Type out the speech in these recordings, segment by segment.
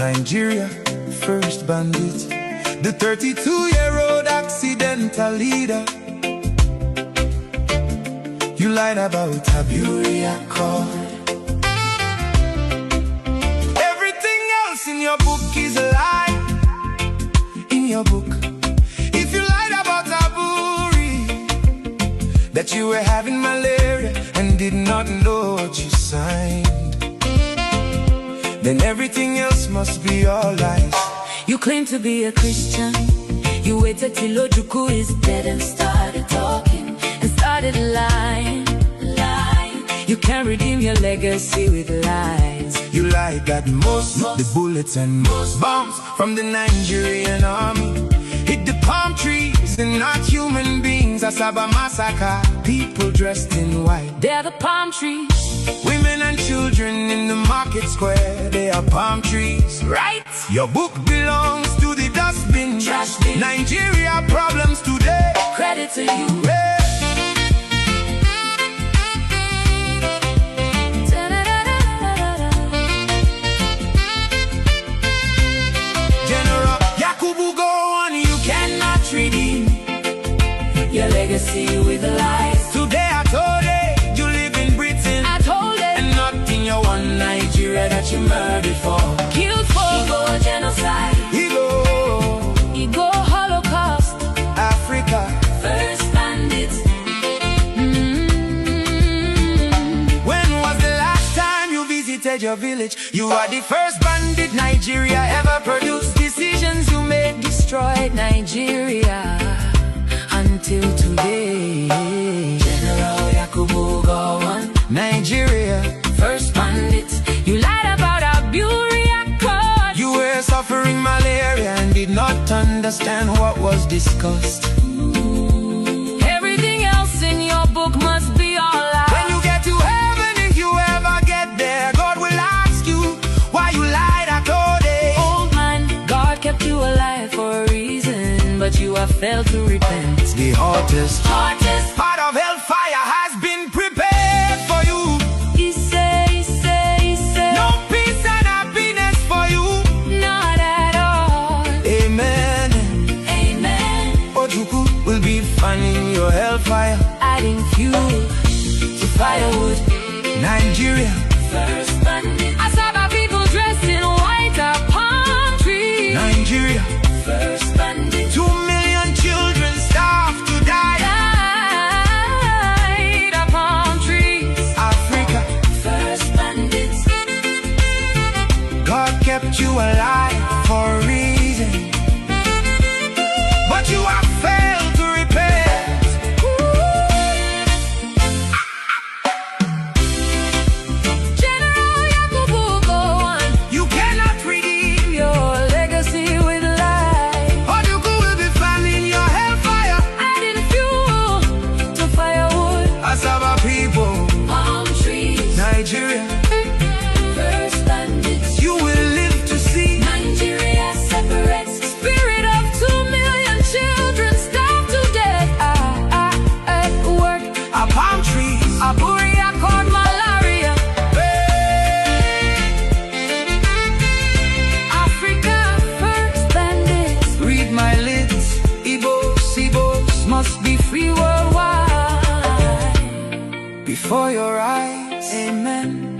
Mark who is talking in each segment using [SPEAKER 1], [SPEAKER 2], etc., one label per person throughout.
[SPEAKER 1] Nigeria, first bandit, the 32-year-old accidental leader. You lied about a Beauty Accord. Everything else in your book is a lie. In your book, if you lied about Aburi, that you were having malaria and did not know what you signed, then everything else must be all lies.
[SPEAKER 2] You claim to be a Christian. You waited till Ojukwu is dead and started talking and started lying. You can't redeem your legacy with lies.
[SPEAKER 1] You lied that most the bullets and most bombs from the Nigerian army hit the palm trees and not human beings. Asaba massacre, people dressed in white.
[SPEAKER 2] They're the palm trees.
[SPEAKER 1] Women and children in the market square, they are palm trees, right? Your book belongs to the dustbin.
[SPEAKER 2] Trash bin.
[SPEAKER 1] Nigeria problems today.
[SPEAKER 2] Credit to you.
[SPEAKER 1] Hey. General Yakubu, go on, you cannot redeem
[SPEAKER 2] your legacy with lies.
[SPEAKER 1] Today I told it, you live in Britain.
[SPEAKER 2] I told it.
[SPEAKER 1] And not in your one Nigeria that you murdered for.
[SPEAKER 2] Killed for. Ego genocide. Ego Holocaust.
[SPEAKER 1] Africa.
[SPEAKER 2] First bandits.
[SPEAKER 1] When was the last time you visited your village? You are the first bandit Nigeria ever produced.
[SPEAKER 2] Decisions you made destroyed Nigeria until today.
[SPEAKER 1] General Yakubu Gowon,
[SPEAKER 2] Nigeria, first bandits. You lied about our Beauty Accord.
[SPEAKER 1] You were suffering malaria and did not understand what was discussed.
[SPEAKER 2] Everything else in your book must be all lies.
[SPEAKER 1] When you get to heaven, if you ever get there, God will ask you why you lied at all day.
[SPEAKER 2] Old man, God kept you alive for a reason, but you have failed to repent.
[SPEAKER 1] The hottest
[SPEAKER 2] part
[SPEAKER 1] of hellfire has been prepared for you.
[SPEAKER 2] He said.
[SPEAKER 1] No peace and happiness for you.
[SPEAKER 2] Not at all.
[SPEAKER 1] Amen. Ojukwu will be fanning your hellfire,
[SPEAKER 2] adding fuel to firewood.
[SPEAKER 1] Nigeria,
[SPEAKER 2] first bandit. I saw the people dressed in white are palm trees.
[SPEAKER 1] Nigeria,
[SPEAKER 2] first bandit.
[SPEAKER 1] 2 million children starved to die.
[SPEAKER 2] Died are palm trees.
[SPEAKER 1] Africa,
[SPEAKER 2] first bandits.
[SPEAKER 1] God kept you alive for a reason, but you have failed to repent.
[SPEAKER 2] General Yakubu Gowon,
[SPEAKER 1] You cannot redeem
[SPEAKER 2] your legacy with lies.
[SPEAKER 1] Ojukwu will be fanning your hellfire.
[SPEAKER 2] Adding fuel to firewood.
[SPEAKER 1] Asaba people,
[SPEAKER 2] Palm trees.
[SPEAKER 1] Nigeria,
[SPEAKER 2] First bandits.
[SPEAKER 1] you will live to see
[SPEAKER 2] Nigeria separates. Spirit of 2 million children starved to death. At work.
[SPEAKER 1] our palm trees.
[SPEAKER 2] A Beauty Accord malaria. Africa first bandits.
[SPEAKER 1] Read my lips, Igbos must be free worldwide before your eyes. Amen.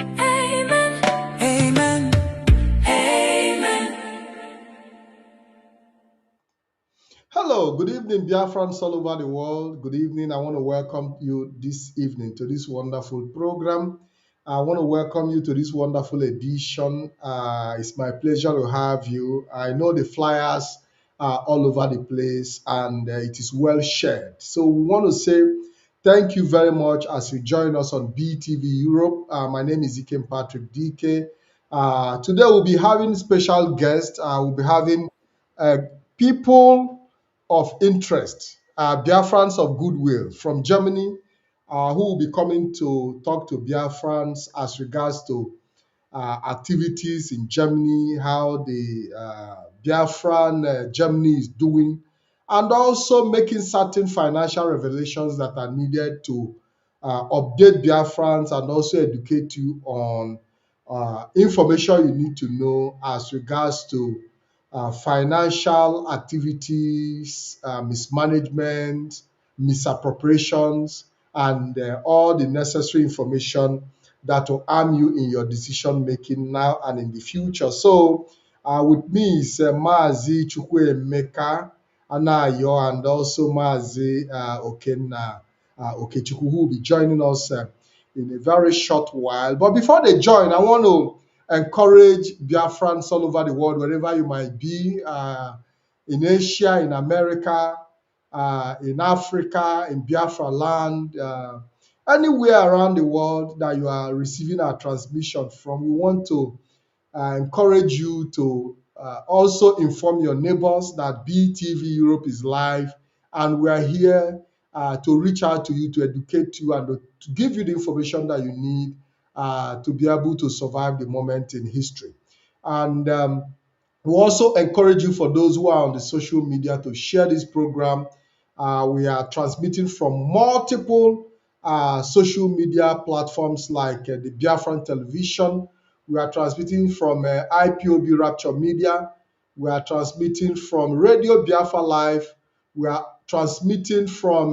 [SPEAKER 3] Hello, good evening, Biafrans all over the world. Good evening. I want to welcome you this evening to this wonderful program. I want to welcome you to this wonderful edition. It's my pleasure to have you. I know the flyers are all over the place and it is well shared. So we want to say thank you very much as you join us on BTV Europe. My name is Ikem Patrick DK. Today we'll be having special guests. We'll be having people of interest, Biafrans of goodwill from Germany, who will be coming to talk to Biafrans as regards to activities in Germany, how the Biafran Germany is doing, and also making certain financial revelations that are needed to update Biafrans and also educate you on information you need to know as regards to financial activities, mismanagement, misappropriations, and all the necessary information that will arm you in your decision making now and in the future. So, with me is Maazi Chukwuemeka Anayo and also Maazi Okenna Okechukwu, who will be joining us in a very short while. But before they join, I want to encourage Biafrans all over the world, wherever you might be, in Asia, in America, in Africa, in Biafra land, anywhere around the world that you are receiving our transmission from. We want to encourage you to also inform your neighbors that BTV Europe is live, and we are here to reach out to you, to educate you, and to give you the information that you need to be able to survive the moment in history. And we also encourage you, for those who are on the social media, to share this program. We are transmitting from multiple social media platforms like the Biafran television. We are transmitting from IPOB Rapture Media. We are transmitting from Radio Biafra Live. We are transmitting from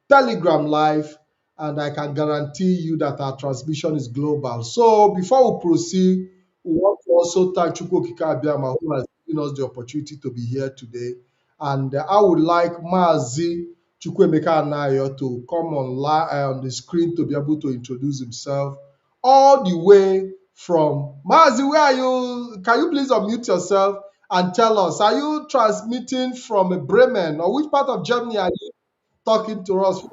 [SPEAKER 3] Telegram Live. And I can guarantee you that our transmission is global. So before we proceed, we want to also thank Chukwu Okike Abiama, who has given us the opportunity to be here today. And I would like Maazi Chukwuemeka Anayo to come on the screen to be able to introduce himself all the way from Maazi. Where are you? Can you please unmute yourself and tell us, are you transmitting from Bremen, or which part of Germany are you talking to us from?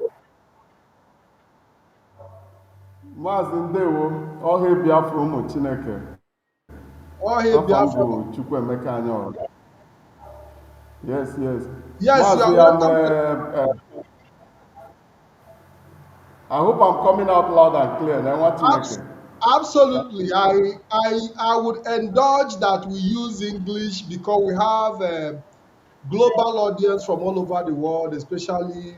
[SPEAKER 4] Maazị Ndewo, ọhịa Biafra ụmụ Chineke.
[SPEAKER 3] Oh, hey,
[SPEAKER 4] Afọ m
[SPEAKER 3] Biafra.
[SPEAKER 4] bụ Chukwuemeka Anyaọra. Yes, yes.
[SPEAKER 3] Yes, you are
[SPEAKER 4] Maazị,
[SPEAKER 3] welcome.
[SPEAKER 4] I hope I'm coming out loud and clear. Na nwa
[SPEAKER 3] Abs-
[SPEAKER 4] Chineke.
[SPEAKER 3] Absolutely. I would indulge that we use English because we have a global audience from all over the world, especially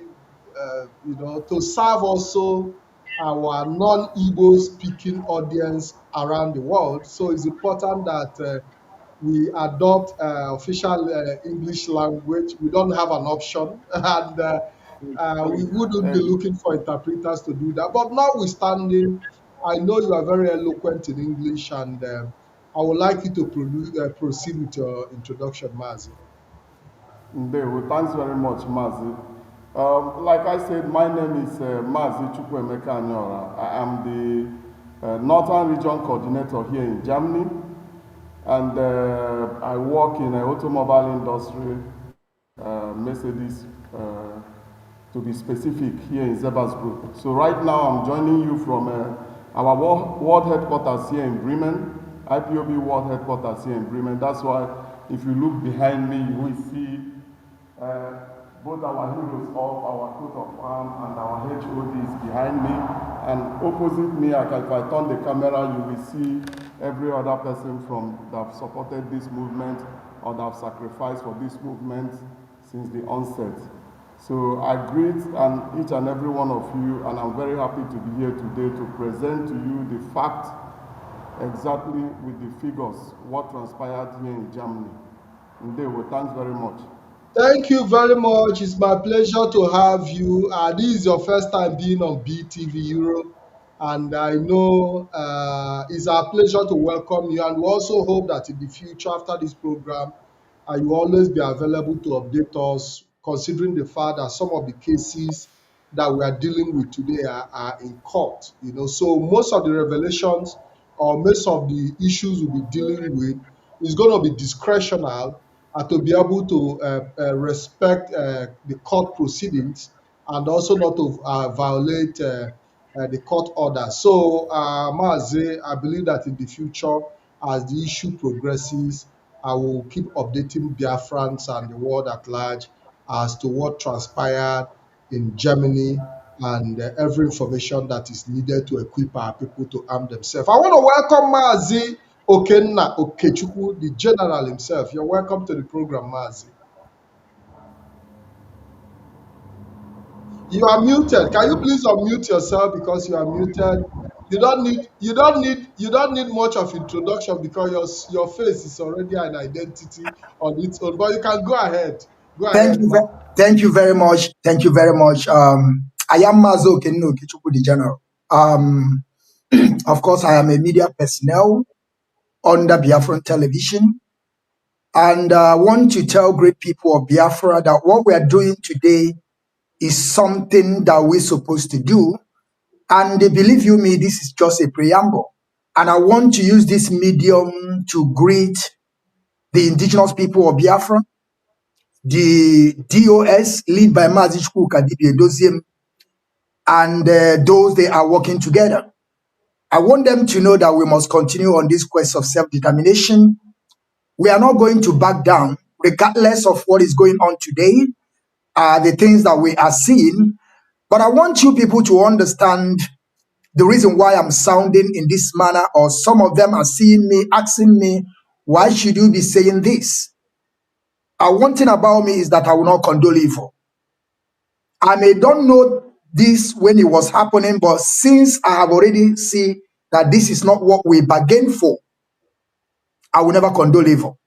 [SPEAKER 3] to serve also our non-Igbo speaking audience around the world. So it's important that we adopt official English language. We don't have an option, and we wouldn't be looking for interpreters to do that. But notwithstanding, I know you are very eloquent in English, and I would like you to proceed with your introduction, Mazi.
[SPEAKER 4] Ndewo, thanks very much, Maazị. Like I said, my name is Maazị Chukwuemeka Anyaọra. I am the Northern Region Coordinator here in Germany, and I work in the automobile industry, Mercedes, to be specific, here in Zebarsburg. So right now I'm joining you from our world headquarters here in Bremen, IPOB World Headquarters here in Bremen. That's why if you look behind me, you will see both our heroes of our coat of arms and our HODs behind me. And opposite me, if I turn the camera, you will see every other person that have supported this movement or that have sacrificed for this movement since the onset. So I greet each and every one of you, and I'm very happy to be here today to present to you the fact exactly with the figures, what transpired here in Germany. Ndewo, thanks very much.
[SPEAKER 3] Thank you very much. It's my pleasure to have you. This is your first time being on BTV Europe, and I know it's our pleasure to welcome you. And we also hope that in the future, after this program, you will always be available to update us, considering the fact that some of the cases that we are dealing with today are in court. So most of the revelations or most of the issues we'll be dealing with is going to be discretional, to be able to respect the court proceedings and also not to violate the court order. So, Maze, I believe that in the future, as the issue progresses, I will keep updating Biafrans and the world at large as to what transpired in Germany and every information that is needed to equip our people to arm themselves. I want to welcome Mazi Okenna Okechukwu, the general himself. You're welcome to the program, Mazi. You are muted. Can you please unmute yourself because you are muted? you don't need much of introduction because your face is already an identity on its own. But you can go ahead. Go
[SPEAKER 5] Thank
[SPEAKER 3] ahead,
[SPEAKER 5] you.
[SPEAKER 3] ma.
[SPEAKER 5] Thank you very much. Thank you very much. I am Mazo Kenno Kichuku, the General. Um, of course, I am a media personnel under Biafran television. And I want to tell great people of Biafra that what we are doing today is something that we're supposed to do. And believe you me, this is just a preamble. And I want to use this medium to greet the indigenous people of Biafra, the DOS, led by Mazichku Kadibie Doziem, and those they are working together. I want them to know that we must continue on this quest of self-determination. We are not going to back down, regardless of what is going on today, the things that we are seeing. But I want you people to understand the reason why I'm sounding in this manner, or some of them are seeing me, asking me, why should you be saying this? One thing about me is that I will not condole evil. I may don't know this when it was happening, but since I have already seen that this is not what we bargained for, I will never condole evil.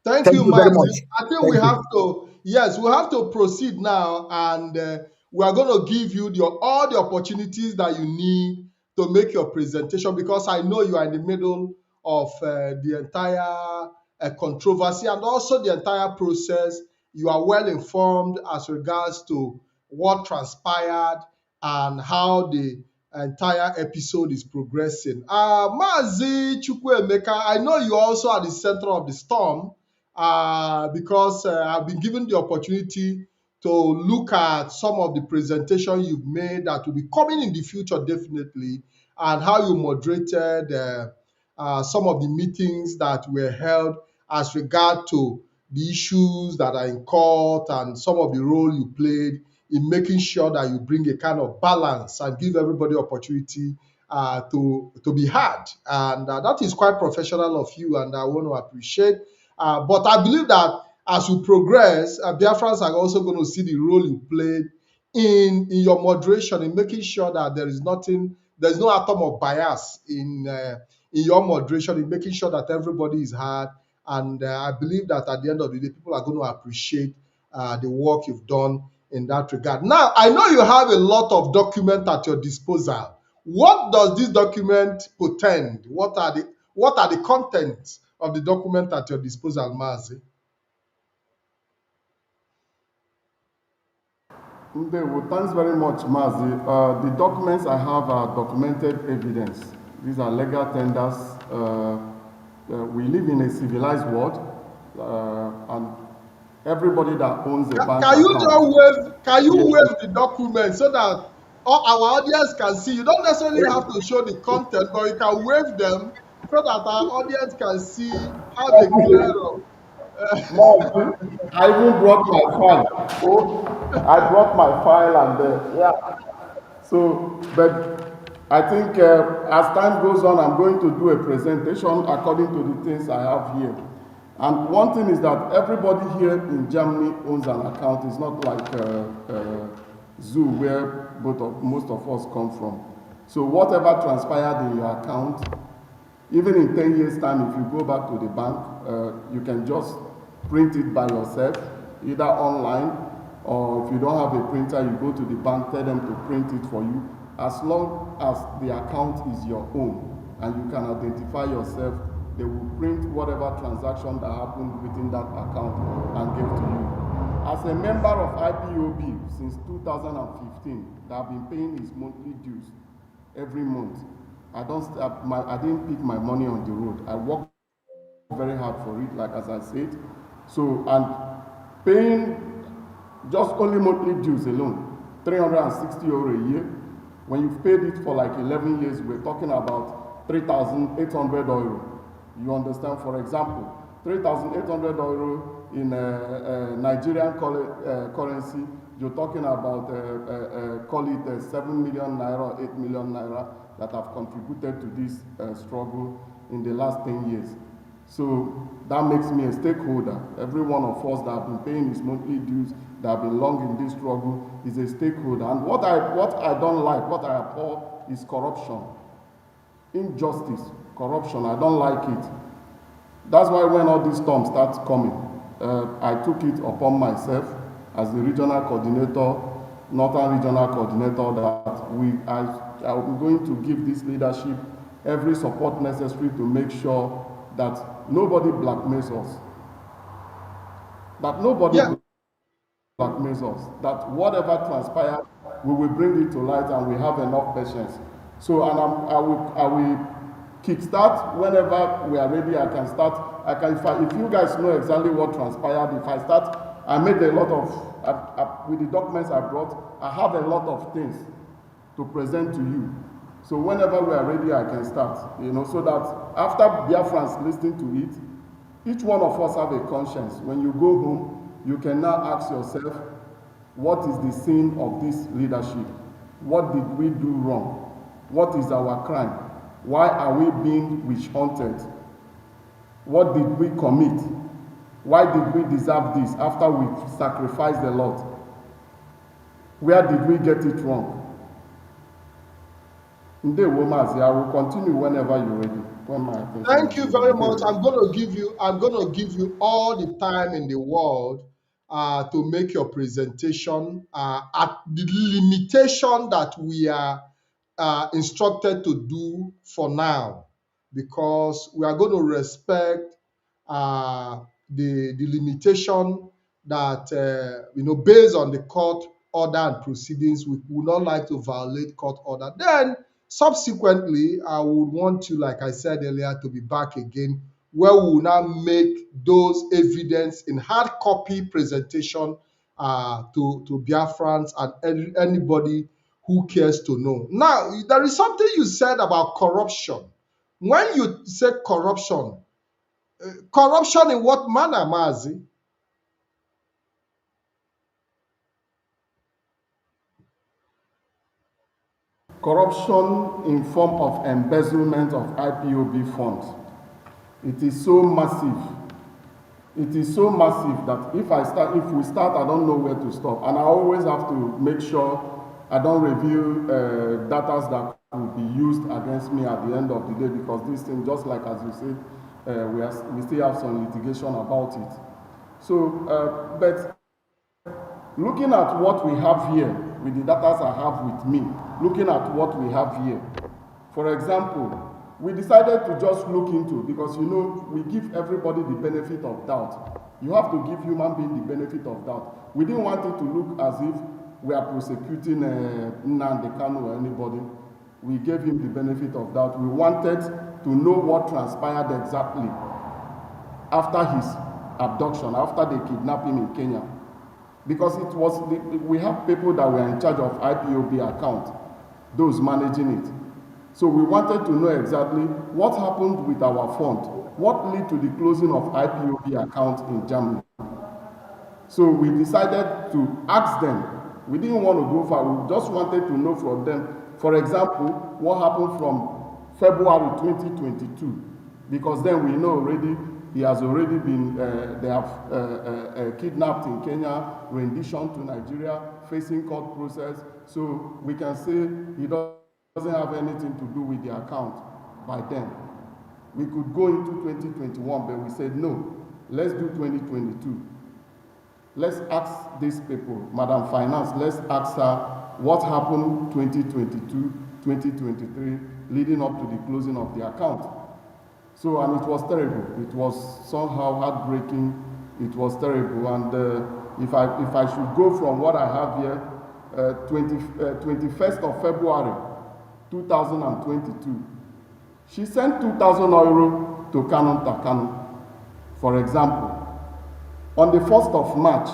[SPEAKER 3] Thank
[SPEAKER 5] Thank
[SPEAKER 3] you,
[SPEAKER 5] you very
[SPEAKER 3] Mazi.
[SPEAKER 5] much.
[SPEAKER 3] I think we
[SPEAKER 5] Thank
[SPEAKER 3] have
[SPEAKER 5] you.
[SPEAKER 3] to, yes, we have to proceed now, and we are going to give you all the opportunities that you need to make your presentation because I know you are in the middle of the entire controversy and also the entire process. You are well informed as regards to what transpired and how the entire episode is progressing. Mazi Chukwuemeka, I know you also are the center of the storm because I've been given the opportunity to look at some of the presentation you've made that will be coming in the future definitely, and how you moderated some of the meetings that were held as regard to the issues that are in court and some of the role you played in making sure that you bring a kind of balance and give everybody opportunity to be heard. And that is quite professional of you, and I want to appreciate. But I believe that as you progress, Biafrans are also going to see the role you played in your moderation, in making sure that there's no atom of bias in your moderation, in making sure that everybody is heard. And I believe that at the end of the day, people are going to appreciate the work you've done in that regard. Now, I know you have a lot of document at your disposal. What does this document portend? What are the contents of the document at your disposal, Mazi?
[SPEAKER 4] Well, thanks very much, Mazi. The documents I have are documented evidence. These are legal tenders. We live in a civilized world, and everybody that owns a bank account.
[SPEAKER 3] Can you
[SPEAKER 4] Yes.
[SPEAKER 3] wave the document so that all our audience can see? You don't necessarily have to show the content, but you can wave them so that our audience can see, have a clear
[SPEAKER 4] Mazi, I even brought my file. Oh, I brought my file and yeah. So, but I think as time goes on, I'm going to do a presentation according to the things I have here. And one thing is that everybody here in Germany owns an account. It's not like Zoo, where most of us come from. So whatever transpired in your account, even in 10 years' time, if you go back to the bank, you can just print it by yourself, either online, or if you don't have a printer, you go to the bank, tell them to print it for you. As long as the account is your own and you can identify yourself, they will print whatever transaction that happened within that account and give to you. As a member of IPOB since 2015, that have been paying his monthly dues every month. I didn't pick my money on the road. I worked very hard for it, like as I said. So, and paying just only monthly dues alone, 360 euro a year. When you've paid it for like 11 years, we're talking about 3,800 euro. You understand? For example, 3,800 euro in Nigerian currency, you're talking about, call it 7 million naira, 8 million naira that have contributed to this struggle in the last 10 years. So that makes me a stakeholder. Every one of us that have been paying his monthly dues, that have been long in this struggle, is a stakeholder. And what I don't like, what I abhor is corruption, injustice, corruption. I don't like it. That's why when all these storms start coming, I took it upon myself as the regional coordinator, Northern Regional Coordinator, that I will be going to give this leadership every support necessary to make sure that nobody blackmails us. That nobody blackmails us. That whatever transpires, we will bring it to light, and we have enough patience. So, and I will kickstart whenever we are ready. I can start. If you guys know exactly what transpired, if I start, I made a lot of, with the documents I brought, I have a lot of things to present to you. So whenever we are ready, I can start, so that after Biafrans listening to it, each one of us have a conscience. When you go home, you can now ask yourself, what is the sin of this leadership? What did we do wrong? What is our crime? Why are we being witch hunted? What did we commit? Why did we deserve this after we sacrificed a lot? Where did we get it wrong? I will continue whenever you're ready.
[SPEAKER 3] Thank you very much. I'm going to give you all the time in the world to make your presentation at the limitation that we are instructed to do for now, because we are going to respect the limitation that based on the court order and proceedings. We would not like to violate court order. Then subsequently, I would want you, like I said earlier, to be back again, where we will now make those evidence in hard copy presentation to Biafrans and anybody who cares to know. Now, there is something you said about corruption. When you say corruption, corruption in what manner, Mazi?
[SPEAKER 4] Corruption in form of embezzlement of IPOB funds. It is so massive. It is so massive that if we start, I don't know where to stop. And I always have to make sure I don't reveal data that will be used against me at the end of the day, because this thing, just like as you said, we still have some litigation about it. So, but looking at what we have here, with the data I have with me, looking at what we have here, for example, we decided to just look into, because we give everybody the benefit of doubt. You have to give human being the benefit of doubt. We didn't want it to look as if we are prosecuting Nnamdi Kanu or anybody. We gave him the benefit of doubt. We wanted to know what transpired exactly after his abduction, after they kidnapped him in Kenya. Because we have people that were in charge of IPOB account, those managing it. So we wanted to know exactly what happened with our fund, what led to the closing of IPOB account in Germany. So we decided to ask them. We didn't want to go far, we just wanted to know from them, for example, what happened from February 2022, because then we know already he has already been, they have kidnapped in Kenya, rendition to Nigeria, facing court process. So we can say he doesn't have anything to do with the account by then. We could go into 2021, but we said no, let's do 2022. Let's ask these people, Madam Finance, let's ask her what happened 2022, 2023, leading up to the closing of the account. So, and it was terrible. It was somehow heartbreaking. It was terrible. And if I should go from what I have here, 21st of February, 2022, she sent 2,000 euro to Canon Takano, for example. On the 1st of March,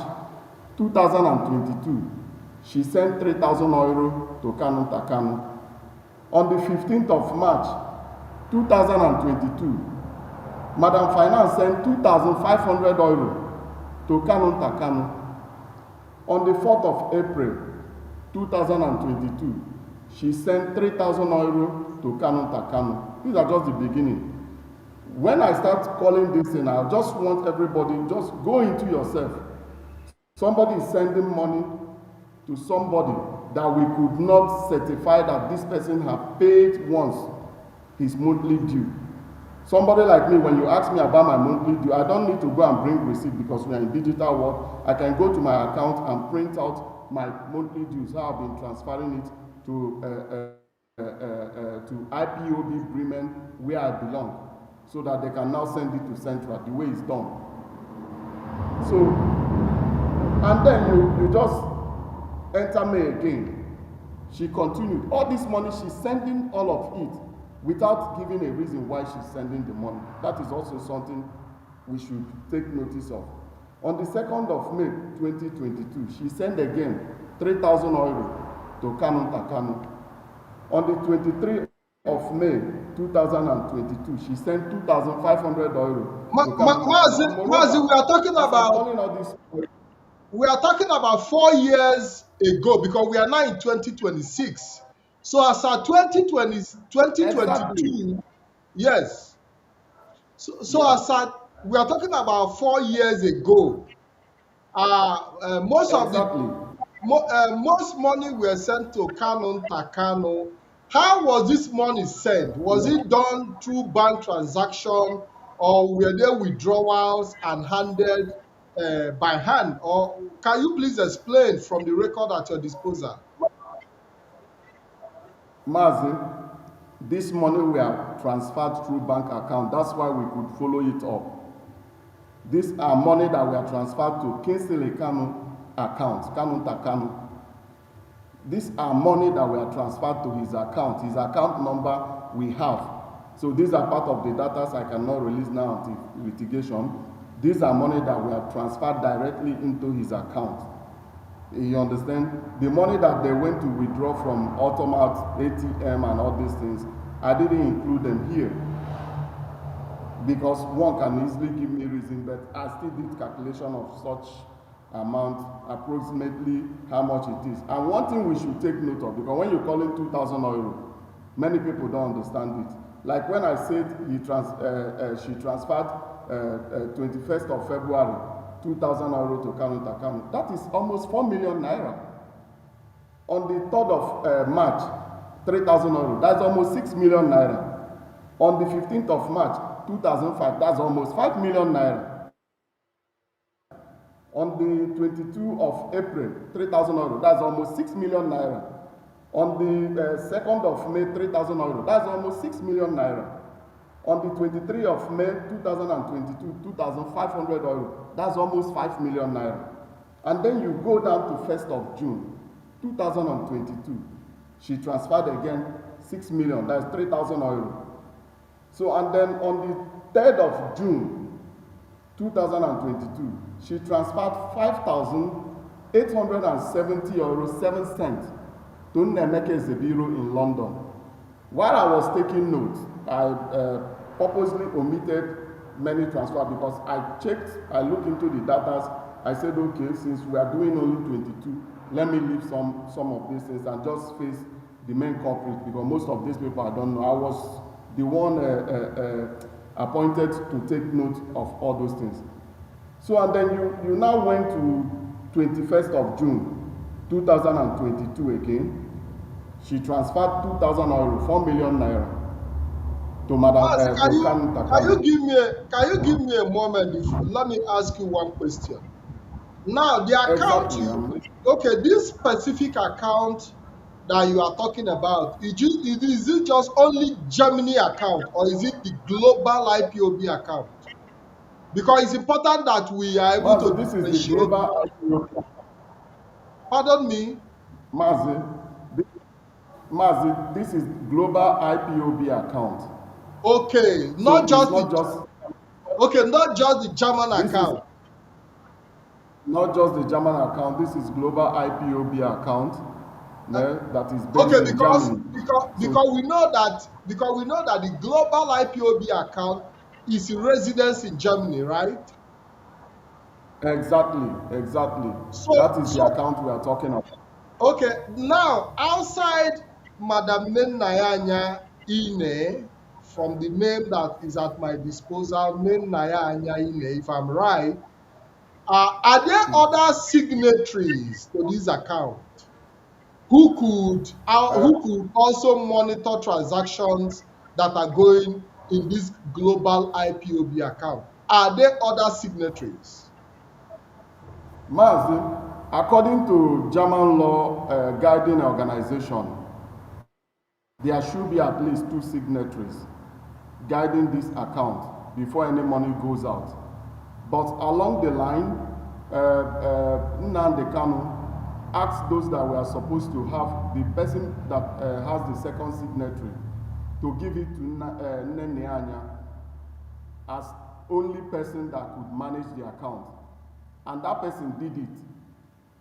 [SPEAKER 4] 2022, she sent 3,000 euro to Canon Takano. On the 15th of March, 2022, Madam Finance sent 2,500 euro to Canon Takano. On the 4th of April, 2022, she sent 3,000 euro to Canon Takano. These are just the beginning. When I start calling this in, I just want everybody, just go into yourself. Somebody is sending money to somebody that we could not certify that this person have paid once his monthly due. Somebody like me, when you ask me about my monthly due, I don't need to go and bring receipt because we are in digital world. I can go to my account and print out my monthly dues. So I've been transferring it to IPOB agreement where I belong, so that they can now send it to Central, the way it's done. So, and then you just enter me again. She continued. All this money, she's sending all of it without giving a reason why she's sending the money. That is also something we should take notice of. On the 2nd of May 2022, she sent again 3,000 euro to Kanu Takanu. On the 23rd of May 2022, she sent 2,500 euro.
[SPEAKER 3] Mazi, we are talking about 4 years ago, because we are now in 2026. So as at 2022,
[SPEAKER 4] Exactly.
[SPEAKER 3] yes. So as at, we are talking about 4 years ago. Most of the most money were sent to Kanu Takano. How was this money sent? Was it done through bank transaction, or were there withdrawals and handed by hand? Or can you please explain from the record at your disposal?
[SPEAKER 4] Mazi, this money we have transferred through bank account. That's why we could follow it up. These are money that we are transferred to Kinsley Kanu account, Kanu Takanu. These are money that we are transferred to his account number we have. So these are part of the data I cannot release now until litigation. These are money that we have transferred directly into his account. You understand? The money that they went to withdraw from automat, ATM, and all these things, I didn't include them here, because one can easily give me reason, but I still did calculation of such amount, approximately how much it is. And one thing we should take note of, because when you call it 2,000 euro, many people don't understand it. Like when I said she transferred 21st of February, 2,000 euro to Kanu Takanu, that is almost 4 million naira. On the 3rd of March, 3,000 euro, that's almost 6 million naira. On the 15th of March, 2005, that's almost 5 million naira. On the 22nd of April, 3,000 euro, that's almost 6 million naira. On the 2nd of May, 3,000 euro, that's almost 6 million naira. On the 23rd of May 2022, 2,500 euro, that's almost 5 million naira. And then you go down to 1st of June 2022, she transferred again 6 million, that's 3,000 euro. So, and then on the 3rd of June 2022, she transferred 5,870 euros 7 cents to Nemeke Zebiro in London. While I was taking notes, I purposely omitted many transfers because I checked, I looked into the data. I said, okay, since we are doing only 22, let me leave some of these things and just face the main culprit, because most of these people I don't know. I was the one appointed to take note of all those things. So, and then you now went to 21st of June 2022 again. She transferred 2,000 euro, 4 million naira to Madam.
[SPEAKER 3] Can you give me a moment? Let me ask you one question. Now, the account, okay, this specific account that you are talking about, is it just only Germany account, or is it the global IPOB account? Because it's important that we are able to
[SPEAKER 4] this is the global IPOB.
[SPEAKER 3] Pardon me?
[SPEAKER 4] Mazi, this is global IPOB account.
[SPEAKER 3] Okay, not just the German account.
[SPEAKER 4] Not just the German account. This is global IPOB account. That is based in Germany.
[SPEAKER 3] Because we know that the global IPOB account is in residence in Germany, right?
[SPEAKER 4] Exactly. So that is the account we are talking about.
[SPEAKER 3] Okay, now outside Madam Nayanya Ine, from the name that is at my disposal, Nayanya Ine, if I'm right, are there other signatories to this account? who could also monitor transactions that are going in this global IPOB account? Are there other signatories?
[SPEAKER 4] Mazi, according to German law guiding organization, there should be at least 2 signatories guiding this account before any money goes out. But along the line, Nnamdi Kanu asked those that were supposed to have the person that has the second signatory to give it to Nnenne Anya as only person that could manage the account. And that person did it.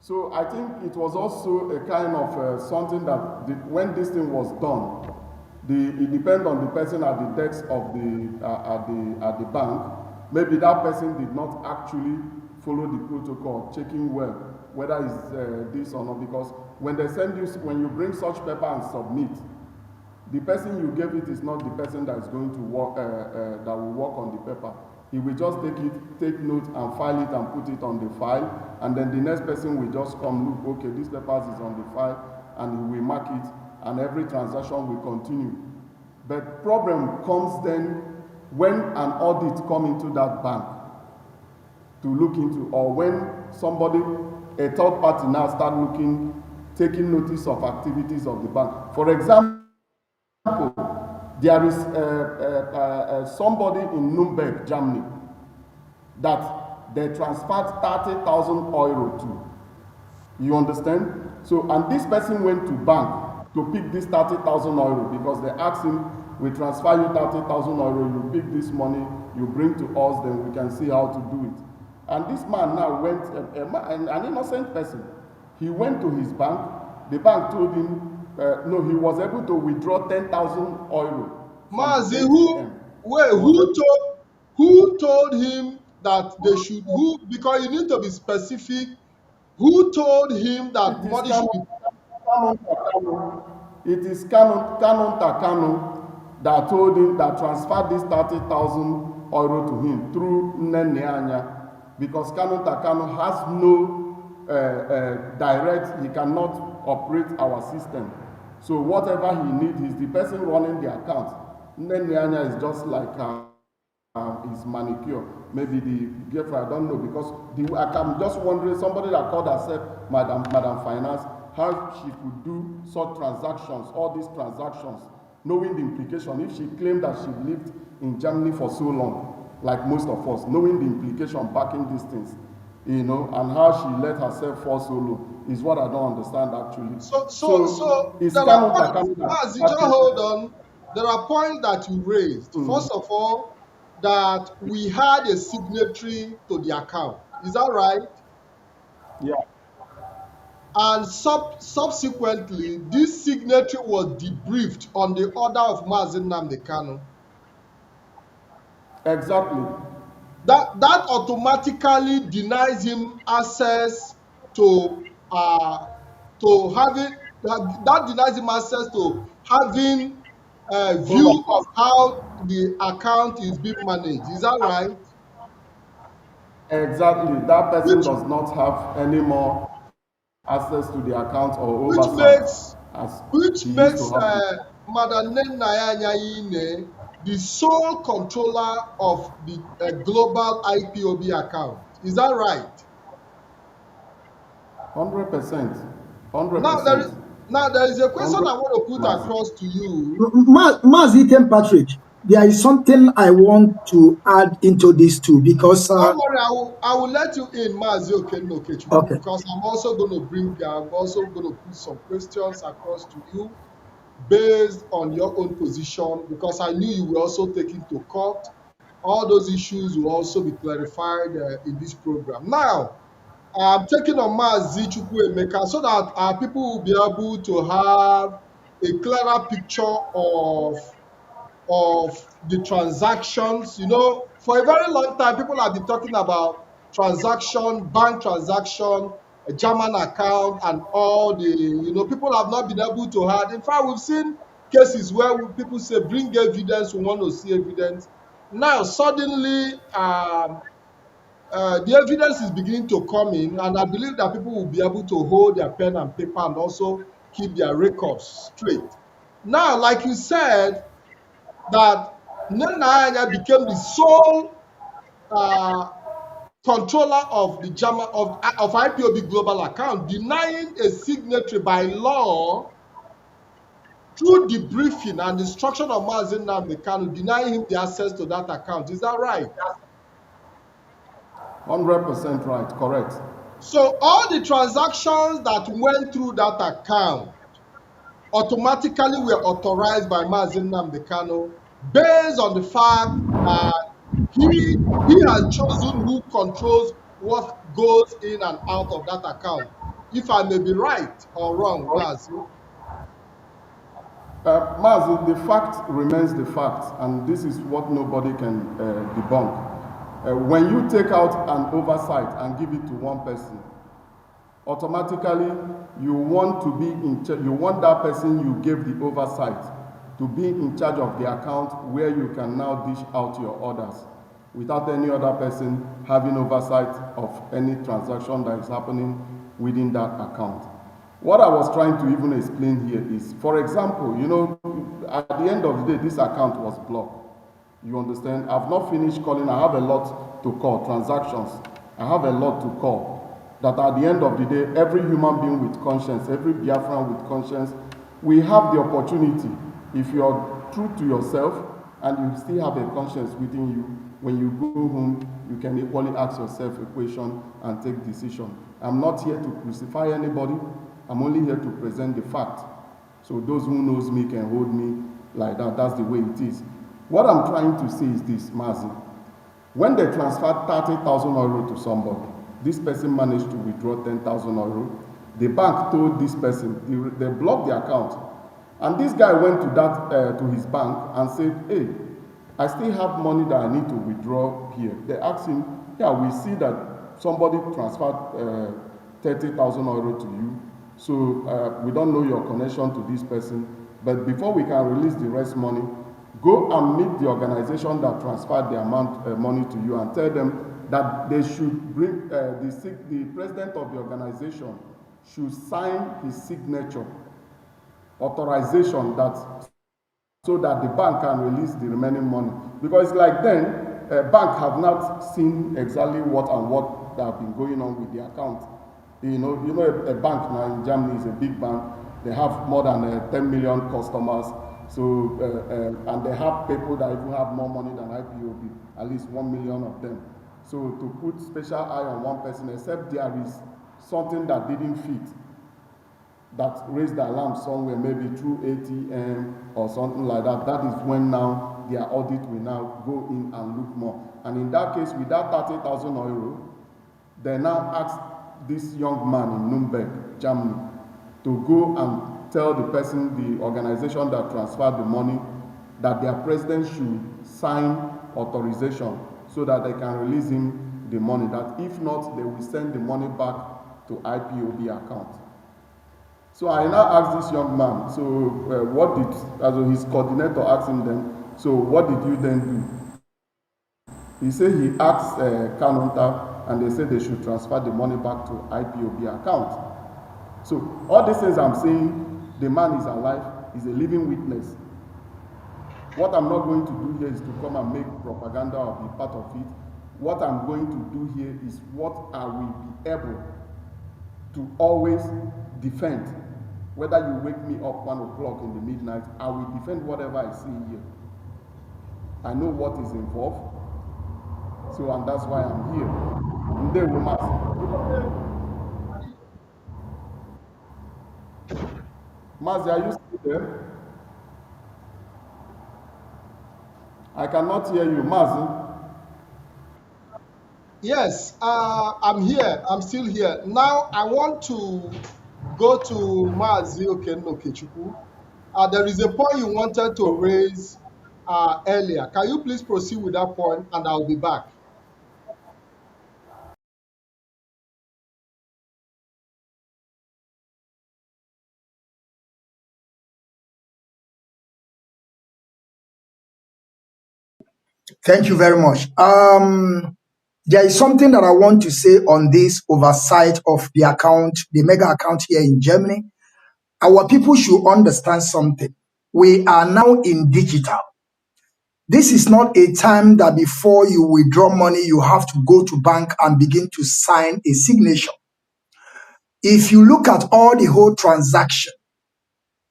[SPEAKER 4] So I think it was also a kind of something that when this thing was done, it depends on the person at the desk of at the bank. Maybe that person did not actually follow the protocol, checking well whether it's this or not. Because when they send you, when you bring such paper and submit, the person you gave it is not the person that is going to work that will work on the paper. He will just take note and file it and put it on the file, and then the next person will just come look, okay, this paper is on the file, and he will mark it, and every transaction will continue. But problem comes then when an audit come into that bank to look into, or when somebody, a third party now start looking, taking notice of activities of the bank. For example, there is somebody in Nuremberg, Germany, that they transferred 30,000 euro to. You understand? So, and this person went to bank to pick this 30,000 euro because they asked him, we transfer you 30,000 euro, you pick this money, you bring to us, then we can see how to do it. And this man now went, an innocent person, he went to his bank, the bank told him, no, he was able to withdraw 10,000 euro.
[SPEAKER 3] Mazi, who told him that they should, because you need to be specific, who told him that money should be...
[SPEAKER 4] It is Kanu Takanu that told him, that transferred this 30,000 euro to him through Nnenne Anya, because Kanu Takanu has no direct, he cannot operate our system. So whatever he needs, he's the person running the account. Nnenne Anya is just like his manicure. Maybe the girlfriend, I don't know, because I'm just wondering, somebody that called herself Madam Finance, how she could do such transactions, all these transactions, knowing the implication. If she claimed that she lived in Germany for so long, like most of us, knowing the implication backing these things, you know, and how she let herself fall so low is what I don't understand actually.
[SPEAKER 3] So
[SPEAKER 4] it's
[SPEAKER 3] there are points, just hold on. There are points that you raised. First of all, that we had a signatory to the account. Is that right?
[SPEAKER 4] Yeah.
[SPEAKER 3] And subsequently, this signatory was debriefed on the order of Mazi Nnamdi Kanu.
[SPEAKER 4] Exactly.
[SPEAKER 3] That automatically denies him access to having that denies him access to having a view of how the account is being managed. Is that right?
[SPEAKER 4] Exactly. That person does not have any more access to the account or oversight.
[SPEAKER 3] Which makes Madam Nnenne Anya the sole controller of the global IPOB account. Is that right?
[SPEAKER 4] 100%. 100%.
[SPEAKER 3] Now there is a question I want to put across to you.
[SPEAKER 5] Mazi Patrick, there is something I want to add into this too, because
[SPEAKER 3] don't worry, I will let you in, Mazi Okechukwu,
[SPEAKER 5] okay.
[SPEAKER 3] Because I'm also going to put some questions across to you based on your own position, because I knew you were also taken to court. All those issues will also be clarified in this program. Now, I'm taking on Mazi Chukwuemeka so that our people will be able to have a clearer picture of the transactions. You know, for a very long time, people have been talking about transaction, bank transaction, a German account, and all the, you know, people have not been able to have. In fact, we've seen cases where people say, bring evidence, we want to see evidence. Now, suddenly, the evidence is beginning to come in, and I believe that people will be able to hold their pen and paper and also keep their records straight. Now, like you said, that Nana became the sole controller of the German of IPOB Global account, denying a signatory by law through the briefing and instruction of Mazi Nnamdi Kanu, denying him the access to that account. Is that right?
[SPEAKER 4] 100% right, correct.
[SPEAKER 3] So all the transactions that went through that account automatically were authorized by Mazi Nnamdi Kanu based on the fact that he has chosen who controls what goes in and out of that account. If I may be right or wrong, Mazi.
[SPEAKER 4] Mazi, the fact remains the fact, and this is what nobody can debunk. When you take out an oversight and give it to one person, automatically you want to be in charge. You want that person you gave the oversight to be in charge of the account where you can now dish out your orders without any other person having oversight of any transaction that is happening within that account. What I was trying to even explain here is, for example, you know, at the end of the day, this account was blocked. You understand? I've not finished calling. I have a lot to call, transactions. I have a lot to call. That at the end of the day, every human being with conscience, every Biafran with conscience, we have the opportunity, if you are true to yourself and you still have a conscience within you, when you go home, you can equally ask yourself a question and take decision. I'm not here to crucify anybody. I'm only here to present the fact. So those who knows me can hold me like that. That's the way it is. What I'm trying to say is this, Mazi. When they transferred 30,000 euro to somebody, this person managed to withdraw 10,000 euro. The bank told this person, they blocked the account. And this guy went to to his bank and said, hey, I still have money that I need to withdraw here. They asked him, yeah, we see that somebody transferred 30,000 euro to you. So we don't know your connection to this person. But before we can release the rest money, go and meet the organization that transferred the amount money to you and tell them that they should bring the president of the organization should sign his signature authorization that so that the bank can release the remaining money. Because like then, bank have not seen exactly what they have been going on with the account. You know, a bank now in Germany is a big bank. They have more than 10 million customers. So, and they have people that even have more money than IPOB, at least 1 million of them. So to put special eye on one person, except there is something that didn't fit, that raised the alarm somewhere, maybe through ATM or something like that, that is when now their audit will now go in and look more. And in that case, with that 30,000 euro, they now ask this young man in Nuremberg, Germany, to go and tell the person, the organization that transferred the money, that their president should sign authorization so that they can release him the money. That if not, they will send the money back to IPOB account. So I now asked this young man, so his coordinator asked him then, so what did you then do? He said he asked Kanunta, and they said they should transfer the money back to IPOB account. So all these things I'm saying, the man is alive, he's a living witness. What I'm not going to do here is to come and make propaganda or be part of it. What I'm going to do here is what I will be able to always defend. Whether you wake me up 1 o'clock in the midnight, I will defend whatever I see here. I know what is involved. So, and that's why I'm here. Mazi, are you still there? I cannot hear you, Mazi.
[SPEAKER 3] Yes, I'm here. I'm still here. Now I want to go to Mazi Okechukwu. There is a point you wanted to raise earlier. Can you please proceed with that point, and I'll be back.
[SPEAKER 5] Thank you very much. There is something that I want to say on this oversight of the account, the mega account here in Germany. our people should understand something. We are now in digital. This is not a time that before you withdraw money, you have to go to bank and begin to sign a signature. If you look at all the whole transaction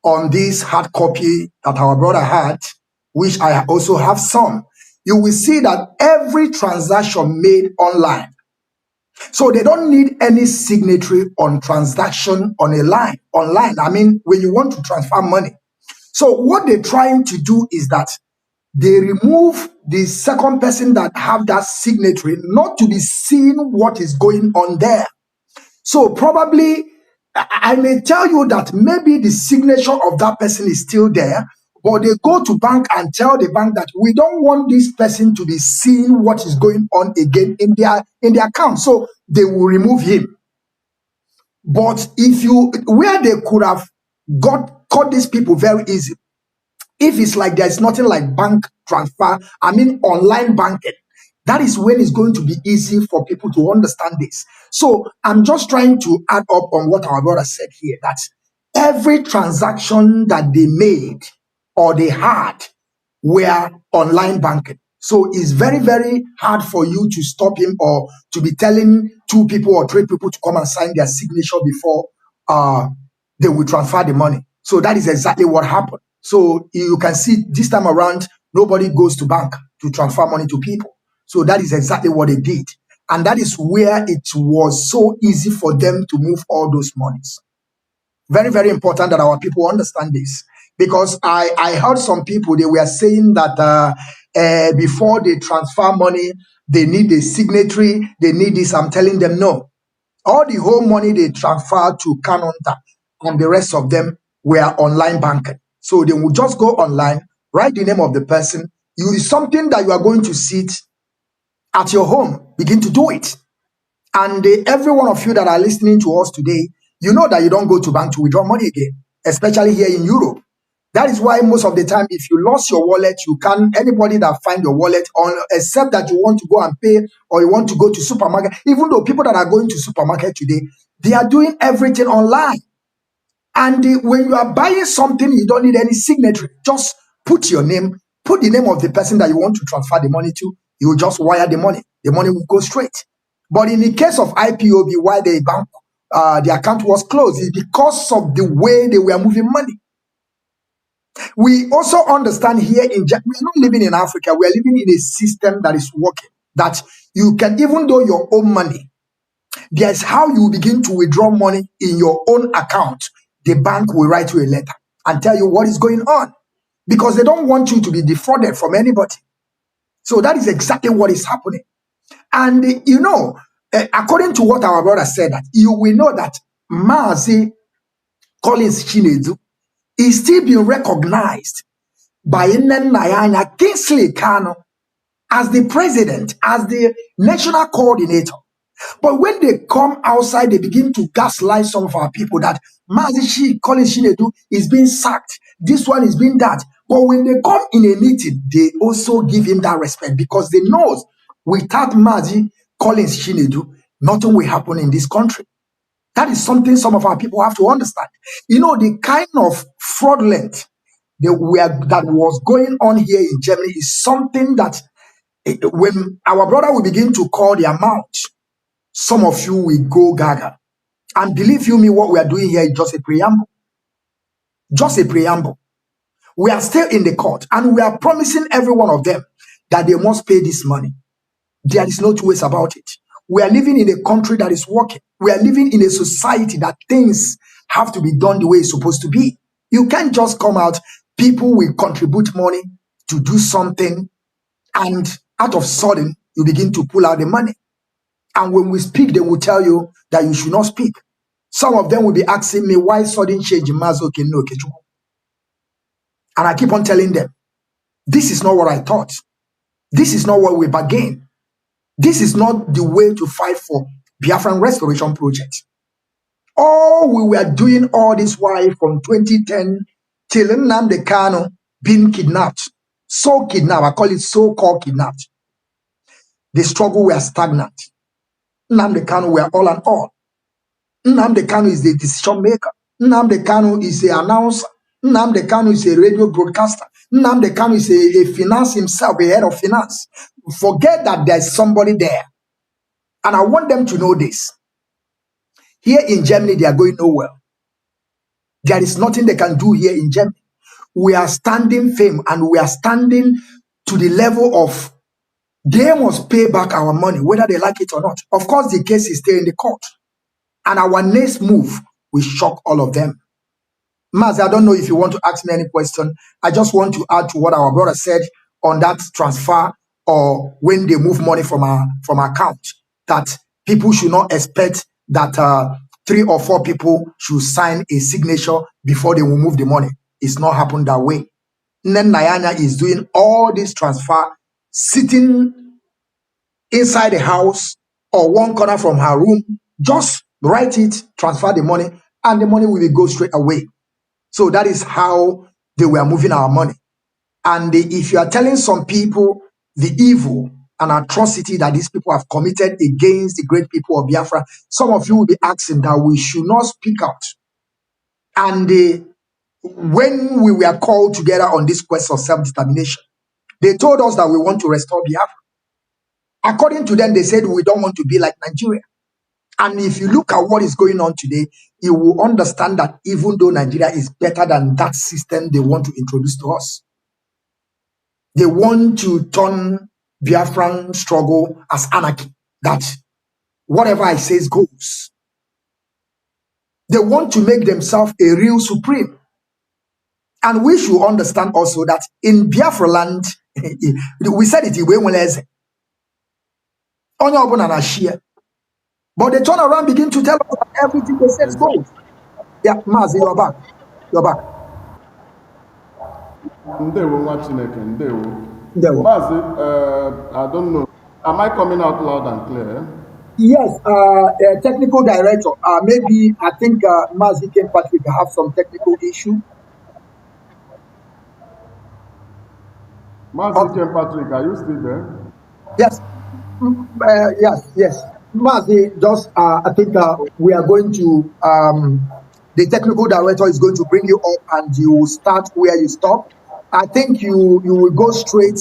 [SPEAKER 5] on this hard copy that our brother had, which I also have some, you will see that every transaction made online. So they don't need any signatory on transaction on a line, online. I mean, when you want to transfer money. So what they're trying to do is that they remove the second person that have that signatory, not to be seen what is going on there. So probably, I may tell you that maybe the signature of that person is still there, but they go to bank and tell the bank that we don't want this person to be seeing what is going on again in their account. So they will remove him. But if you, where they could have caught these people very easy, if it's like there's nothing like bank transfer, I mean online banking, that is when it's going to be easy for people to understand this. So I'm just trying to add up on what our brother said here, that every transaction that they made or they had were online banking. So it's very, very hard for you to stop him or to be telling 2 people or 3 people to come and sign their signature before they will transfer the money. So that is exactly what happened. So you can see this time around, nobody goes to bank to transfer money to people. So that is exactly what they did. And that is where it was so easy for them to move all those monies. Very, very important that our people understand this. Because I heard some people, they were saying that before they transfer money, they need a signatory, they need this. I'm telling them no. All the whole money they transferred to Canonta and the rest of them were online banking. So they will just go online, write the name of the person. You is something that you are going to sit at your home, begin to do it. And every one of you that are listening to us today, you know that you don't go to bank to withdraw money again, especially here in Europe. That is why most of the time, if you lost your wallet, you can't, anybody that find your wallet, on, except that you want to go and pay or you want to go to supermarket. Even though people that are going to supermarket today, they are doing everything online. And when you are buying something, you don't need any signature. Just put your name, put the name of the person that you want to transfer the money to. You will just wire the money. The money will go straight. But in the case of IPOB, why the bank, the account was closed, is because of the way they were moving money. We also understand here we're not living in Africa. We're living in a system that is working. That you can, even though your own money, there's how you begin to withdraw money in your own account. The bank will write you a letter and tell you what is going on, because they don't want you to be defrauded from anybody. So that is exactly what is happening. And you know, according to what our brother said, that you will know that Mazi Collins Chinedu is still being recognized by Nayanya Kingsley Kano as the president, as the national coordinator. But when they come outside, they begin to gaslight some of our people that Mazi Collins Chinedu is being sacked. This one is being that. But when they come in a meeting, they also give him that respect, because they know without Mazi Collins Chinedu, nothing will happen in this country. That is something some of our people have to understand. You know, the kind of fraudulent that was going on here in Germany is something that when our brother will begin to call the amount, some of you will go gaga. And believe you me, what we are doing here is just a preamble. Just a preamble. We are still in the court and we are promising every one of them that they must pay this money. There is no two ways about it. We are living in a country that is working. We are living in a society that things have to be done the way it's supposed to be. You can't just come out, people will contribute money to do something, and out of sudden, you begin to pull out the money. And when we speak, they will tell you that you should not speak. Some of them will be asking me, why sudden change in Mazo Keno Kechuku? And I keep on telling them, this is not what I thought. This is not what we bargained. This is not the way to fight for Biafran restoration project. All we were doing all this while from 2010 till Nnamdi Kanu being kidnapped. So kidnapped, I call it so-called kidnapped. The struggle were stagnant. Nnamdi Kanu were all and all. Nnamdi Kanu is the decision maker. Nnamdi Kanu is a announcer. Nnamdi Kanu is a radio broadcaster. Nnamdi Kanu is a finance himself, a head of finance. Forget that there's somebody there. And I want them to know this. Here in Germany, they are going nowhere. There is nothing they can do here in Germany. We are standing firm and we are standing to the level of they must pay back our money, whether they like it or not. Of course, the case is still in the court. And our next move will shock all of them. Maz, I don't know if you want to ask me any question. I just want to add to what our brother said on that transfer or when they move money from our account, that people should not expect that 3 or 4 people should sign a signature before they will move the money. It's not happened that way. Nen Nayanya is doing all this transfer, sitting inside the house or one corner from her room. Just write it, transfer the money, and the money will go straight away. So that is how they were moving our money. And if you are telling some people the evil and atrocity that these people have committed against the great people of Biafra, some of you will be asking that we should not speak out. And when we were called together on this quest of self-determination, they told us that we want to restore Biafra. According to them, they said we don't want to be like Nigeria. And if you look at what is going on today, you will understand that even though Nigeria is better than that system they want to introduce to us, they want to turn Biafran struggle as anarchy, that whatever I say goes. They want to make themselves a real supreme. And we should understand also that in Biafra land, we said it, but they turn around, begin to tell us that everything they say goes. Yeah, Mazi, you're back. You're back.
[SPEAKER 4] Ndewo nwa Chineke, ndewo. Mazi, I don't know. Am I coming out loud and clear?
[SPEAKER 5] Yes, technical director. Maybe I think Mazi Ken Patrick have some technical issue.
[SPEAKER 4] Mazi Ken Patrick, are you still there?
[SPEAKER 5] Yes. Yes. Mazi, just I think we are going to the technical director is going to bring you up and you will start where you stop. I think you will go straight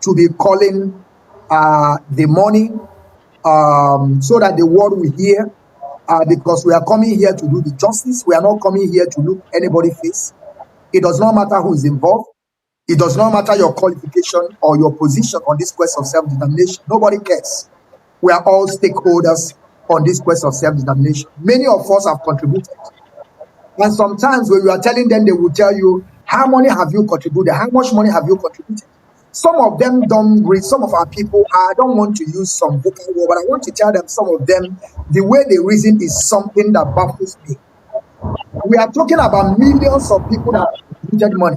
[SPEAKER 5] to be calling the money so that the world will hear, because we are coming here to do the justice. We are not coming here to look anybody's face. It does not matter who is involved. It does not matter your qualification or your position on this quest of self-determination. Nobody cares. We are all stakeholders on this quest of self-determination. Many of us have contributed. And sometimes when you are telling them, they will tell you, how money have you contributed? How much money have you contributed? Some of them don't read. Some of our people, I don't want to use some vocal word, but I want to tell them, some of them, the way they reason is something that baffles me. We are talking about millions of people that have contributed money.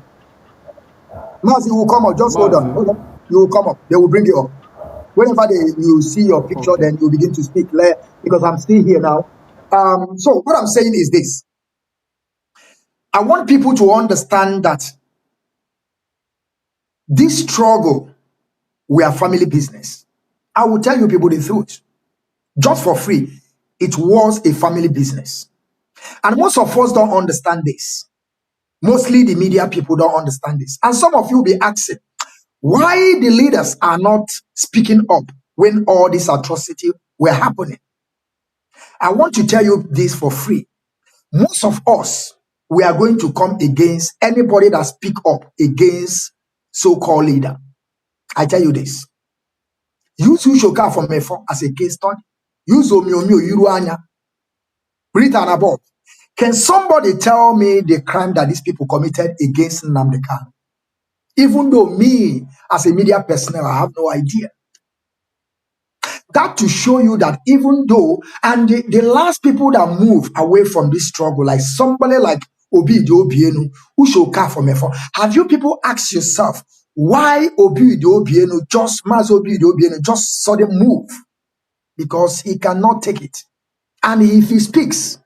[SPEAKER 5] Mazi, you will come up. Just hold on. You will come up. They will bring you up. Whenever you see your picture, then you begin to speak, because I'm still here now. So what I'm saying is this. I want people to understand that this struggle, we are family business. I will tell you people the truth. Just for free, it was a family business. And most of us don't understand this. Mostly the media people don't understand this. And some of you will be asking, why the leaders are not speaking up when all this atrocity were happening? I want to tell you this for free. Most of us, we are going to come against anybody that speak up against so-called leader. I tell you this. Use Ushoka from Mefo as a case study. Use Omiomio Yuruanya. Read and above. Can somebody tell me the crime that these people committed against Nnamdi Kanu? Even though me, as a media personnel, I have no idea. That to show you that even though, and the last people that move away from this struggle, like somebody like Obidio Obienu, Ushoka from Mefo, have you people asked yourself, why Obidio Obienu, just sudden move? Because he cannot take it. And if he speaks,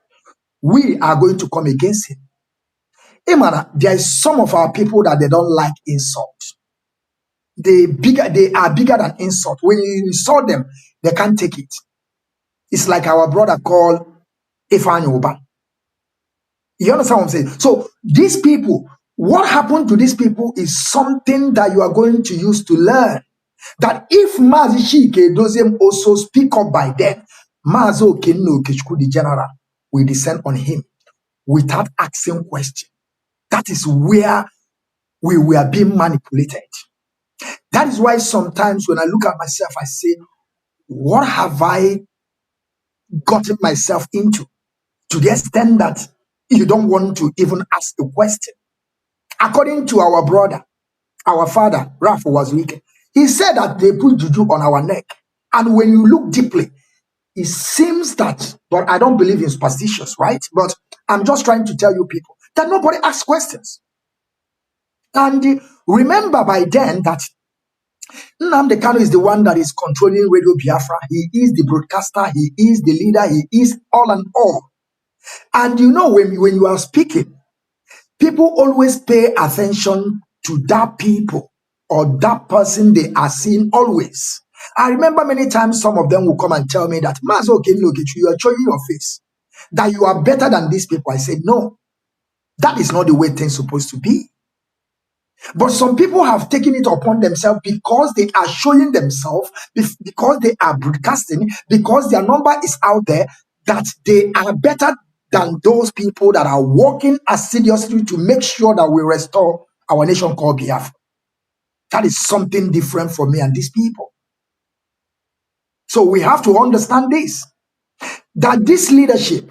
[SPEAKER 5] we are going to come against him. Hey man, there is some of our people that they don't like insult. They are bigger than insult. When you insult them, they can't take it. It's like our brother called Ifan Oba. You understand what I'm saying? So these people, what happened to these people is something that you are going to use to learn. That if Mazi Shike doesn't also speak up by then, Mazo Kenno Kechku the general will descend on him without asking question. That is where we were being manipulated. That is why sometimes when I look at myself, I say, what have I gotten myself into? To the extent that you don't want to even ask the question. According to our brother, our father, Ralph was wicked. He said that they put juju on our neck. And when you look deeply, it seems that, but I don't believe in superstitions, right? But I'm just trying to tell you people that nobody asks questions. And remember by then that Nnamdi Kanu is the one that is controlling Radio Biafra. He is the broadcaster. He is the leader. He is all and all. And you know, when you are speaking, people always pay attention to that people or that person they are seeing always. I remember many times some of them will come and tell me that, Mazo Kenlokichu, you are showing your face, that you are better than these people. I said, no, that is not the way things are supposed to be. But some people have taken it upon themselves because they are showing themselves, because they are broadcasting, because their number is out there, that they are better than those people that are working assiduously to make sure that we restore our nation called Biafra. That is something different from me and these people. So we have to understand this, that this leadership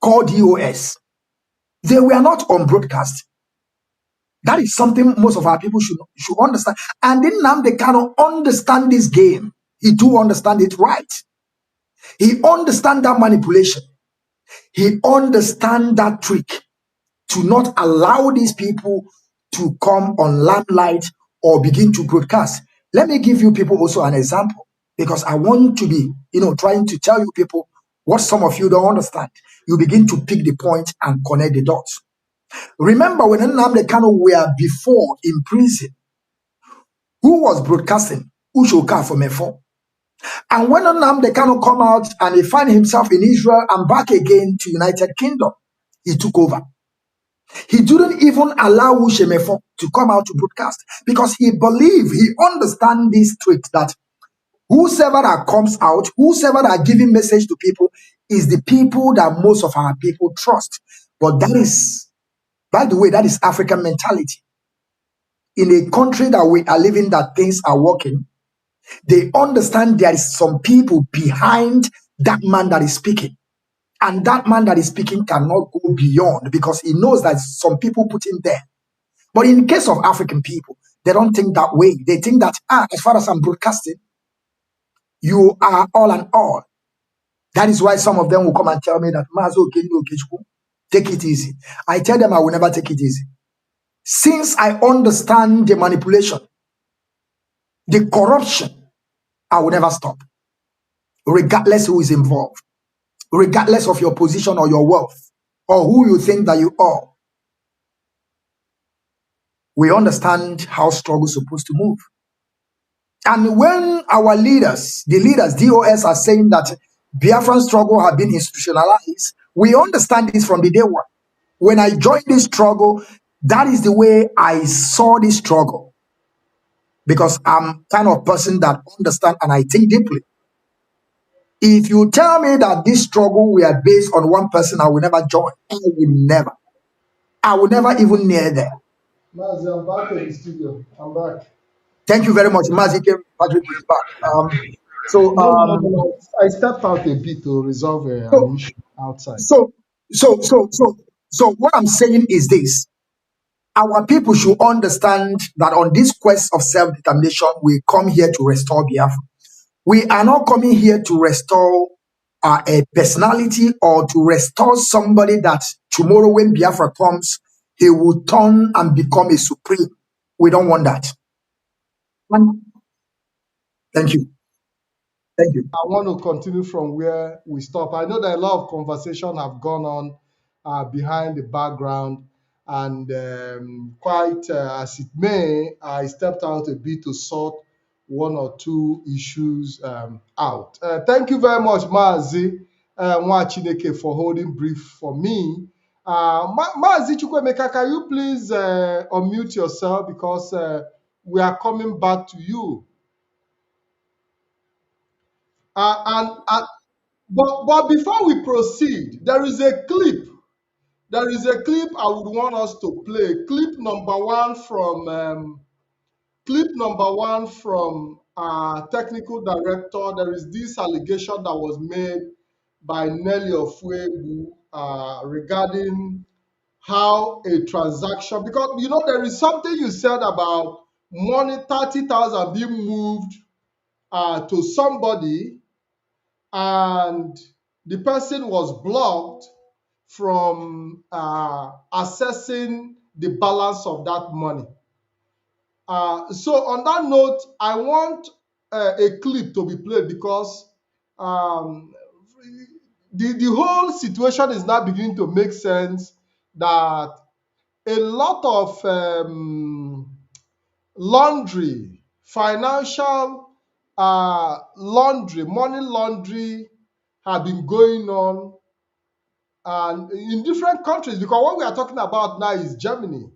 [SPEAKER 5] called EOS, they were not on broadcast. That is something most of our people should understand. And then now they cannot understand this game. He do understand it right. He understand that manipulation. He understand that trick to not allow these people to come on limelight or begin to broadcast. Let me give you people also an example, because I want to be, trying to tell you people what some of you don't understand. You begin to pick the point and connect the dots. Remember when Nnamdi Kanu were before in prison, who was broadcasting? Ushoka from Efo. And when Nnamdi Kanu come out and he find himself in Israel and back again to United Kingdom, he took over. He didn't even allow Ushemefo to come out to broadcast because he understands this trick that whosoever that comes out, whosoever that giving message to people is the people that most of our people trust. But that is, by the way, that is African mentality. In a country that we are living, that things are working, they understand there is some people behind that man that is speaking. And that man that is speaking cannot go beyond because he knows that some people put him there. But in the case of African people, they don't think that way. They think that, as far as I'm broadcasting, you are all and all. That is why some of them will come and tell me that, Mazo Kendo Kechku, take it easy. I tell them I will never take it easy. Since I understand the manipulation, the corruption, I will never stop, regardless who is involved, regardless of your position or your wealth, or who you think that you are. We understand how struggle is supposed to move. And when our leaders, the leaders, DOS, are saying that Biafran struggle have been institutionalized, we understand this from the day one. When I joined this struggle, that is the way I saw this struggle. Because I'm kind of person that understand and I think deeply. If you tell me that this struggle we are based on one person, I will never join. I will never even near there.
[SPEAKER 3] Mazi, I'm back in the studio. I'm back.
[SPEAKER 5] Thank you very much. Mazi Patrick is back.
[SPEAKER 3] No. I stepped out a bit to resolve an issue outside.
[SPEAKER 5] So what I'm saying is this. Our people should understand that on this quest of self-determination, we come here to restore Biafra. We are not coming here to restore a personality or to restore somebody that tomorrow when Biafra comes, he will turn and become a supreme. We don't want that. Thank you. Thank you.
[SPEAKER 3] I want to continue from where we stop. I know that a lot of conversation have gone on behind the background, and quite as it may, I stepped out a bit to sort one or two issues out. Thank you very much, Mazi Nwachineke, for holding brief for me. Maazi Chukwemeka, can you please unmute yourself because we are coming back to you. But before we proceed, there is a clip. There is a clip I would want us to play. Clip number one from our technical director. There is this allegation that was made by Nelly Ofuegu regarding how a transaction, because you know there is something you said about money 30,000 being moved to somebody, and the person was blocked from assessing the balance of that money. So on that note, I want a clip to be played because the whole situation is now beginning to make sense, that a lot of laundry, financial laundry, money laundry have been going on in different countries, because what we are talking about now is Germany.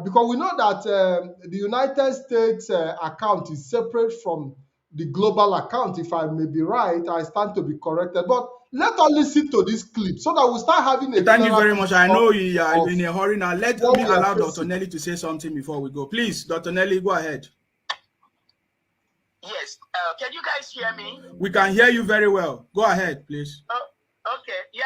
[SPEAKER 3] Because we know that the United States account is separate from the global account. If I may be right, I stand to be corrected. But let us listen to this clip so that we'll start having a
[SPEAKER 6] Thank you
[SPEAKER 3] clearer
[SPEAKER 6] very much. I know you are
[SPEAKER 3] of
[SPEAKER 6] in a hurry now. Let
[SPEAKER 3] what
[SPEAKER 6] me
[SPEAKER 3] we are
[SPEAKER 6] allow Dr.
[SPEAKER 3] facing.
[SPEAKER 6] Nelly to say something before we go. Please, Dr. Nelly, go ahead.
[SPEAKER 7] Yes. Can you guys hear me?
[SPEAKER 6] We can hear you very well. Go ahead, please.
[SPEAKER 7] Okay. Yeah.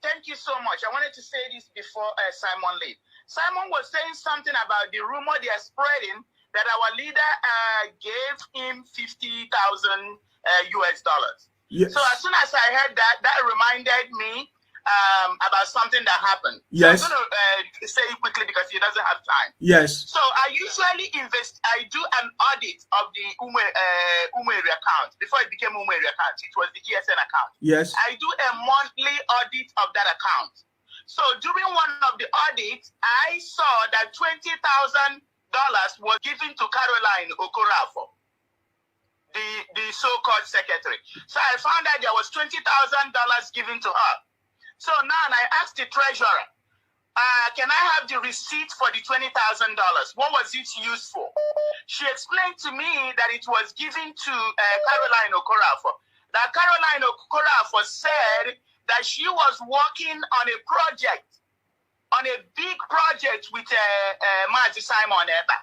[SPEAKER 7] Thank you so much. I wanted to say this before Simon left. Simon was saying something about the rumor they are spreading that our leader gave him $50,000 US dollars.
[SPEAKER 6] Yes.
[SPEAKER 7] So as soon as I heard that, that reminded me about something that happened.
[SPEAKER 6] Yes.
[SPEAKER 7] So I'm going to say it quickly because he doesn't have time.
[SPEAKER 6] Yes.
[SPEAKER 7] So I usually do an audit of the Umeri account. Before it became Umeri account, it was the ESN account.
[SPEAKER 6] Yes.
[SPEAKER 7] I do a monthly audit of that account. So during one of the audits, I saw that $20,000 was given to Caroline Okorafo, the so-called secretary. So I found that there was $20,000 given to her. So now I asked the treasurer, can I have the receipt for the $20,000? What was it used for? She explained to me that it was given to Caroline Okorafo. That Caroline Okorafo said that she was working on a project, on a big project with Marty Simon Eba.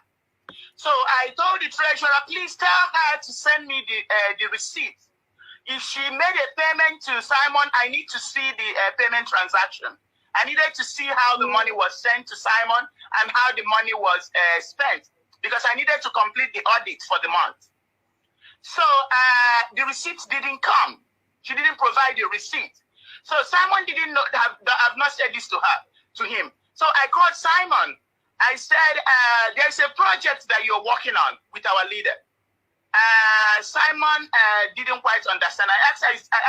[SPEAKER 7] So I told the treasurer, please tell her to send me the receipt. If she made a payment to Simon, I need to see the payment transaction. I needed to see how the money was sent to Simon and how the money was spent, because I needed to complete the audit for the month. So the receipts didn't come. She didn't provide the receipt. So Simon didn't know, have not said this to him. So I called Simon. I said, there's a project that you're working on with our leader. Simon didn't quite understand. I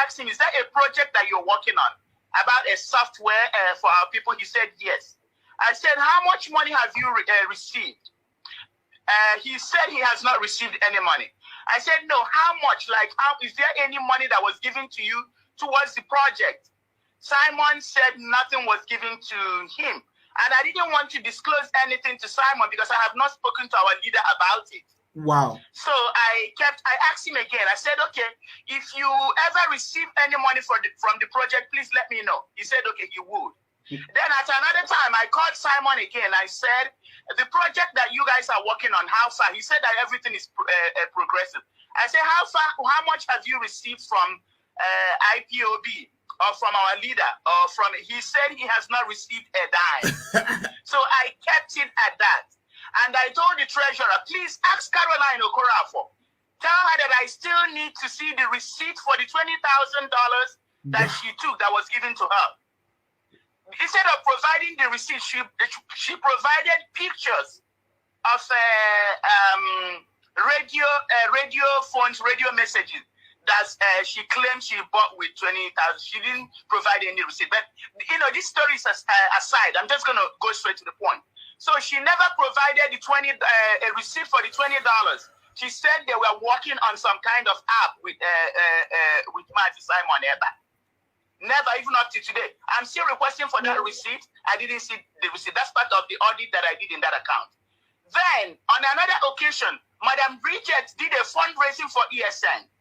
[SPEAKER 7] asked him, is that a project that you're working on about a software for our people? He said, yes. I said, how much money have you received? He said he has not received any money. I said, no, how much? Like, is there any money that was given to you towards the project? Simon said nothing was given to him. And I didn't want to disclose anything to Simon because I have not spoken to our leader about it.
[SPEAKER 6] Wow.
[SPEAKER 7] So I asked him again. I said, okay, if you ever receive any money from the project, please let me know. He said, okay, he would. Then at another time, I called Simon again. I said, the project that you guys are working on, how far? He said that everything is progressive. I said, how much have you received from IPOB or from our leader? He said he has not received a dime. So I kept it at that. And I told the treasurer, please ask Caroline Okorafo. Tell her that I still need to see the receipt for the $20,000 that she took that was given to her. Instead of providing the receipt, she provided pictures of radio phones, radio messages that she claimed she bought with $20,000. She didn't provide any receipt. But, this story is aside. I'm just going to go straight to the point. So she never provided a receipt for the $20. She said they were working on some kind of app with Marty Simon Eba. Never, even up to today. I'm still requesting for that receipt. I didn't see the receipt. That's part of the audit that I did in that account. Then, on another occasion, Madam Bridget did a fundraising for ESN.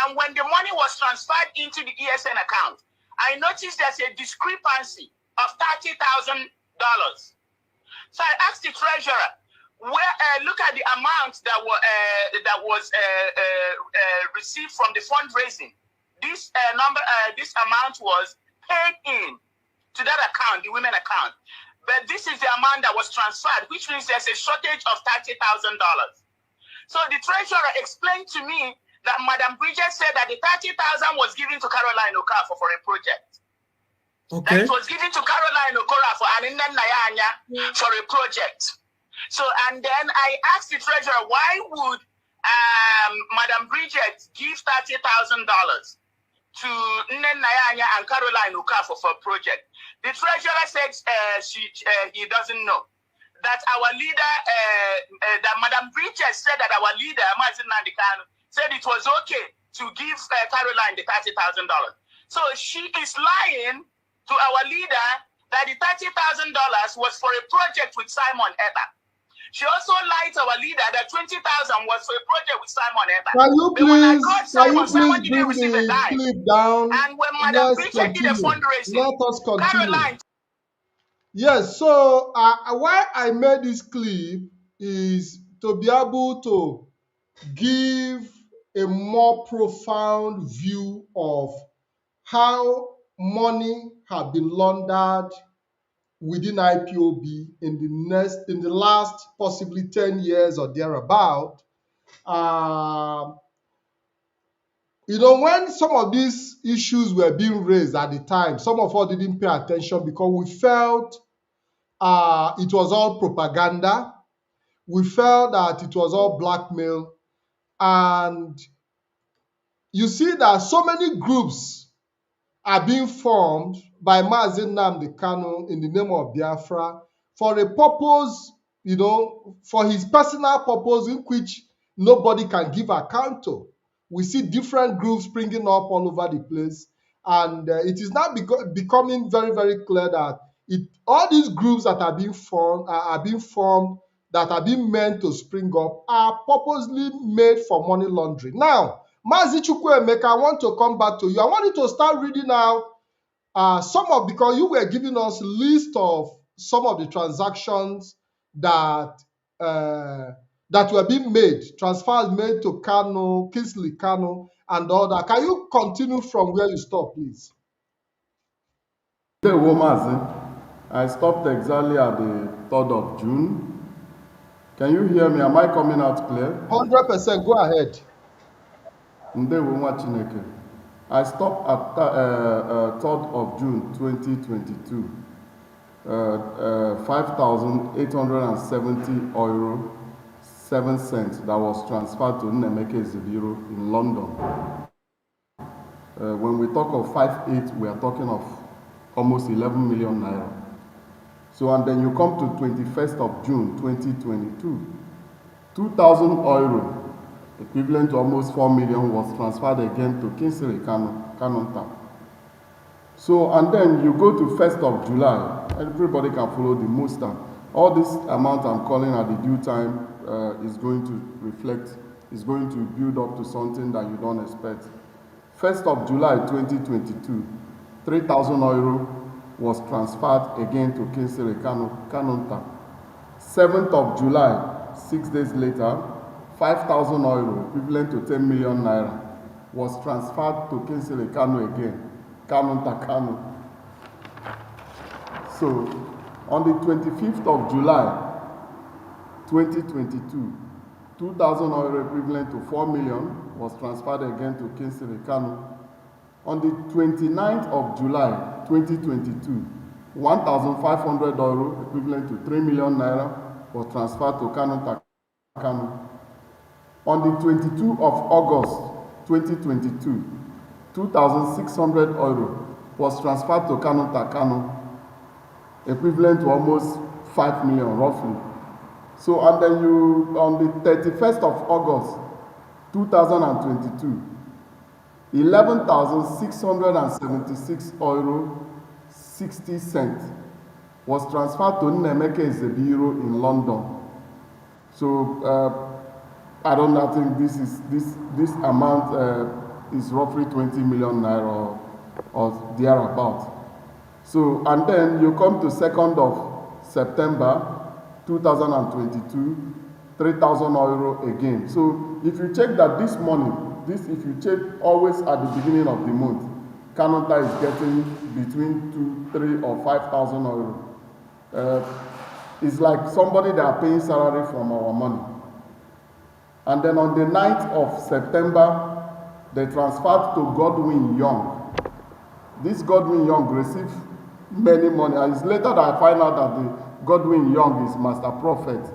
[SPEAKER 7] And when the money was transferred into the ESN account, I noticed there's a discrepancy of $30,000. So I asked the treasurer, look at the amount that was received from the fundraising. This amount was paid in to that account, the women account. But this is the amount that was transferred, which means there's a shortage of $30,000. So the treasurer explained to me that Madam Bridget said that the $30,000 was given to Caroline Okafor for a project.
[SPEAKER 6] Okay.
[SPEAKER 7] That it was given to Caroline Okafor and Inden Nayanya for a project. So, and then I asked the treasurer, why would Madam Bridget give $30,000 to Inden Nayanya and Caroline Okafor for a project? The treasurer said he doesn't know. That our leader, that Madam Bridget said that our leader, Mazin Nandikano, said it was okay to give Caroline the $30,000. So she is lying to our leader that the $30,000 was for a project with Simon Eba. She also lied to our leader that $20,000 was for a project with Simon Eba.
[SPEAKER 3] Can you
[SPEAKER 7] Simon
[SPEAKER 3] please
[SPEAKER 7] didn't
[SPEAKER 3] bring
[SPEAKER 7] receive a
[SPEAKER 3] the
[SPEAKER 7] dime.
[SPEAKER 3] clip down?
[SPEAKER 7] And when Madam
[SPEAKER 3] Let's
[SPEAKER 7] Bridget did a
[SPEAKER 3] continue.
[SPEAKER 7] fundraising,
[SPEAKER 3] Let us continue.
[SPEAKER 7] Caroline.
[SPEAKER 3] Yes, so why I made this clip is to be able to give a more profound view of how money have been laundered within IPOB in the last possibly 10 years or thereabout. When some of these issues were being raised at the time, some of us didn't pay attention because we felt it was all propaganda. We felt that it was all blackmail. And you see that so many groups are being formed by Mazi Nnamdi Kanu in the name of Biafra for a purpose, for his personal purpose in which nobody can give account to. We see different groups springing up all over the place. And it is now becoming very, very clear that all these groups that are being formed, that are being meant to spring up, are purposely made for money laundering. Now, Mazi Chukwuemeka, I want to come back to you. I want you to start reading out because you were giving us a list of some of the transactions that were being made, transfers made to Kanu, Kingsley Kanu, and all that. Can you continue from where you stopped, please?
[SPEAKER 4] I stopped exactly at the 3rd of June. Can you hear me? Am I coming out clear?
[SPEAKER 3] 100%. Go ahead.
[SPEAKER 4] I stopped at 3rd of June 2022. 5,870 euro 7 cents that was transferred to Nnemeke Ezebiro in London. When we talk of 5.8, we are talking of almost 11 million naira. So, and then you come to 21st of June 2022, 2,000 euro, equivalent to almost 4 million, was transferred again to Kingsley Kanu. So, and then you go to 1st of July, everybody can follow the muster. All this amount I'm calling at the due time is going to reflect, is going to build up to something that you don't expect. 1st of July 2022, 3,000 euro was transferred again to Kingsley Kanu. 7th of July, 6 days later, 5,000 euro, equivalent to 10 million naira, was transferred to Kingsley Kanu again, Kanu. So, on the 25th of July, 2022, 2,000 euro equivalent to 4 million was transferred again to Kingsley Kanu. On the 29th of July, 2022, 1,500 euro equivalent to 3 million naira was transferred to Kanu. On the 22nd of August, 2022, 2,600 euro was transferred to Kanu, equivalent to almost 5 million roughly. So, and then on the 31st of August, 2022, 11,676 euro 60 cents was transferred to Nnemeka Ezebiro in London. So I think this amount is roughly 20 million naira or thereabout. So, and then you come to 2nd of September 2022, 3,000 euro again. So if you check that this money, if you check always at the beginning of the month, Kanunta is getting between 2, 3 or 5,000 euro. It's like somebody that are paying salary from our money. And then on the 9th of September, they transferred to Godwin Young. This Godwin Young received many money. And it's later that I find out that the Godwin Young is master prophet.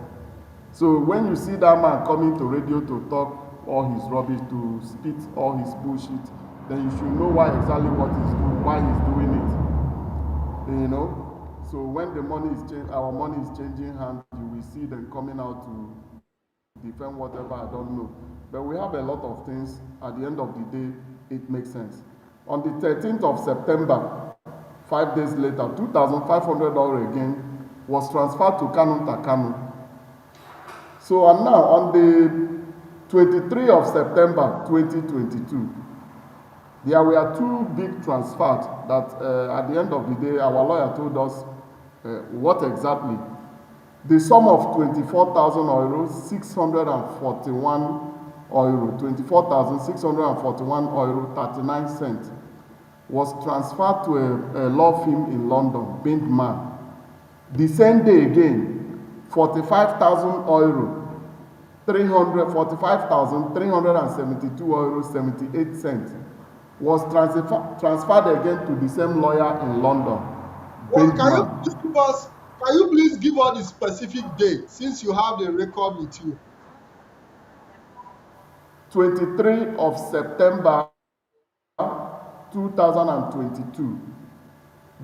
[SPEAKER 4] So when you see that man coming to radio to talk all his rubbish, to spit all his bullshit, then you should know why exactly what he's doing, why he's doing it. You know? So when the money is our money is changing hands, you will see them coming out to defend whatever, I don't know. But we have a lot of things. At the end of the day, it makes sense. On the 13th of September, 5 days later, $2,500 again was transferred to Kanunta Kanu. So and now on the 23rd of September 2022, there were 2 big transfers that at the end of the day, our lawyer told us what exactly. The sum of 24,000 euro, 641 euro, 24,641 euro, 39 cents was transferred to a law firm in London, Bindman. The same day again, 45,000 euro, 45,372 euro, 78 cents was transferred again to the same lawyer in London.
[SPEAKER 3] Well, can you please give us the specific date, since you have the record with you?
[SPEAKER 4] 23 of September 2022.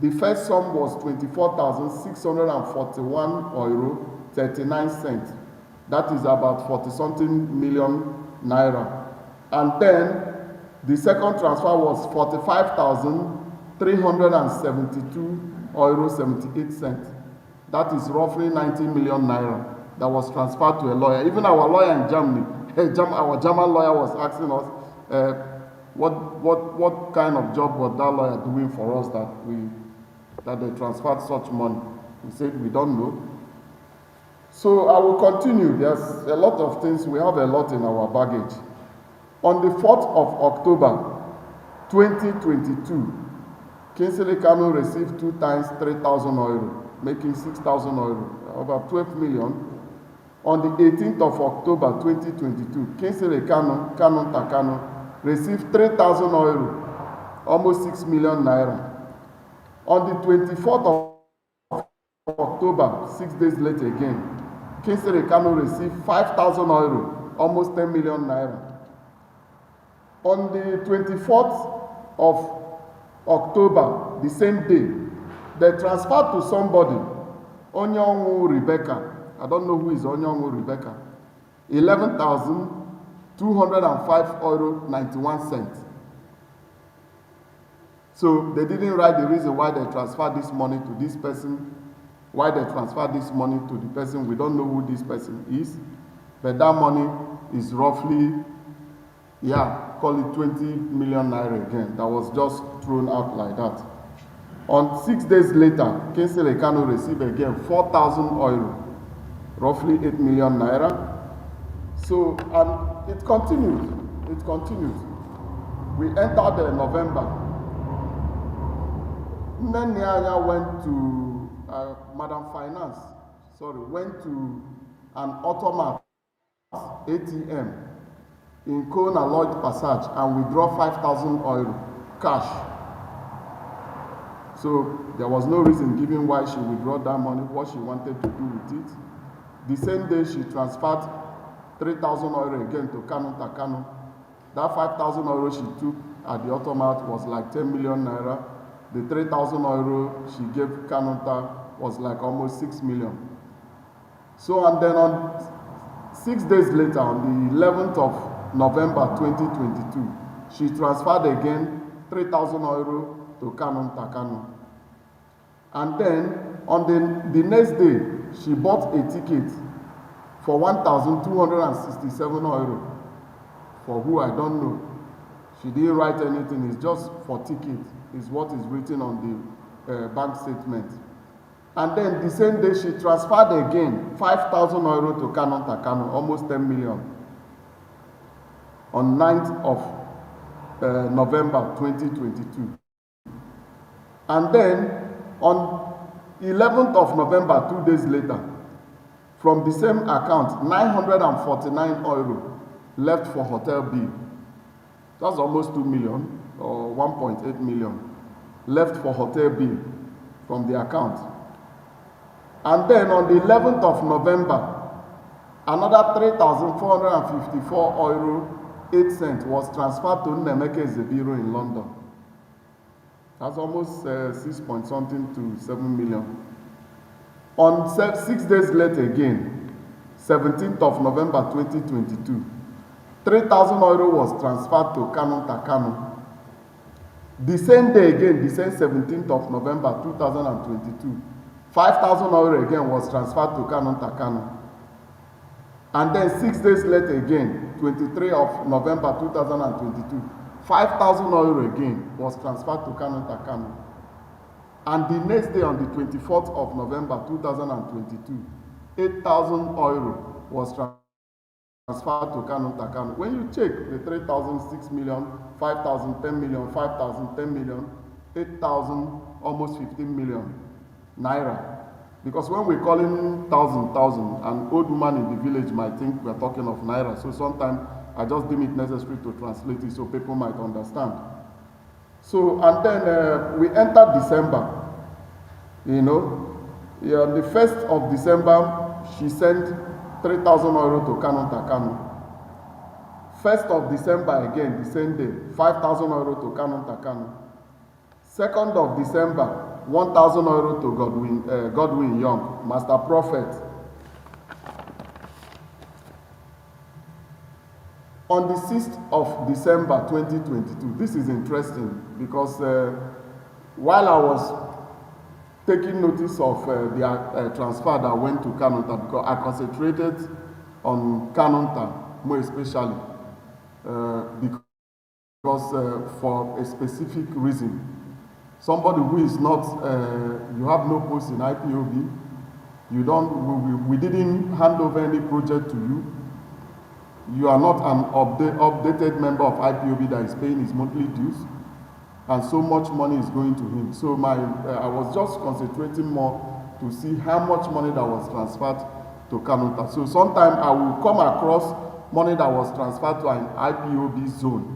[SPEAKER 4] The first sum was 24,641 euro 39 cents. That is about 40-something million naira. And then the second transfer was 45,372 euro 78 cents. That is roughly 90 million naira that was transferred to a lawyer. Even our lawyer in Germany, our German lawyer was asking us what kind of job was that lawyer doing for us that they transferred such money. He said, we don't know. So I will continue. There's a lot of things. We have a lot in our baggage. On the 4th of October 2022, Kingsley Kanu received 2 times 3,000 euro, making 6,000 euro, about 12 million. On the 18th of October 2022, Kingsley Kanunta Kanu received 3,000 euro, almost 6 million naira. On the 24th of October, 6 days later again, Kingsley Kanu received 5,000 euro, almost 10 million naira. On the 24th of October, the same day, they transferred to somebody, Onyonwu Rebecca. I don't know who is Onyonwu Rebecca. 11,205 euro 91 cents. So they didn't write the reason why they transferred this money to this person, why they transferred this money to the person. We don't know who this person is, but that money is roughly, call it 20 million naira again. That was just thrown out like that. On 6 days later, Kingsley Kanu received again 4,000 euro, roughly 8 million naira. So, and it continued. It continued. We entered November. Nyanya went to Madam Finance, went to an automat ATM in Kona Lloyd Passage and withdraw 5,000 euro cash. So there was no reason given why she withdrew that money, what she wanted to do with it. The same day she transferred 3,000 euro again to Kanunta Kanu. That 5,000 euro she took at the automat was like 10 million naira. The 3,000 euro she gave Kanunta was like almost 6 million. So, and then on 6 days later, on the 11th of November 2022, she transferred again 3,000 euro to Canon Takano. And then on the next day, she bought a ticket for 1,267 euro. For who, I don't know. She didn't write anything, it's just for ticket, is what is written on the bank statement. And then the same day, she transferred again 5,000 euro to Canon Takano, almost 10 million, on 9th of November 2022. And then on 11th of November, 2 days later, from the same account, 949 euro left for hotel bill. That's almost 2 million or 1.8 million left for hotel bill from the account. And then on the 11th of November, another 3,454 euro 8 cents was transferred to Nemeke Zebiro in London. That's almost 6 point something to 7 million. On 6 days later again, 17th of November 2022, 3,000 euro was transferred to Canon Takano. The same day again, the same 17th of November 2022, 5,000 euro again was transferred to Canon Takano. And then 6 days later again, 23 of November 2022, 5,000 euro again was transferred to Canon Takano. And the next day, on the 24th of November 2022, 8,000 euro was transferred to Canon Takano. When you check the 3,000, 6 million, 5,000, 10 million, 5,000, 10 million, 8,000, almost 15 million naira. Because when we're calling thousand, an old woman in the village might think we're talking of naira. So sometimes I just deem it necessary to translate it so people might understand. So, and then we entered December, you know. Yeah, on the 1st of December, she sent 3,000 euro to Canon Takano. 1st of December again, the same day, 5,000 euro to Canon Takano. 2nd of December, 1,000 euro to Godwin Young, Master Prophet. On the 6th of December 2022, this is interesting because while I was taking notice of the transfer that went to Kanonta, because I concentrated on Kanonta more especially because for a specific reason. Somebody who is not, you have no post in IPOB, you don't, we didn't hand over any project to you. You are not an updated member of IPOB that is paying his monthly dues, and so much money is going to him. So I was just concentrating more to see how much money that was transferred to Kanonta. So sometimes I will come across money that was transferred to an IPOB zone.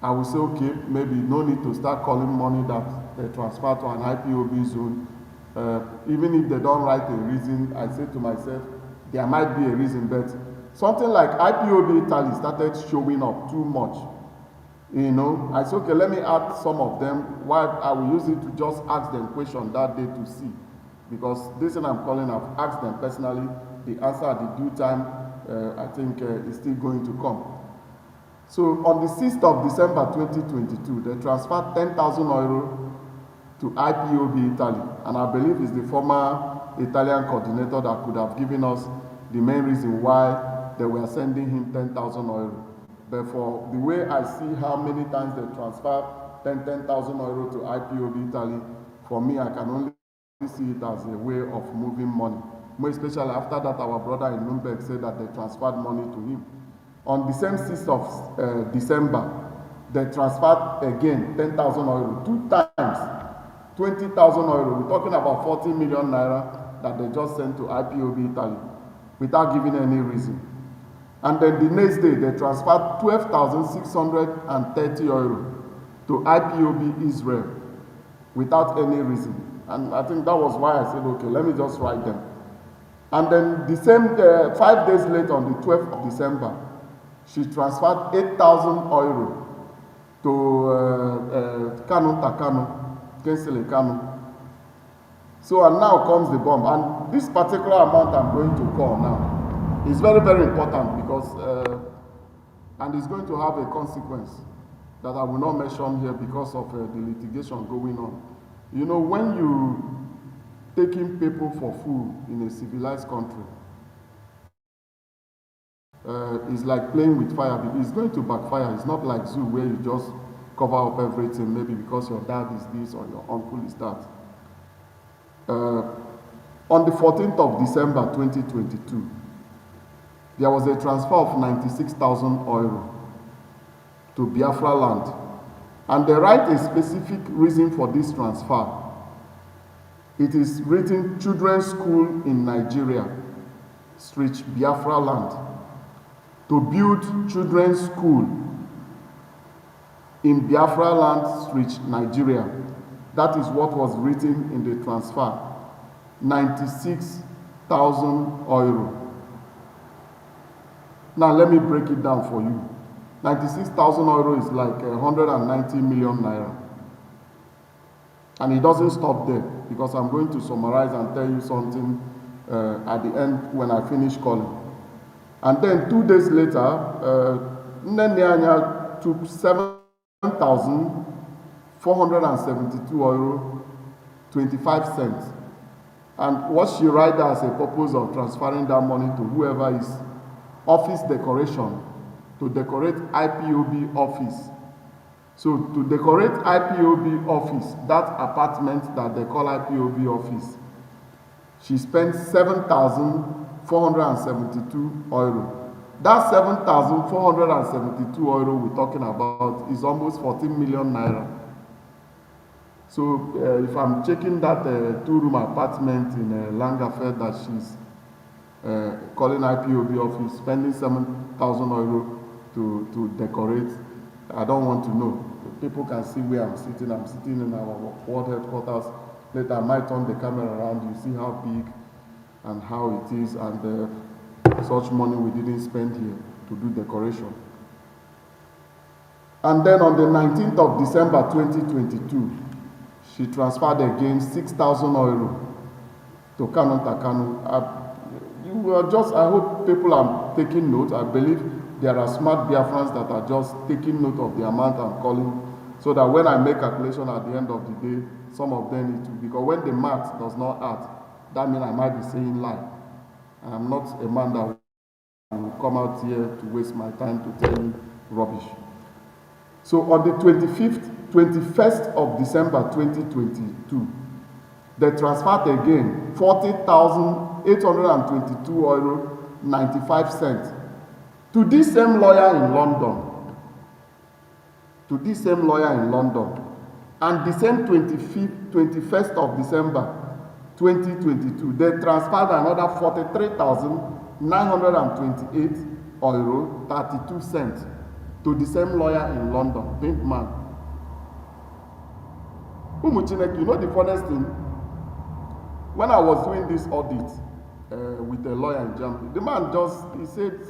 [SPEAKER 4] I will say, okay, maybe no need to start calling money that they transfer to an IPOB zone. Even if they don't write a reason, I say to myself, there might be a reason, but something like IPOB Italy started showing up too much. You know, I said, okay, let me add some of them. Why I will use it to just ask them questions that day to see. Because this thing I'm calling, I've asked them personally. The answer at the due time, I think, is still going to come. So on the 6th of December 2022, they transferred 10,000 euro to IPOB Italy. And I believe it's the former Italian coordinator that could have given us the main reason why they were sending him 10,000 euro. But for the way I see how many times they transfer 10,000 euro to IPOB Italy, for me, I can only see it as a way of moving money. More especially after that, our brother in Nuremberg said that they transferred money to him. On the same 6th of December, they transferred again 10,000 euro, 2 times, 20,000 euro. We're talking about 40 million naira that they just sent to IPOB Italy without giving any reason. And then the next day, they transferred 12,630 euro to IPOB Israel without any reason. And I think that was why I said, okay, let me just write them. And then the same 5 days later, on the 12th of December, she transferred 8,000 euro to Canon Takano, Kensele Kano. So, and now comes the bomb. And this particular amount I'm going to call now is very, very important because And it's going to have a consequence that I will not mention here because of the litigation going on. You know, when you taking people for food in a civilized country, it's like playing with fire. It's going to backfire. It's not like zoo where you just cover up everything, maybe because your dad is this or your uncle is that. On the 14th of December 2022, there was a transfer of 96,000 euro to Biafra land. And they write a specific reason for this transfer. It is written Children's School in Nigeria, Street Biafra land, to build children's school in Biafra land, Street Nigeria. That is what was written in the transfer. 96,000 euro. Now let me break it down for you. 96,000 euro is like 190 million naira. And it doesn't stop there, because I'm going to summarize and tell you something at the end when I finish calling. And then 2 days later, Nnenyanya took 7,472 euro 25 cents. And what she write as a purpose of transferring that money to whoever is office decoration, to decorate IPOB office. So to decorate IPOB office, that apartment that they call IPOB office, she spent 7,472 euro. That 7,472 euro we're talking about is almost 14 million naira. So if I'm checking that two-room apartment in Langafe that she's calling IPOB office, spending 7,000 euro to decorate, I don't want to know. People can see where I'm sitting. I'm sitting in our world headquarters. Later, I might turn the camera around. You see how big and how it is, and such money we didn't spend here to do decoration. And then on the 19th of December 2022, she transferred again 6,000 euro to Kanu Takanu. I hope people are taking note. I believe there are smart Biafrans that are just taking note of the amount I'm calling, so that when I make calculation at the end of the day, some of them need to, because when the math does not add, that means I might be saying lie. And I'm not a man that will come out here to waste my time to tell you rubbish. So on the 21st of December 2022, they transferred again 40,822 euro 95 cents to this same lawyer in London. And the same 21st of December 2022, they transferred another 43,928 euro 32 cents to the same lawyer in London, Pink Man. Umuchinek, you know the funniest thing? When I was doing this audit with a lawyer in Germany, the man he said,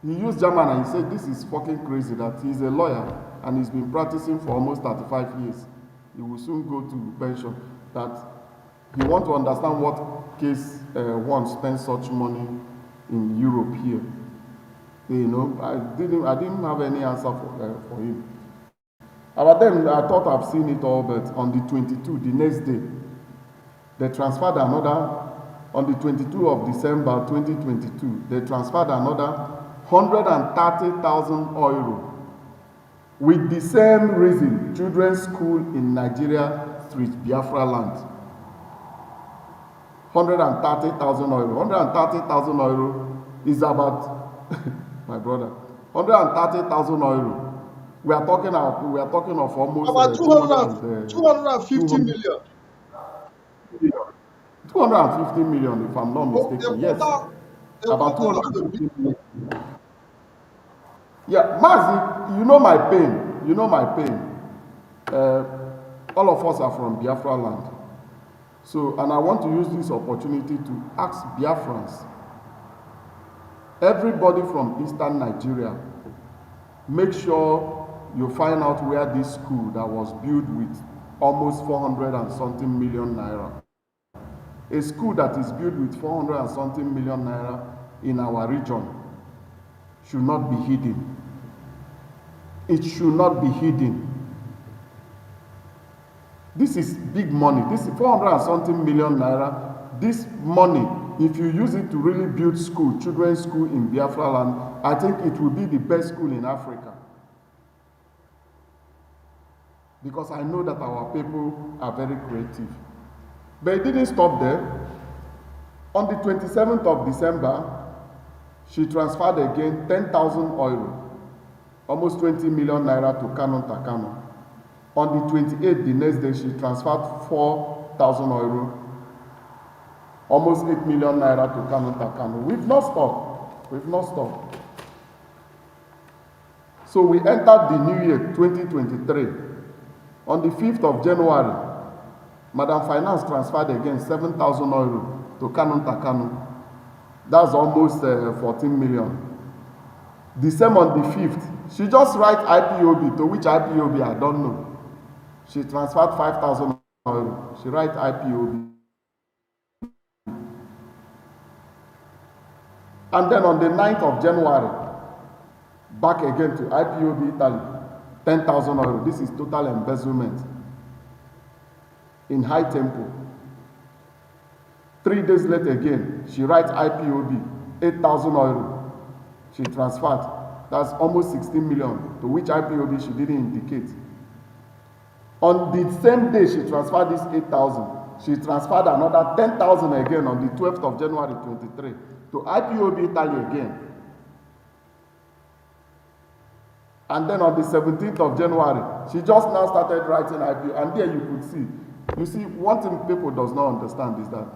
[SPEAKER 4] he used German and he said, this is fucking crazy that he's a lawyer and he's been practicing for almost 35 years. He will soon go to pension. That he wants to understand what case one spends such money in Europe here. You know, I didn't have any answer for him. But then I thought I've seen it all, but on the 22nd, the next day, they transferred another, on the 22nd of December 2022, they transferred another 130,000 euro with the same reason, children's school in Nigeria, Street Biafra land. 130,000 euro. 130,000 euro is about, my brother, 130,000 euro. We are talking of almost
[SPEAKER 3] about 250 million.
[SPEAKER 4] 250 million, if I'm not mistaken. Yes, about 250 million. Yeah, Mazi, you know my pain. All of us are from Biafra land. So, and I want to use this opportunity to ask Biafrans, everybody from Eastern Nigeria, make sure you find out where this school that was built with almost 400 and something million naira. A school that is built with 400 and something million naira in our region should not be hidden. It should not be hidden. This is big money. This is 400 and something million naira. This money, if you use it to really build school, children's school in Biafra land, I think it will be the best school in Africa. Because I know that our people are very creative. But it didn't stop there. On the 27th of December, she transferred again 10,000 euro, almost 20 million naira to Kano Takano. On the 28th, the next day, she transferred 4,000 euro, almost 8 million naira to Kano Takano. We've not stopped. We've not stopped. So we entered the new year, 2023. On the 5th of January, Madam Finance transferred again 7,000 euro to Kano Takano. That's almost 14 million. The same on the 5th. She just write IPOB, to which IPOB I don't know. She transferred 5,000 euro. She write IPOB. And then on the 9th of January, back again to IPOB Italy, 10,000 euro. This is total embezzlement in high tempo. 3 days later again, she writes IPOB, 8,000 euro. She transferred. That's almost 16 million, to which IPOB she didn't indicate. On the same day she transferred this 8,000, she transferred another 10,000 again on the 12th of January 23 to IPOB Italy again. And then on the 17th of January, she just now started writing IPOB. And there you see, one thing people does not understand is that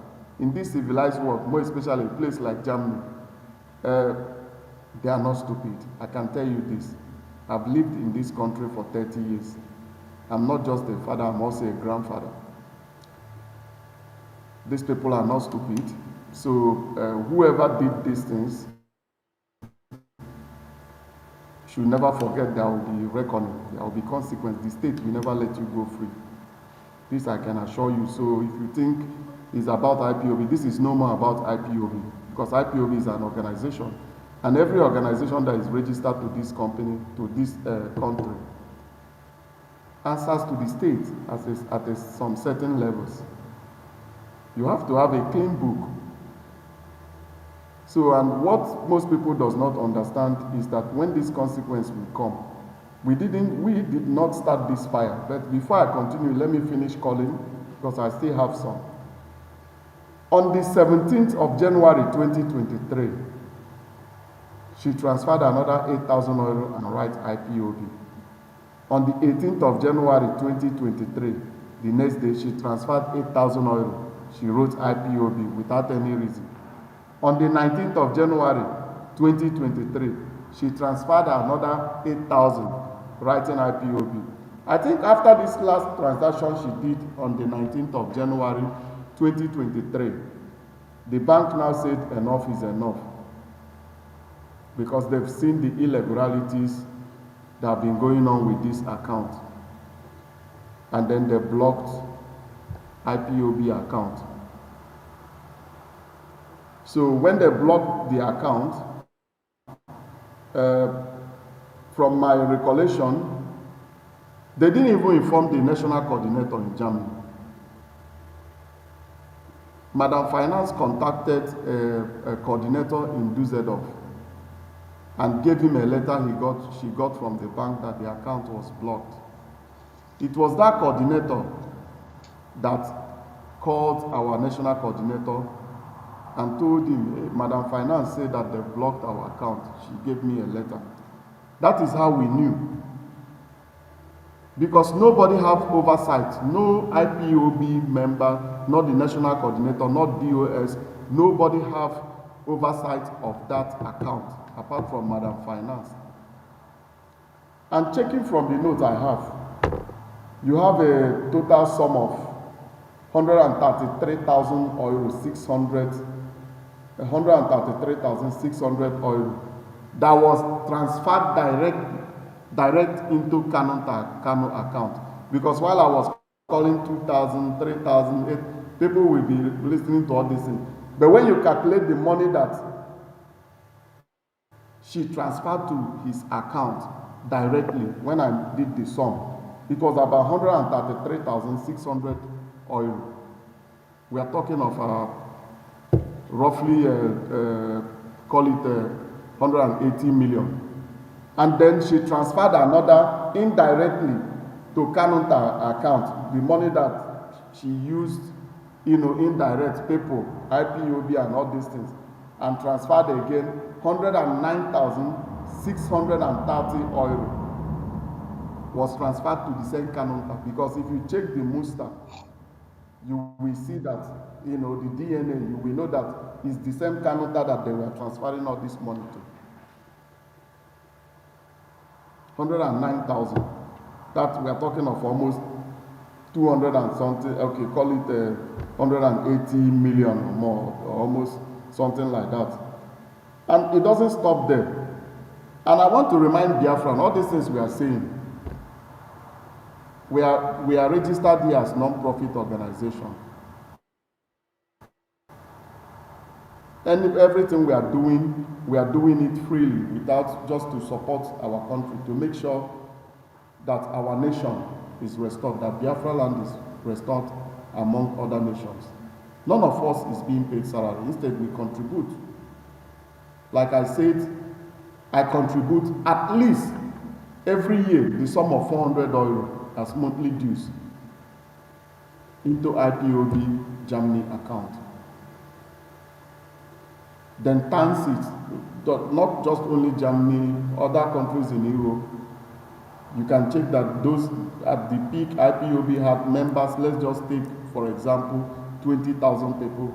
[SPEAKER 4] in this civilized world, more especially a place like Germany, they are not stupid. I can tell you this. I've lived in this country for 30 years. I'm not just a father, I'm also a grandfather. These people are not stupid. So whoever did these things should never forget there will be reckoning, there will be consequence. The state will never let you go free. This I can assure you. So if you think it's about IPOB, this is no more about IPOB, because IPOB is an organization. And every organization that is registered to this company, to this country, answers to the state at some certain levels. You have to have a clean book. So, and what most people does not understand is that when this consequence will come, we did not start this fire. But before I continue, let me finish calling, because I still have some. On the 17th of January 2023, she transferred another 8,000 euro and write IPOB. On the 18th of January 2023, the next day, she transferred 8,000 euro. She wrote IPOB without any reason. On the 19th of January 2023, she transferred another 8,000, writing IPOB. I think after this last transaction she did on the 19th of January 2023, the bank now said enough is enough, because they've seen the irregularities that have been going on with this account. And then they blocked IPOB account. So when they blocked the account, from my recollection, they didn't even inform the national coordinator in Germany. Madam Finance contacted a coordinator in Düsseldorf and gave him a letter she got from the bank that the account was blocked. It was that coordinator that called our national coordinator and told him, Madam Finance said that they blocked our account. She gave me a letter. That is how we knew. Because nobody have oversight. No IPOB member, not the national coordinator, not DOS, nobody have oversight of that account, apart from Madam Finance. And checking from the note I have, you have a total sum of 133,000 euro, 133,600 euro that was transferred direct into Kano account. Because while I was calling 2,000, 3,000, people will be listening to all this thing. But when you calculate the money that she transferred to his account, directly, when I did the sum, it was about 133,600 euro. We are talking of roughly, call it 180 million. And then she transferred another indirectly to Kanunta account, the money that she used, indirect, people, IPOB and all these things, and transferred again 109,630 euro was transferred to the same Kanunta. Because if you check the muster, you will see that, the DNA, you will know that it's the same Kanunta that they were transferring all this money to. 109,000. That we are talking of almost 200 and something, okay, call it 180 million or more, or almost something like that. And it doesn't stop there. And I want to remind Biafran, all these things we are saying, we are registered here as non-profit organization. And everything we are doing it freely, without just to support our country, to make sure that our nation is restored, that Biafra land is restored among other nations. None of us is being paid salary. Instead, we contribute. Like I said, I contribute at least every year the sum of 400 euro as monthly dues into IPOB Germany account. Then times it, not just only Germany, other countries in Europe. You can check that those at the peak IPOB have members. Let's just take, for example, 20,000 people.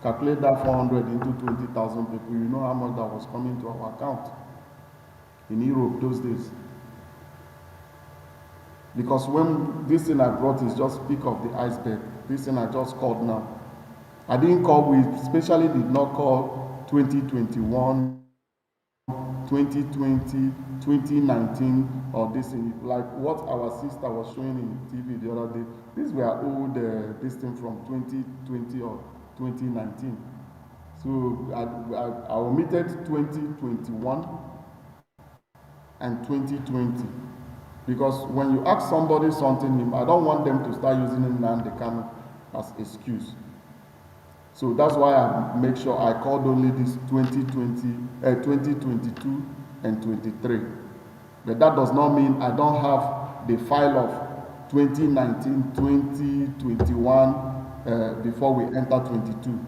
[SPEAKER 4] Calculate that 400 into 20,000 people. You know how much that was coming to our account in Europe those days. Because when this thing I brought is just peak of the iceberg, this thing I just called now. I didn't call, we especially did not call 2021, 2020, 2019, or this thing, like what our sister was showing in TV the other day. These were old, this thing from 2020 or 2019. So I omitted 2021 and 2020. Because when you ask somebody something, I don't want them to start using Nnamdi Kanu as excuse. So that's why I make sure I called only this 2022 and 23. But that does not mean I don't have the file of 2019, 2021 before we enter 22.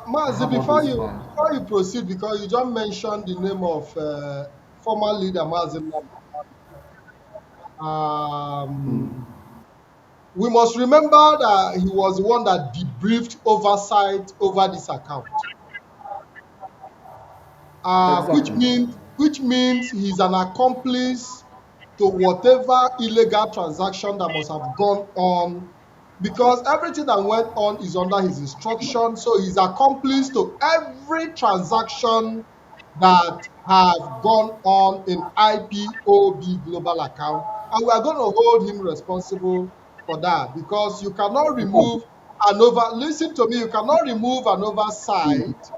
[SPEAKER 3] Mazi, before you proceed, because you just mentioned the name of former leader Mazi. We must remember that he was the one that debriefed oversight over this account,
[SPEAKER 4] Exactly.
[SPEAKER 3] which means he's an accomplice to whatever illegal transaction that must have gone on, because everything that went on is under his instruction. So he's accomplice to every transaction that have gone on in IPOB global account, and we are going to hold him responsible for that, because you cannot remove listen to me, you cannot remove an oversight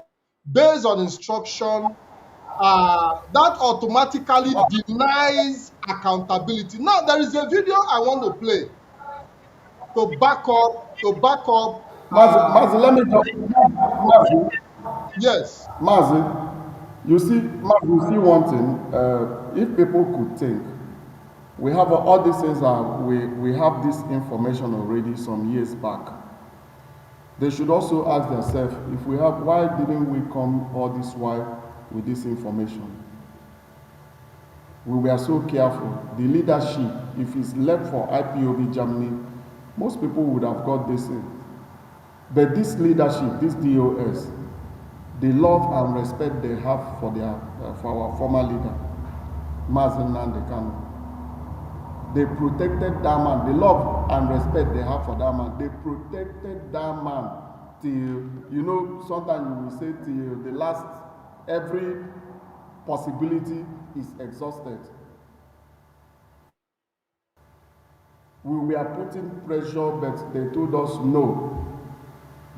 [SPEAKER 3] based on instruction that automatically denies accountability. Now there is a video I want to play to back up
[SPEAKER 4] Mazi, let me just Mazi,
[SPEAKER 3] yes.
[SPEAKER 4] Mazi, you see one thing. If people could think, we have all these things we have this information already some years back. They should also ask themselves, if we have, why didn't we come all this while with this information? We were so careful. The leadership, if it's left for IPOB Germany, most people would have got this in. But this leadership, this DOS, the love and respect they have for our former leader, Mazi Nnamdi Kanu, they protected that man. The love and respect they have for that man, they protected that man till, sometimes you will say till the last, every possibility is exhausted. We were putting pressure, but they told us, no,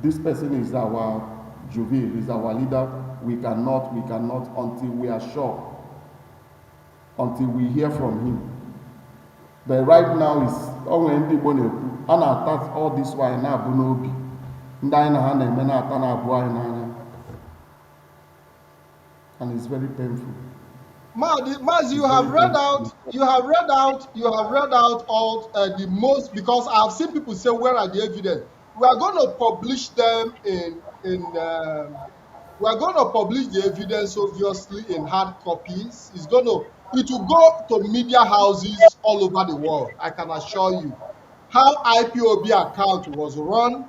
[SPEAKER 4] this person is our juvenile, is our leader. We cannot, until we are sure. until we hear from him. But right now is only Igbo na-ekwu a na-ata all this wine na-abụ n'obi ndị anyị na ha na-eme na-ata na-abụ anyị n'anya, and it's very painful.
[SPEAKER 3] Maz, you have read out all the most, because I have seen people say, where are the evidence? We are going to publish them we are going to publish the evidence, obviously, in hard copies. It will go to media houses all over the world. I can assure you how IPOB account was run.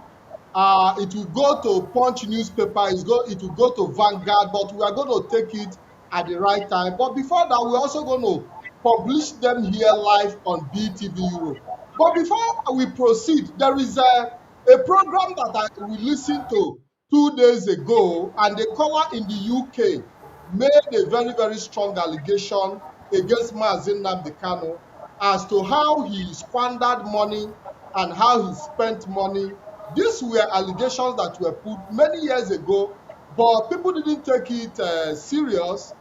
[SPEAKER 3] It will go to Punch newspaper. It will go to Vanguard, but we are going to take it at the right time. But before that, we're also going to publish them here live on BTV Europe. But before we proceed, there is a program that I will listen to 2 days ago, and the caller in the UK made a very, very strong allegation against Mazi Nnamdi Kanu as to how he squandered money and how he spent money. These were allegations that were put many years ago, but people didn't take it serious.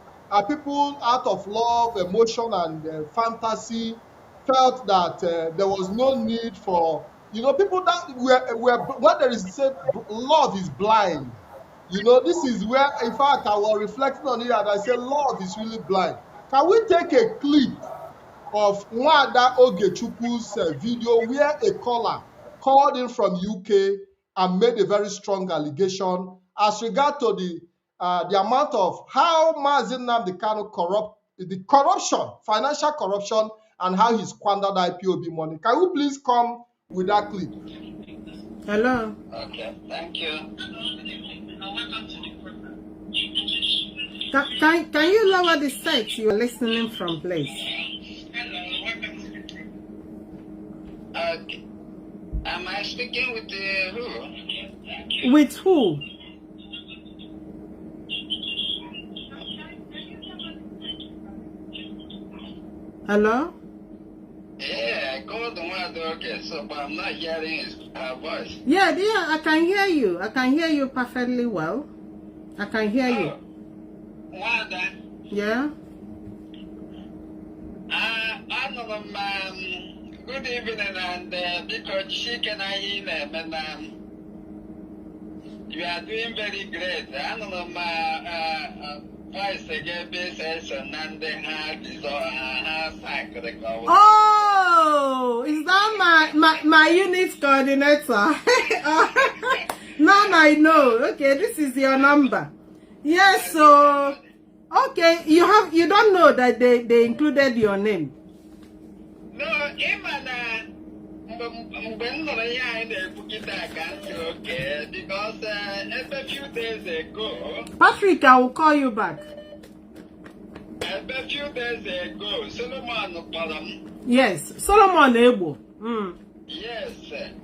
[SPEAKER 3] People, out of love, emotion, and fantasy, felt that there was no need for, people that were when there is said love is blind. This is where, in fact, I was reflecting on it and I said love is really blind. Can we take a clip of Nwada Ogechukwu's video where a caller called in from UK and made a very strong allegation as regard to the amount of how Mazi Nnamdi Kanu corruption, financial corruption, and how he squandered IPOB money. Can you please come with that clip?
[SPEAKER 8] Hello.
[SPEAKER 9] Okay, thank you.
[SPEAKER 8] Can you lower the set you're listening from, please?
[SPEAKER 9] Am I speaking with who?
[SPEAKER 8] With who? Hello?
[SPEAKER 9] Yeah, I called the one okay, so but I'm not hearing her voice.
[SPEAKER 8] Yeah, I can hear you. I can hear you perfectly well. I can hear you.
[SPEAKER 9] Wanda?
[SPEAKER 8] Yeah?
[SPEAKER 9] Good evening, and because she can hear them, and you are doing very great. I don't know voice again, business, and then
[SPEAKER 8] oh, is that my unit coordinator? Now I know. Okay, this is your number. Yes, so okay, you don't know that they included your name.
[SPEAKER 9] No, even because a few days ago,
[SPEAKER 8] Patrick, I will call you back.
[SPEAKER 9] A few days ago, Solomon Palam.
[SPEAKER 8] Yes, Solomon Ebo.
[SPEAKER 9] Yes,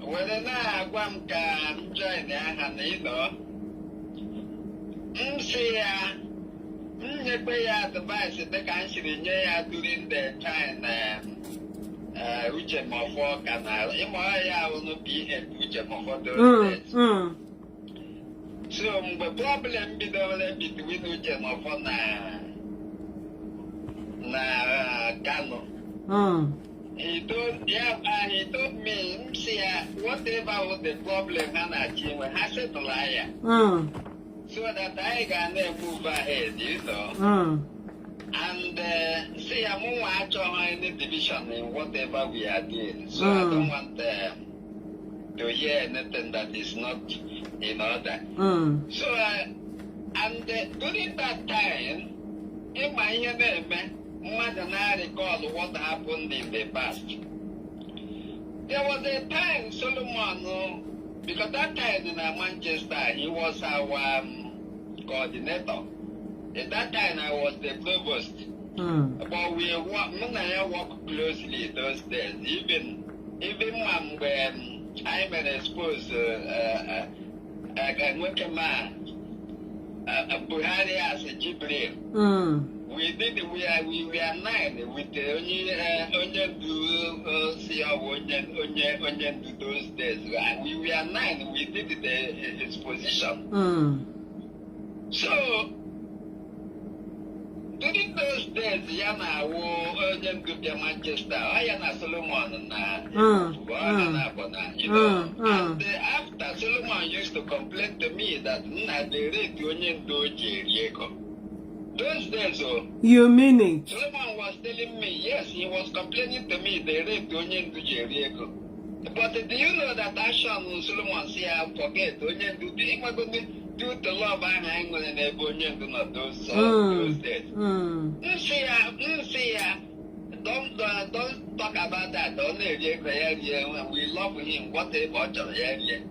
[SPEAKER 9] when I can join the advice the country during the time which my work and I will be a which of those days. So the problem between which of Kano. He told me, whatever was the problem and I said to liar. So that I can move ahead, And I'm more actually in division in whatever we are doing. So I don't want to hear anything that is not in order. So, and during that time, in my name, more than I recall what happened in the past. There was a time Solomon, because that time in Manchester, he was our coordinator. At that time, I was the provost. But we work closely those days. Even when I'm exposed, I can work a man, Buhari as a Jibril. We were 9 with the Onion do those days. And we were 9, we did the exposition. So, during those days, Yana wo Manchester, Ayana Solomon you know. And after Solomon used to complain to me that they rate Union Doji. Those days,
[SPEAKER 8] you mean it?
[SPEAKER 9] Solomon was telling me, yes, he was complaining to me they raped Onyen to Jericho. But do you know that action Solomon say I forget Onyen to do the love and hang on and Onyen to not those days. Don't talk about that. Don't we love him, whatever area.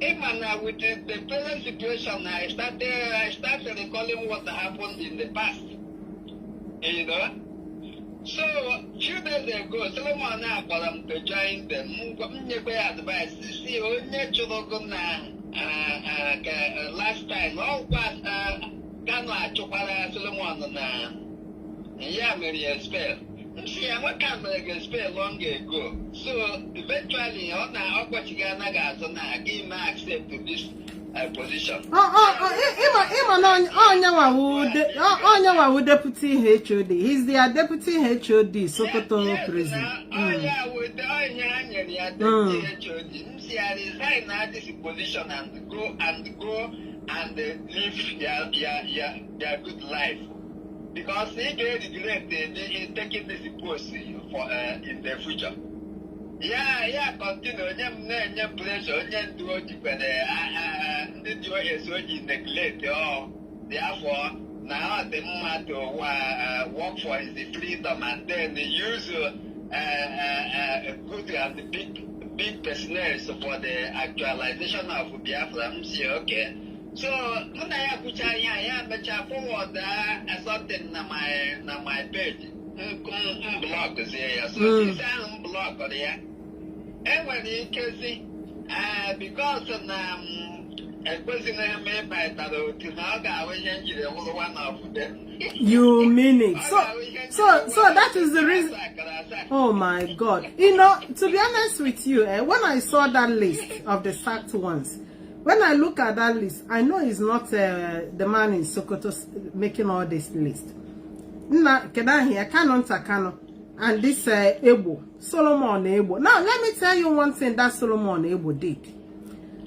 [SPEAKER 9] Even with the present situation, I started recalling what happened in the past. You know? So, few days ago, Solomon asked to join them. Advice. See, last time, all was Ghana Chopara Solomon spell. See, I'm not coming to spell long ago. So eventually, on our Ghana guys gave my accept to this position.
[SPEAKER 8] Deputy HOD. He's their deputy HOD, Sokoto prison.
[SPEAKER 9] With the deputy HOD. See, I resign now this position and go and live their good life. Because they get regret taking this post for in the future. Continue. Pressure. The neglect. Therefore, now the moment to work for his freedom and then use good and big personnel for the actualization of Biafran. Okay. So, when I have forward something on my page, blog there. So, this is blog there. And when you can see, because Exposition made by one of them.
[SPEAKER 8] You mean it? So that is the reason. Oh my God! You know, to be honest with you, when I saw that list of the sacked ones. When I look at that list, I know it's not the man in Sokoto making all this list. Takano, and this Ebo, Solomon Ebo. Now, let me tell you one thing that Solomon Ebo did.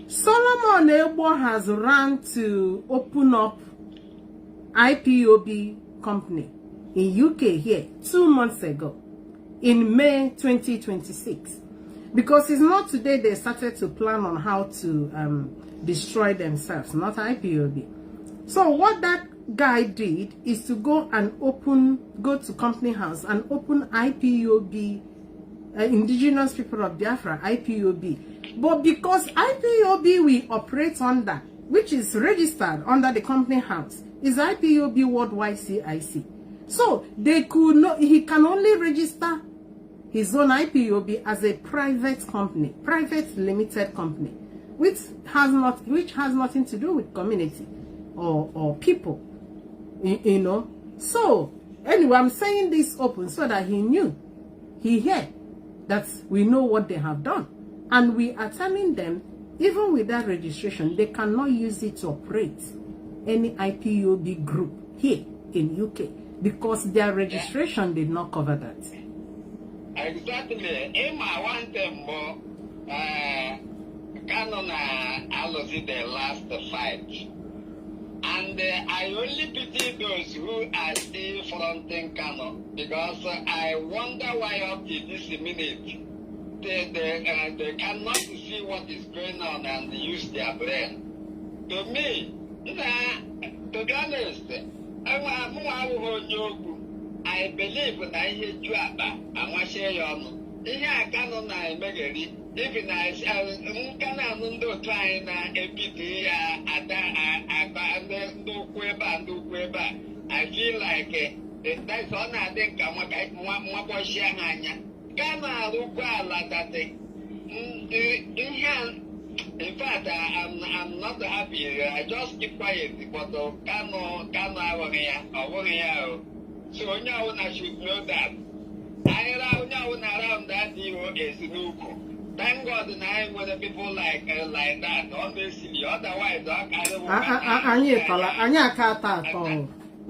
[SPEAKER 8] Solomon Ebo has run to open up IPOB company in UK here 2 months ago, in May 2026. Because it's not today they started to plan on how to destroy themselves, not IPOB. So what that guy did is to go to company house and open IPOB, Indigenous People of Biafra, IPOB. But because IPOB we operate under, which is registered under the company house, is IPOB Worldwide CIC. So they could not, he can only register his own IPOB as a private company, private limited company, which has nothing to do with community or people, you know. So anyway, I'm saying this open so that he heard that we know what they have done, and we are telling them even with that registration they cannot use it to operate any IPOB group here in UK because their registration did not cover that.
[SPEAKER 9] Exactly. I want them more. Canon allows the last fight. And I only pity those who are still fronting Canon because I wonder why up to this minute they cannot see what is going on and use their brain. To me, to be honest, I believe that he is I'm not sure you know. I cannot make even as Canano trying a pity I feel like that's all I think I'm what share. Ghana Lugala that in fact I'm not happy. I just keep quiet but Kano over here. So now I should know that. I now around that is Nuku. Thank God I with people like that, honestly. Otherwise,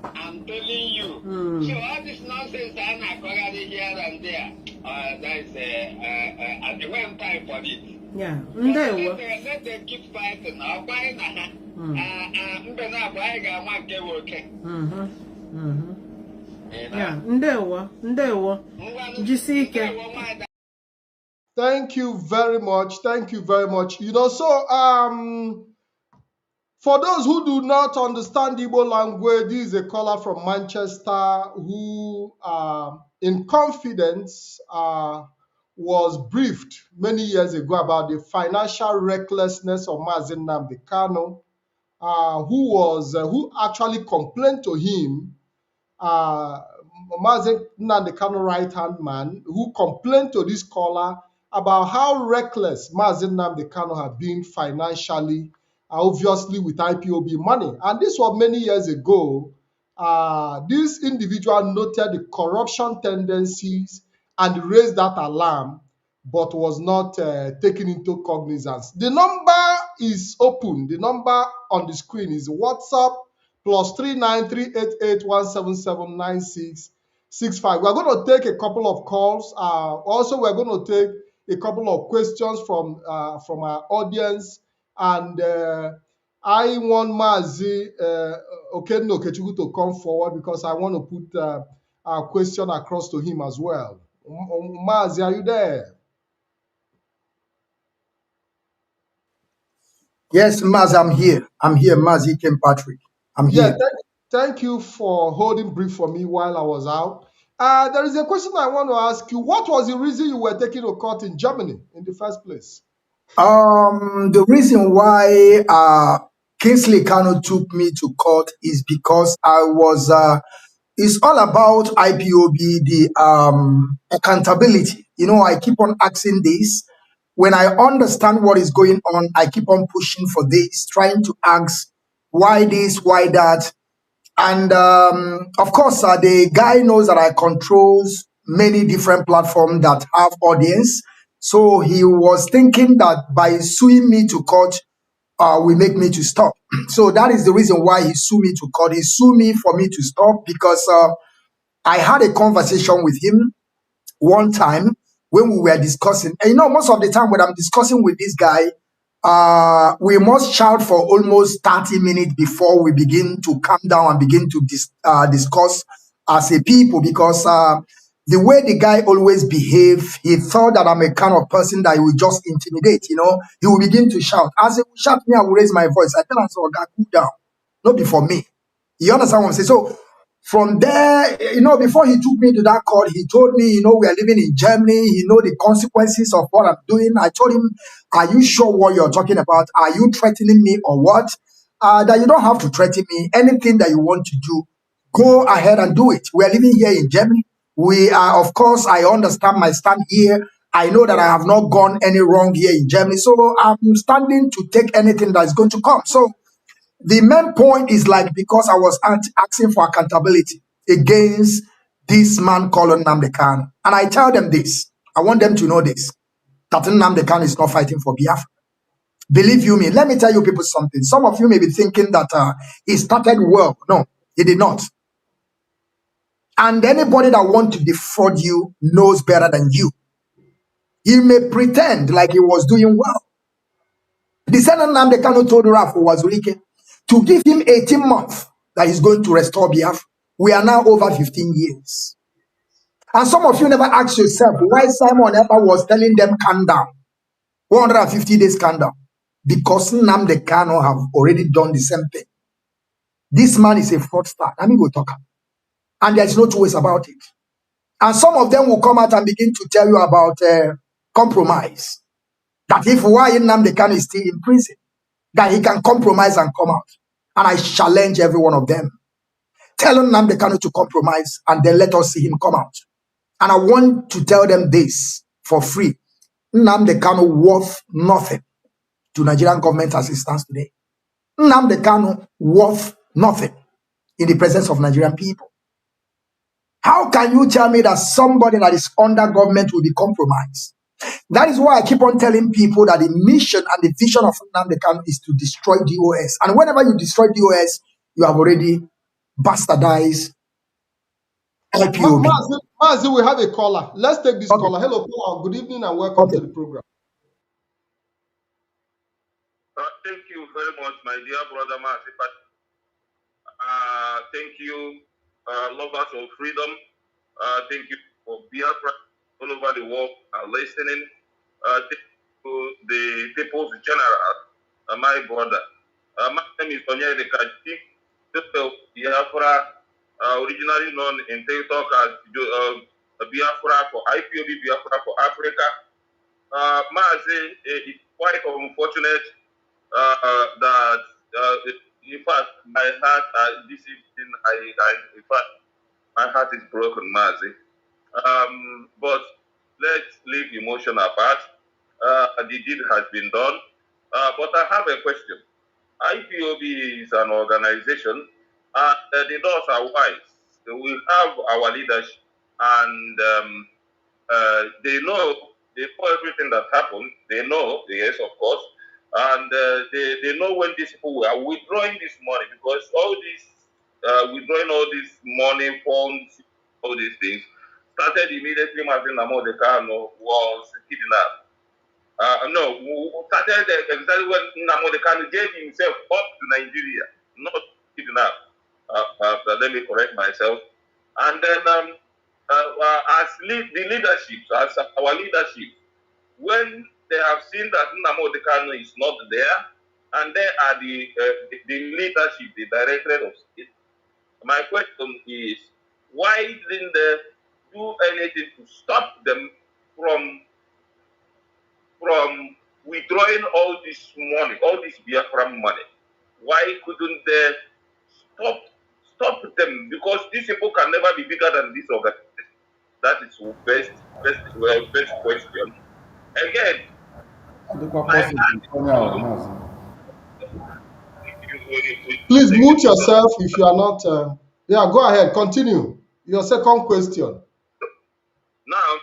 [SPEAKER 9] I'm telling you. So all this nonsense that I'm already here and there, that is at the one time for it.
[SPEAKER 8] Yeah.
[SPEAKER 9] Let them keep fighting. I'll buy that.
[SPEAKER 8] Yeah. Ndewo. Jisike.
[SPEAKER 3] Thank you very much. Thank you very much. You know, so for those who do not understand Igbo language, this is a caller from Manchester who, in confidence, was briefed many years ago about the financial recklessness of Mazen Nnamdi Kanu, who actually complained to him, Mazen Nnamdi Kanu right-hand man, who complained to this caller about how reckless Mazen Nnamdi Kanu had been financially, obviously with IPOB money. And this was many years ago. This individual noted the corruption tendencies and raised that alarm, but was not taken into cognizance. The number is open. The number on the screen is WhatsApp +3938817796665. We're going to take a couple of calls. Also, we're going to take a couple of questions from our audience. And I want Mazi Okenno Okechukwu to come forward because I want to put a question across to him as well. Mazi, are you there?
[SPEAKER 5] Yes, Maz, I'm here. I'm here, Maz Ikem Patrick. I'm
[SPEAKER 3] Yeah,
[SPEAKER 5] here.
[SPEAKER 3] thank you for holding brief for me while I was out. There is a question I want to ask you. What was the reason you were taken to court in Germany in the first place?
[SPEAKER 5] The reason why Kingsley Kanu took me to court is because I was it's all about IPOB, the accountability. You know, I keep on asking this. When I understand what is going on, I keep on pushing for this, trying to ask why this, why that. And of course, the guy knows that I controls many different platforms that have audience. So he was thinking that by suing me to court, will make me to stop. So that is the reason why he sued me to court. He sued me for me to stop because I had a conversation with him one time when we were discussing. And you know, most of the time when I'm discussing with this guy, we must shout for almost 30 minutes before we begin to calm down and begin to discuss as a people, because the way the guy always behaved, he thought that I'm a kind of person that he would just intimidate, you know. He will begin to shout. As he would shout me, I will raise my voice. I tell him, so God, cool down. Not before me. You understand what I'm saying? So from there, you know, before he took me to that court, he told me, you know, we are living in Germany. You know the consequences of what I'm doing. I told him, are you sure what you're talking about? Are you threatening me or what? That you don't have to threaten me. Anything that you want to do, go ahead and do it. We are living here in Germany. We are, of course, I understand my stand here. I know that I have not gone any wrong here in Germany. So I'm standing to take anything that is going to come. So the main point is like, because I was asking for accountability against this man called Nnamdi Kanu. And I tell them this. I want them to know this. That Nnamdi Kanu is not fighting for Biafra. Believe you me. Let me tell you people something. Some of you may be thinking that he started well. No, he did not. And anybody that wants to defraud you knows better than you. He may pretend like he was doing well. The same Nnamdi Kanu told Raf Wazurike to give him 18 months that he's going to restore Biafra. We are now over 15 years. And some of you never ask yourself why Simon Epa was telling them calm down. 150 days calm down. Because Nnamdi Kanu have already done the same thing. This man is a fraudster. Let me go talk. And there's no two ways about it. And some of them will come out and begin to tell you about compromise. That if why Nnamdi Kanu is still in prison, that he can compromise and come out. And I challenge every one of them. Tell Nnamdi Kanu to compromise and then let us see him come out. And I want to tell them this for free. Nnamdi Kanu worth nothing to Nigerian government as it stands today. Nnamdi Kanu worth nothing in the presence of Nigerian people. How can you tell me that somebody that is under government will be compromised? That is why I keep on telling people that the mission and the vision of Nnamdi Kanu is to destroy DOS. And whenever you destroy DOS, you have already bastardized IPOB.
[SPEAKER 3] Mazi, we have a caller. Let's take this
[SPEAKER 5] Okay.
[SPEAKER 3] caller. Hello, caller. Good evening and welcome to the program.
[SPEAKER 10] Thank you very much, my dear brother Mazi. Thank you, lovers of freedom. Thank you for Biafra all over the world listening. Thank you to the People's General, my brother. My name is Onyede Kaji, Biafra, originally known in TikTok as Biafra for IPOB Biafra for Africa. Mazi, it's quite unfortunate that in fact my heart this evening in fact my heart is broken, Mazi. But let's leave emotion apart. The deed has been done. But I have a question. IPOB is an organization, and the doors are wide. We have our leadership, and they know everything that happened. They know, yes, of course, and they know when these people are withdrawing this money, because all this withdrawing all this money, funds, all these things started immediately. Martin Namodekano was kidnapped. No, started exactly when Namodekano gave himself up to Nigeria, not kidnapped. Let me correct myself. And then as the leadership, as our leadership, when they have seen that Namodekano is not there, and they are the leadership, the directorate of state, my question is, why didn't they do anything to stop them from withdrawing all this money, all this Biafran money? Why couldn't they stop them? Because these people can never be bigger than this organization. That is best question. Again,
[SPEAKER 3] Please mute yourself if you are not. Yeah, go ahead. Continue. Your second question.
[SPEAKER 10] Now,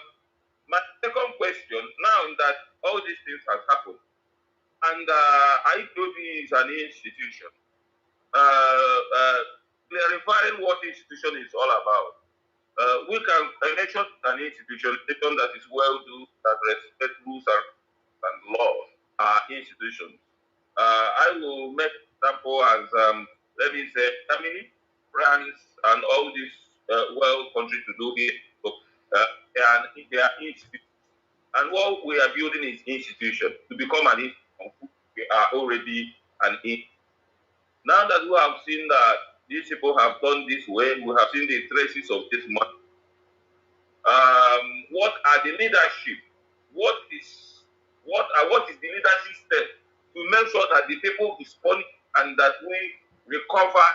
[SPEAKER 10] my second question, now that all these things have happened, and IPOB is an institution, clarifying what institution is all about. We can mention an institution that is well-do, that respect rules and laws, institutions. I will make example as, let me say, Germany, France, and all these world countries to do here. So, they are institutions. And what we are building is institution to become an institution. We are already an institution. Now that we have seen that these people have done this way, we have seen the traces of this money. What are the leadership? What is the leadership step to make sure that the people is punished and that we recover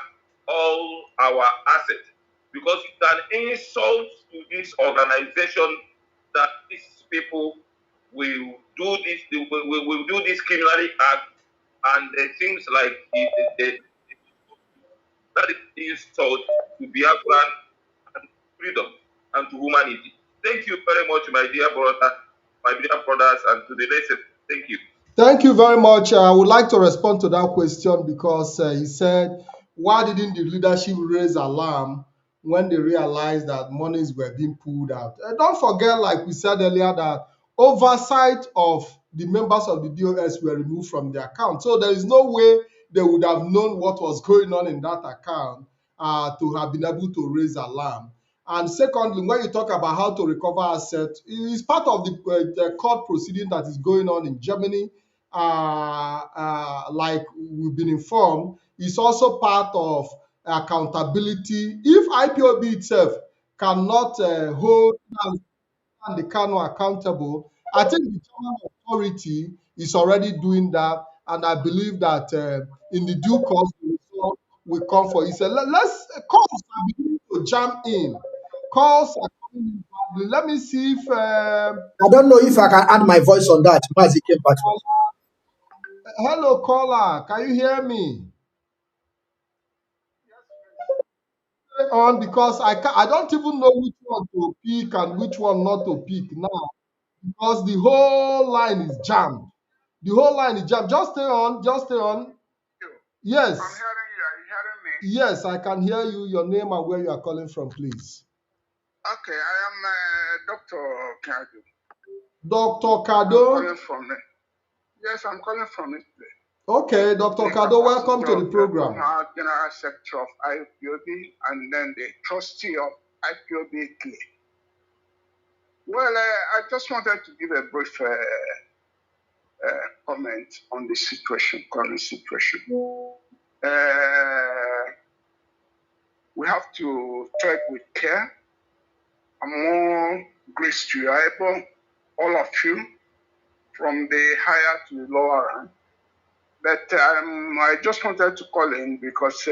[SPEAKER 10] all our assets? Because it's an insult to this organization that these people will do this, will do this criminal act, and things like that is insult to Biafran and freedom and to humanity. Thank you very much, my dear brother, my dear brothers, and to the nation. Thank you.
[SPEAKER 3] Thank you very much. I would like to respond to that question because he said, why didn't the leadership raise alarm when they realized that monies were being pulled out? Don't forget, like we said earlier, that oversight of the members of the DOS were removed from the account. So there is no way they would have known what was going on in that account to have been able to raise alarm. And secondly, when you talk about how to recover assets, it is part of the court proceeding that is going on in Germany. Like we've been informed, is also part of accountability. If IPOB itself cannot hold the Kano accountable, I think the German authority is already doing that, and I believe that in the due course, the result will come for it. So let's calls are beginning to jump in. Calls are coming in. Let me see if
[SPEAKER 5] I don't know if I can add my voice on that. Mazi came back.
[SPEAKER 3] hello, caller. Can you hear me? On because I don't even know which one to pick and which one not to pick now because the whole line is jammed. The whole line is jammed. Just stay on. Just stay on. Yes.
[SPEAKER 11] I'm hearing you. Are you hearing me?
[SPEAKER 3] Yes, I can hear you. Your name and where you are calling from, please.
[SPEAKER 9] Okay, I am Dr. Kadu.
[SPEAKER 3] Dr.
[SPEAKER 9] I'm
[SPEAKER 3] Kado?
[SPEAKER 9] calling from it. Yes, I'm calling from it.
[SPEAKER 3] Okay, Dr. Kado, welcome to the program.
[SPEAKER 9] General Secretary of IPOB and then the trustee of IPOB Clay. Well, I just wanted to give a brief comment on the situation, current situation. We have to tread with care. And more grace to your able, all of you, from the higher to the lower rank. But I just wanted to call in because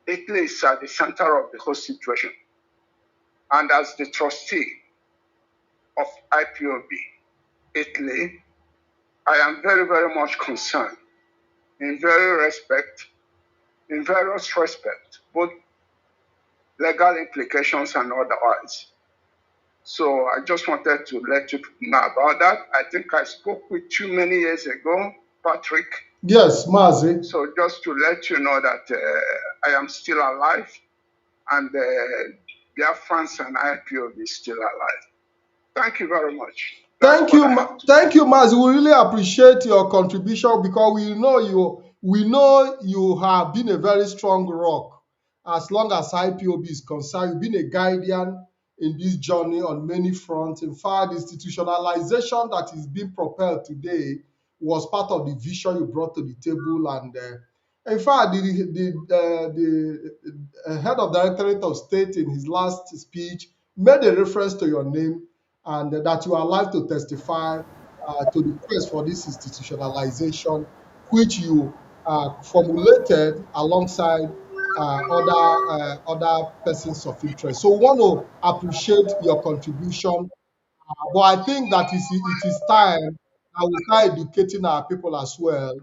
[SPEAKER 9] Italy is at the center of the whole situation. And as the trustee of IPOB Italy, I am very, very much concerned in various respects, both legal implications and otherwise. So I just wanted to let you know about that. I think I spoke with you many years ago, Patrick.
[SPEAKER 3] Yes, Mazi.
[SPEAKER 9] So just to let you know that I am still alive and Biafrans and IPOB is still alive. Thank you very much.
[SPEAKER 3] Thank you, Mazi. We really appreciate your contribution because we know you have been a very strong rock as long as IPOB is concerned. You've been a guardian in this journey on many fronts. In fact, institutionalization that is being propelled today was part of the vision you brought to the table. And in fact, the head of Directorate of State in his last speech made a reference to your name and that you are alive to testify to the quest for this institutionalization, which you formulated alongside other persons of interest. So we want to appreciate your contribution, but I think that it is time that we start educating our people as well,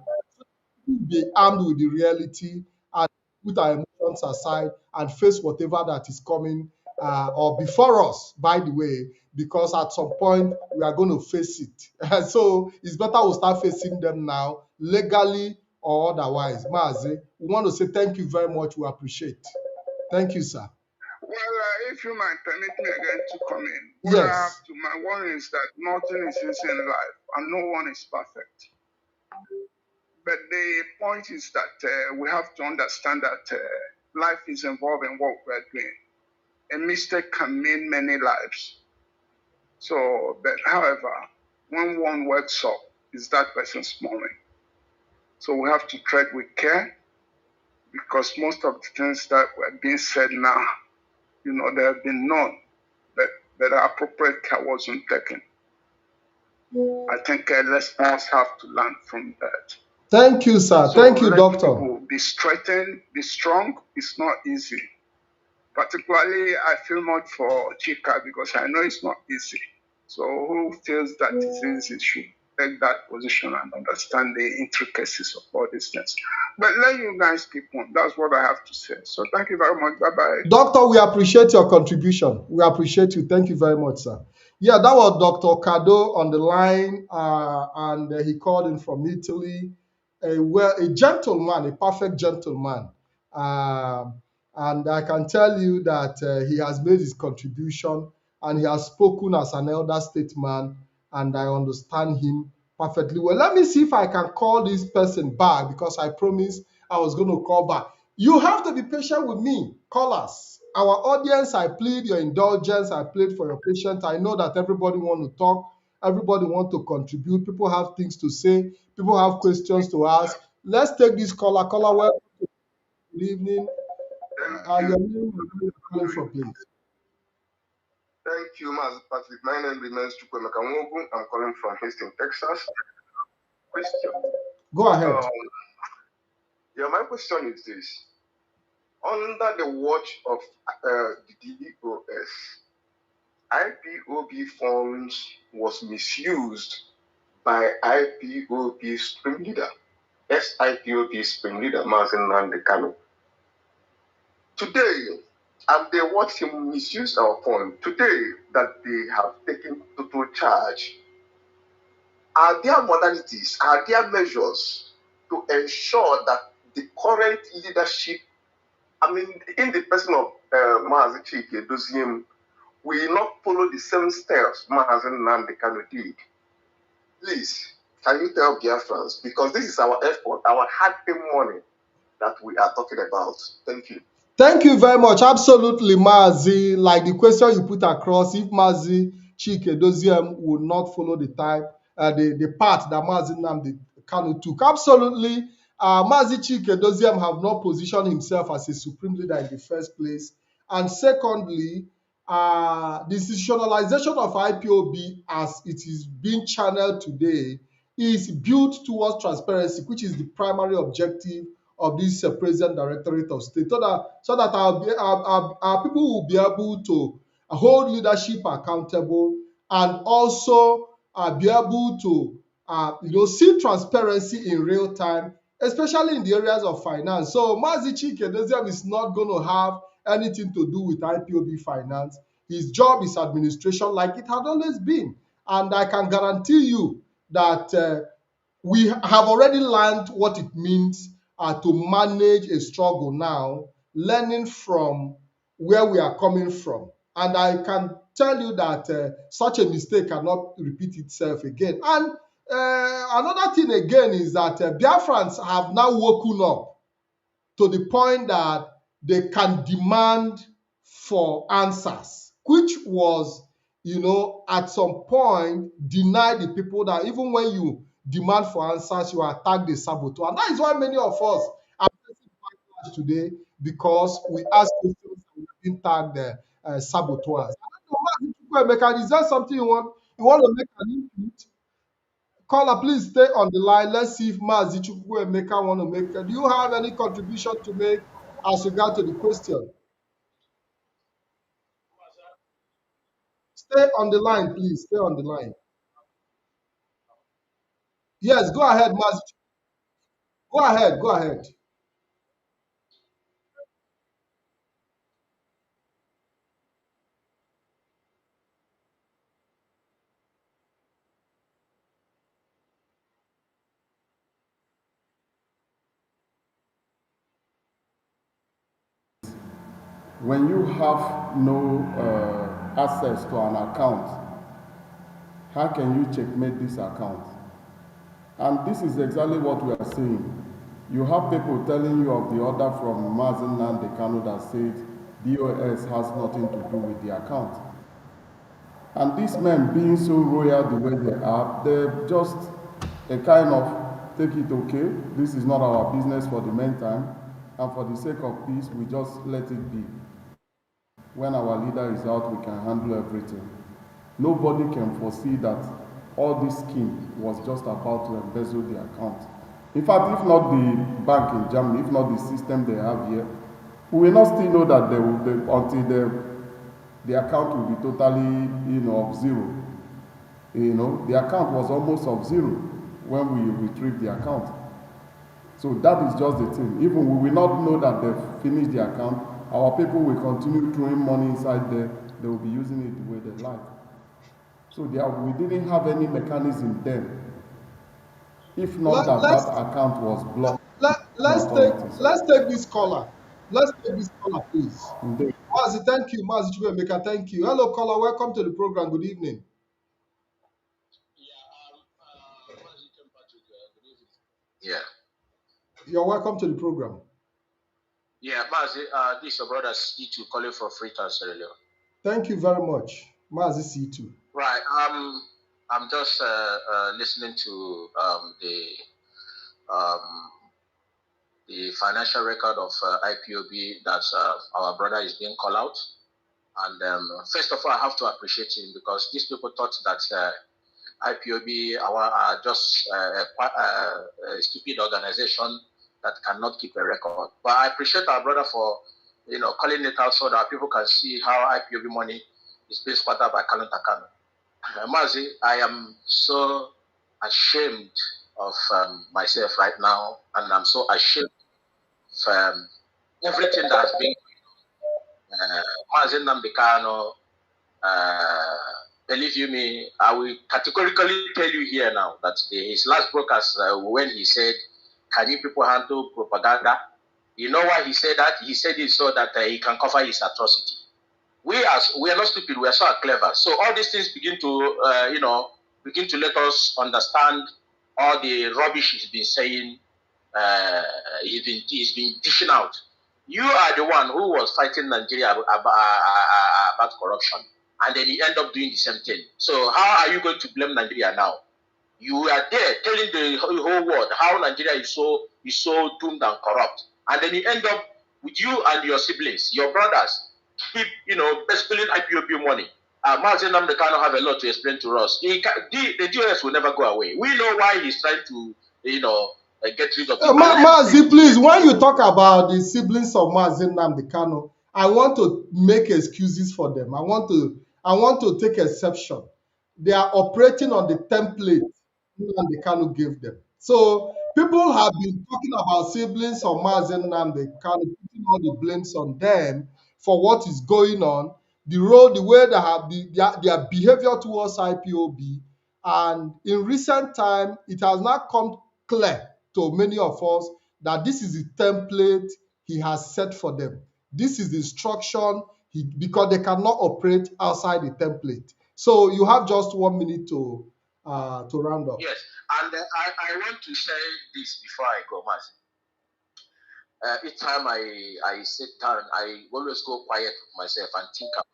[SPEAKER 3] be armed with the reality and put our emotions aside and face whatever that is coming or before us, by the way, because at some point we are going to face it. So it's better we start facing them now, legally or otherwise. Mazi, we want to say thank you very much. We appreciate. Thank you, sir.
[SPEAKER 9] Well, if you might permit me again to come in.
[SPEAKER 3] Yes.
[SPEAKER 9] My worry is that nothing is easy in life and no one is perfect. But the point is that we have to understand that life is involved in what we're doing. A mistake can mean many lives. So, but however, when one wakes up, it's that person's moment. So we have to tread with care because most of the things that were being said now, they have been known, but appropriate care wasn't taken. I think listeners have to learn from that.
[SPEAKER 3] Thank you, sir.
[SPEAKER 9] So
[SPEAKER 3] thank you, doctor.
[SPEAKER 9] People be straightened, be strong. It's not easy. Particularly, I feel much for Chika because I know it's not easy. So who feels that it's easy should take that position and understand the intricacies of all these things. But let you guys keep on. That's what I have to say. So thank you very much. Bye-bye.
[SPEAKER 3] Doctor, we appreciate your contribution. We appreciate you. Thank you very much, sir. Yeah, that was Dr. Kado on the line, and he called in from Italy. A gentleman, a perfect gentleman. And I can tell you that he has made his contribution and he has spoken as an elder statesman, and I understand him perfectly well. Let me see if I can call this person back because I promised I was going to call back. You have to be patient with me, callers. Our audience, I plead your indulgence. I plead for your patience. I know that everybody wants to talk. Everybody wants to contribute. People have things to say. People have questions to ask. Let's take this caller. Caller, welcome. Good evening. Your name and where you're calling from, please.
[SPEAKER 11] Thank you, Master Patrick. My name remains Chukwemeka Nwogu. I'm calling from Houston, Texas. Question.
[SPEAKER 3] Go ahead.
[SPEAKER 11] My question is this. Under the watch of the DOS, IPOB funds was misused by IPOB spring leader, ex-IPOB spring leader, Mazen Nandekano. Today, and they watch him misuse our fund. Today, that they have taken total charge, are there modalities, are there measures to ensure that the current leadership, in the person of Mazi Chike Doziem will not follow the same steps Mazi Nnamdi Kanu did. Please, can you tell Biafrans, because this is our effort, our hard-earned money that we are talking about. Thank you.
[SPEAKER 3] Thank you very much. Absolutely, Mazi. Like the question you put across, if Mazi Chike Doziem would not follow the the path that Mazi Nnamdi Kanu took, absolutely, Mazi Chike Doziem have not positioned himself as a supreme leader in the first place. And secondly, the institutionalization of IPOB as it is being channeled today is built towards transparency, which is the primary objective of this President Directorate of State, so that our people will be able to hold leadership accountable and also be able to see transparency in real time, especially in the areas of finance. So Mazi Chike Doziem is not going to have anything to do with IPOB finance. His job is administration, like it had always been. And I can guarantee you that we have already learned what it means to manage a struggle now, learning from where we are coming from. And I can tell you that such a mistake cannot repeat itself again. And another thing again is that Biafrans have now woken up to the point that they can demand for answers, which was, at some point denied the people, that even when you demand for answers, you attack the saboteur. And that is why many of us are facing backlash today, because we ask questions and we've been tagged saboteurs. I don't know, is there something you want to make an input? Caller, please stay on the line. Let's see if Mazi Chukwuemeka want to make. Do you have any contribution to make as regard to the question? Stay on the line, please. Stay on the line. Yes, go ahead, Mazi. Go ahead. Go ahead.
[SPEAKER 4] When you have no access to an account, how can you checkmate this account? And this is exactly what we are saying. You have people telling you of the order from Mazi Nnamdi Kanu that said BOS has nothing to do with the account. And these men being so royal the way they are, they're just a kind of take it okay, this is not our business for the meantime, and for the sake of peace, we just let it be. When our leader is out, we can handle everything. Nobody can foresee that all this scheme was just about to embezzle the account. In fact, if not the bank in Germany, if not the system they have here, we will not still know that until the account will be totally, of zero. The account was almost of zero when we retrieved the account. So that is just the thing. Even we will not know that they've finished the account. Our people will continue throwing money inside there. They will be using it the way they like. So we didn't have any mechanism then. If not that account was blocked.
[SPEAKER 3] Let's take this caller. Let's take this caller, please.
[SPEAKER 4] Indeed.
[SPEAKER 3] Mazi, thank you. Mazi Chukwuemeka, thank you. Hello, caller. Welcome to the program. Good evening.
[SPEAKER 12] Yeah.
[SPEAKER 3] You're welcome to the program.
[SPEAKER 12] Yeah, Mazi, this is your brother C2 calling for Free Transfer.
[SPEAKER 3] Thank you very much, Mazi C2.
[SPEAKER 12] Right. I'm just listening to the financial record of IPOB that our brother is being called out. And first of all, I have to appreciate him, because these people thought that IPOB are just a stupid organization that cannot keep a record. But I appreciate our brother for calling it out so that people can see how IPOB money is being squandered by Kanu Takano. Mazi, I am so ashamed of myself right now, and I'm so ashamed of everything that has been Mazi Nnamdi Kanu. Believe you me, I will categorically tell you here now that his last broadcast when he said, "Can you people handle propaganda?" You know why he said that? He said it so that he can cover his atrocity. We are not stupid. We are so clever. So all these things begin to begin to let us understand all the rubbish he's been saying. He's been dishing out. You are the one who was fighting Nigeria about corruption, and then you end up doing the same thing. So how are you going to blame Nigeria now? You are there telling the whole world how Nigeria is so doomed and corrupt, and then you end up with you and your siblings, your brothers, keep spilling IPOB money. Mazen Nnamdi Kanu have a lot to explain to us. The DOS will never go away. We know why he's trying to get rid of.
[SPEAKER 3] Mazi, please, when you talk about the siblings of Mazen Nnamdi Kanu, I want to make excuses for them. I want to take exception. They are operating on the template Nnamdi Kanu gave them. So people have been talking about siblings of Mazen Nnamdi Kanu, putting all the blames on them for what is going on, the way they have their behavior towards IPOB. And in recent time, it has not come clear to many of us that this is the template he has set for them. This is the instruction, because they cannot operate outside the template. So you have just 1 minute to round up.
[SPEAKER 12] Yes, and I want to say this before I go, Mazi. Each time I sit down, I always go quiet with myself and think about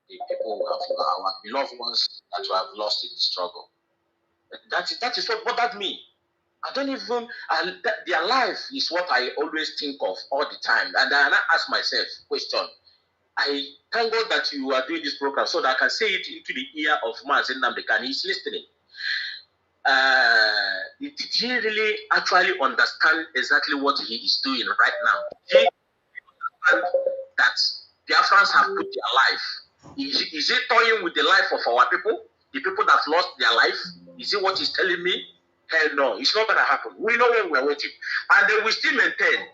[SPEAKER 12] the people who have our beloved ones that we have lost in the struggle. That is what bothered me. I don't even, their life is what I always think of all the time. And I ask myself question. I thank God that you are doing this program so that I can say it into the ear of Mazen Nnamdi Kanu. He's listening. Did he really actually understand exactly what he is doing right now? Did he understand that Biafrans have put their life? Is it toying with the life of our people? The people that lost their life? Is it what he's telling me? Hell no, it's not going to happen. We know when we're waiting. And then we still maintain.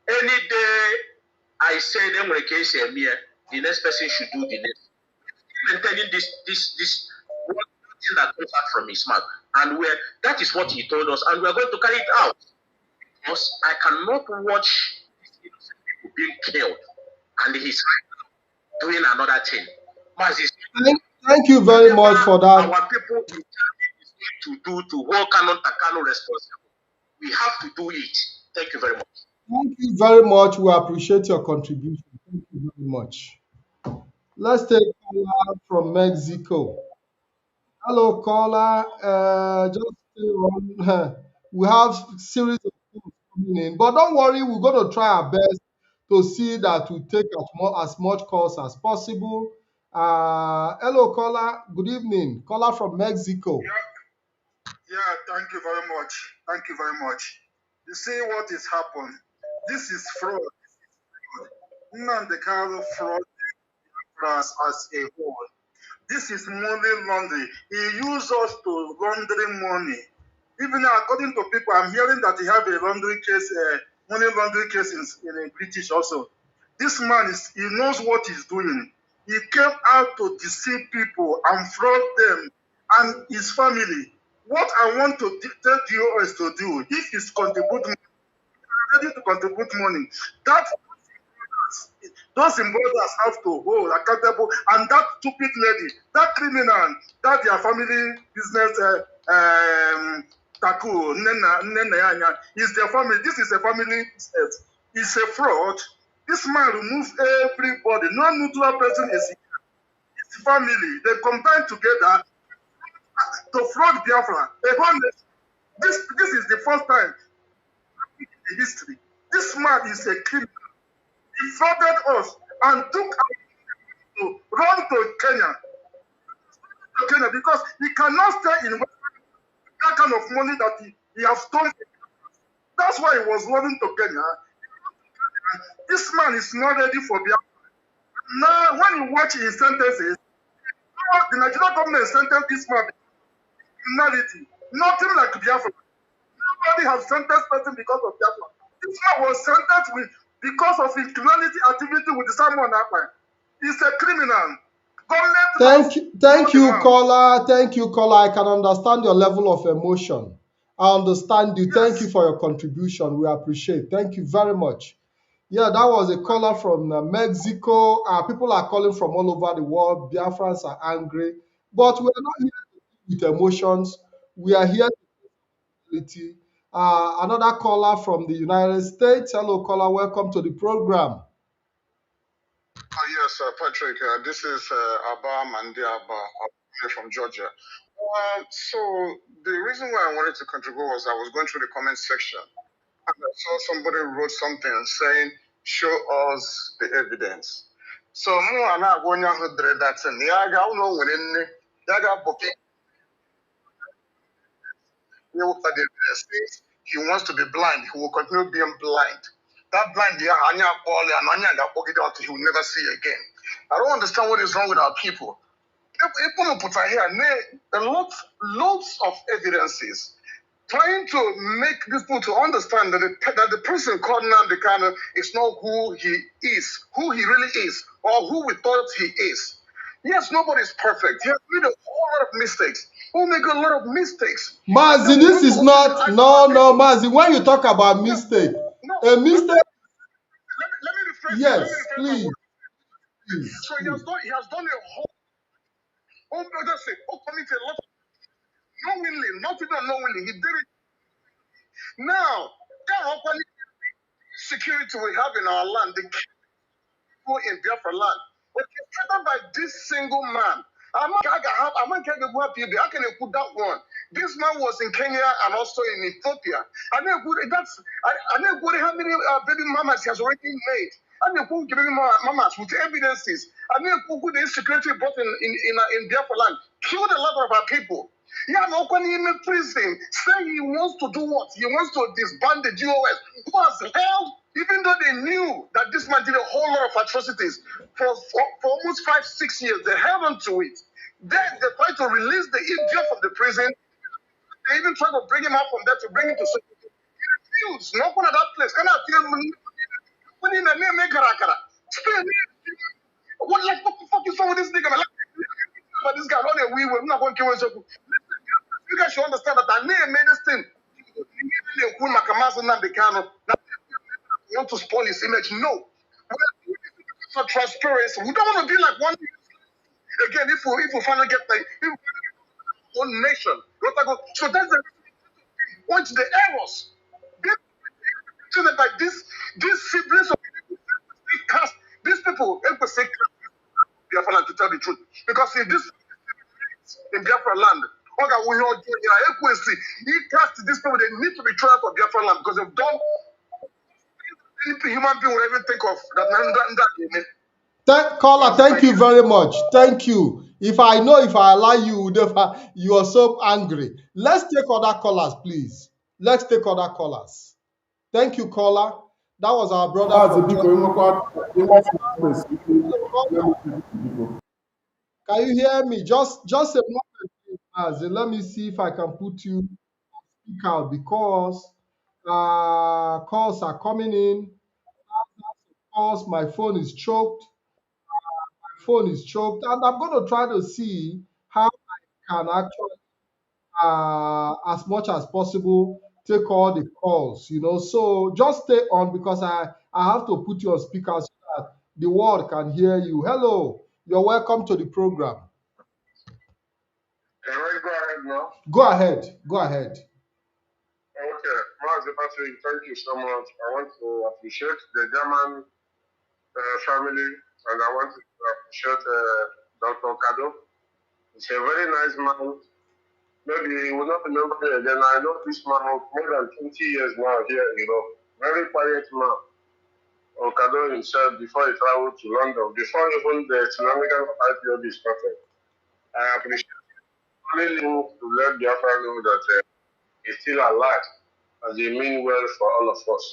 [SPEAKER 12] Any day I say them when I can say the next person should do the next. Maintaining this one thing that comes out from his mouth. And that is what he told us, and we're going to carry it out. Because I cannot watch innocent people being killed, and he's doing another thing.
[SPEAKER 3] Thank you very much for that.
[SPEAKER 12] Our people is going to do to hold Kanu responsible. We have to do it. Thank you very much.
[SPEAKER 3] Thank you very much. We appreciate your contribution. Thank you very much. Let's take caller from Mexico. Hello, caller. Just stay on. We have series of calls coming in, but don't worry. We're going to try our best to see that we take as much calls as possible. Hello, caller. Good evening. Caller from Mexico.
[SPEAKER 13] Yeah, thank you very much. Thank you very much. You see what is happened? This is fraud. Nnamdi Kanu fraud as a whole. This is money laundering. He used us to laundering money. Even according to people, I'm hearing that he have a laundering case, money laundering case in British also. This man he knows what he's doing. He came out to deceive people and fraud them and his family. What I want to tell you is to do, if he's contributing, ready to contribute money, those brothers have to hold accountable, and that stupid lady, that criminal, that their family business taku is their family. This is a family business. It's a fraud. This man removes everybody. No neutral person is here. It's family. They combine together to fraud Biafra. This is the first time in history. This man is a criminal. He frauded us and took us to run to Kenya. Because he cannot stay in that kind of money that he has stolen. That's why he was running to Kenya. This man is not ready for Biafra. Now, when you watch his sentences, the Nigerian government sentenced this man criminality. Nothing like Biafra. Nobody has sentenced person because of Biafra. This man was sentenced because of his criminality activity with someone happened. He's a criminal.
[SPEAKER 3] Thank you, caller. Thank you, caller. I can understand your level of emotion. I understand you. Thank you for your contribution. We appreciate. Thank you very much. Yeah, that was a caller from Mexico. People are calling from all over the world. Biafrans are angry, but we are not here with emotions. We are here with reality. Another caller from the United States. Hello, caller. Welcome to the program.
[SPEAKER 13] Yes, Patrick. This is Abba Mandi Abba from Georgia. So the reason why I wanted to contribute was I was going through the comment section and I saw somebody wrote something saying, "Show us the evidence." So I'm not going to do that. He wants to be blind. He will continue being blind. That blind, he will never see again. I don't understand what is wrong with our people. People put here lots of evidences trying to make these people to understand that the person called Nnamdi Kanu is not who he is, who he really is, or who we thought he is. Yes, nobody is perfect. He has made a whole lot of mistakes. We make a lot of mistakes.
[SPEAKER 3] Mazi, this is not no, Mazi. When you talk about mistake, a mistake.
[SPEAKER 13] Let me rephrase.
[SPEAKER 3] Yes, please.
[SPEAKER 13] So he has done a whole committed a lot of knowingly, not even unknowingly. He did it. Now, there are security we have in our land, the people in Biafra land, orchestrated by this single man. How can I put that one? This man was in Kenya and also in Ethiopia. I know how many baby mamas he has already made. I know who baby mamas with evidences. I know who the insecurity brought in Biafra land killed a lot of our people. Yeah, no one in prison say he wants to do what? He wants to disband the GOS. Who has held, even though they knew that this man did a whole lot of atrocities for almost 5-6 years, they held on to it. Then they tried to release the idiot from the prison. They even tried to bring him out from there to bring him to safety. He refused. No one at that place. Can I tell you? When in the name of Karakara. What the fuck is wrong with this nigga? But this guy, we're not going to kill him. You guys should understand that I made this thing. Want to spoil his image? No. For transparency, we don't want to be like one. Again, if we finally get one nation, so that's the point. The errors. So that like these siblings of cast these people, Biafra, to tell the truth, because in this in Biafra land. He cast these people, they need to be thrown out of Biafra land because they've done human being would even think of that.
[SPEAKER 3] Caller, thank you very much. Thank you. If I allow you, you are so angry. Let's take other callers, please. Let's take other callers. Thank you, caller. That was our brother from Can you hear me? Just a moment, let me see if I can put you on speaker because calls are coming in. Calls, my phone is choked. And I'm going to try to see how I can actually, as much as possible, take all the calls. So just stay on because I have to put you on speaker so that the world can hear you. Hello, you're welcome to the program.
[SPEAKER 11] Can I go ahead now?
[SPEAKER 3] Go ahead.
[SPEAKER 11] Okay, Master Patrick, thank you so much. I want to appreciate the German family, and I want to appreciate Dr. Kado. He's a very nice man. Maybe he will not remember me again. I know this man more than 20 years now here, very quiet man. Okado himself, before he traveled to London, before even the tsunami of IPOB started, I appreciate only him to let Biafra know that he's still alive and he means well for all of us.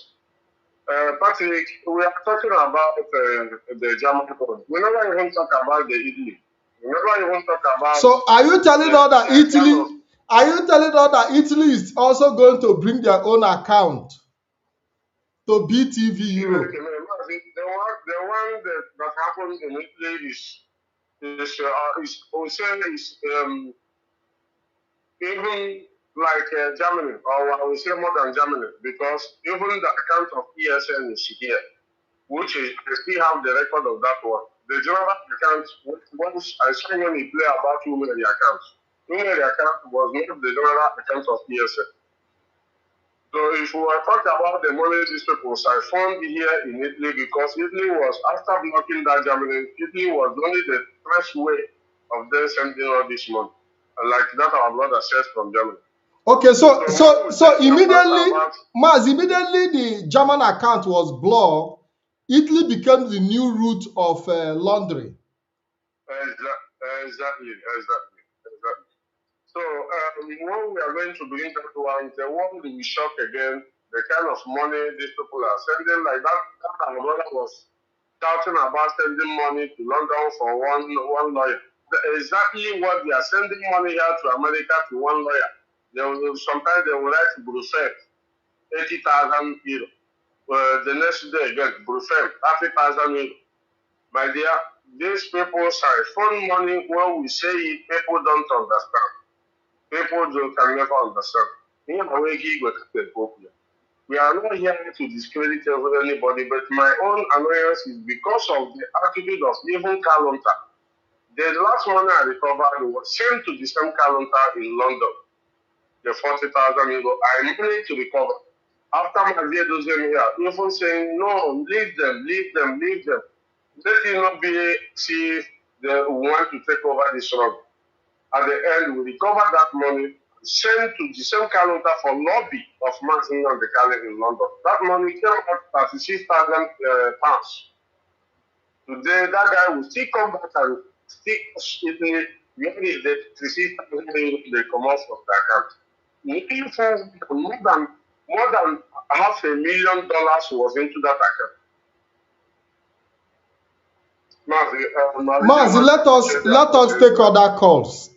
[SPEAKER 11] Patrick, we are talking about the German code. We never even talk about the Italy. We never even talk about.
[SPEAKER 3] So, are you telling us that Italy? Are you telling us that Italy is also going to bring their own account to BTV Europe?
[SPEAKER 11] The one that happened in Italy is even like Germany, or I will say more than Germany, because even the account of ESN is here, which is, I still have the record of that one. The general account, once I saw when he play about women account. Women account was not the general account of ESN. So if we were talking about the money these people siphoned here in Italy, because Italy was, after blocking that Germany, Italy was only the first way of them sending all this money. Like that our brother says from Germany.
[SPEAKER 3] Okay, so immediately, immediately the German account was blocked, Italy became the new route of laundry.
[SPEAKER 11] Exactly. So when we are going to begin that one, the one will shock again, the kind of money these people are sending, like that our brother was shouting about sending money to London for one lawyer. Exactly what they are sending money here to America to one lawyer. Sometimes they will write Brussels, 80,000 euro. The next day again, Brussels, 30,000 euro. My dear, these people siphon money when we say it, people don't understand. People can never understand. We are not here to discredit anybody, but my own annoyance is because of the attitude of even Kalonta. The last money I recovered was sent to the same Kalonta in London, the 40,000 euro. I managed to recover. After my dear does them here, even saying, no, leave them. Let it not be, see if they want to take over this road. At the end, we recover that money, sent to the same calendar for lobby of Martin on the calendar in London. That money came out 36,000 pounds. Today, that guy will still come back and still maybe the 36,000 they come out from the account. Maybe for more than $500,000 was into that account.
[SPEAKER 3] Mazi, let us take other calls.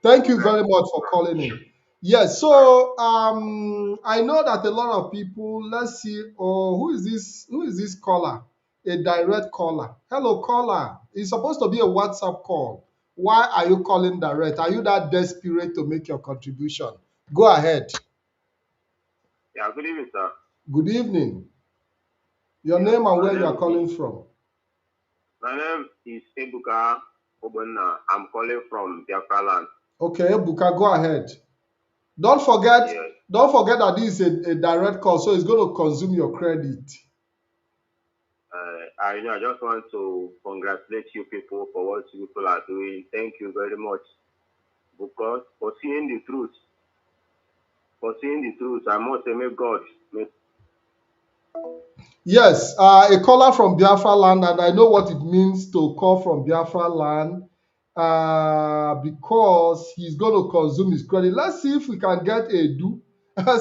[SPEAKER 3] Thank you very much for calling in. Yes, so I know that a lot of people, let's see, who is this caller? A direct caller. Hello, caller. It's supposed to be a WhatsApp call. Why are you calling direct? Are you that desperate to make your contribution? Go ahead.
[SPEAKER 14] Yeah, good evening, sir.
[SPEAKER 3] Good evening. Your name and where you are calling from?
[SPEAKER 14] My name is Ebuka Obonna. I'm calling from Biafran.
[SPEAKER 3] Okay, Ebuka, go ahead. Don't forget that this is a direct call, so it's going to consume your credit.
[SPEAKER 14] I just want to congratulate you people for what you people are doing. Thank you very much. Because for seeing the truth, I must say, may God make.
[SPEAKER 3] Yes, a caller from Biafra land, and I know what it means to call from Biafra land because he's going to consume his credit. Let's see if we can get a do.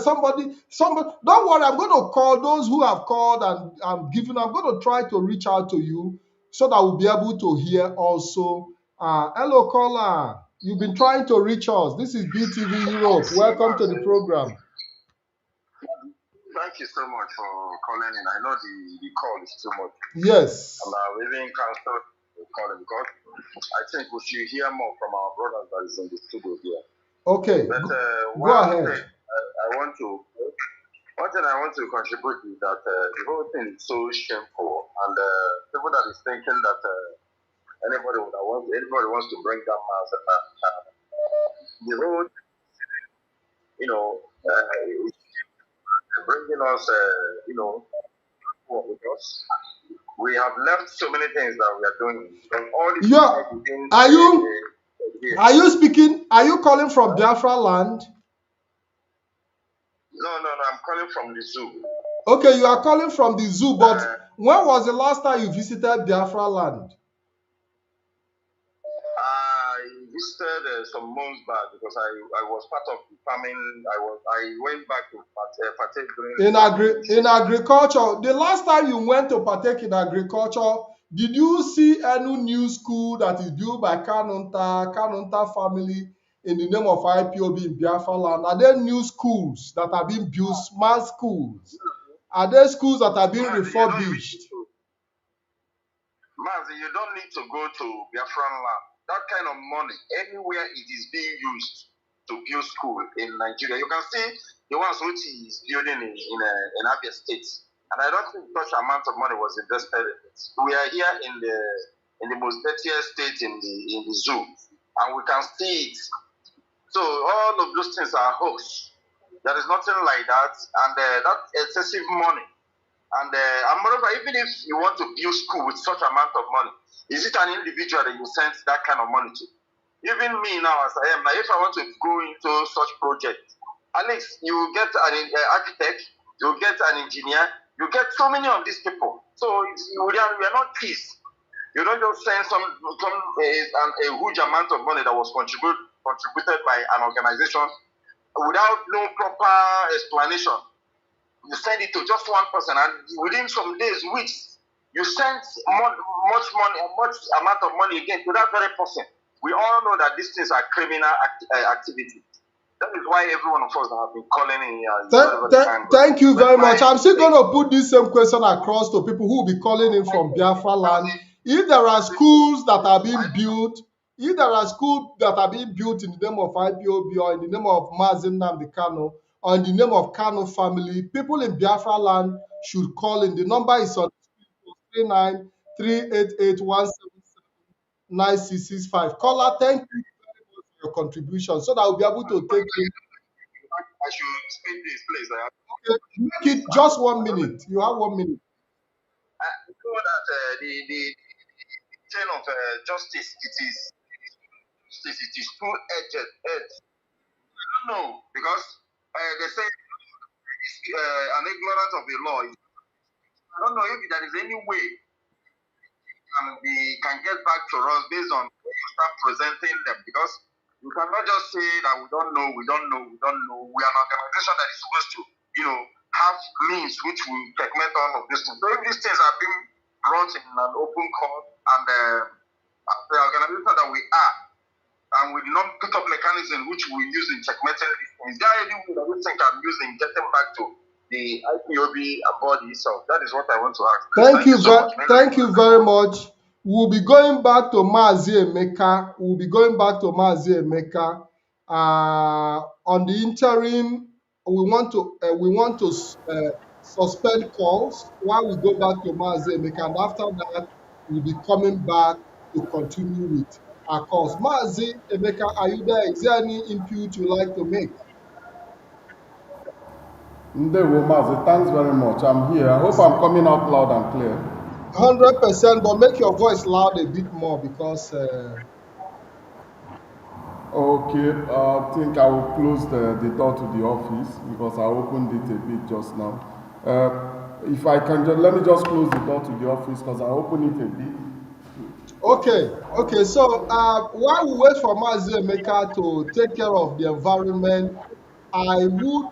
[SPEAKER 3] Somebody, don't worry, I'm going to call those who have called and I'm going to try to reach out to you so that we'll be able to hear also. Hello, caller. You've been trying to reach us. This is BTV Europe. Welcome to the program.
[SPEAKER 11] Thank you so much for calling in. I know the call is too much.
[SPEAKER 3] Yes.
[SPEAKER 11] And I've even cancelled the calling because I think we should hear more from our brothers that is in the studio here.
[SPEAKER 3] Okay.
[SPEAKER 11] But
[SPEAKER 3] go ahead.
[SPEAKER 11] one thing I want to contribute is that the whole thing is so shameful, and people that is thinking that anybody wants to bring that mass, the whole, bringing us, with us. We have left so many things that we are doing. All
[SPEAKER 3] are you speaking? Are you calling from Biafra land?
[SPEAKER 11] No, I'm calling from the zoo.
[SPEAKER 3] Okay, you are calling from the zoo, but when was the last time you visited Biafra land?
[SPEAKER 11] I visited some months back because I was part of the farming. I went back to partake
[SPEAKER 3] in agriculture. The last time you went to partake in agriculture, did you see any new school that is built by Kanunta family in the name of IPOB in Biafra land? Are there new schools that are being built, smart schools? Are there schools that are being refurbished?
[SPEAKER 11] Mazi, you don't need to go to Biafran land. That kind of money, anywhere it is being used, to build school in Nigeria. You can see the ones which he is building in Abia State. And I don't think such amount of money was invested in it. We are here in the most dirtiest state in the zoo, and we can see it. So all of those things are hoax. There is nothing like that, and that excessive money. And moreover, even if you want to build school with such amount of money, is it an individual that you send that kind of money to? Even me now, as I am now, if I want to go into such project, at least you get an architect, you get an engineer, you get so many of these people. So we are not thieves. You don't just send a huge amount of money that was contributed by an organization without no proper explanation. You send it to just one person, and within some days, weeks, you send much amount of money again to that very person. We all know that these things are criminal activity. That is why every one of us have been calling in.
[SPEAKER 3] Thank you very much. I'm still going to put this same question across to people who will be calling in from Biafra land. If there are schools that are being built, in the name of IPOB or in the name of Mazin Nnamdi Kanu or in the name of Kanu family, people in Biafra land should call in. The number is on 39 388 9665. Caller, thank you very much for your contribution so that we'll be able to take it.
[SPEAKER 11] I should speak this, please.
[SPEAKER 3] Okay, make it just 1 minute. You have 1 minute.
[SPEAKER 11] I know that the chain of justice, it is two-edged. I don't know, because they say an ignorance of the law. I don't know if there is any way they can get back to us based on when you start presenting them, because you cannot just say that we don't know. We are an organization that is supposed to, have means which will checkmate all of these things. So if these things are being brought in an open court, and the organization that we are, and we not put up mechanism which we use in checkmating these things, is there any way that we think I'm using getting back to the IPOB body itself? That is what I want to ask.
[SPEAKER 3] Thank you very much. We'll be going back to Mazi Emeka. On the interim, we want to suspend calls while we go back to Mazi Emeka, and after that, we'll be coming back to continue with our calls. Mazi Emeka, are you there? Is there any input you like to make?
[SPEAKER 4] Ndewo Mazi, thanks very much. I'm here. I hope I'm coming out loud and clear.
[SPEAKER 3] 100%, but make your voice loud a bit more because.
[SPEAKER 4] Okay, I think I will close the door to the office because I opened it a bit just now. If I can let me just close the door to the office because I opened it a bit.
[SPEAKER 3] Okay. So while we wait for Mazi Emeka to take care of the environment, I would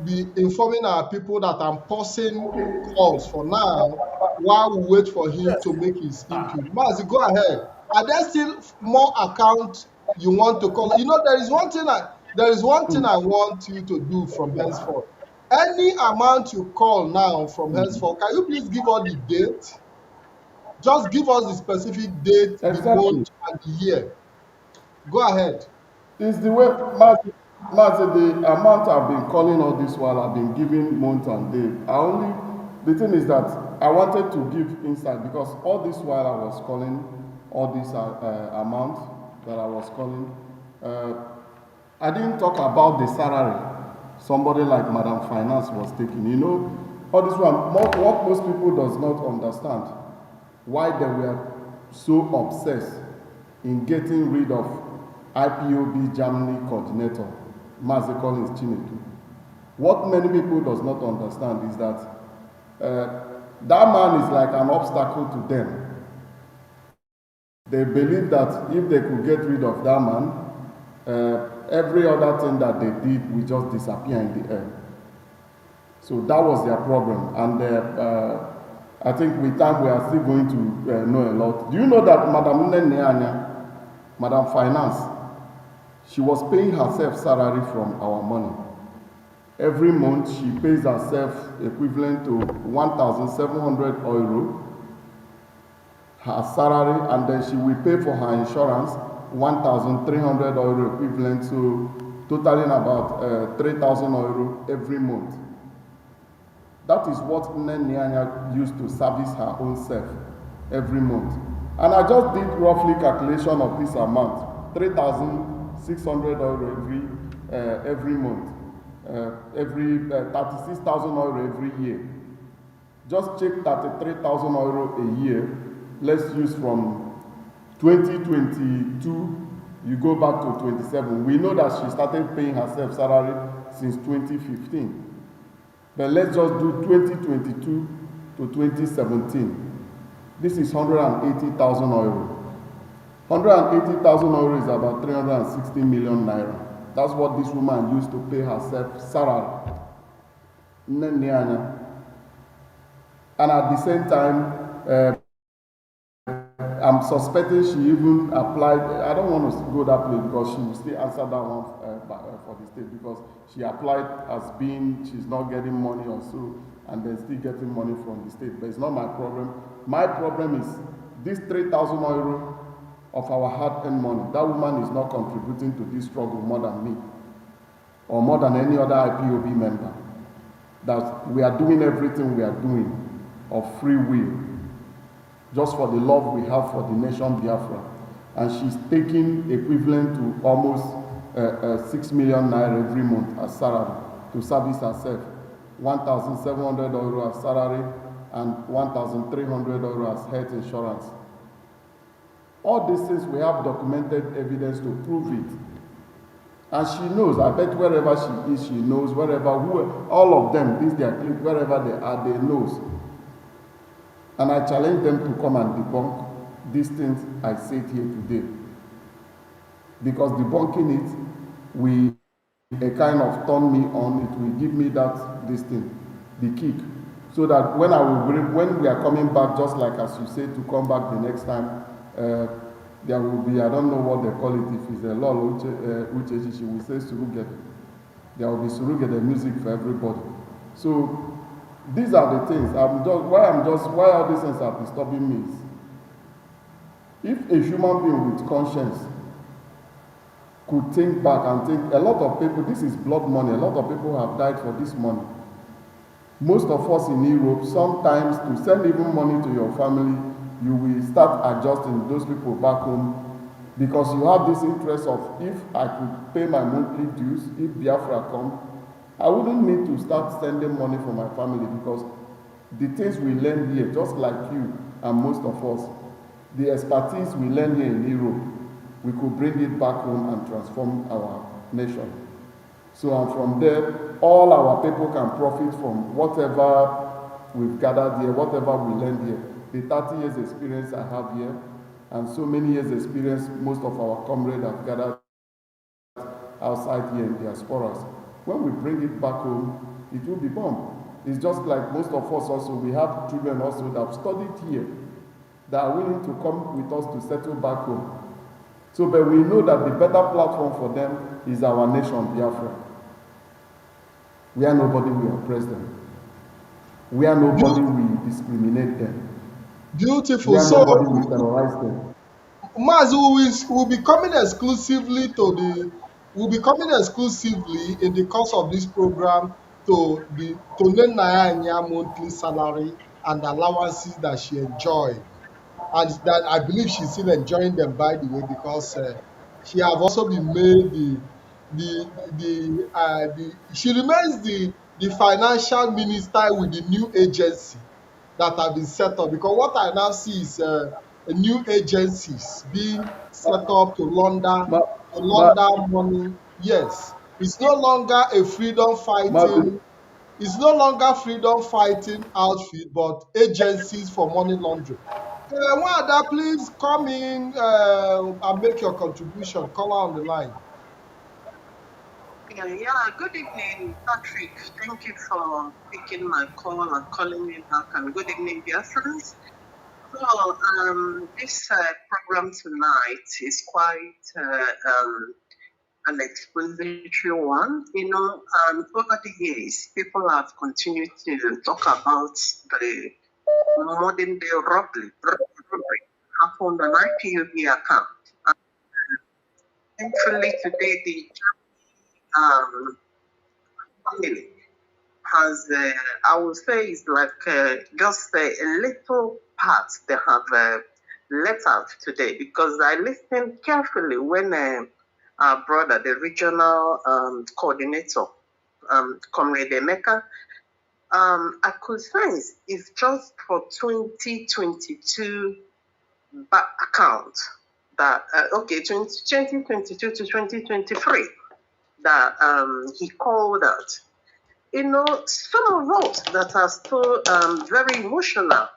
[SPEAKER 3] be informing our people that I'm pausing calls for now while we wait for him to make his input. Mazi, go ahead. Are there still more accounts you want to call? There is one thing I want you to do from henceforth. Any amount you call now from henceforth, can you please give us the date? Just give us the specific date, the month, and the year. Go ahead.
[SPEAKER 4] It's the way, Mazi, the amount I've been calling all this while, I've been giving month and day. The thing is that I wanted to give insight because all this while I was calling all this amount that I was calling, I didn't talk about the salary somebody like Madam Finance was taking. All this one, what most people does not understand, why they were so obsessed in getting rid of IPOB Germany coordinator, Mazi Collins Chinedu. What many people does not understand is that that man is like an obstacle to them. They believe that if they could get rid of that man, every other thing that they did will just disappear in the air. So that was their problem. And I think with time we are still going to know a lot. Do you know that Madam Neneanya, Madam Finance, she was paying herself salary from our money. Every month she pays herself equivalent to 1,700 euro, her salary, and then she will pay for her insurance 1,300 euro equivalent to totaling about 3,000 euro every month. That is what Nyanya used to service her own self every month. And I just did roughly calculation of this amount, 3,600 euro every month, every 36,000 euro every year. Just check 33,000 euro a year. Let's use from 2022, you go back to 27. We know that she started paying herself salary since 2015. But let's just do 2022 to 2017. This is 180,000 euro. 180,000 euro is about 360 million naira. That's what this woman used to pay herself salary. And at the same time, I'm suspecting she even applied. I don't want to go that place because she will still answer that one for the state, because she applied as being she's not getting money or so, and then still getting money from the state. But it's not my problem. My problem is this 3,000 euro of our hard-earned money. That woman is not contributing to this struggle more than me or more than any other IPOB member. That we are doing everything we are doing of free will, just for the love we have for the nation Biafra. And she's taking equivalent to almost 6 million naira every month as salary to service herself, 1,700 euro as salary and 1,300 euro as health insurance. All these things, we have documented evidence to prove it. And she knows, I bet wherever she is, she knows, wherever, all of them, wherever they are, they knows. And I challenge them to come and debunk these things I said here today. Because debunking it will kind of turn me on, it will give me this thing, the kick. So that when we are coming back, just like as you said, to come back the next time, there will be, I don't know what they call it, if it's a law, she will say surugede. There will be surugede music for everybody. So these are the things. Why all these things are disturbing me is, if a human being with conscience could think back and think, a lot of people, this is blood money, a lot of people have died for this money. Most of us in Europe, sometimes to send even money to your family, you will start adjusting those people back home, because you have this interest of, if I could pay my monthly dues, if Biafra come, I wouldn't need to start sending money for my family, because the things we learn here, just like you and most of us, the expertise we learn here in Europe, we could bring it back home and transform our nation. So, and from there, all our people can profit from whatever we've gathered here, whatever we learned here. The 30 years experience I have here, and so many years experience most of our comrades have gathered outside here in diasporas. When we bring it back home, it will be bomb. It's just like most of us also, we have children also that have studied here, that are willing to come with us to settle back home. So, but we know that the better platform for them is our nation, Biafra. Where nobody will oppress them. Where nobody will discriminate them.
[SPEAKER 3] Beautiful.
[SPEAKER 4] Where
[SPEAKER 3] So,
[SPEAKER 4] nobody will terrorize them.
[SPEAKER 3] Maz, will be coming exclusively in the course of this program to Nenaya monthly salary and allowances that she enjoy, and that I believe she's still enjoying them, by the way, because she have also been made she remains the financial minister with the new agency that have been set up. Because what I now see is new agencies being set up to launder money. Yes, it's no longer a freedom fighting outfit, but agencies for money laundering. Wanda, please come in and make your contribution. Call on the line.
[SPEAKER 15] Yeah, good evening, Patrick. Thank you for picking my call and calling me back. And good evening, dear friends. So, this program tonight is quite an expository one. Over the years, people have continued to talk about the modern day robbery happened on IPOB account. And thankfully, today the family has, I would say, it's like just a little part they have let out today, because I listened carefully when our brother, the regional coordinator, Comrade Emeka, I could sense it's just for 2022 account that, 2022 to 2023 that he called out. You know, some of us that are still very emotional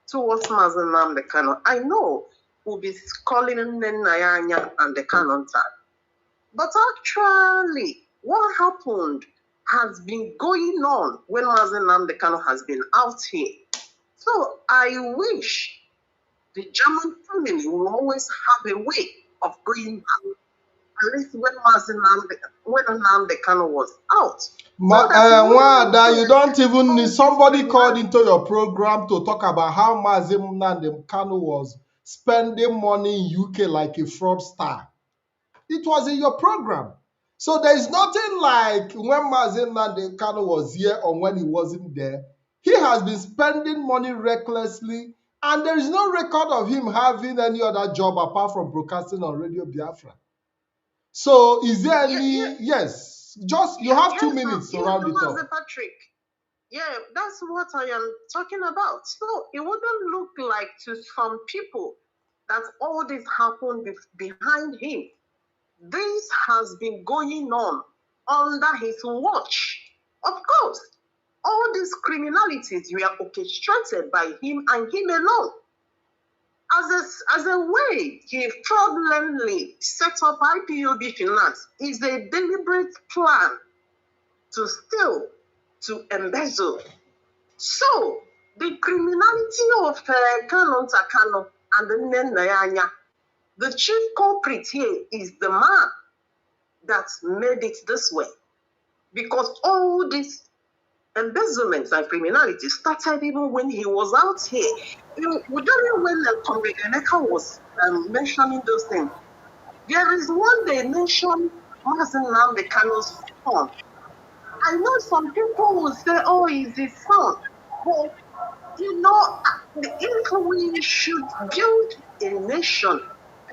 [SPEAKER 15] towards Mazen Namdekano, I know will be calling Nenayanya and the Canon tag. But actually, what happened has been going on when Mazen Namdekano has been out here. So I wish the German family will always have a way of going back. At least when Nnamdi was out.
[SPEAKER 3] Wada, you don't even need somebody called into your program to talk about how Mazin Nnamdi Kanu was spending money in UK like a fraudster. It was in your program. So there is nothing like when Mazin Nnamdi Kanu was here or when he wasn't there. He has been spending money recklessly, and there is no record of him having any other job apart from broadcasting on Radio Biafra. So is there any, yes, just you have 2 minutes to round it up.
[SPEAKER 15] Patrick. Yeah, that's what I am talking about. So it wouldn't look like to some people that all this happened behind him. This has been going on under his watch. Of course, all these criminalities were orchestrated by him and him alone. As a way, he fraudulently set up IPOB Finance is a deliberate plan to steal, to embezzle. So, the criminality of Kano Takano and the Nenayanya, the chief culprit here is the man that made it this way. Because all this embezzlement and criminality started even when he was out here. During when Comrade Eneka was mentioning those things, there is one they mentioned Mazen Nnamdi Kano's son. I know some people will say, oh, he's his son. But, you know, if we should build a nation,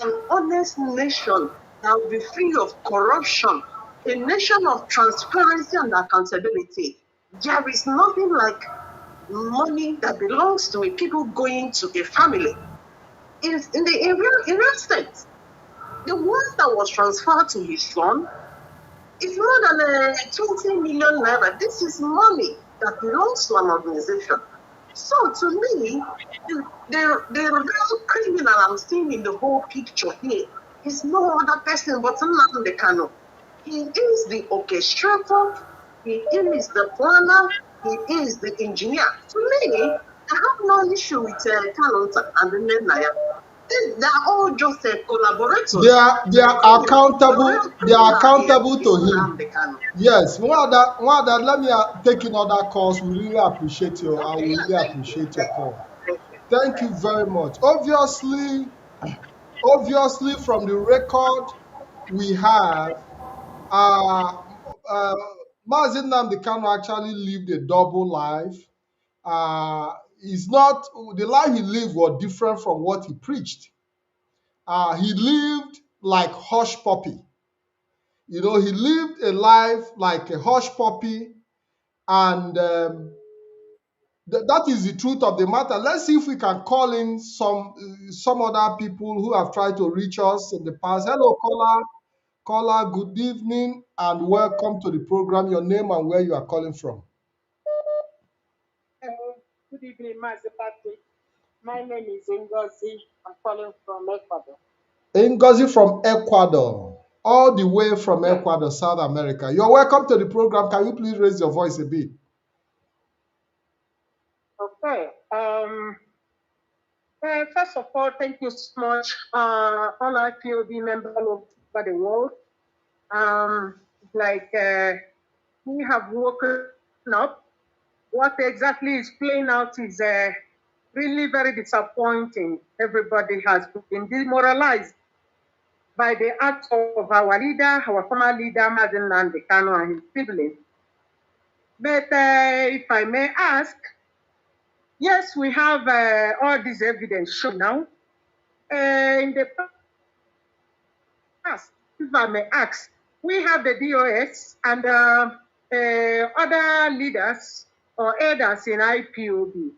[SPEAKER 15] an honest nation that will be free of corruption, a nation of transparency and accountability, there is nothing like money that belongs to a people going to a family. In real estate, the one that was transferred to his son is more than 20 million naira. This is money that belongs to an organization. So to me, the real criminal I'm seeing in the whole picture here is no other person but Nnamdi Kanu. He is the orchestrator, he is the planner, he is the engineer. To me, I have no issue with Kanu and the Nenaya. They are all just collaborators.
[SPEAKER 3] They are accountable. They are accountable to him. Yes, Wada, let me take in other calls. We really appreciate you. I really appreciate your call. Thank you very much. Obviously, from the record we have, Mazen Nnamdi Kanu actually lived a double life. It's not the life he lived was different from what he preached. He lived like hush puppy. You know, he lived a life like a hush puppy, and that is the truth of the matter. Let's see if we can call in some other people who have tried to reach us in the past. Hello, caller. Good evening and welcome to the program. Your name and where you are calling from.
[SPEAKER 16] Good evening, Master Patrick. My name is Ngozi. I'm calling from Ecuador.
[SPEAKER 3] Ngozi from Ecuador, all the way from Ecuador, South America. You're welcome to the program. Can you please raise your voice a bit?
[SPEAKER 16] Okay. First of all, thank you so much, all IPOB members all over the world. We have woken up. What exactly is playing out is really very disappointing. Everybody has been demoralized. by the act of our leader, our former leader, Mazen Kanu and his siblings. But if I may ask, yes, we have all this evidence shown now. In the past, if I may ask, we have the DOS and other leaders or elders in IPOB.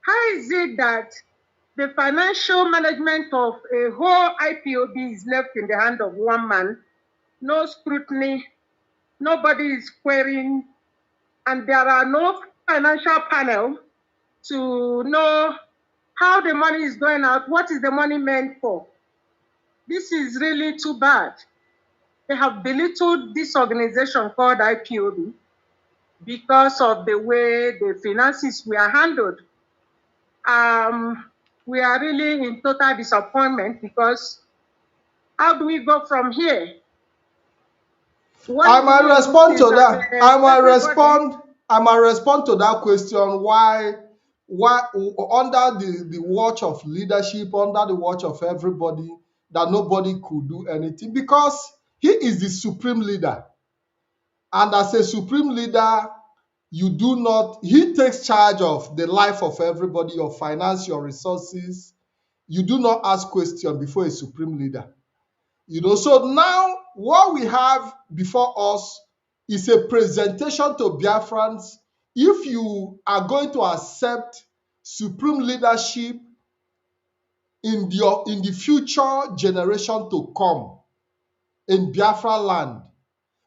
[SPEAKER 16] How is it that the financial management of a whole IPOB is left in the hand of one man? No scrutiny, nobody is querying, and there are no financial panel to know how the money is going out, what is the money meant for. This is really too bad. They have belittled this organization called IPOB because of the way the finances were handled. We are really in total disappointment because how do we go from here?
[SPEAKER 3] I might respond to that. I might respond to that question. Why under the watch of leadership, under the watch of everybody, that nobody could do anything? Because he is the supreme leader. And as a supreme leader, he takes charge of the life of everybody, your finance, your resources. You do not ask questions before a supreme leader. So now what we have before us is a presentation to Biafrans. If you are going to accept supreme leadership in the future generation to come in Biafra land,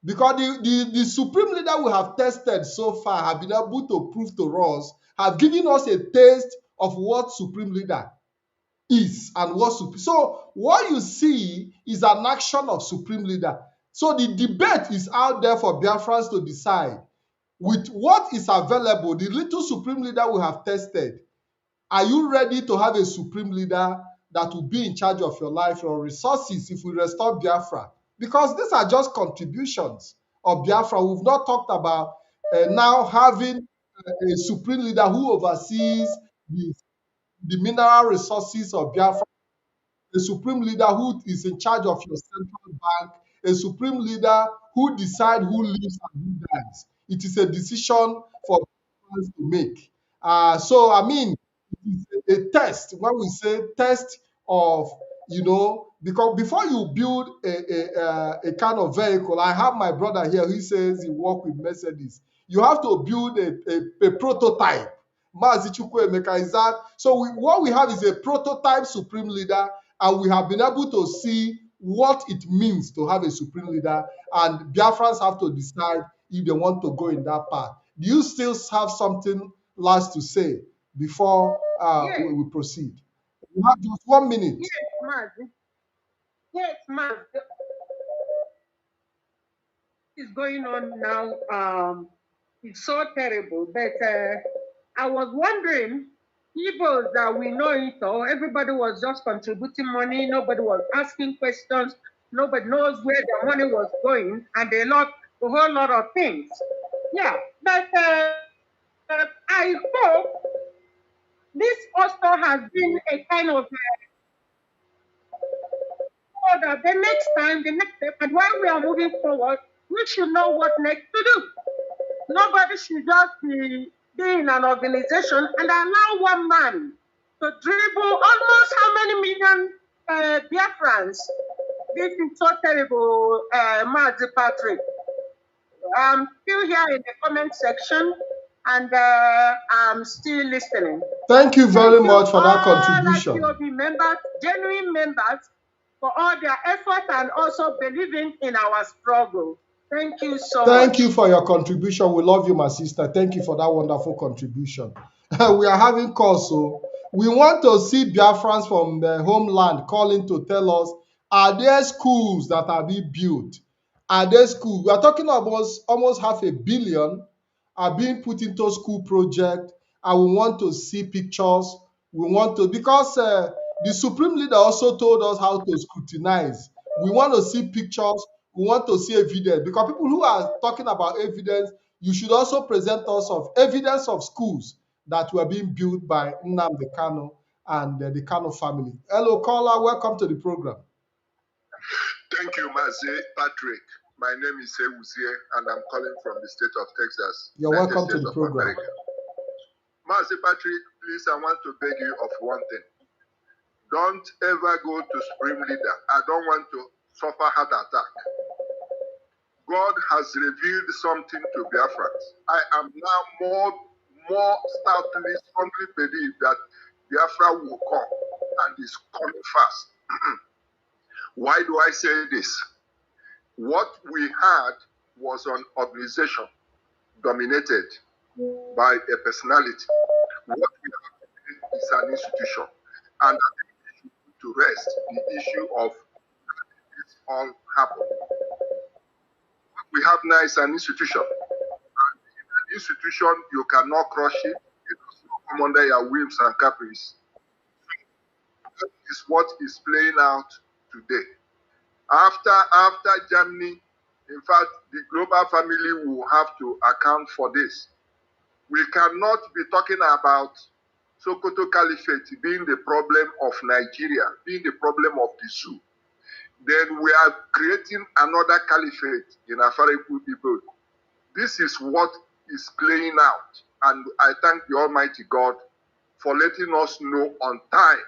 [SPEAKER 3] because the supreme leader we have tested so far have been able to prove to us, have given us a taste of what supreme leader is and what so what you see is an action of supreme leader. So the debate is out there for Biafrans to decide with what is available, the little supreme leader we have tested. Are you ready to have a supreme leader that will be in charge of your life, your resources, if we restore Biafra? Because these are just contributions of Biafra. We've not talked about now having a supreme leader who oversees the mineral resources of Biafra, a supreme leader who is in charge of your central bank, a supreme leader who decides who lives and who dies. It is a decision for us to make. So, I mean, it is a test. When we say test of, because before you build a kind of vehicle, I have my brother here, he says he works with Mercedes. You have to build a prototype. Mazi Chukwuemeka is that. So what we have is a prototype supreme leader, and we have been able to see what it means to have a supreme leader, and Biafrans have to decide if they want to go in that path. Do you still have something last to say before we proceed? You have just 1 minute.
[SPEAKER 16] Yes, Mazi. Yes, Mazi. What is going on now? It's so terrible. But I was wondering, people that we know it all, everybody was just contributing money, nobody was asking questions, nobody knows where their money was going, and a whole lot of things. Yeah, but I hope this also has been a kind of order. The next step, and while we are moving forward, we should know what next to do. Nobody should just be in an organization and allow one man to dribble almost how many million Biafrans. This is so terrible, Mazi Patrick. I'm still here in the comment section, and I'm still listening.
[SPEAKER 3] Thank you very much for that contribution.
[SPEAKER 16] All IPOB members, genuine members, for all their effort and also believing in our struggle. Thank you so much.
[SPEAKER 3] Thank you for your contribution. We love you, my sister. Thank you for that wonderful contribution. We are having calls, so we want to see Biafrans from the homeland calling to tell us, are there schools that are being built? Are there schools? We are talking about almost $500 million are being put into school project, and we want to see pictures. We want to, because the Supreme Leader also told us how to scrutinize. We want to see pictures. We want to see evidence, because people who are talking about evidence, you should also present us of evidence of schools that were being built by Nnamdi Kanu and the Kanu family. Hello, caller. Welcome to the program.
[SPEAKER 11] Thank you, Mazi Patrick. My name is Ewuzie, and I'm calling from the state of Texas.
[SPEAKER 3] You're
[SPEAKER 11] United
[SPEAKER 3] welcome to
[SPEAKER 11] States
[SPEAKER 3] the
[SPEAKER 11] of
[SPEAKER 3] program.
[SPEAKER 11] America. Mazi Patrick, please, I want to beg you of one thing. Don't ever go to Supreme Leader. I don't want to suffer heart attack. God has revealed something to Biafrans. I am now more stoutly, strongly believe that Biafra will come and is coming fast. Why do I say this? What we had was an organization dominated by a personality. What we have is an institution. And to rest the issue of this all happened. What we have now is an institution. And in an institution, you cannot crush it. It does not come under your whims and caprice. That is what is playing out today. After Germany, in fact, the global family will have to account for this. We cannot be talking about Sokoto Caliphate being the problem of Nigeria, being the problem of the zoo. Then we are creating another caliphate in Afariku people. This is what is playing out. And I thank the Almighty God for letting us know on time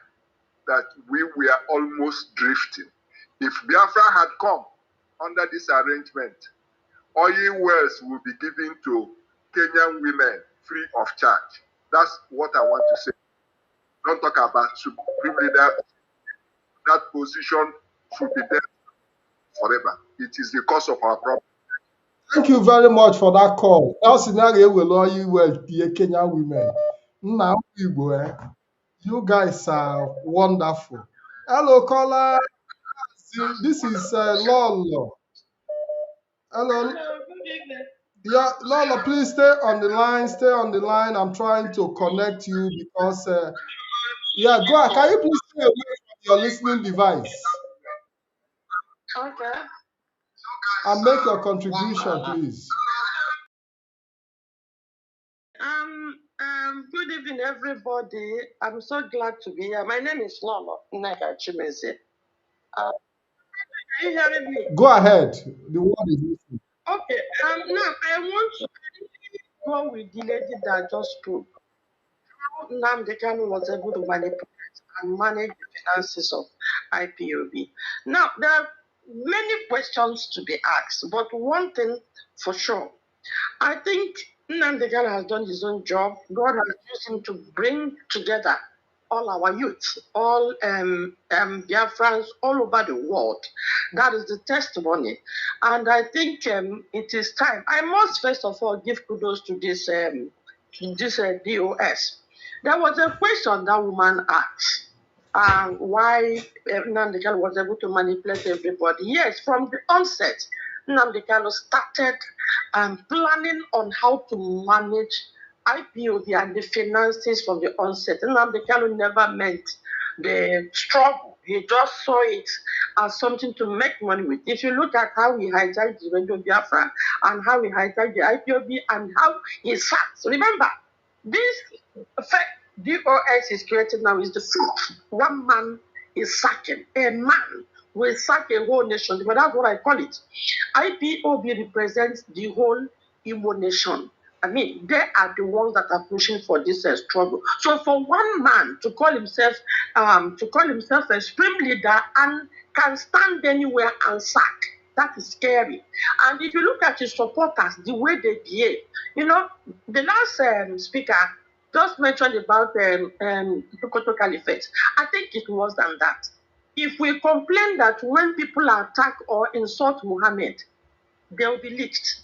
[SPEAKER 11] that we were almost drifting. If Biafra had come under this arrangement, oil wells will be given to Kenyan women free of charge. That's what I want to say. Don't talk about Supreme Leader. That position should be there forever. It is the cause of our problem.
[SPEAKER 3] Thank you very much for that call. El scenario will allow you well, the Kenyan women. Now, you guys are wonderful. Hello, caller. This is Lolo. Hello. Yeah, Lolo, please stay on the line. Stay on the line. I'm trying to connect you because, yeah, go ahead. Can you please stay away from your listening device
[SPEAKER 16] Okay.
[SPEAKER 3] and make your contribution, please?
[SPEAKER 16] Good evening, everybody. I'm so glad to be here. My name is Lolo Nega Chimeze. Are you hearing me?
[SPEAKER 3] Go ahead. The word is listening.
[SPEAKER 16] Okay. Now I want to go with the lady that just spoke. Nnamdi Kanu was able to manipulate and manage the finances of IPOB. Now there are many questions to be asked, but one thing for sure, I think Nnamdi Kanu has done his own job. God has used him to bring together all our youth, all Biafrans all over the world. That is the testimony. And I think it is time. I must first of all give kudos to this DOS. There was a question that woman asked. Why Nnamdi Kanu was able to manipulate everybody. Yes, from the onset, Nnamdi Kanu started planning on how to manage IPOB and the finances from the onset. Nnamdi Kanu never meant the struggle. He just saw it as something to make money with. If you look at how he hijacked the Radio Biafra and how he hijacked the IPOB and how he sat, remember, this DOS is created now is the truth. One man is sacking. A man will sack a whole nation. But that's what I call it. IPOB represents the whole Igbo nation. I mean, they are the ones that are pushing for this struggle. So for one man to call himself a supreme leader and can stand anywhere and sack, that is scary. And if you look at his supporters, the way they behave, you know, the last speaker just mentioned about Sokoto Caliphate. I think it was than that. If we complain that when people attack or insult Muhammad, they'll be licked.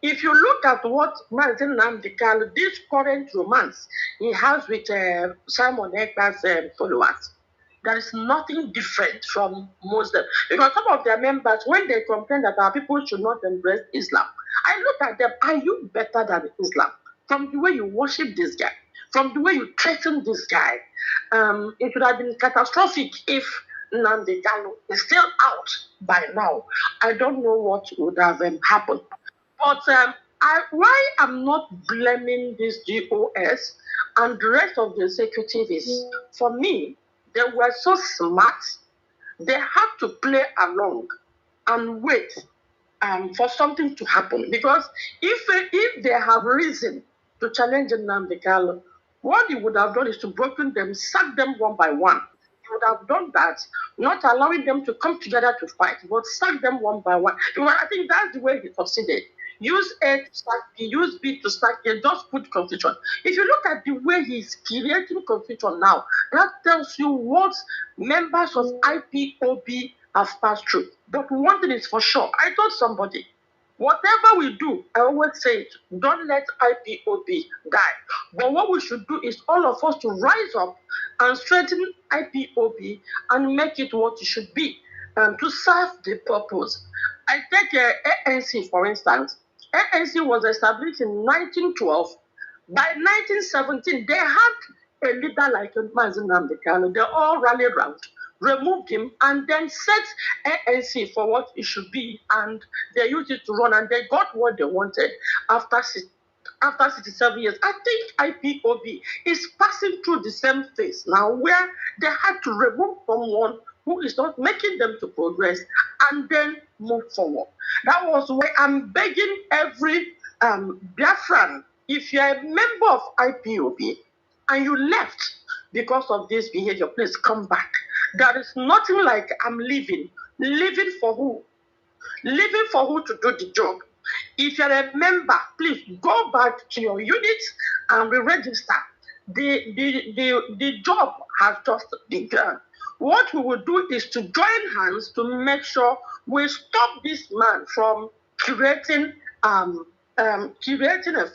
[SPEAKER 16] If you look at what Mazen Nnamdi Kanu, this current romance he has with Simon Ekpa's followers, there is nothing different from Muslims. Because some of their members, when they complain that our people should not embrace Islam, I look at them, are you better than Islam? From the way you worship this guy, from the way you threaten this guy, it would have been catastrophic if Nnamdi Kanu is still out by now. I don't know what would have happened. But why I'm not blaming this GOS and the rest of the executive is, for me, they were so smart, they had to play along and wait for something to happen. Because if they have reason to challenge Nnamdi Kanu, what he would have done is to broken them, sack them one by one. He would have done that, not allowing them to come together to fight, but sack them one by one. I think that's the way he succeeded. Use A to sack B, use B to sack A, just put confusion. If you look at the way he's creating confusion now, that tells you what members of IPOB have passed through. But one thing is for sure, I told somebody, whatever we do, I always say it, don't let IPOB die. But what we should do is all of us to rise up and strengthen IPOB and make it what it should be, to serve the purpose. I take ANC, for instance. ANC was established in 1912. By 1917, they had a leader like Mazi Nnamdi Kanu. They all rallied around, removed him, and then set ANC for what it should be, and they used it to run, and they got what they wanted after 67 years. I think IPOB is passing through the same phase now, where they had to remove someone who is not making them to progress and then move forward. That was why I'm begging every Biafran, if you're a member of IPOB and you left because of this behavior, please come back. There is nothing like I'm leaving. Leaving for who? Leaving for who to do the job? If you're a member, please go back to your unit and re-register. The job has just begun. What we will do is to join hands to make sure we stop this man from creating a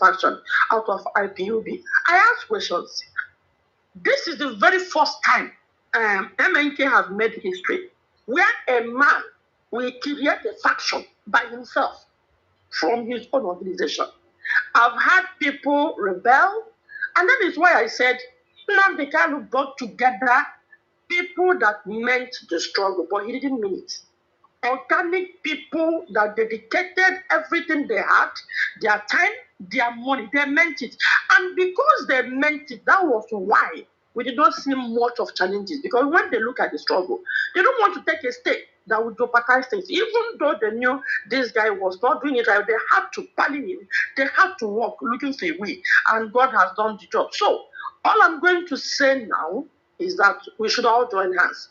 [SPEAKER 16] faction out of IPOB. I ask questions. This is the very first time MNK has made history where a man will create a faction by himself from his own organization. I've had people rebel, and that is why I said Nnamdi Kanu brought together people that meant the struggle, but he didn't mean it. Organic people that dedicated everything they had, their time, their money, they meant it. And because they meant it, that was why we did not see much of challenges. Because when they look at the struggle, they don't want to take a step that would jeopardize things. Even though they knew this guy was not doing it right, they had to pally him. They had to work looking for a way. And God has done the job. So all I'm going to say now is that we should all join hands.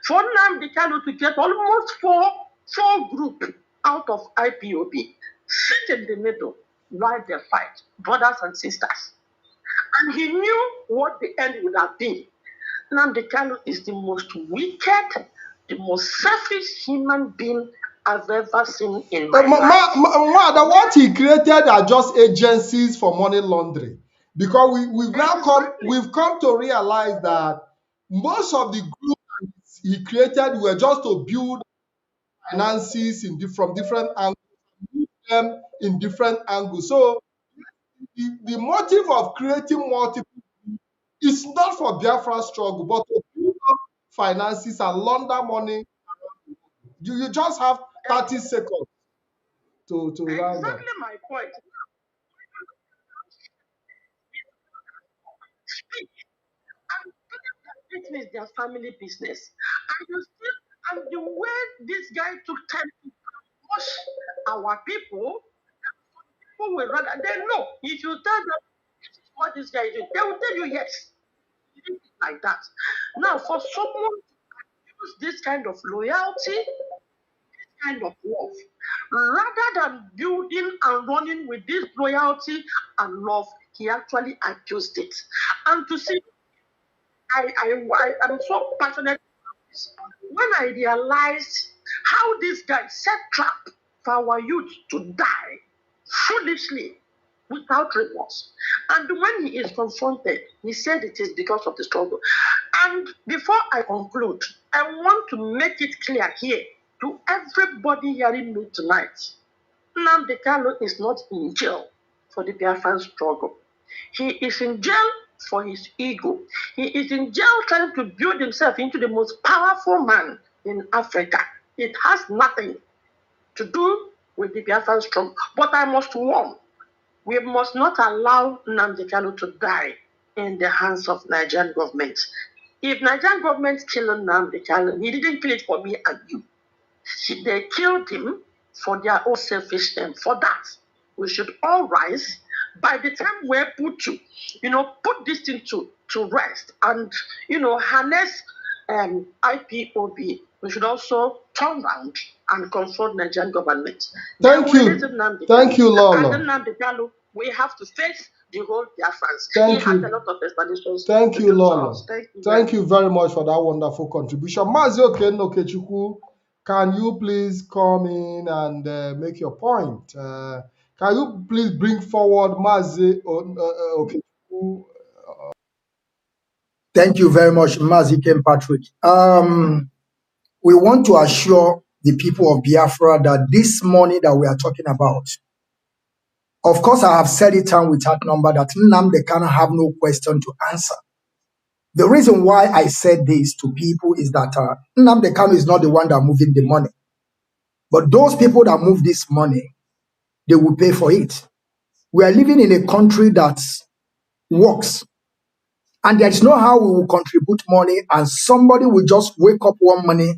[SPEAKER 16] For Nnamdi Kanu to get almost four groups out of IPOB, sit in the middle while they fight, brothers and sisters. And he knew what the end would have been. Nnamdi Kanu is the most wicked, the most selfish human being I've ever seen in my life.
[SPEAKER 3] What he created are just agencies for money laundering. Because we've come to realize that most of the groups he created were just to build finances from different angles, use them in different angles. So the motive of creating multiple is not for Biafra struggle, but to build up finances and launder money. You just have 30 seconds to round up.
[SPEAKER 16] Exactly my point. It is their family business. And the way this guy took time to push our people will rather, they know. If you tell them this is what this guy is doing, they will tell you yes. Like that. Now, for someone to use this kind of loyalty, this kind of love, rather than building and running with this loyalty and love, he actually accused it. And to see, I'm so passionate about this. When I realized how this guy set trap for our youth to die foolishly without remorse. And when he is confronted, he said it is because of the struggle. And before I conclude, I want to make it clear here to everybody hearing me tonight. Nnamdi Kanu is not in jail for the Biafran struggle. He is in jail for his ego. He is in jail trying to build himself into the most powerful man in Africa. It has nothing to do with the Biafran struggle. But I must warn, we must not allow Nnamdi Kanu to die in the hands of Nigerian government. If Nigerian government kill Nnamdi Kanu, he didn't kill it for me and you.
[SPEAKER 15] They killed him for their own selfish end. For that, we should all rise. By the time we're put this thing to rest and, harness IPOB, we should also turn around and confront Nigerian government.
[SPEAKER 3] Thank you, Lolo.
[SPEAKER 15] And then we have to face the whole Biafrans.
[SPEAKER 3] Thank
[SPEAKER 15] He
[SPEAKER 3] you.
[SPEAKER 15] has a lot of explanations.
[SPEAKER 3] Thank you, Lolo.
[SPEAKER 15] Thank you
[SPEAKER 3] very much for that wonderful contribution. Mazi Okenno Okechukwu, can you please come in and make your point? Can you please bring forward Mazi Okechukwu?
[SPEAKER 5] Thank you very much, Mazi Ken Patrick. We want to assure the people of Biafra that this money that we are talking about, of course, I have said it time without number that Nnamdi Kanu have no question to answer. The reason why I said this to people is that Nnamdi Kanu is not the one that moving the money. But those people that move this money, they will pay for it. We are living in a country that works. And there is no how we will contribute money and somebody will just wake up one money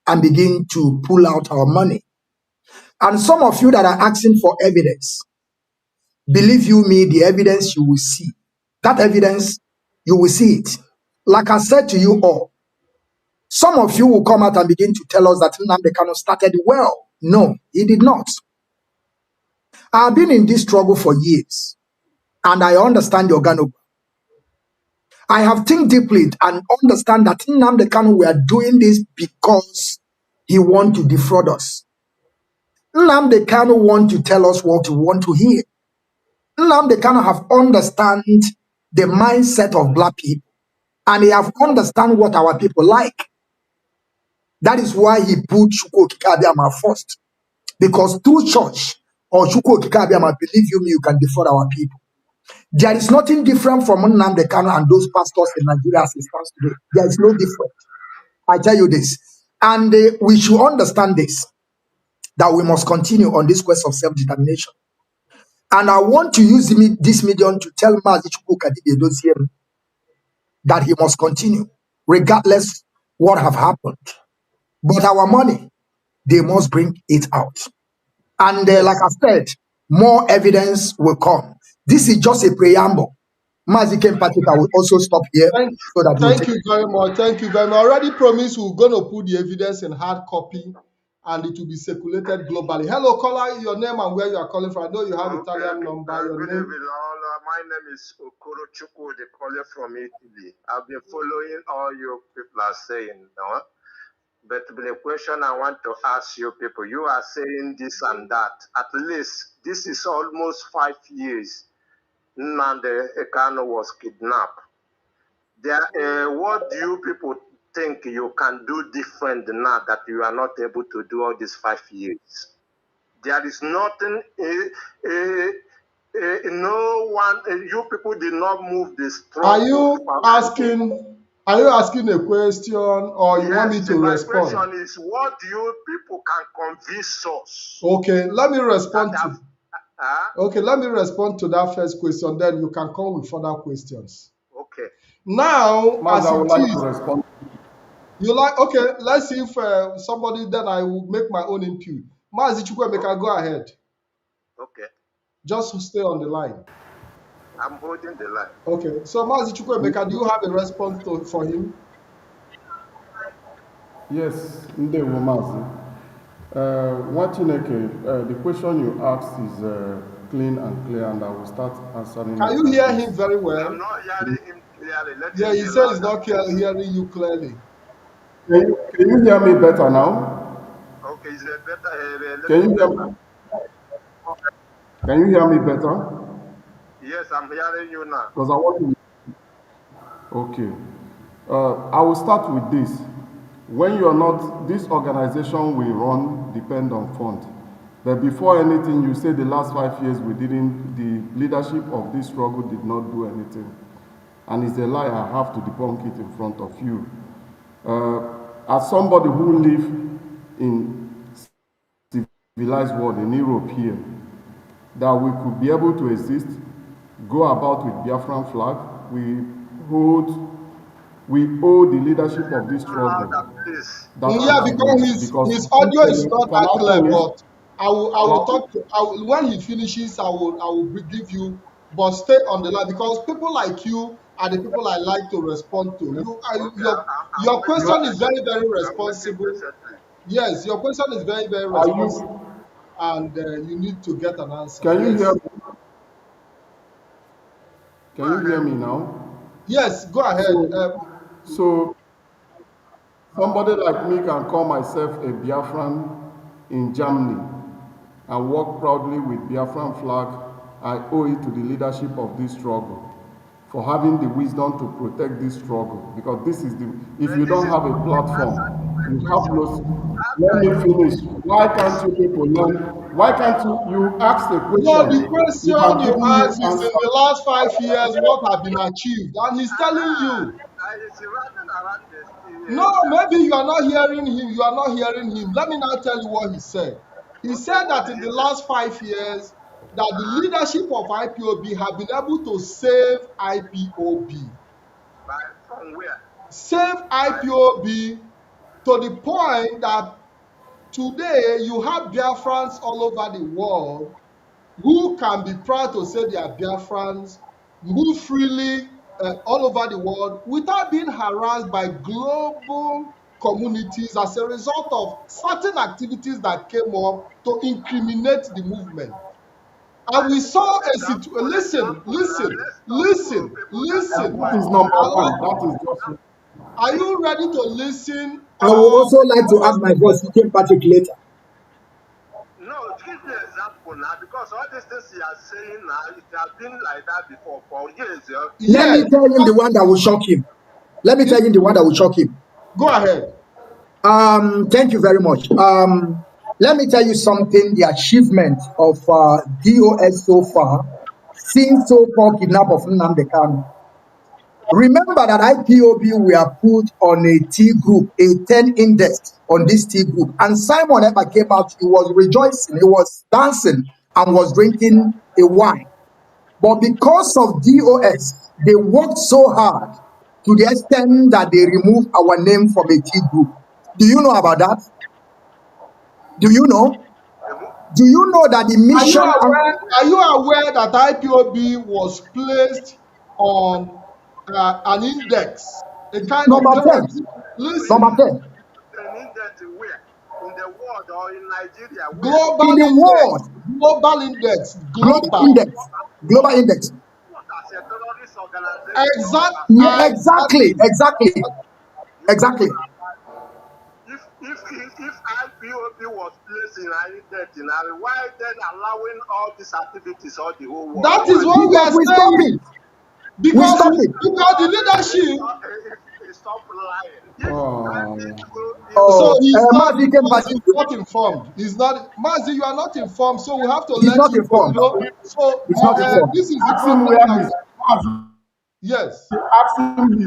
[SPEAKER 5] and begin to pull out our money. And some of you that are asking for evidence, believe you me, the evidence you will see. That evidence, you will see it. Like I said to you all, some of you will come out and begin to tell us that Nnamdi Kanu started well. No, he did not. I've been in this struggle for years, and I understand the organogram. I have think deeply and understand that Nnamdi Kanu were doing this because he want to defraud us. Nnamdi Kanu want to tell us what we want to hear. Nnamdi Kanu have understand the mindset of black people, and he have understand what our people like. That is why he put Chukwu Okike Abiama first. Because through church or Chukwu Okike Abiama, believe you me, you can defraud our people. There is nothing different from Nnamdi Kanu and those pastors in Nigeria as it stands today. There is no difference. I tell you this. And we should understand this, that we must continue on this quest of self-determination. And I want to use this medium to tell Mazi Chukwu Okike that he must continue, regardless what have happened. But our money, they must bring it out. And like I said, more evidence will come. This is just a preamble. Mazi Ken Patrick, I will also stop here.
[SPEAKER 3] Thank you very much. Thank you very much. I already promised we're going to put the evidence in hard copy and it will be circulated globally. Hello, caller, your name and where you are calling from. I know you have Italian number. Your name?
[SPEAKER 17] My name is Okoro Chukwu, the caller from Italy. I've been following all you people are saying, no? But the question I want to ask you people, you are saying this and that. At least this is almost 5 years. Nnamdi Kanu was kidnapped. What do you people think you can do different now that you are not able to do all these 5 years? There is nothing, no one, you people did not move the struggle.
[SPEAKER 3] Are you asking a question or you want me to respond?
[SPEAKER 17] My question is, what do you people can convince us?
[SPEAKER 3] Okay, let me respond to let me respond to that first question, then you can come with further questions.
[SPEAKER 17] Okay.
[SPEAKER 3] Now,
[SPEAKER 4] Mas, I would like to respond.
[SPEAKER 3] You like, okay, let's see if somebody, then I will make my own input. Mazi Chukwuemeka, go ahead.
[SPEAKER 17] Okay.
[SPEAKER 3] Just stay on the line.
[SPEAKER 17] I'm holding the line.
[SPEAKER 3] Okay, so Mazi Chukwuemeka, do you have a response for him?
[SPEAKER 4] Yes, Ndewo Mazi. The question you asked is clean and clear, and I will start answering.
[SPEAKER 3] Can you hear him very well?
[SPEAKER 17] I'm not hearing him clearly.
[SPEAKER 3] Yeah, he said he's not hearing you clearly.
[SPEAKER 4] Can you hear me better now?
[SPEAKER 17] Okay, is it better?
[SPEAKER 4] Can you hear me better?
[SPEAKER 17] Yes, I'm hearing you now.
[SPEAKER 4] Because I want to. Okay. I will start with this. When you are not, this organization we run depend on fund. But before anything, you say the last 5 years the leadership of this struggle did not do anything. And it's a lie, I have to debunk it in front of you. As somebody who live in civilized world, in Europe here, that we could be able to exist, go about with Biafran flag, we hold we owe the leadership of this struggle that
[SPEAKER 3] Yeah, because
[SPEAKER 4] achievement. Because
[SPEAKER 3] his audio is not
[SPEAKER 4] can
[SPEAKER 3] that
[SPEAKER 4] I
[SPEAKER 3] clear,
[SPEAKER 4] finish?
[SPEAKER 3] but I will talk to when he finishes. I will give you, but stay on the line because people like you are the people I like to respond to. Your question is very very responsible. Yes, your question is very very
[SPEAKER 4] Are
[SPEAKER 3] responsible,
[SPEAKER 4] you?
[SPEAKER 3] and you need to get an answer.
[SPEAKER 4] Can you hear
[SPEAKER 3] Yes,
[SPEAKER 4] me? Can you hear me now?
[SPEAKER 3] yes. Go ahead.
[SPEAKER 4] So somebody like me can call myself a Biafran in Germany and walk proudly with Biafran flag. I owe it to the leadership of this struggle for having the wisdom to protect this struggle. Because this is the, if you don't have a platform, you have no, let me finish. Why can't you people learn? Why can't you ask a
[SPEAKER 3] No, the
[SPEAKER 4] question? If
[SPEAKER 3] question
[SPEAKER 4] I'm
[SPEAKER 3] you
[SPEAKER 4] giving you
[SPEAKER 3] asked is in
[SPEAKER 4] answer,
[SPEAKER 3] the last 5 years, what have been achieved? And he's telling you. No, maybe you are not hearing him. You are not hearing him. Let me now tell you what he said. He said that in the last 5 years, that the leadership of IPOB have been able to save IPOB.
[SPEAKER 17] From where?
[SPEAKER 3] Save IPOB to the point that today you have Biafrans all over the world who can be proud to say they are Biafrans, move freely all over the world without being harassed by global communities as a result of certain activities that came up to incriminate the movement. And we saw a situation. Listen.
[SPEAKER 4] that is number one. That is just
[SPEAKER 3] Are you ready to listen?
[SPEAKER 5] I would also like to add my voice. You came Patrick later.
[SPEAKER 17] No, give me an example now, because all these things you are saying now, it has been like that before for years.
[SPEAKER 5] Let me
[SPEAKER 3] Yes.
[SPEAKER 5] tell him the one that will shock him. Let me tell him the one that will shock him.
[SPEAKER 3] Go ahead.
[SPEAKER 5] Thank you very much. Let me tell you something, the achievement of DOS so far, since so-called kidnap of Nnamdi Kanu. Remember that IPOB were put on a T group, a 10 index on this T group. And Simon Eber came out, he was rejoicing, he was dancing and was drinking a wine. But because of DOS, they worked so hard to the extent that they removed our name from a T group. Do you know about that? Do you know? Do you know that the mission?
[SPEAKER 3] Are you aware that IPOB was placed on an index, a kind of
[SPEAKER 5] Number 10.
[SPEAKER 3] listen,
[SPEAKER 5] Number 10.
[SPEAKER 17] An index where? In the world or in Nigeria? Where?
[SPEAKER 5] In the world.
[SPEAKER 3] global index,
[SPEAKER 5] Global
[SPEAKER 3] global.
[SPEAKER 5] index. Global index.
[SPEAKER 17] What as a terrorist organization?
[SPEAKER 5] Yeah, exactly.
[SPEAKER 17] If IPOB was placed in an index, why then allowing all these activities all the whole world?
[SPEAKER 3] That is what we are
[SPEAKER 5] Because we stop
[SPEAKER 3] saying.
[SPEAKER 5] it.
[SPEAKER 3] Because
[SPEAKER 5] stop it.
[SPEAKER 3] the leadership.
[SPEAKER 17] Stop lying.
[SPEAKER 3] So he's not,
[SPEAKER 5] Mazi
[SPEAKER 3] because he's not informed. He's not, Mazi, you are not informed, so we have to
[SPEAKER 5] He's
[SPEAKER 3] let
[SPEAKER 5] not
[SPEAKER 3] you go.
[SPEAKER 5] informed.
[SPEAKER 3] You know? So
[SPEAKER 5] He's not informed.
[SPEAKER 3] this is the
[SPEAKER 4] ask him
[SPEAKER 3] problem.
[SPEAKER 4] where he's.
[SPEAKER 3] Yes.
[SPEAKER 4] Ask him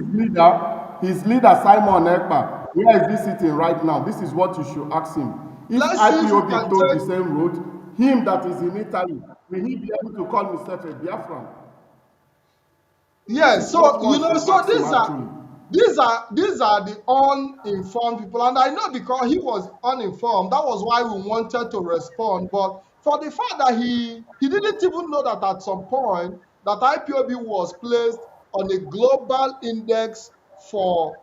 [SPEAKER 4] his leader Simon Ekpa. Where is he sitting right now? This is what you should ask him. If
[SPEAKER 3] Let's see if we
[SPEAKER 4] IPOB
[SPEAKER 3] can
[SPEAKER 4] took
[SPEAKER 3] take.
[SPEAKER 4] the same road, him that is in Italy, will he be able to call himself a Biafran?
[SPEAKER 3] Yes, so you know, so
[SPEAKER 4] ask him,
[SPEAKER 3] these are the uninformed people, and I know because he was uninformed, that was why we wanted to respond. But for the fact that he didn't even know that at some point that IPOB was placed on a global index for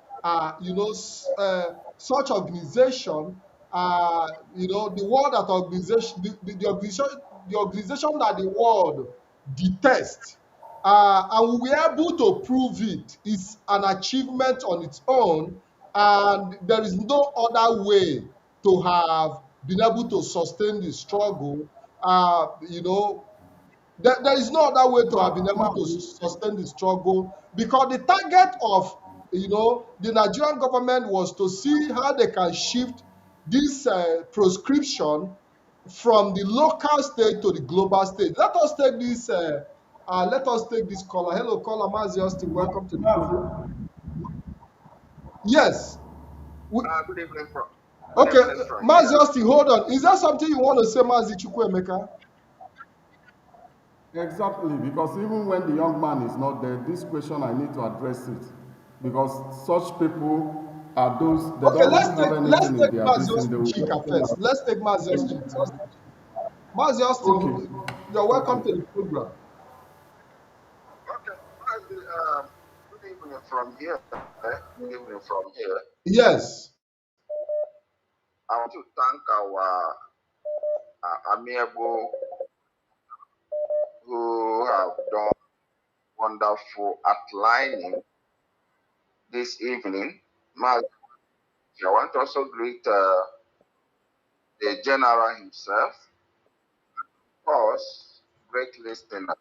[SPEAKER 3] such organization, the world that organization, the organization that the world detests. And we were able to prove it is an achievement on its own, and there is no other way to have been able to sustain the struggle. There is no other way to have been able to sustain the struggle, because the target of the Nigerian government was to see how they can shift this proscription from the local state to the global state. Let us take this. Let us take this caller. Hello, caller. Mazi Austin. Welcome to the program. Yes.
[SPEAKER 17] Good evening, bro.
[SPEAKER 3] Okay, Mazi Austin, hold on. Is there something you want to say, Mazi Chukwuemeka?
[SPEAKER 4] Exactly, because even when the young man is not there, this question I need to address it. because such people are those, they
[SPEAKER 3] Okay,
[SPEAKER 4] don't even have
[SPEAKER 3] let's
[SPEAKER 4] anything in
[SPEAKER 3] take
[SPEAKER 4] their
[SPEAKER 3] Mazios
[SPEAKER 4] business. They will just
[SPEAKER 3] Chika
[SPEAKER 4] come
[SPEAKER 3] first.
[SPEAKER 4] out.
[SPEAKER 3] Let's take Mazios Chika first. Mazi Austin, you're welcome to the program.
[SPEAKER 11] Okay, good evening from here. Good evening from here.
[SPEAKER 3] Yes.
[SPEAKER 11] I want to thank our amiable who have done wonderful outlining this evening. Mazi, I want to also greet the general himself, of course, great listeners.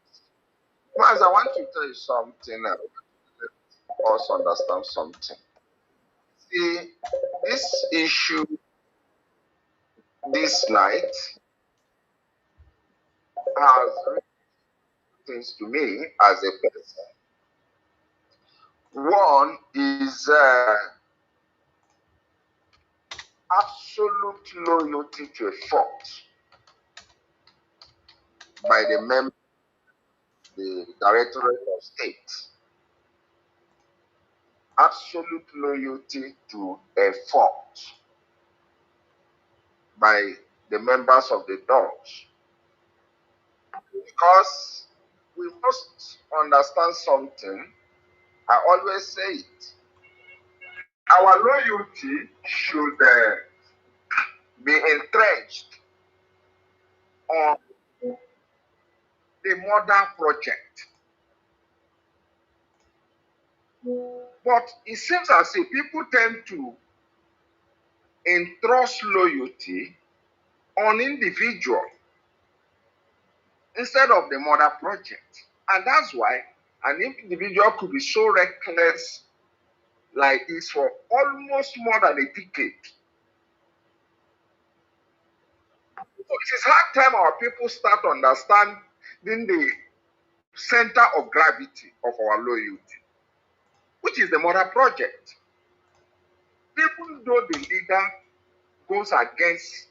[SPEAKER 11] Mazi, I want to tell you something, let us understand something. See, this issue this night has things to me as a person. One is absolute loyalty to a fault by the member, the Directorate of State. Absolute loyalty to a fault by the members of the Dutch. Because we must understand something. I always say it. Our loyalty should be entrenched on the modern project. But it seems as if people tend to entrust loyalty on individual instead of the mother project. And that's why an individual could be so reckless like this for almost more than a decade. So it is high time our people start understanding the center of gravity of our loyalty, which is the mother project. Even though the leader goes against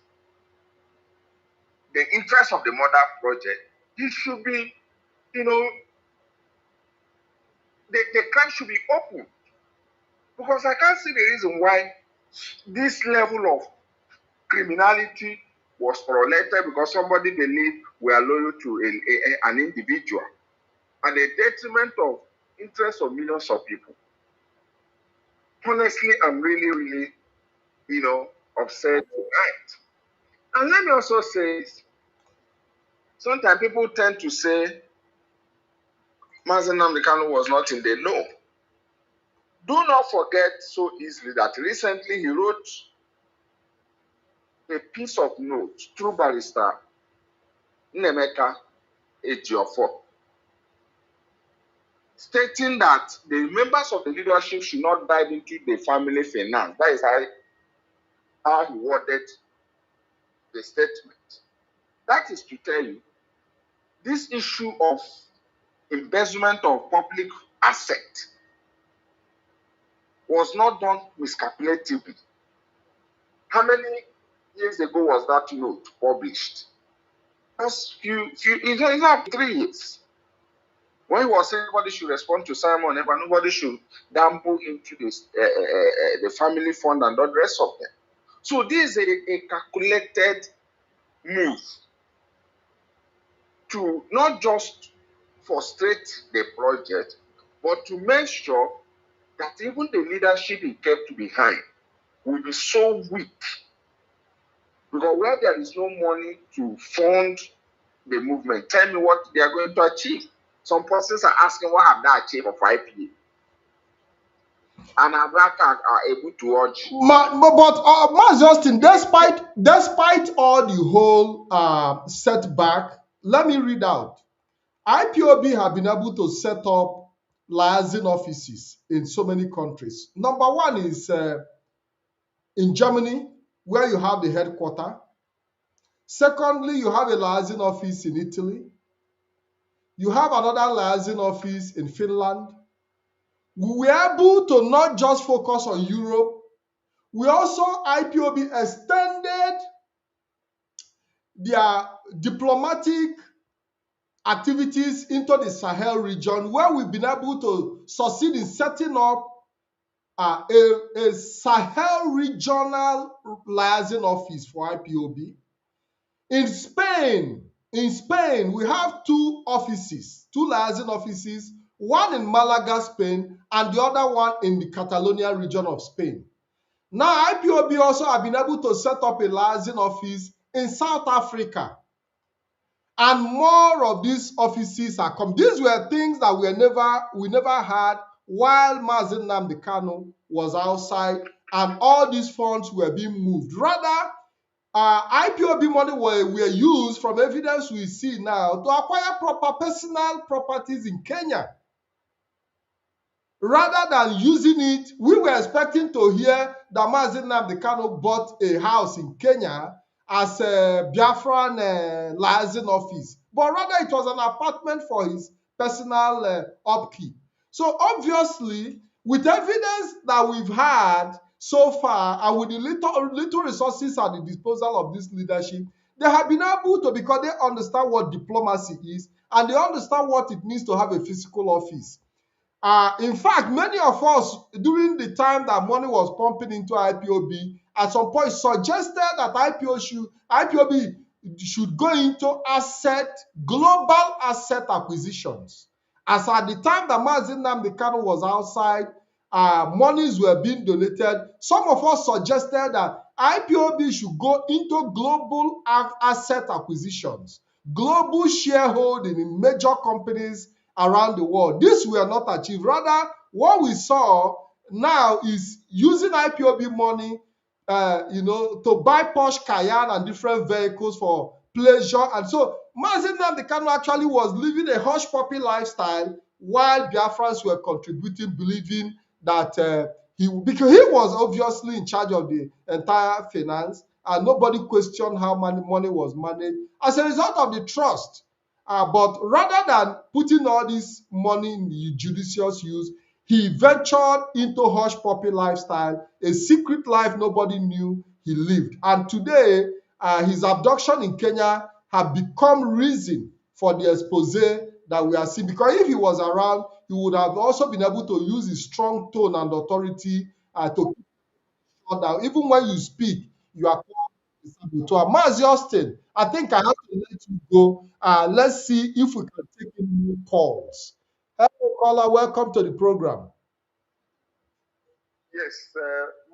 [SPEAKER 11] the interest of the mother project, it should be, the crime should be open. Because I can't see the reason why this level of criminality was correlated because somebody believed we are loyal to an individual and the detriment of interests of millions of people. Honestly, I'm really, upset tonight. And let me also say this. Sometimes people tend to say Mazi Nnamdi Kanu was not in the know. Do not forget so easily that recently he wrote a piece of note through Barrister Nnemeka Ejiofor, stating that the members of the leadership should not dive into the family finance. That is how he worded the statement. That is to tell you, this issue of embezzlement of public asset was not done miscalculatively. How many years ago was that note published? Just it's not 3 years. When he was saying nobody should respond to Simon, nobody should gamble into this, the family fund and all the rest of them. So this is a calculated move to not just frustrate the project, but to make sure that even the leadership he kept behind will be so weak. Because where there is no money to fund the movement, tell me what they are going to achieve. Some persons are asking what have they achieved of IPA? And Abraka are able to watch.
[SPEAKER 3] But Mazi Austin, despite all the whole setback, let me read out. IPOB have been able to set up liaison offices in so many countries. Number one is in Germany, where you have the headquarters. Secondly, you have a liaison office in Italy. You have another liaison office in Finland. We were able to not just focus on Europe, we also, IPOB extended their diplomatic activities into the Sahel region, where we've been able to succeed in setting up a Sahel regional liaison office for IPOB. In Spain, we have two liaison offices, one in Malaga, Spain, and the other one in the Catalonia region of Spain. Now, IPOB also have been able to set up a liaison office in South Africa. And more of these offices are coming. These were things that we never had while Mazi Nnamdi Kanu was outside and all these funds were being moved. Rather, IPOB money were used, from evidence we see now, to acquire personal properties in Kenya. Rather than using it, we were expecting to hear that Mazi Nnamdi Kanu bought a house in Kenya as a Biafran liaison office. But rather, it was an apartment for his personal upkeep. So obviously, with evidence that we've had so far, and with the little resources at the disposal of this leadership, they have been able to, because they understand what diplomacy is, and they understand what it means to have a physical office. In fact, many of us, during the time that money was pumping into IPOB, at some point suggested that IPOB should go into global asset acquisitions. As at the time that Mazi Nnamdi Kanu was outside, monies were being donated. Some of us suggested that IPOB should go into global asset acquisitions, global shareholding in major companies around the world. This were not achieved. Rather, what we saw now is using IPOB money, to buy Porsche Cayenne and different vehicles for pleasure. And so Mazi Nnamdi Kanu actually was living a hush-puppy lifestyle while Biafrans were contributing, believing that because he was obviously in charge of the entire finance, and nobody questioned how money was managed as a result of the trust. But rather than putting all this money in the judicious use, he ventured into hush-puppy lifestyle, a secret life nobody knew he lived. And today, his abduction in Kenya have become reason for the expose that we are seeing. Because if he was around, he would have also been able to use his strong tone and authority to keep sure that even when you speak, you are to Mazi Austin. I think I have to let you go. Let's see if we can take any calls. Hello, caller. Welcome to the program.
[SPEAKER 11] Yes,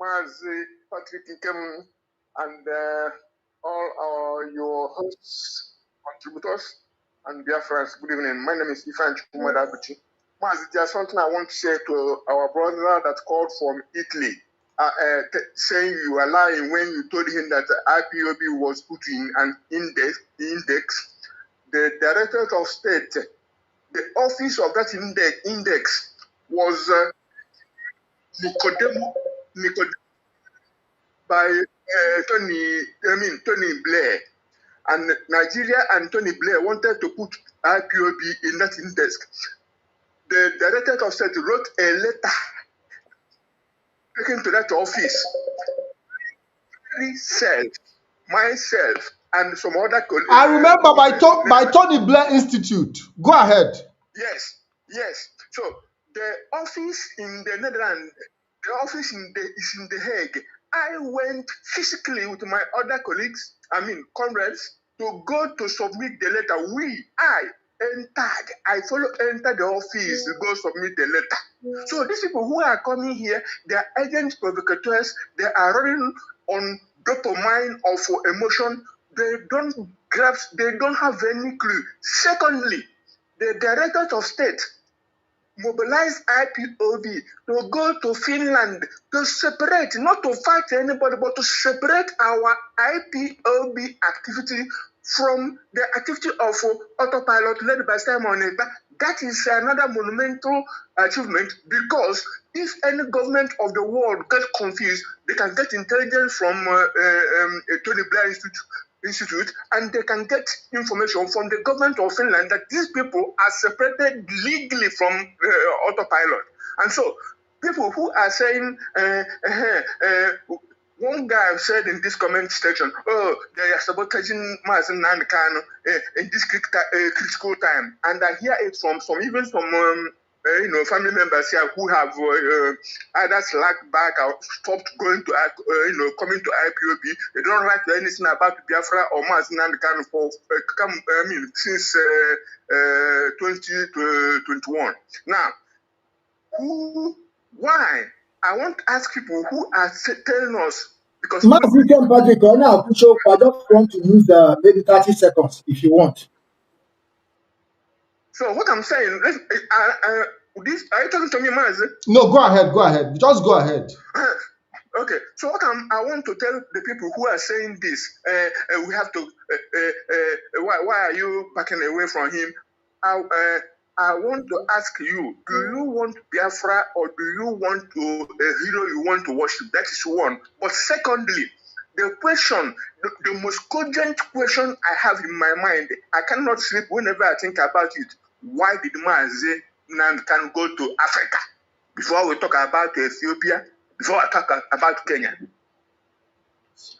[SPEAKER 11] Mazi Patrick Ikem and all your hosts, contributors, and Biafrans, good evening. My name is Ifan Chumadabuchi. Mazi, there's something I want to say to our brother that called from Italy, saying you are lying when you told him that IPOB was putting an index. The Directorate of State, the office of that index was Nicodemo by Tony Blair. And Nigeria and Tony Blair wanted to put IPOB in that index. The Directorate of State wrote a letter taken to that office. Myself, and some other colleagues.
[SPEAKER 3] I remember by Tony Blair Institute. Go ahead.
[SPEAKER 11] Yes. So the office in the Netherlands, the office is in The Hague. I went physically with my other colleagues, comrades, to go to submit the letter. I entered the office to go submit the letter. So these people who are coming here, they are agents provocateurs. They are running on dopamine of emotion. They don't have any clue. Secondly, the Directorate of State mobilized IPOB to go to Finland to separate, not to fight anybody, but to separate our IPOB activity from the activity of autopilot led by Simon Ekpa. That is another monumental achievement, because if any government of the world gets confused, they can get intelligence from Tony Blair Institute, and they can get information from the government of Finland that these people are separated legally from autopilot. And so people who are saying, one guy said in this comment section, they are sabotaging Mazi Nnamdi Kanu in this critical time. And I hear it from
[SPEAKER 13] family members here who have either slacked back or stopped going to, coming to IPOB. They don't write anything about Biafra or Mazinan kind of since 2021. Now, why? I want to ask people who are telling us because.
[SPEAKER 5] Patrick, I just want to use maybe 30 seconds if you want.
[SPEAKER 13] So what I'm saying, are you talking to me, Maz?
[SPEAKER 3] No, go ahead. Just go ahead.
[SPEAKER 13] Okay, so what I want to tell the people who are saying this, we have to, why are you backing away from him? I want to ask you, do you want Biafra or do you want a hero you want to worship? That is one. But secondly, the question, the most cogent question I have in my mind, I cannot sleep whenever I think about it. Why did Maazi can go to Africa? Before we talk about Ethiopia, before I talk about Kenya.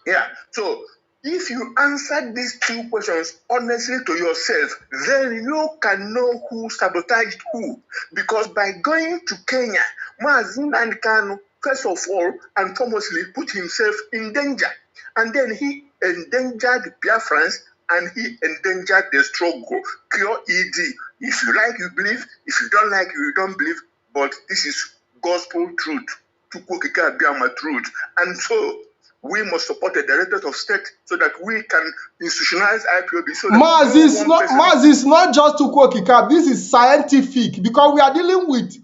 [SPEAKER 13] Yeah, so if you answer these two questions honestly to yourself, then you can know who sabotaged who. Because by going to Kenya, Maazi Kanu, first of all and foremostly, put himself in danger. And then he endangered the Biafrans and he endangered the struggle. Pure ED. If you like, you believe. If you don't like, you don't believe. But this is gospel truth. Truth. And so we must support the directors of state so that we can institutionalize IPOB. So that
[SPEAKER 3] Maz is not just Chukwokika. This is scientific because we are dealing with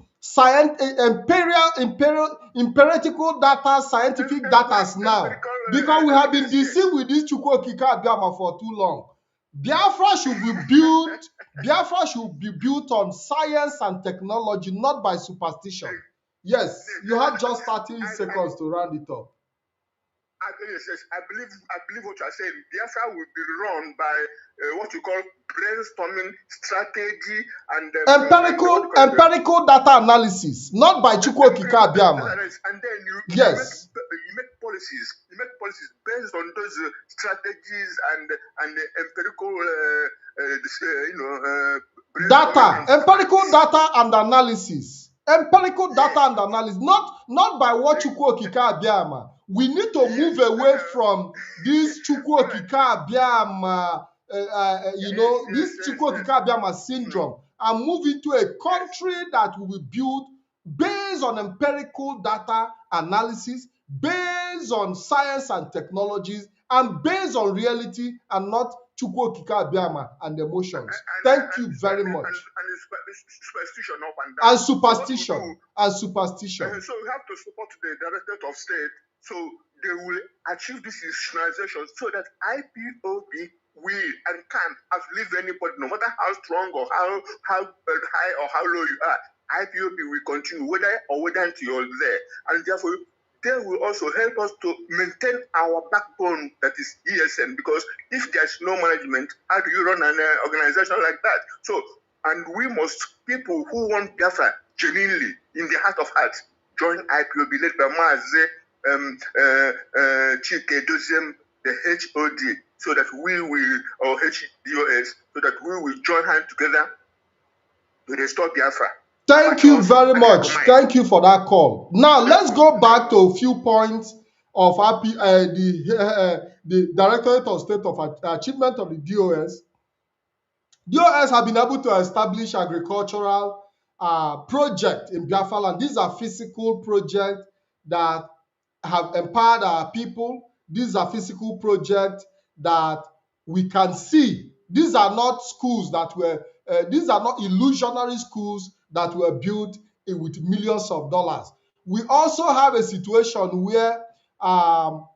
[SPEAKER 3] empirical data, scientific data now. Because we have been deceived with this Chukwokika Biama for too long. Biafra should be built on science and technology, not by superstition. Yes, you have just 30 seconds to round it up.
[SPEAKER 13] I believe what you are saying. Biafra will be run by what you call brainstorming strategy and
[SPEAKER 3] empirical data analysis, not by Chukwokika Biama.
[SPEAKER 13] And then you make policies. You make policies based on those strategies and the empirical
[SPEAKER 3] empirical data and analysis. Empirical data and analysis, not by what Chukwokika Biama. We need to move away from this Chukwokika Biama, this Chukwokika Biama syndrome, and move into a country that will be built based on empirical data analysis, based on science and technologies, and based on reality, and not Chukwokika Biama and emotions. Thank you very much.
[SPEAKER 13] Superstition up and down.
[SPEAKER 3] And superstition.
[SPEAKER 13] So we have to support the director of state so they will achieve this institutionalization so that IPOB will and can outlive anybody, no matter how strong or how high or how low you are. IPOB will continue whether you're there. And therefore, they will also help us to maintain our backbone, that is ESN, because if there's no management, how do you run an organization like that? So, and we must, people who want Biafra genuinely, in the heart of hearts, join IPOB led by Maazi Chike Doziem, the HOD, so that we will, or HDOS, so that we will join hands together to restore Biafra.
[SPEAKER 3] Thank you very much. Thank you for that call. Now, let's go back to a few points of the Directorate of State of Achievement of the DOS. DOS have been able to establish agricultural project in Biafra land. These are physical projects that have empowered our people. These are physical projects that we can see. These are not schools that were, these are not illusionary schools that were built with millions of dollars. We also have a situation where the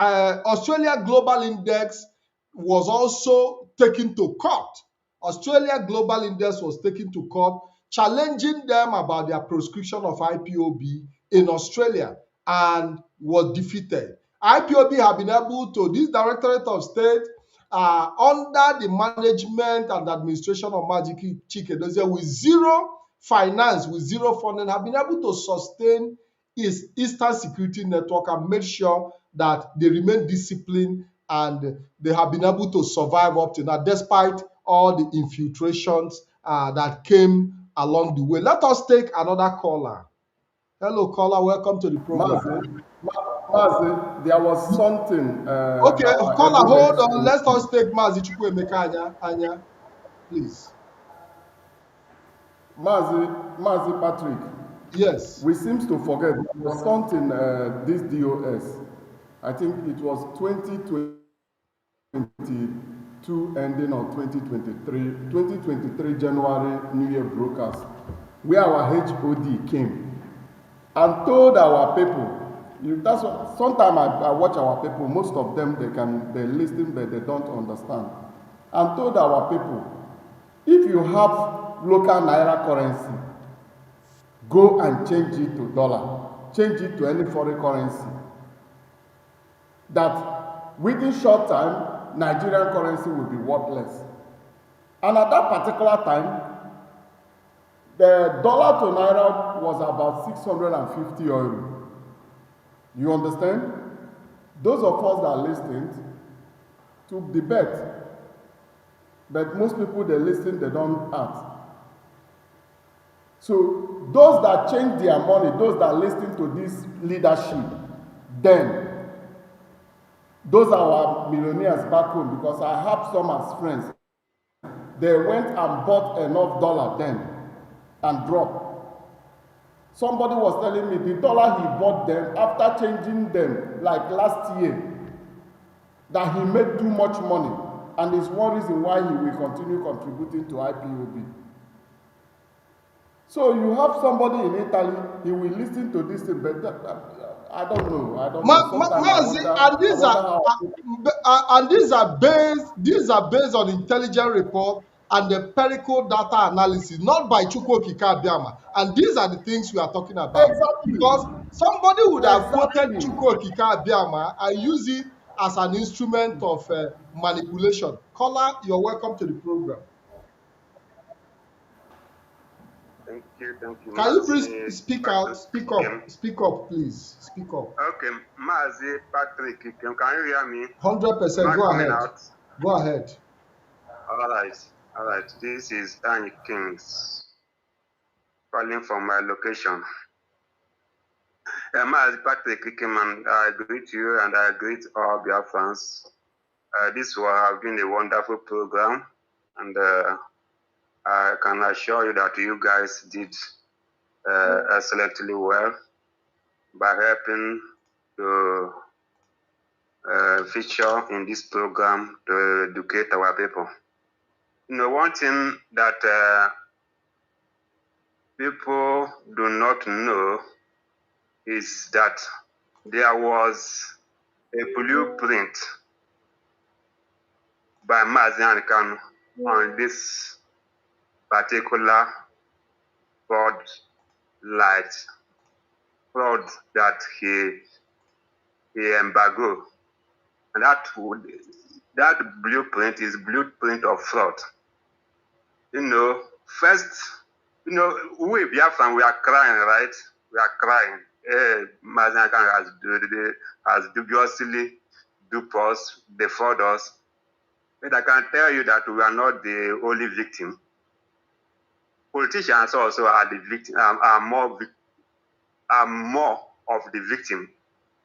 [SPEAKER 3] Australia Global Index was also taken to court. Australia Global Index was taken to court, challenging them about their proscription of IPOB in Australia, and was defeated. IPOB have been able to, this Directorate of State, under the management and administration of Mazi Chike Doziem, with zero finance, with zero funding, have been able to sustain its Eastern Security Network and make sure that they remain disciplined and they have been able to survive up to now, despite all the infiltrations that came along the way. Let us take another caller. Hello, caller. Welcome to the program.
[SPEAKER 4] Mazi, there was something
[SPEAKER 3] Okay, caller,
[SPEAKER 4] able
[SPEAKER 3] hold
[SPEAKER 4] heads
[SPEAKER 3] on. Let us take Mazi Chukwuemeka Anya, please.
[SPEAKER 4] Mazi Patrick.
[SPEAKER 3] Yes.
[SPEAKER 4] We seem to forget there was something this DOS. I think it was 2022 ending on 2023 January New Year broadcast, where our HOD came and told our people. That's what, sometimes I watch our people. Most of them they listen but they don't understand. And told our people, if you have local naira currency, go and change it to dollar, change it to any foreign currency. That within short time, Nigerian currency will be worthless. And at that particular time, the dollar to naira was about 650 euro. You understand? Those of us that listened took the bet. But most people, they listen, they don't act. So those that change their money, those that listen to this leadership, then those are our millionaires back home, because I have some as friends. They went and bought enough dollar then and dropped. Somebody was telling me the dollar he bought them after changing them like last year, that he made too much money, and is one reason why he will continue contributing to IPOB. So you have somebody in Italy, he will listen to this thing, but I don't know.
[SPEAKER 3] These are based on intelligent report and the empirical data analysis, not by Chukwuokike Abiama. And these are the things we are talking about.
[SPEAKER 4] Exactly.
[SPEAKER 3] Because somebody would have quoted Chukwuokike Abiama and use it as an instrument of manipulation. Caller, you're welcome to the program.
[SPEAKER 14] Thank you.
[SPEAKER 3] Can you please speak up, please? Speak up.
[SPEAKER 14] Okay, Mazi Patrick, can you hear me?
[SPEAKER 3] 100%. Go ahead. Go ahead.
[SPEAKER 14] All right. This is Danny Kings calling from my location. Mazi Patrick, I greet you and I greet all Biafrans. This will have been a wonderful program, and I can assure you that you guys did excellently well by helping to feature in this program to educate our people. You know, one thing that people do not know is that there was a blueprint by Mazi Kanu on this particular fraud that he embargoed. And that blueprint is blueprint of fraud. You know, first, we Biafran, we are crying, right? We are crying. Mazi Kanu has dubiously duped us, defrauded us. But I can tell you that we are not the only victim. Politicians also are the victim, are more of the victim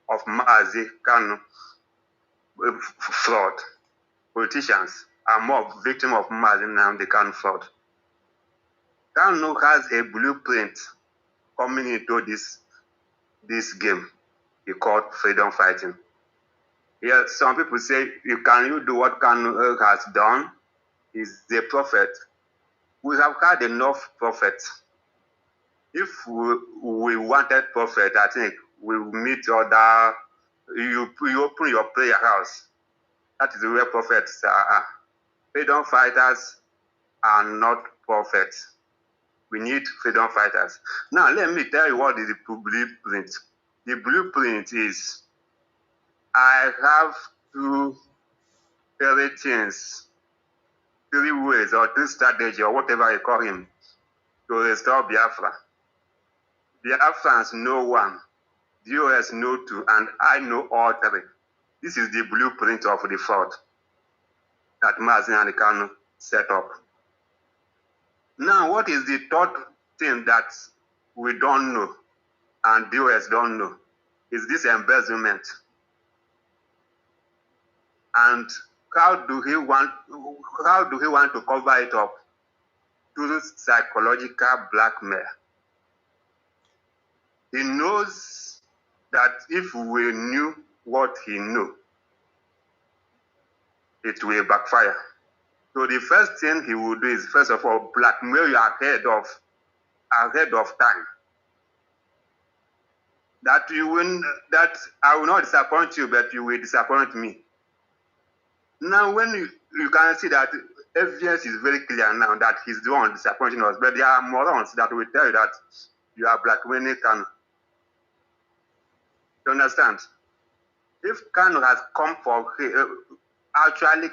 [SPEAKER 14] of Mazi Kanu fraud. Politicians are more victim of Mazi Kanu fraud. Kanu has a blueprint coming into this game he called freedom fighting. Yes, some people say, can you do what Kanu has done? He's a prophet. We have had enough prophets. If we wanted prophet, I think we will meet other. You open your prayer house. That is where prophets are. Freedom fighters are not prophets. We need freedom fighters. Now, let me tell you what is the blueprint. The blueprint is, I have three ways or three strategies or whatever you call him to restore Biafra. Biafrans know one, DOS know two, and I know all three. This is the blueprint of the fraud that Mazi Kanu set up. Now, what is the third thing that we don't know and viewers don't know? Is this embezzlement? And how do he want to cover it up? Through psychological blackmail. He knows that if we knew what he knew, it will backfire. So the first thing he will do is, first of all, blackmail you ahead of time. That I will not disappoint you, but you will disappoint me. Now, when you can see that evidence is very clear now that he's the one disappointing us, but there are morons that will tell you that you are blackmailing Kanu. You understand? If Kanu has come actually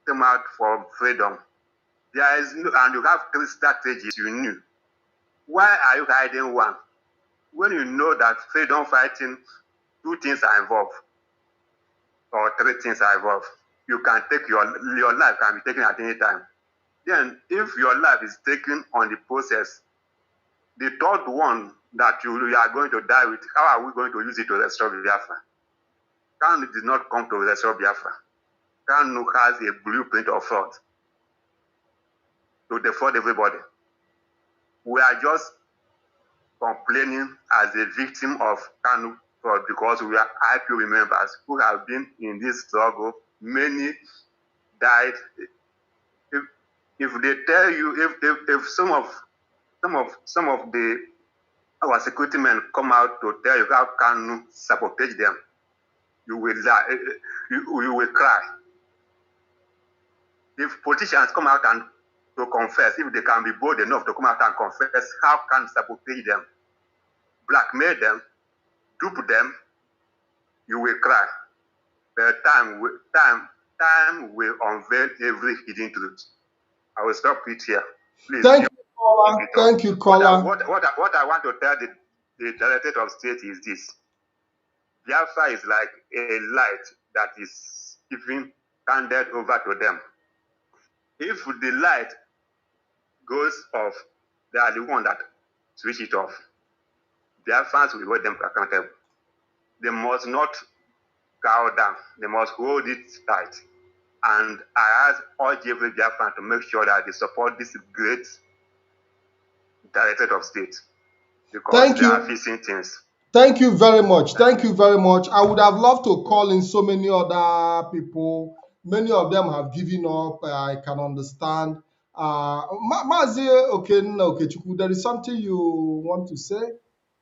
[SPEAKER 14] come out for freedom, there is no, and you have 3 strategies you knew. Why are you hiding one? When you know that freedom fighting, 2 things are involved, or 3 things are involved, you can take your life can be taken at any time. Then, if your life is taken on the process, the third one that you are going to die with, how are we going to use it to restore Biafra? Kanu did not come to restore Biafra. Kanu has a blueprint of fraud to defraud everybody. We are just complaining as a victim of Kanu fraud because we are IPOB members who have been in this struggle. Many died. If they tell you, if some of our security men come out to tell you how Kanu sabotage them, you will die. You will cry. If politicians come out and to confess, if they can be bold enough to come out and confess how can sabotage them, blackmail them, dupe them, you will cry. But time will unveil every hidden truth. I will stop it here. Please.
[SPEAKER 3] Thank you, caller. Thank you, caller.
[SPEAKER 14] What I want to tell the Directorate of State is this. Biafra is like a light that is given handed over to them. If the light goes off, they are the one that switch it off. Biafrans will hold them accountable. They must not cow down. They must hold it tight. And I urge every Biafran to make sure that they support this great Directorate of State because they are fixing things.
[SPEAKER 3] Thank you very much. Thank you very much. I would have loved to call in so many other people. Many of them have given up. I can understand. Mazi Okechukwu, there is something you want to say?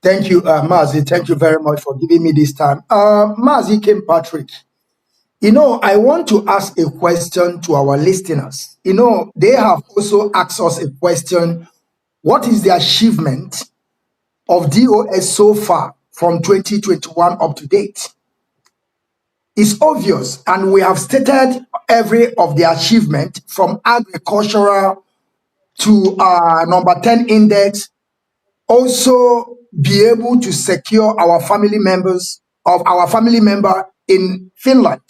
[SPEAKER 5] Thank you, Mazi. Thank you very much for giving me this time. Mazi Patrick. I want to ask a question to our listeners. They have also asked us a question. What is the achievement of DOS so far from 2021 up to date? It's obvious, and we have stated every of the achievement from agricultural to number 10 index, also be able to secure our family member in Finland.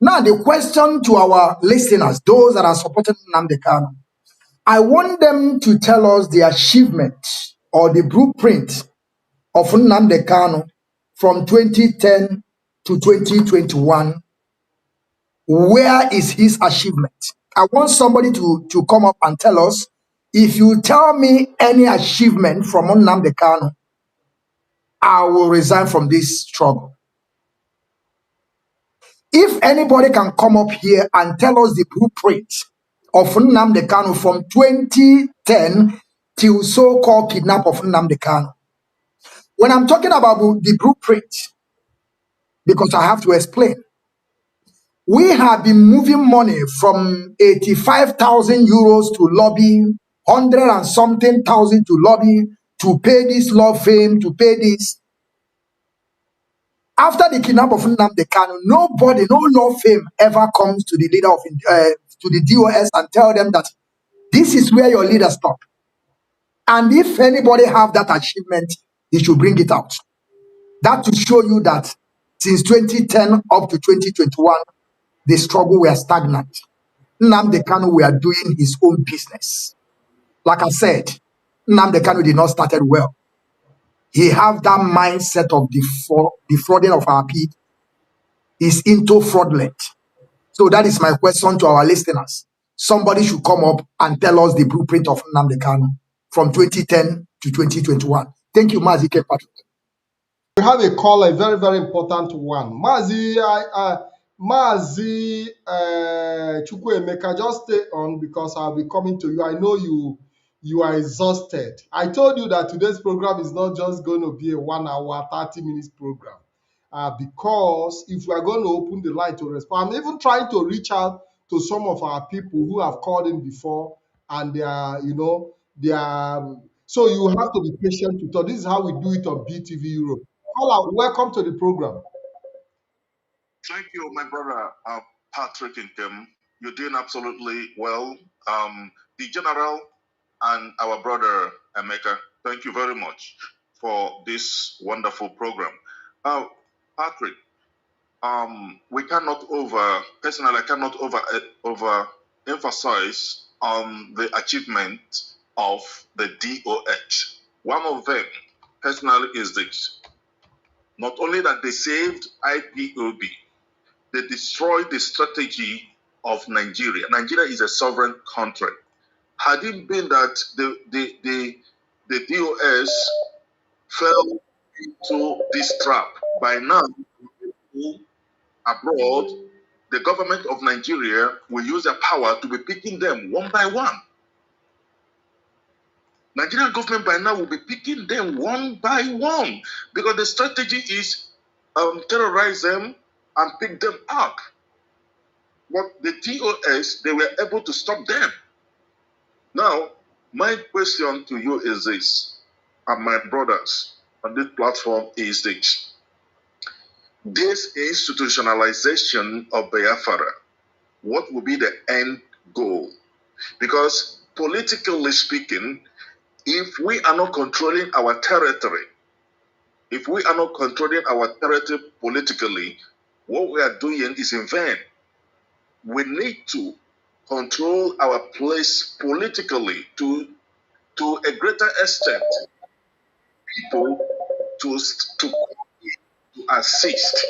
[SPEAKER 5] Now, the question to our listeners, those that are supporting Nnamdi Kanu, I want them to tell us the achievement or the blueprint of Nnamdi Kanu from 2010 to 2021. Where is his achievement? I want somebody to come up and tell us. If you tell me any achievement from Nnamdi Kanu, I will resign from this struggle. If anybody can come up here and tell us the blueprint of Nnamdi Kanu from 2010 till so-called kidnap of Nnamdi Kanu. When I'm talking about the blueprint, because I have to explain, we have been moving money from 85,000 euros to lobby, 100 and something thousand to lobby, to pay this law fame, to pay this. After the kidnap of Nnamdi Kanu, nobody, no law fame ever comes to the leader of to the DOS and tell them that this is where your leader stopped. And if anybody have that achievement, he should bring it out. That to show you that since 2010 up to 2021, the struggle were stagnant. Nnamdi Kanu were doing his own business. Like I said, Nnamdi Kanu did not started well. He have that mindset of defrauding of our people. He's into fraudulent. So that is my question to our listeners. Somebody should come up and tell us the blueprint of Nnamdi Kanu from 2010 to 2021. Thank you, Mazi Patrick.
[SPEAKER 3] We have a call, a very, very important one. Mazi Chukwuemeka, just stay on because I'll be coming to you. I know you are exhausted. I told you that today's program is not just going to be a 1 hour, 30 minutes program. Because if we are going to open the line to respond, I'm even trying to reach out to some of our people who have called in before, and they are, so you have to be patient with us. This is how we do it on BTV Europe. Caller, welcome to the program.
[SPEAKER 10] Thank you, my brother Patrick Inkem. You're doing absolutely well. The General and our brother Emeka, thank you very much for this wonderful program. Patrick, we cannot personally, I cannot over emphasize on the achievement of the DOH. One of them, personally, is this. Not only that they saved IPOB, they destroyed the strategy of Nigeria. Nigeria is a sovereign country. Had it been that the DOS fell into this trap, by now, people abroad, the government of Nigeria will use their power to be picking them one by one. Nigerian government by now will be picking them one by one because the strategy is terrorize them and pick them up. But the TOS, they were able to stop them. Now, my question to you is this, and my brothers on this platform is this. This institutionalization of Biafra, what will be the end goal? Because politically speaking, if we are not controlling our territory, politically, what we are doing is in vain. We need to control our place politically to a greater extent. People to assist.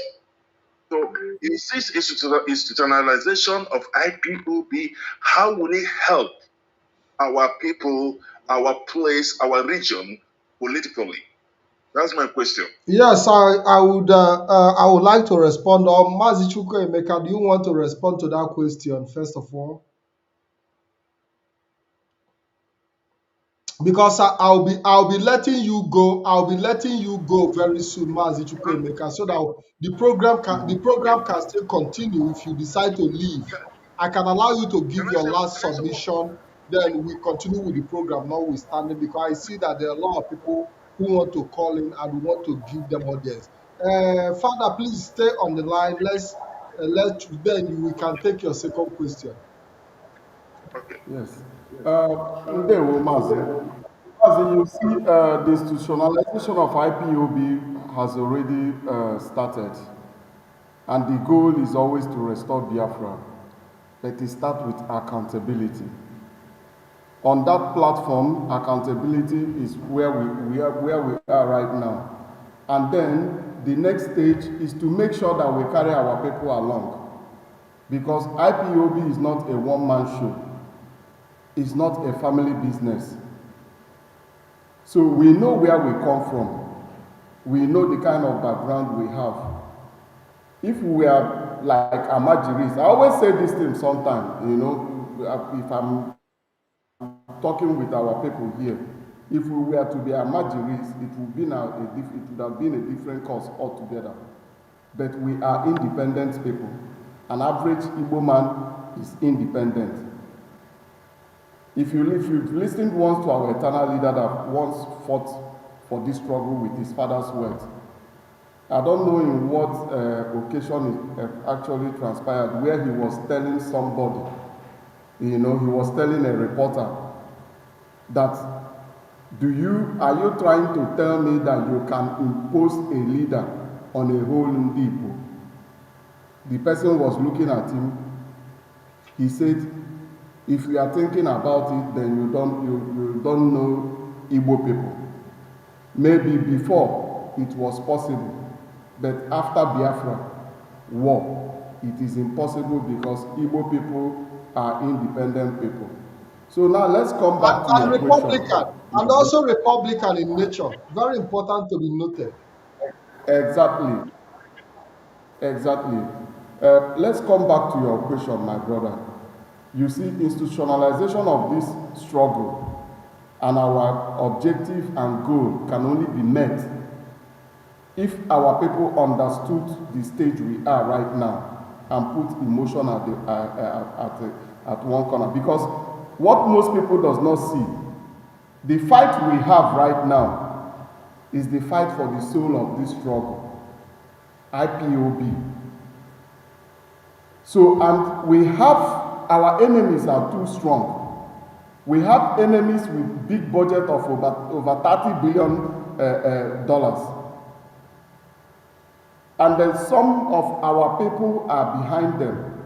[SPEAKER 10] So, is this institutionalization of IPOB, how will it help our people, our place, our region politically? That's my question.
[SPEAKER 3] Yes, I would like to respond. Mazi Chukwuemeka, do you want to respond to that question first of all? Because I'll be letting you go. I'll be letting you go very soon, Mazi Chukwuemeka, so that the program can still continue. If you decide to leave, I can allow you to give your last submission. Then we continue with the program, notwithstanding, because I see that there are a lot of people who want to call in and we want to give them audience. Father, please stay on the line. Then we can take your second question.
[SPEAKER 4] Yes. Mazi, you see, the institutionalization of IPOB has already started, and the goal is always to restore Biafra, but it starts with accountability. On that platform, accountability is where we are right now. And then the next stage is to make sure that we carry our people along. Because IPOB is not a one-man show. It's not a family business. So we know where we come from. We know the kind of background we have. If we are like Amajiris, I always say this thing sometimes, if I'm talking with our people here, if we were to be Amajiris, it would have been a different cause altogether. But we are independent people. An average Igbo man is independent. If you've listened once to our eternal leader that once fought for this struggle with his father's wealth, I don't know in what occasion it actually transpired, where he was telling somebody, he was telling a reporter that, are you trying to tell me that you can impose a leader on a whole Igbo? The person was looking at him. He said, If you are thinking about it, then you don't know Igbo people. Maybe before it was possible, but after Biafra war, it is impossible because Igbo people are independent people. So now let's come back to
[SPEAKER 3] And
[SPEAKER 4] your question.
[SPEAKER 3] Republican, and also Republican in nature. Very important to be noted.
[SPEAKER 4] Exactly. Exactly. Let's come back to your question, my brother. You see, institutionalization of this struggle and our objective and goal can only be met if our people understood the stage we are right now and put emotion at one corner. Because what most people does not see, the fight we have right now is the fight for the soul of this struggle, IPOB. So, and we have, our enemies are too strong. We have enemies with big budget of over $30 billion dollars. And then some of our people are behind them,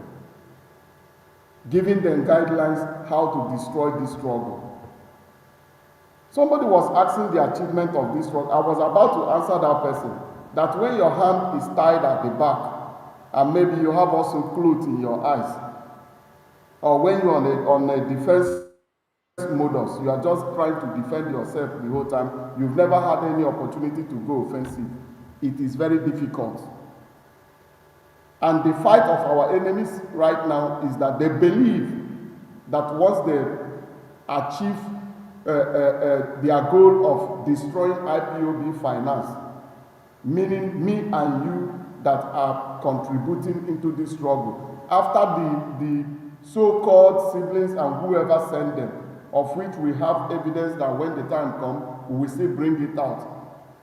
[SPEAKER 4] giving them guidelines how to destroy this struggle. Somebody was asking the achievement of this struggle. I was about to answer that person, that when your hand is tied at the back, and maybe you have also clothes in your eyes, or when you're on a defense modus, you are just trying to defend yourself the whole time, you've never had any opportunity to go offensive. It is very difficult. And the fight of our enemies right now is that they believe that once they achieve their goal of destroying IPOB finance, meaning me and you that are contributing into this struggle, after the so-called siblings and whoever sent them, of which we have evidence that when the time comes, we will still bring it out,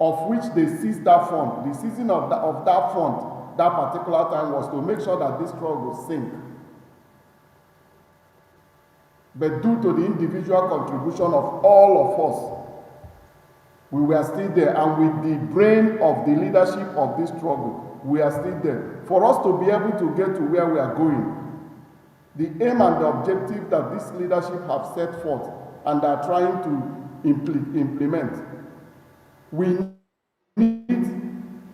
[SPEAKER 4] of which they seized that fund. The seizing of that fund that particular time was to make sure that this struggle sink. But due to the individual contribution of all of us, we were still there, and with the brain of the leadership of this struggle, we are still there. For us to be able to get to where we are going, the aim and the objective that this leadership have set forth and are trying to implement, we need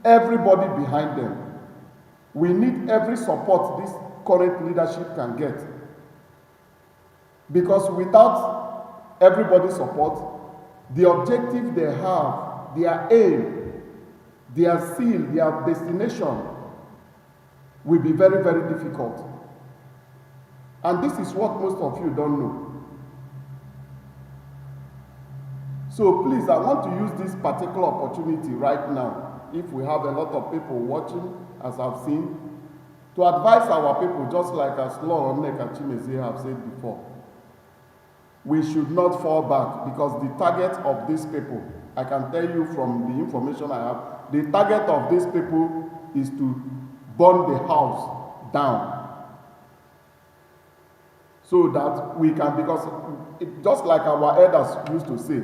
[SPEAKER 4] everybody behind them. We need every support this current leadership can get. Because without everybody's support, the objective they have, their aim, their seal, their destination will be very, very difficult. And this is what most of you don't know. So please, I want to use this particular opportunity right now, if we have a lot of people watching, as I've seen, to advise our people, just like as Lord Onneka Chimeze have said before. We should not fall back, because the target of these people, I can tell you from the information I have, the target of these people is to burn the house down. So that we can, because just like our elders used to say,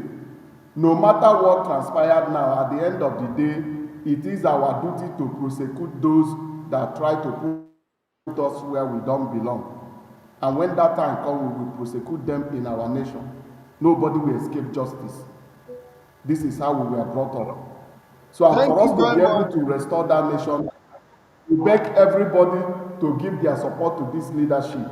[SPEAKER 4] no matter what transpired now, at the end of the day, it is our duty to prosecute those that try to put us where we don't belong. And when that time comes, we will prosecute them in our nation. Nobody will escape justice. This is how we were brought up. So for us to be able to restore that nation, we beg everybody to give their support to this leadership.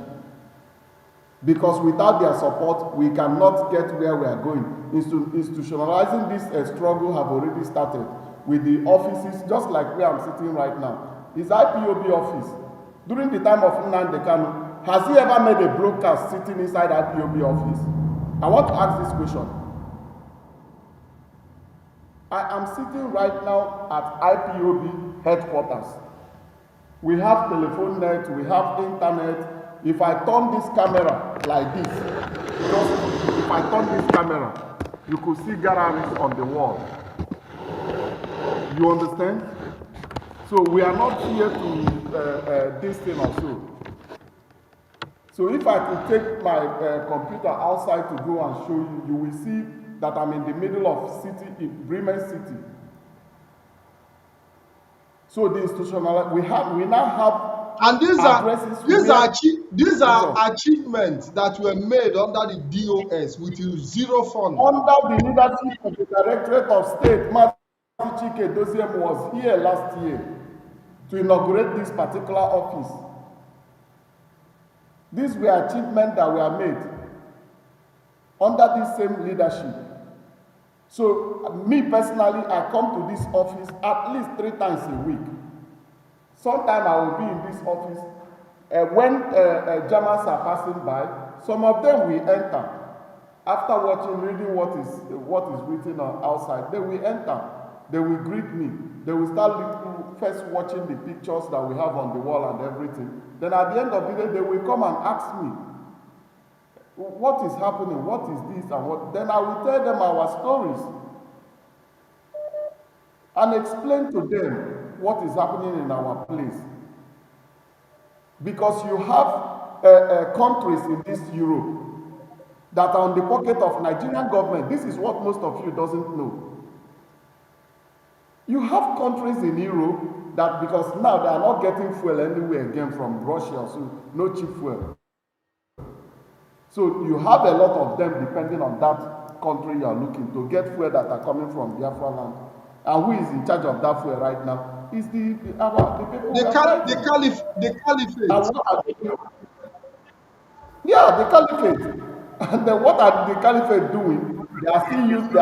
[SPEAKER 4] Because without their support, we cannot get where we are going. Institutionalizing this struggle have already started with the offices, just like where I'm sitting right now. His IPOB office, during the time of Nnamdi Kanu, has he ever made a broadcast sitting inside IPOB office? I want to ask this question. I am sitting right now at IPOB headquarters. We have telephone net, we have internet. If I turn this camera like this, just if I turn this camera, you could see galleries on the wall. You understand? So we are not here to this thing or so. So if I could take my computer outside to go and show you, you will see that I'm in the middle of city, Bremen City. So the institutional, we now have
[SPEAKER 3] And
[SPEAKER 4] addresses
[SPEAKER 3] these are achievements that were made under the DOS with zero fund.
[SPEAKER 4] under the leadership of the Directorate of State. Mazi Chike Doziem was here last year to inaugurate this particular office. These were achievements that were made under this same leadership. So, me personally, I come to this office at least 3 times a week. Sometimes I will be in this office when Germans are passing by. Some of them will enter. After reading what is written on outside, they will enter. They will greet me. They will start first watching the pictures that we have on the wall and everything. Then at the end of the day, they will come and ask me, what is happening? What is this and what? Then I will tell them our stories and explain to them what is happening in our place. Because you have countries in this Europe that are on the pocket of Nigerian government. This is what most of you doesn't know. You have countries in Europe that, because now they are not getting fuel anywhere again from Russia, so no cheap fuel. So you have a lot of them depending on that country you are looking to get fuel that are coming from Biafra land. And who is in charge of that fuel right now? Is the people.
[SPEAKER 3] The caliphate.
[SPEAKER 4] And what are they doing? Yeah, the caliphate. And then what are the caliphate doing? They are still using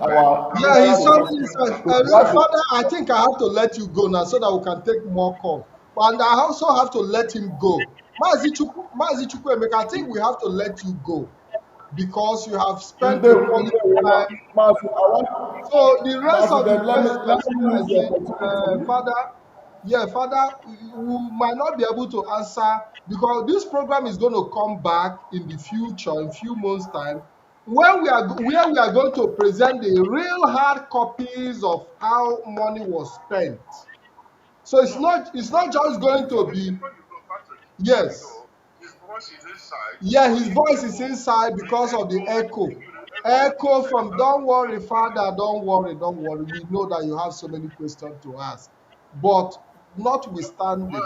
[SPEAKER 4] our.
[SPEAKER 3] Yeah, he's something. Father, I think I have to let you go now so that we can take more calls. And I also have to let him go. Mazi Chukwuemeka, I think we have to let you go because you have spent a quality time. So the rest of the questions, Father, we might not be able to answer because this program is going to come back in the future, in a few months' time, where we are going to present the real hard copies of how money was spent. So it's not just going to be yes.
[SPEAKER 10] His voice is inside.
[SPEAKER 3] Yeah, his voice is inside because of the echo. Echo from don't worry, Father, don't worry. We know that you have so many questions to ask. But notwithstanding,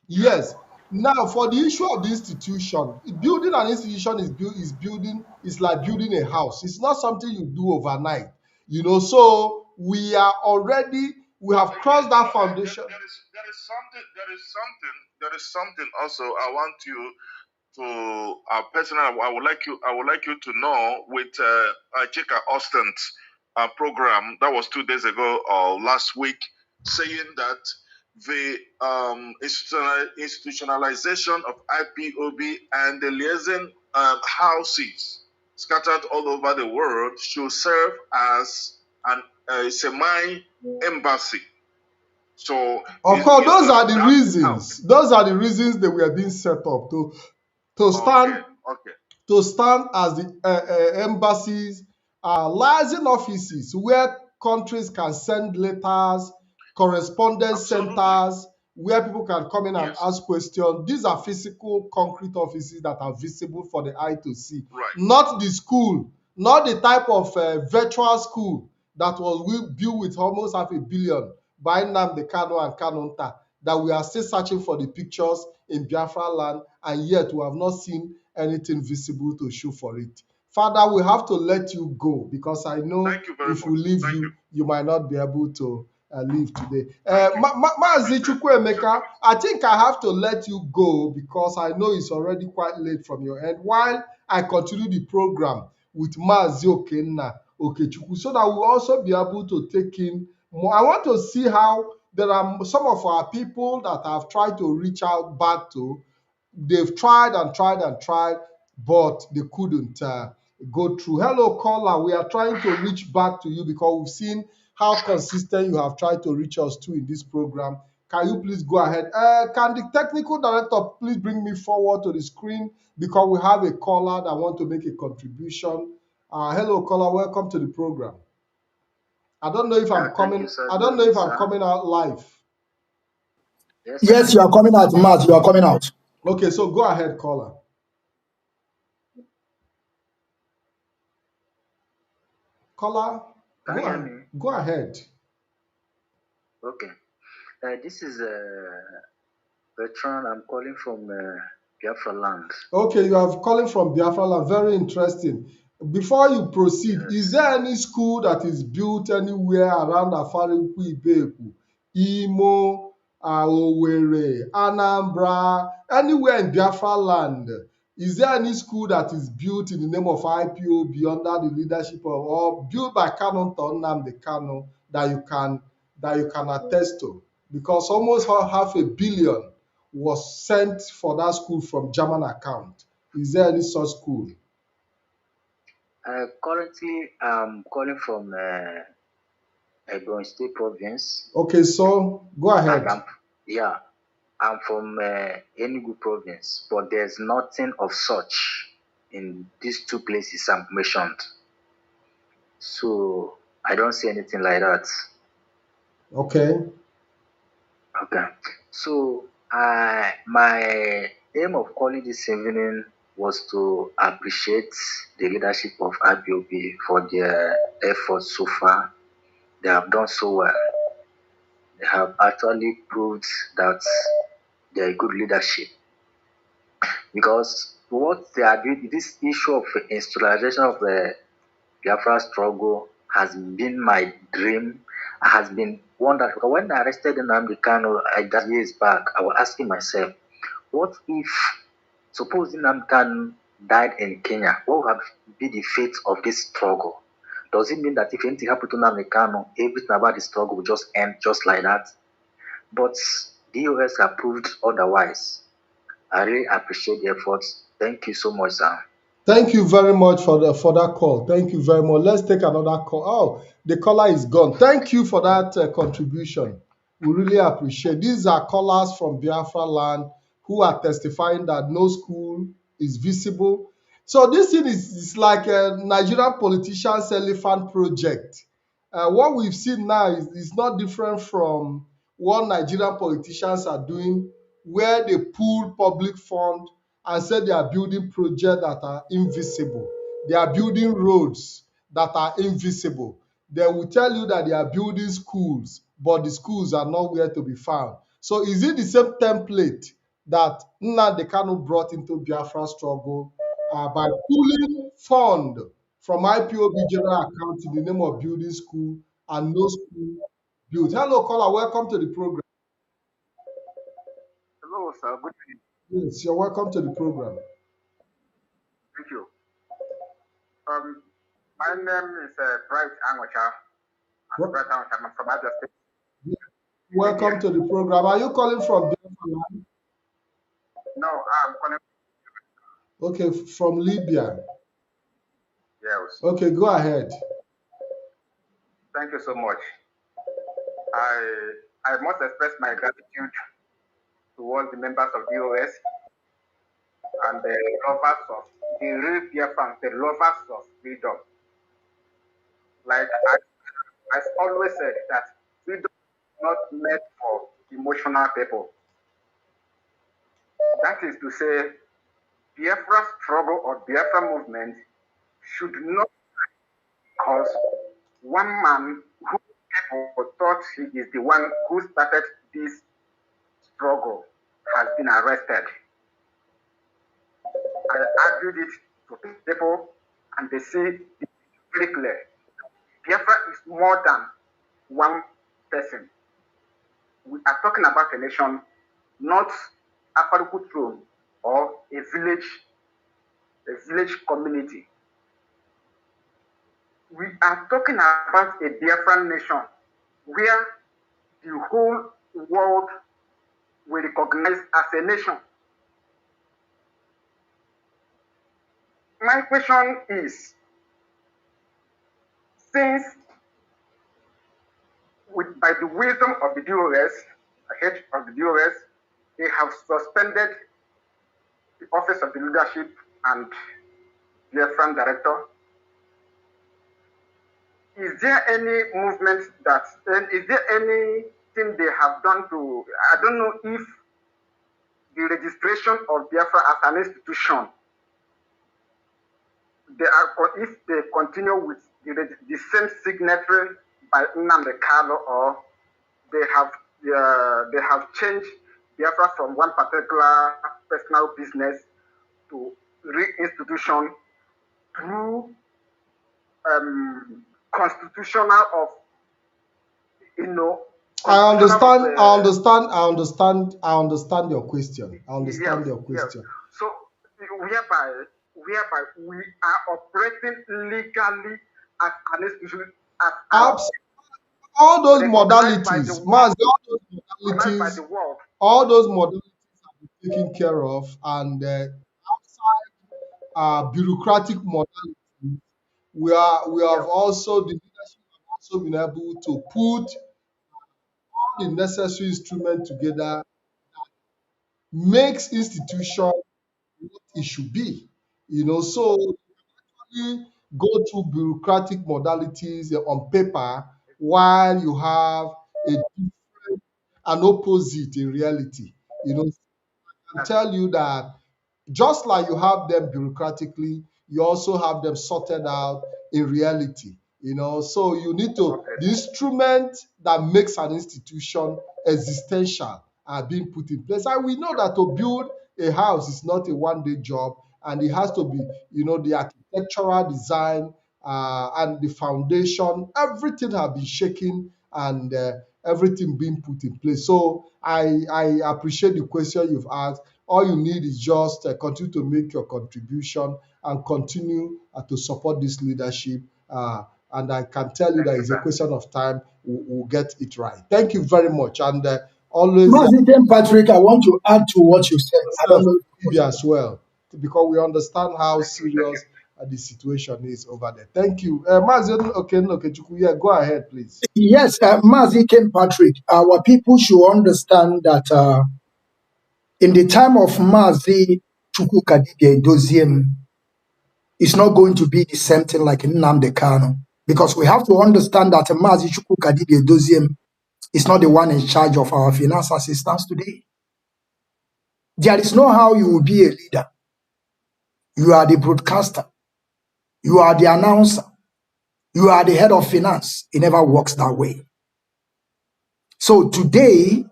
[SPEAKER 3] yes. Now, for the issue of the institution, building an institution is like building a house. It's not something you do overnight, So we have crossed that foundation.
[SPEAKER 10] There is something also I want you to personally. I would like you to know with Chika Austin's program that was 2 days ago or last week, saying that the institutionalization of IPOB and the liaison houses scattered all over the world should serve as a semi-embassy. So,
[SPEAKER 3] of course, those are the reasons. Those are the reasons that we are being set up to stand as the embassies, liaison offices where countries can send letters, correspondence centers, where people can come in and ask questions. These are physical, concrete offices that are visible for the eye to see. Not the school, not the type of virtual school that was built with almost $500 million by Nnamdi Kanu and Kanunta, that we are still searching for the pictures in Biafra land, and yet we have not seen anything visible to show for it. Father, we have to let you go because I know if we leave you might not be able to leave today. Mazi Chukwuemeka, I think I have to let you go because I know it's already quite late from your end. While I continue the program with Mazi Okenna Okechukwu, so that we'll also be able to take in more. I want to see how there are some of our people that have tried to reach out back to. They've tried, but they couldn't go through. Hello, caller. We are trying to reach back to you because we've seen how consistent you have tried to reach us too in this program. Can you please go ahead? Can the technical director please bring me forward to the screen because we have a caller that want to make a contribution. Hello, caller. Welcome to the program. I don't know if I'm coming. I don't know if I'm coming out live.
[SPEAKER 5] Yes, you are coming out, Matt. You are coming out.
[SPEAKER 3] Okay, so go ahead, caller. Caller, go ahead.
[SPEAKER 18] Okay. This is Bertrand. I'm calling from Biafra land.
[SPEAKER 3] Okay, you are calling from Biafra land. Very interesting. Before you proceed, is there any school that is built anywhere around Afarikwu, Ibeku, Imo, Owerri, Anambra, anywhere in Biafra land? Is there any school that is built in the name of IPOB under the leadership of, or built by Canon Nnamdi Kanu that you can attest to? Because almost half a billion was sent for that school from German account. Is there any such school?
[SPEAKER 18] Currently, I'm calling from Ebonyi State Province.
[SPEAKER 3] Okay, so go ahead.
[SPEAKER 18] I'm from Enugu Province, but there's nothing of such in these two places I've mentioned. So I don't see anything like that.
[SPEAKER 3] Okay.
[SPEAKER 18] So my aim of calling this evening was to appreciate the leadership of IPOB for their efforts so far. They have done so well. They have actually proved that they are good leadership. Because what they are doing, this issue of institutionalization of the Biafra struggle has been my dream. I has been wondered. When I arrested Nnamdi Kanu years back, I was asking myself, what if, suppose Nnamdi Kanu died in Kenya, what would have been the fate of this struggle? Does it mean that if anything happened to Nnamdi Kanu, everything about the struggle will just end just like that? But the US have proved otherwise. I really appreciate the efforts. Thank you so much, sir.
[SPEAKER 3] Thank you very much for that call. Thank you very much. Let's take another call. Oh, the caller is gone. Thank you for that contribution. We really appreciate. These are callers from Biafra land who are testifying that no school is visible. So this thing is like a Nigerian politician's elephant project. What we've seen now is not different from what Nigerian politicians are doing, where they pool public fund and say they are building projects that are invisible. They are building roads that are invisible. They will tell you that they are building schools, but the schools are nowhere to be found. So is it the same template that Nnamdi Kanu brought into Biafra struggle by pulling fund from IPOB general account in the name of building school and no school built? Hello, caller. Welcome to the program.
[SPEAKER 19] Hello, sir. Good evening.
[SPEAKER 3] Yes, you're welcome to the program.
[SPEAKER 19] Thank you. My name is Bright Angocha. I'm from Abia State.
[SPEAKER 3] Welcome to the program. Are you calling from Biafra land?
[SPEAKER 19] No, I'm calling.
[SPEAKER 3] Okay, from Libya.
[SPEAKER 19] Yes.
[SPEAKER 3] Okay, go ahead.
[SPEAKER 19] Thank you so much. I must express my gratitude towards the members of the OS and the lovers of the real Biafrans, the lovers of freedom. Like I always said that freedom is not meant for emotional people. That is to say, Biafra struggle or Biafra movement should not, because one man who people thought he is the one who started this struggle has been arrested. I argued it to people and they see it very clear. Biafra is more than one person. We are talking about a nation, not a Faruku throne or a village community. We are talking about a Biafran nation where the whole world will recognize as a nation. My question is, since by the wisdom of the DOS, the head of the DOS, they have suspended the office of the leadership and Biafran director, is there any movement is there anything they have done to, I don't know if the registration of Biafra as an institution, if they continue with the same signatory by Nnamdi Kanu, or they have they have changed Biafra from one particular personal business to re-institution through constitutional of,
[SPEAKER 3] I
[SPEAKER 19] constitutional
[SPEAKER 3] understand your question. I understand your question.
[SPEAKER 19] So whereby we are operating legally as an institution, as
[SPEAKER 3] All those modalities, Mazi, all those modalities have been taken care of, and bureaucratic modalities, we have also, the leadership have also been able to put all the necessary instruments together, makes institution what it should be. So you go through bureaucratic modalities on paper, while you have an opposite in reality. I can tell you that just like you have them bureaucratically, you also have them sorted out in reality. So you need to, the instrument that makes an institution existential are being put in place. And we know that to build a house is not a one-day job, and it has to be, the architectural design and the foundation, everything have been shaken, and everything being put in place. So I appreciate the question you've asked. All you need is just continue to make your contribution and continue to support this leadership. And I can tell you that it's a question of time. We'll get it right. Thank you very much. And always,
[SPEAKER 5] Mazi Patrick, I want to add to what you said. I don't know
[SPEAKER 3] if as well, because we understand how serious the situation is over there. Thank you. Mazi, okay, yeah, go ahead, please.
[SPEAKER 5] Yes, Mazi Patrick, our people should understand that in the time of Mazi Chukwukadike Doziem, it's not going to be the same thing like in Nnamdi Kanu. Because we have to understand that Mazi Chukwukadike Doziem is not the one in charge of our finance assistance today. There is no how you will be a leader. You are the broadcaster. You are the announcer. You are the head of finance. It never works that way. So today,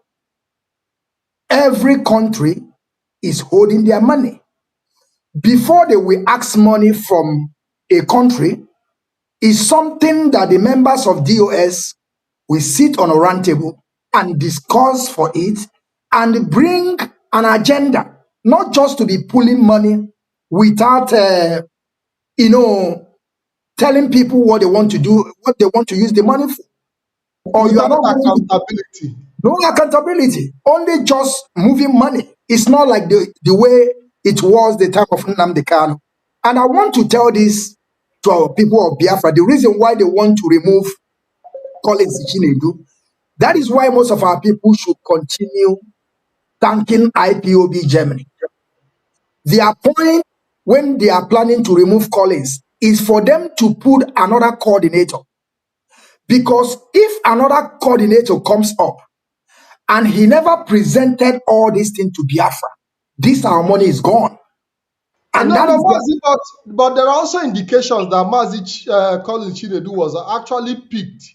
[SPEAKER 5] every country is holding their money. Before they will ask money from a country, is something that the members of DOS will sit on a round table and discuss for it and bring an agenda, not just to be pulling money without, telling people what they want to do, what they want to use the money for. Or you are not
[SPEAKER 3] accountability.
[SPEAKER 5] No accountability, only just moving money. It's not like the way it was the time of Nnamdi Kanu. And I want to tell this to our people of Biafra, the reason why they want to remove Collins Chinedu, that is why most of our people should continue thanking IPOB Germany. Their point when they are planning to remove Collins is for them to put another coordinator. Because if another coordinator comes up, and he never presented all these things to Biafra, this our money is gone. And
[SPEAKER 3] but there are also indications that Mazi Collins Chinedu was actually picked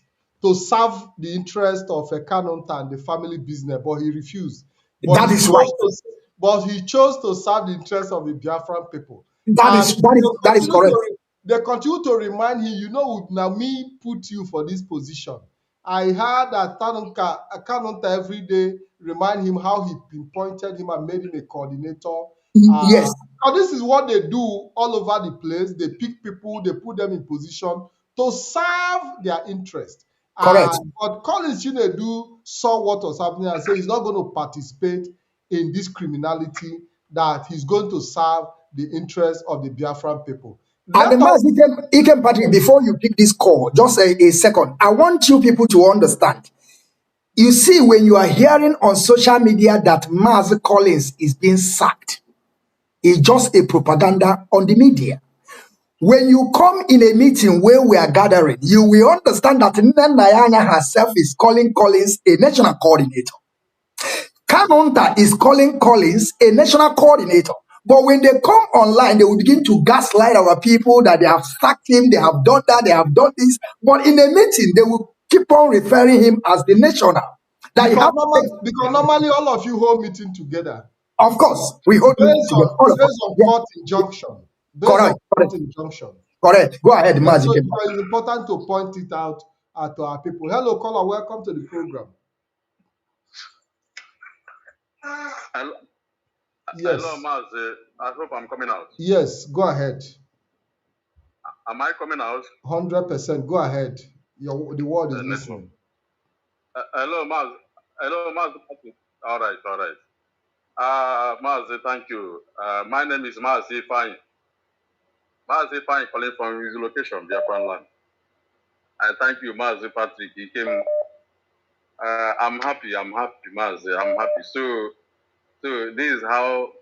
[SPEAKER 3] to serve the interest of Kanonta and the family business, but he refused.
[SPEAKER 5] That is right.
[SPEAKER 3] But he chose to serve the interest of the Biafran people.
[SPEAKER 5] That is correct.
[SPEAKER 3] They continue to remind him, now me put you for this position. I heard that Kanonta every day remind him how he pinpointed him and made him a coordinator.
[SPEAKER 5] Yes.
[SPEAKER 3] Now this is what they do all over the place. They pick people, they put them in position to serve their interest.
[SPEAKER 5] Correct.
[SPEAKER 3] But Collins Chinedu saw what was happening and said he's not going to participate in this criminality, that he's going to serve the interest of the Biafran people.
[SPEAKER 5] And Ikem Patrick, before you pick this call, just a second. I want you people to understand. You see, when you are hearing on social media that Mazi Collins is being sacked, it's just a propaganda on the media. When you come in a meeting where we are gathering, you will understand that Nandayana herself is calling Collins a national coordinator. Kanonta is calling Collins a national coordinator. But when they come online, they will begin to gaslight our people that they have sacked him, they have done that, they have done this. But in a meeting, they will keep on referring him as the national. That you have to take,
[SPEAKER 3] because normally all of you hold meeting together.
[SPEAKER 5] of course, we hold meeting together, all of us.
[SPEAKER 3] Based on
[SPEAKER 5] Yeah.
[SPEAKER 3] court injunction. Based
[SPEAKER 5] Correct,
[SPEAKER 3] on court injunction.
[SPEAKER 5] correct. Go ahead,
[SPEAKER 3] Yeah,
[SPEAKER 5] Mazi.
[SPEAKER 3] so it's important to point it out to our people. Hello, caller. Welcome to the program.
[SPEAKER 10] Hello,
[SPEAKER 3] Yes.
[SPEAKER 10] hello, Maz. I hope I'm coming out.
[SPEAKER 3] Yes, go ahead.
[SPEAKER 10] Am I coming out?
[SPEAKER 3] 100%. Go ahead. The world is listening.
[SPEAKER 10] Hello, Maz. Hello, Maz. All right, all right. Maz, thank you. My name is Maz Ifeanyi. Maz Ifeanyi calling from his location, Biafran land. I thank you, Maz Patrick. He came. I'm happy, Maz. I'm happy. So this is how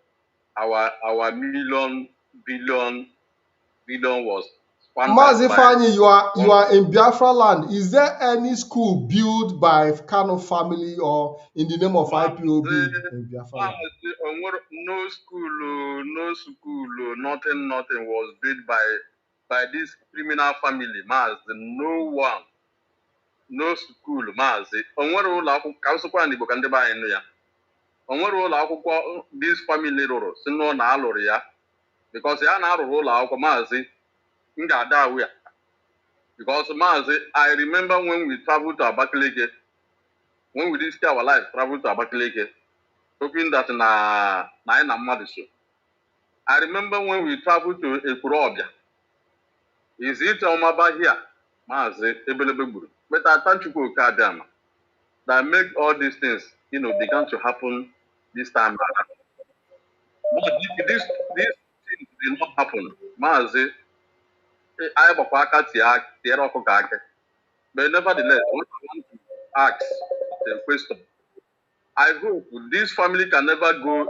[SPEAKER 10] our billion was
[SPEAKER 3] Mazi
[SPEAKER 10] squandered by.
[SPEAKER 3] Fanyi, you are in Biafra land. Is there any school built by Kano family or in the name of IPOB in Biafra land?
[SPEAKER 10] No school, nothing was built by this criminal family, Maz. No one, no school, Maz. Onwere ụlọ akwụkwọ ka nsụkwa n'Igbo ka ndị be anyị nụ ya. Onwere ụlọ akwụkwọ this family rụrụ si nọ na alụrụ ya, because ya na-arụrụ ụlọ akwụkwọ Maazị m ga-ada awụ ya. Because Maazị, I remember when we traveled to Abakaliki, when we risked our life travel to Abakaliki, hoping that na mmadụ so. I remember when we traveled to Ekurobia. Is it Omaba here? Maazị Ebelebe Gburu. But I thank you for Kadama that make all these things, began to happen this time. But this thing did not happen. Maazị, I have a but nevertheless, what I want to ask the question. I hope this family can never go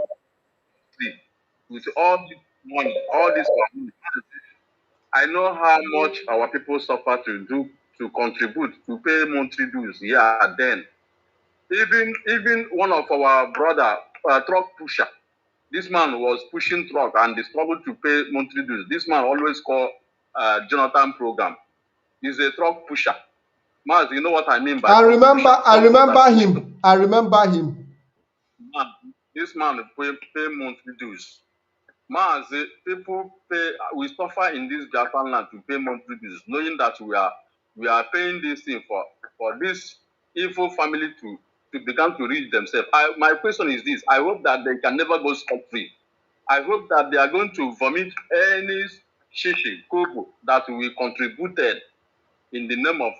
[SPEAKER 10] free with all this money, all this money. I know how much our people suffer to contribute, to pay monthly dues. Yeah, then even one of our brother, truck pusher, this man was pushing truck and they struggled to pay monthly dues. This man always called Jonathan program. He's a truck pusher. Maz, you know what I mean by
[SPEAKER 3] I remember him.
[SPEAKER 10] Man, this man pay monthly dues. Maz, people pay. We suffer in this Biafran land to pay monthly dues, knowing that we are paying this thing for this evil family to begin to reach themselves. My question is this: I hope that they can never go scot-free. I hope that they are going to vomit any shishi kobo that we contributed in the name of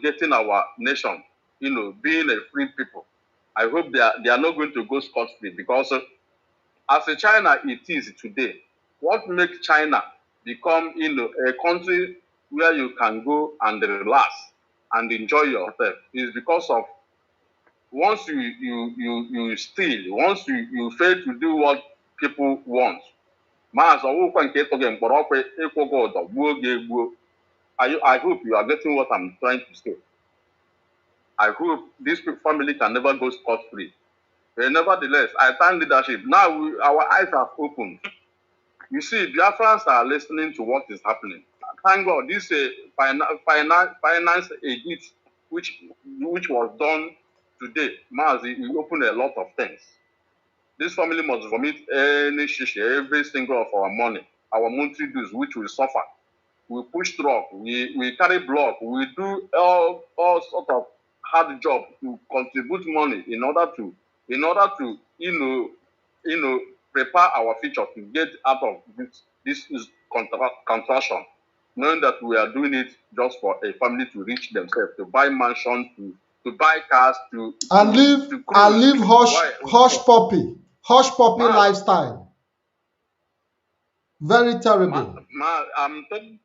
[SPEAKER 10] getting our nation, being a free people. I hope they are not going to go scot-free, because as a China it is today, what makes China become a country where you can go and relax and enjoy yourself is because of once you steal, once you fail to do what people want. I hope you are getting what I'm trying to say. I hope this family can never go scot-free. But nevertheless, I thank leadership. Now our eyes have opened. You see, Biafrans are listening to what is happening. Thank God, this finance edit, which was done today, Mazi, we opened a lot of things. This family must vomit any shishi, every single of our money, our monthly dues, which we suffer. We push truck, we carry block, we do all sort of hard job to contribute money in order to prepare our future to get out of this contraction, knowing that we are doing it just for a family to reach themselves, to buy mansions, to buy cars, to
[SPEAKER 3] live hush puppy lifestyle. Very terrible.
[SPEAKER 10] I'm telling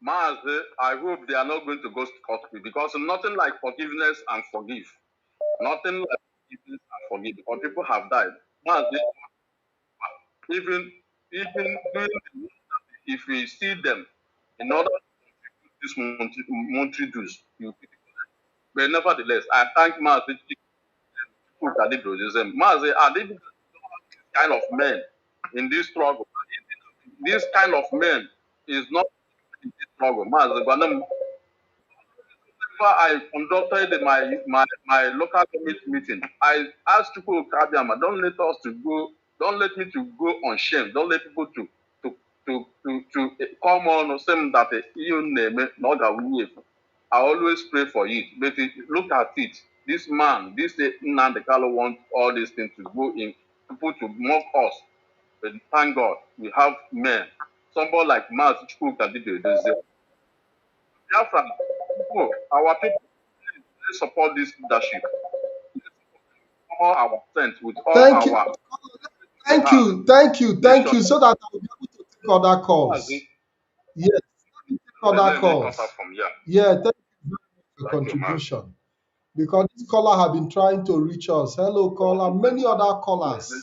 [SPEAKER 10] Maz, I hope they are not going to go scot-free, because nothing like forgiveness and forgive. Nothing like forgiveness and forgive, because people have died. Maz, even if we see them in order to this monthly dues, but nevertheless, I thank Maz. Maz, are they kind of men in this struggle? This kind of men is not in this struggle. Maz, I conducted my local committee meeting, I asked people, don't let us to go, don't let me to go on shame, don't let people to come on saying that you name it, not that we. I always pray for it, but look at it. This man, this Nnamdi Kanu wants all these things to go in, people to mock us. But thank God, we have men. Somebody like Maz Chukwuka did it. Biafran, our people, they support this leadership. All our strength, with all
[SPEAKER 3] Thank you.
[SPEAKER 10] our
[SPEAKER 3] Thank you. Thank you. Thank you. So that I will be able to take other calls. Yes. Let me take other calls. Yeah, thank you very much for your contribution. Because this caller have been trying to reach us. Hello, caller. Many other callers.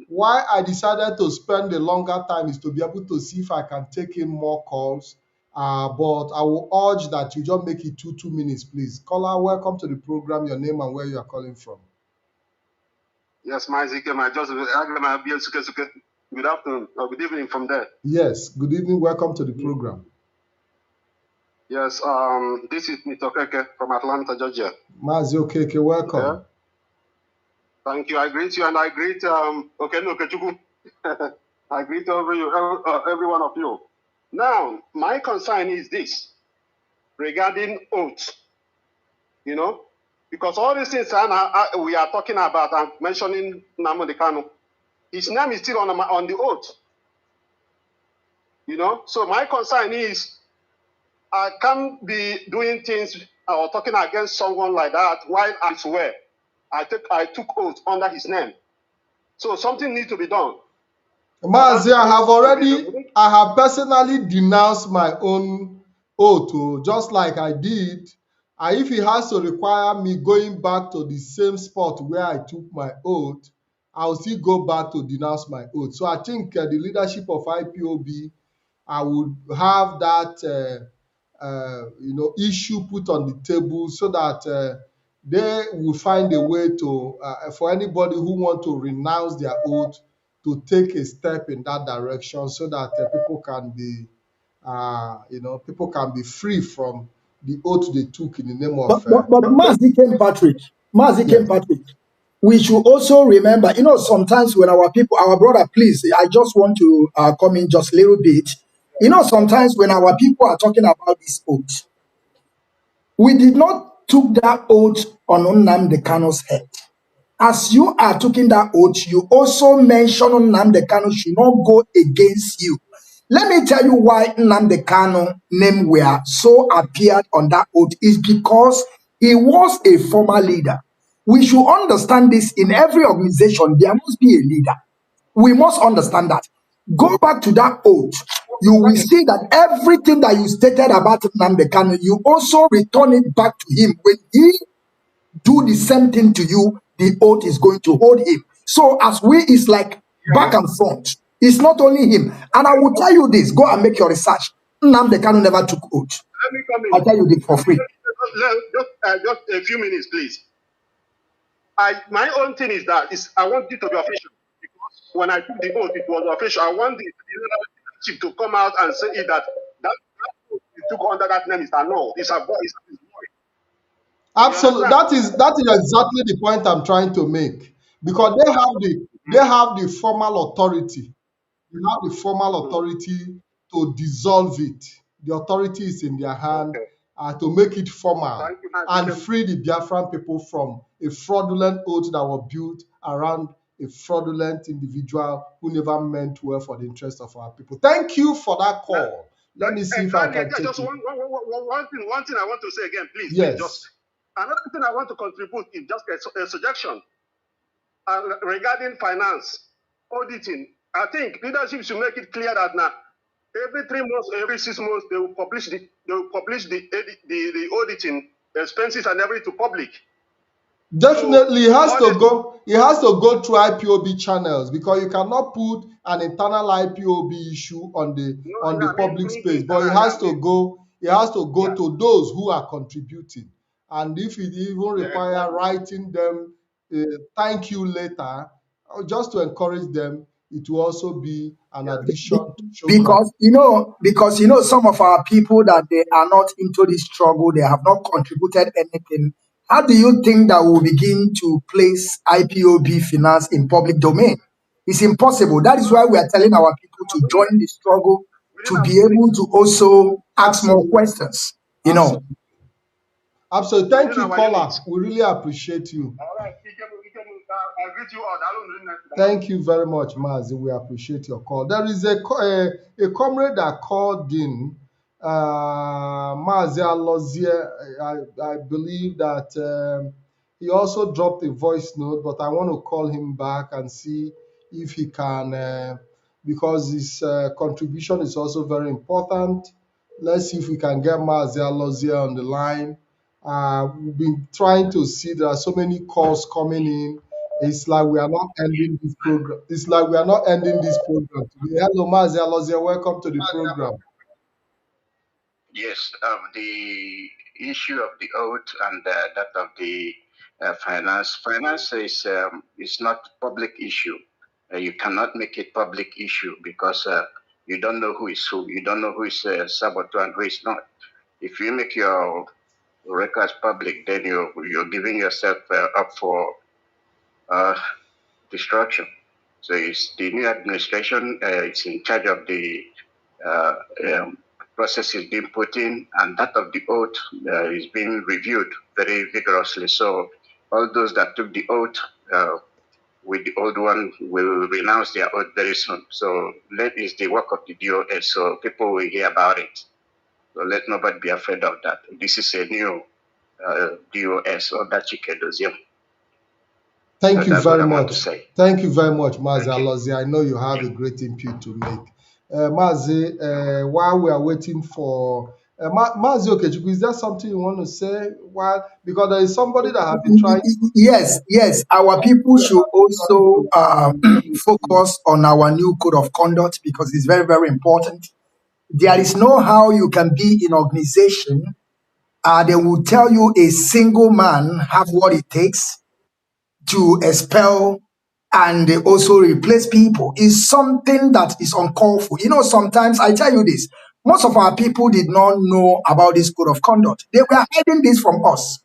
[SPEAKER 3] Why I decided to spend a longer time is to be able to see if I can take in more calls. But I will urge that you just make it 2 minutes, please. Caller, welcome to the program. Your name and where you are calling from.
[SPEAKER 14] Yes, my just good afternoon or good evening from there.
[SPEAKER 3] Yes, good evening. Welcome to the program.
[SPEAKER 14] Yes, this is Mr. Keke from Atlanta, Georgia.
[SPEAKER 3] Mazio Keke, welcome.
[SPEAKER 14] Yeah. Thank you. I greet you and I greet Okechukwu. I greet every one of you. Now, my concern is this regarding oath. You know, because all these things we are talking about, I'm mentioning Nnamdi Kanu. His name is still on the oath. You know, so my concern is I can't be doing things or talking against someone like that while I swear. I took oath under his name. So something needs to be done.
[SPEAKER 3] Mazi, I have personally denounced my own oath, just like I did. And if he has to require me going back to the same spot where I took my oath, I'll still go back to denounce my oath. So I think the leadership of IPOB, I would have that issue put on the table so that they will find a way to, for anybody who want to renounce their oath, to take a step in that direction so that people can be, people can be free from the oath they took in the name of.
[SPEAKER 5] But Mazi Patrick, we should also remember, sometimes when our people, our brother, please, I just want to come in just a little bit. Sometimes when our people are talking about this oath, we did not took that oath on Nnamdi Kanu's head. As you are taking that oath, you also mention Nnamdi Kanu should not go against you. Let me tell you why Nnamdi Kanu name were so appeared on that oath is because he was a former leader. We should understand this. In every organization, there must be a leader. We must understand that. Go back to that oath. You will see that everything that you stated about Nnamdi Kanu, you also return it back to him. When he do the same thing to you, the oath is going to hold him. So as it's like back and front. It's not only him. And I will tell you this, go and make your research. Nnamdi Kanu never took oath.
[SPEAKER 14] Let me come in.
[SPEAKER 5] I'll tell you this for free.
[SPEAKER 14] Just a few minutes, please. My own thing is that I want it to be official. Because when I took the oath, it was official. I want the leadership to come out and say that oath you took under that name is annulled. It's a voice.
[SPEAKER 3] Absolutely, that is exactly the point I'm trying to make, because they have the formal authority. They have the formal authority to dissolve it. The authority is in their hand to make it formal and free the Biafran people from a fraudulent oath that was built around a fraudulent individual who never meant well for the interest of our people. Thank you for that call. Let me see if I can take
[SPEAKER 14] just
[SPEAKER 3] it.
[SPEAKER 14] one thing I want to say again, please.
[SPEAKER 3] Yes.
[SPEAKER 14] Please, just another thing I want to contribute is just a suggestion regarding finance auditing. I think leadership should make it clear that now every 3 months, every 6 months, they will publish the auditing expenses and everything to public.
[SPEAKER 3] Definitely, it has to go through IPOB channels, because you cannot put an internal IPOB issue on the public space, but it has to go to those who are contributing. And if it even require writing them thank you later, just to encourage them, it will also be an addition to show gratitude.
[SPEAKER 5] Because some of our people that they are not into this struggle, they have not contributed anything. How do you think that we'll begin to place IPOB finance in public domain? It's impossible. That is why we are telling our people to join the struggle, to be able to also ask more questions.
[SPEAKER 3] Absolutely. Thank you, caller. We really appreciate you. Thank you very much, Mazi. We appreciate your call. There is a comrade that called in, Mazi Alozie. I believe that he also dropped a voice note, but I want to call him back and see if he can, because his contribution is also very important. Let's see if we can get Mazi Alozie on the line. We've been trying to see, there are so many calls coming in. It's like we are not ending this program. It's like we are not ending this program today. Hello, Mazi Alozie. Welcome to the program.
[SPEAKER 12] Yes, the issue of the oath and that of the finance. Finance is not public issue. You cannot make it public issue because you don't know who is who. You don't know who is saboteur and who is not. If you make your records public, then you're giving yourself up for destruction. So it's the new administration. It's in charge of the process is being put in, and that of the oath is being reviewed very vigorously. So all those that took the oath with the old one will renounce their oath very soon. So that is the work of the DOS. So people will hear about it. So let nobody be afraid of that. This is a new DOS or that Chikedozium.
[SPEAKER 3] Thank you very much. Thank you very much, Mazi Alozie. I know you have a great input to make. Mazi, while we are waiting for Mazi Okechukwu, is there something you want to say? Because there is somebody that has been trying.
[SPEAKER 5] Yes. Our people should also focus on our new code of conduct because it's very, very important. There is no how you can be in organization. They will tell you a single man have what it takes to expel and also replace people is something that is uncalled for. Sometimes I tell you this, most of our people did not know about this code of conduct. They were hiding this from us.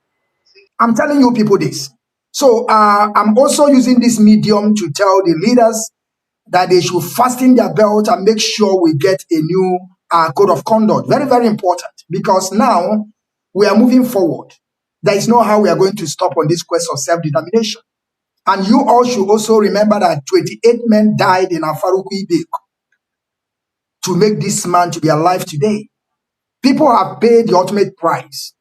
[SPEAKER 5] I'm telling you people this. So I'm also using this medium to tell the leaders that they should fasten their belt and make sure we get a new code of conduct. Very, very important because now we are moving forward. There is no how we are going to stop on this quest of self-determination. And you all should also remember that 28 men died in Afaruku Ibek to make this man to be alive today. People have paid the ultimate price.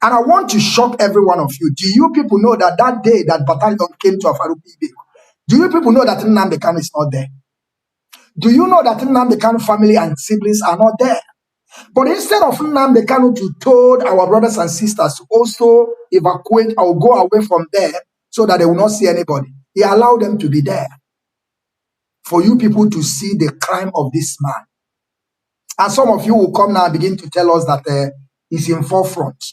[SPEAKER 5] And I want to shock every one of you. Do you people know that that day that battalion came to Afaruku Ibek, do you people know that Nnamdi Kanu is not there? Do you know that Nnamdi Kanu family and siblings are not there? But instead of Nnamdi Kanu to told our brothers and sisters to also evacuate or go away from there so that they will not see anybody, he allowed them to be there for you people to see the crime of this man. And some of you will come now and begin to tell us that he's in forefront.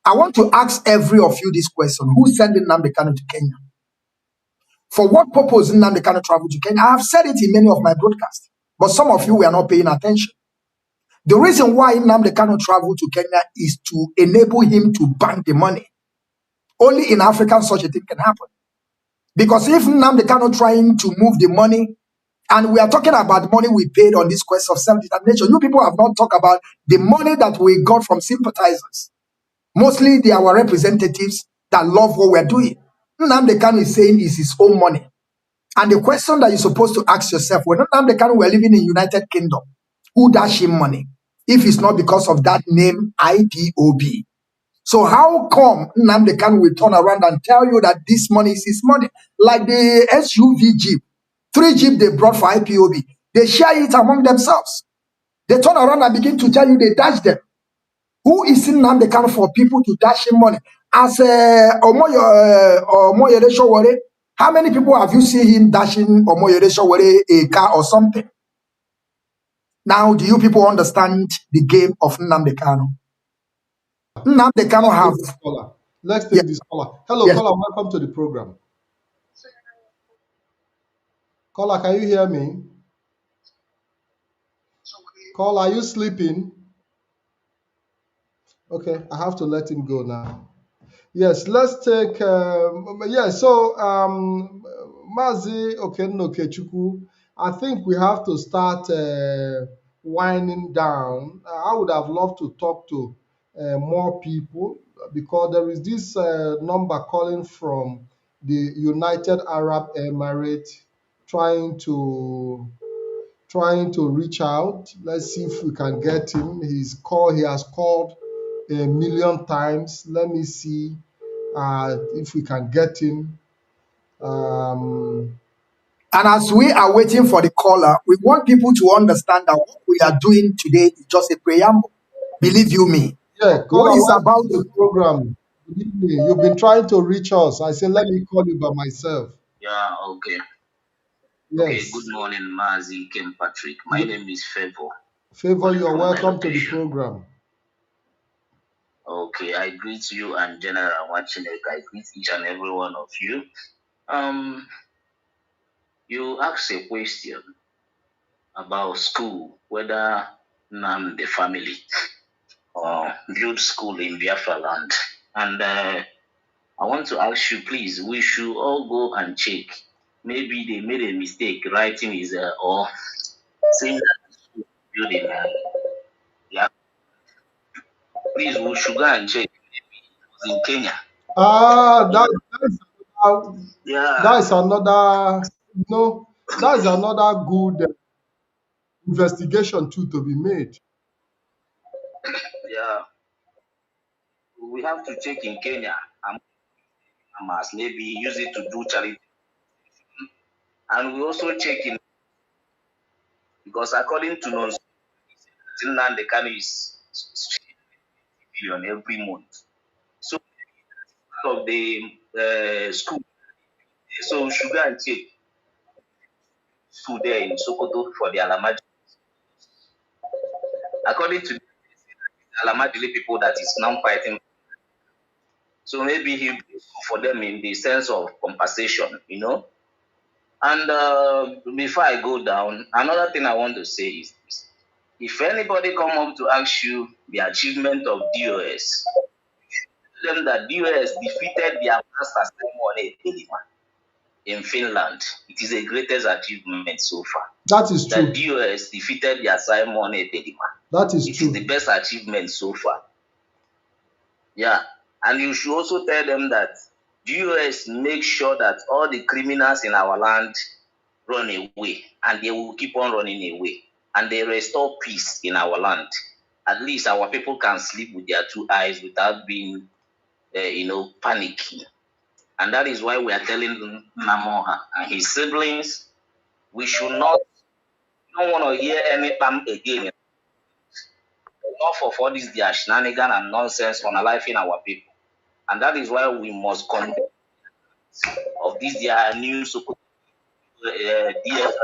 [SPEAKER 5] I want to ask every of you this question. Who sent Nnamdi Kanu to Kenya? For what purpose Nnamdi Kanu traveled to Kenya? I have said it in many of my broadcasts, but some of you were not paying attention. The reason why Nnamdi Kanu traveled to Kenya is to enable him to bank the money. Only in Africa such a thing can happen. Because if Nnamdi Kanu trying to move the money, and we are talking about the money we paid on this quest of self-determination, you people have not talked about the money that we got from sympathizers. Mostly they are our representatives that love what we're doing. Nnamdi Kanu is saying is his own money. And the question that you're supposed to ask yourself, when Nnamdi Kanu were living in United Kingdom, who dash him money? If it's not because of that name, IPOB. So how come Nnamdi Kanu will turn around and tell you that this money is his money? Like the SUV Jeep, 3 Jeep they brought for IPOB. They share it among themselves. They turn around and begin to tell you they dash them. Who is Nnamdi Kanu for people to dash him money? As Omoyele Sowore, how many people have you seen him dashing Omoyele Sowore a car or something? Now, do you people understand the game of Nnamdi Kanu? Nnamdi Kanu have...
[SPEAKER 3] Let's take this caller. Hello, caller. Welcome to the program. Caller, can you hear me? Caller, are you sleeping? Okay, I have to let him go now. Yes, let's take. So Mazi Okechukwu, I think we have to start winding down. I would have loved to talk to more people because there is this number calling from the United Arab Emirates trying to reach out. Let's see if we can get him. He has called a million times. Let me see if we can get him.
[SPEAKER 5] And as we are waiting for the caller, we want people to understand that what we are doing today is just a preamble. Believe you me.
[SPEAKER 3] Yeah,
[SPEAKER 5] What
[SPEAKER 3] caller,
[SPEAKER 5] is
[SPEAKER 3] welcome
[SPEAKER 5] about
[SPEAKER 3] to the program. Good evening. You've been trying to reach us. I said, let me call you by myself.
[SPEAKER 20] Yeah, okay. Okay,
[SPEAKER 3] Yes.
[SPEAKER 20] good morning, Mazi Kim Patrick. My name is Favor.
[SPEAKER 3] Favor, you're welcome to the program.
[SPEAKER 20] Okay, I greet you and General Wachinek. I greet each and every one of you. You asked a question about school, whether the family build school in Biafra land. And I want to ask you, please, we should all go and check. Maybe they made a mistake writing is or saying that the school building. Yeah, please, we should go and check. It was in Kenya.
[SPEAKER 3] That's another, that's another good investigation too to be made.
[SPEAKER 20] Yeah, we have to check in Kenya. Must maybe use it to do charity, and we also check in because according to non the Kano is billion every month. So part of the school, so we should go and check school there in Sokoto for the Alamadi. According to the Alamadili people that is now fighting, so maybe he for them in the sense of compensation. And before I go down, another thing I want to say is this. If anybody come up to ask you the achievement of DOS, tell them that DOS defeated their master Simon in Finland. It is the greatest achievement so far.
[SPEAKER 3] That is true.
[SPEAKER 20] That DOS defeated their Simon
[SPEAKER 3] That is true.
[SPEAKER 20] It is the best achievement so far. Yeah. And you should also tell them that DOS make sure that all the criminals in our land run away, and they will keep on running away, and they restore peace in our land. At least our people can sleep with their two eyes without being, panicking. And that is why we are telling Namoha and his siblings, we should not don't want to hear any bam again. Enough of all this their shenanigan and nonsense on in our people. And that is why we must condemn of this their new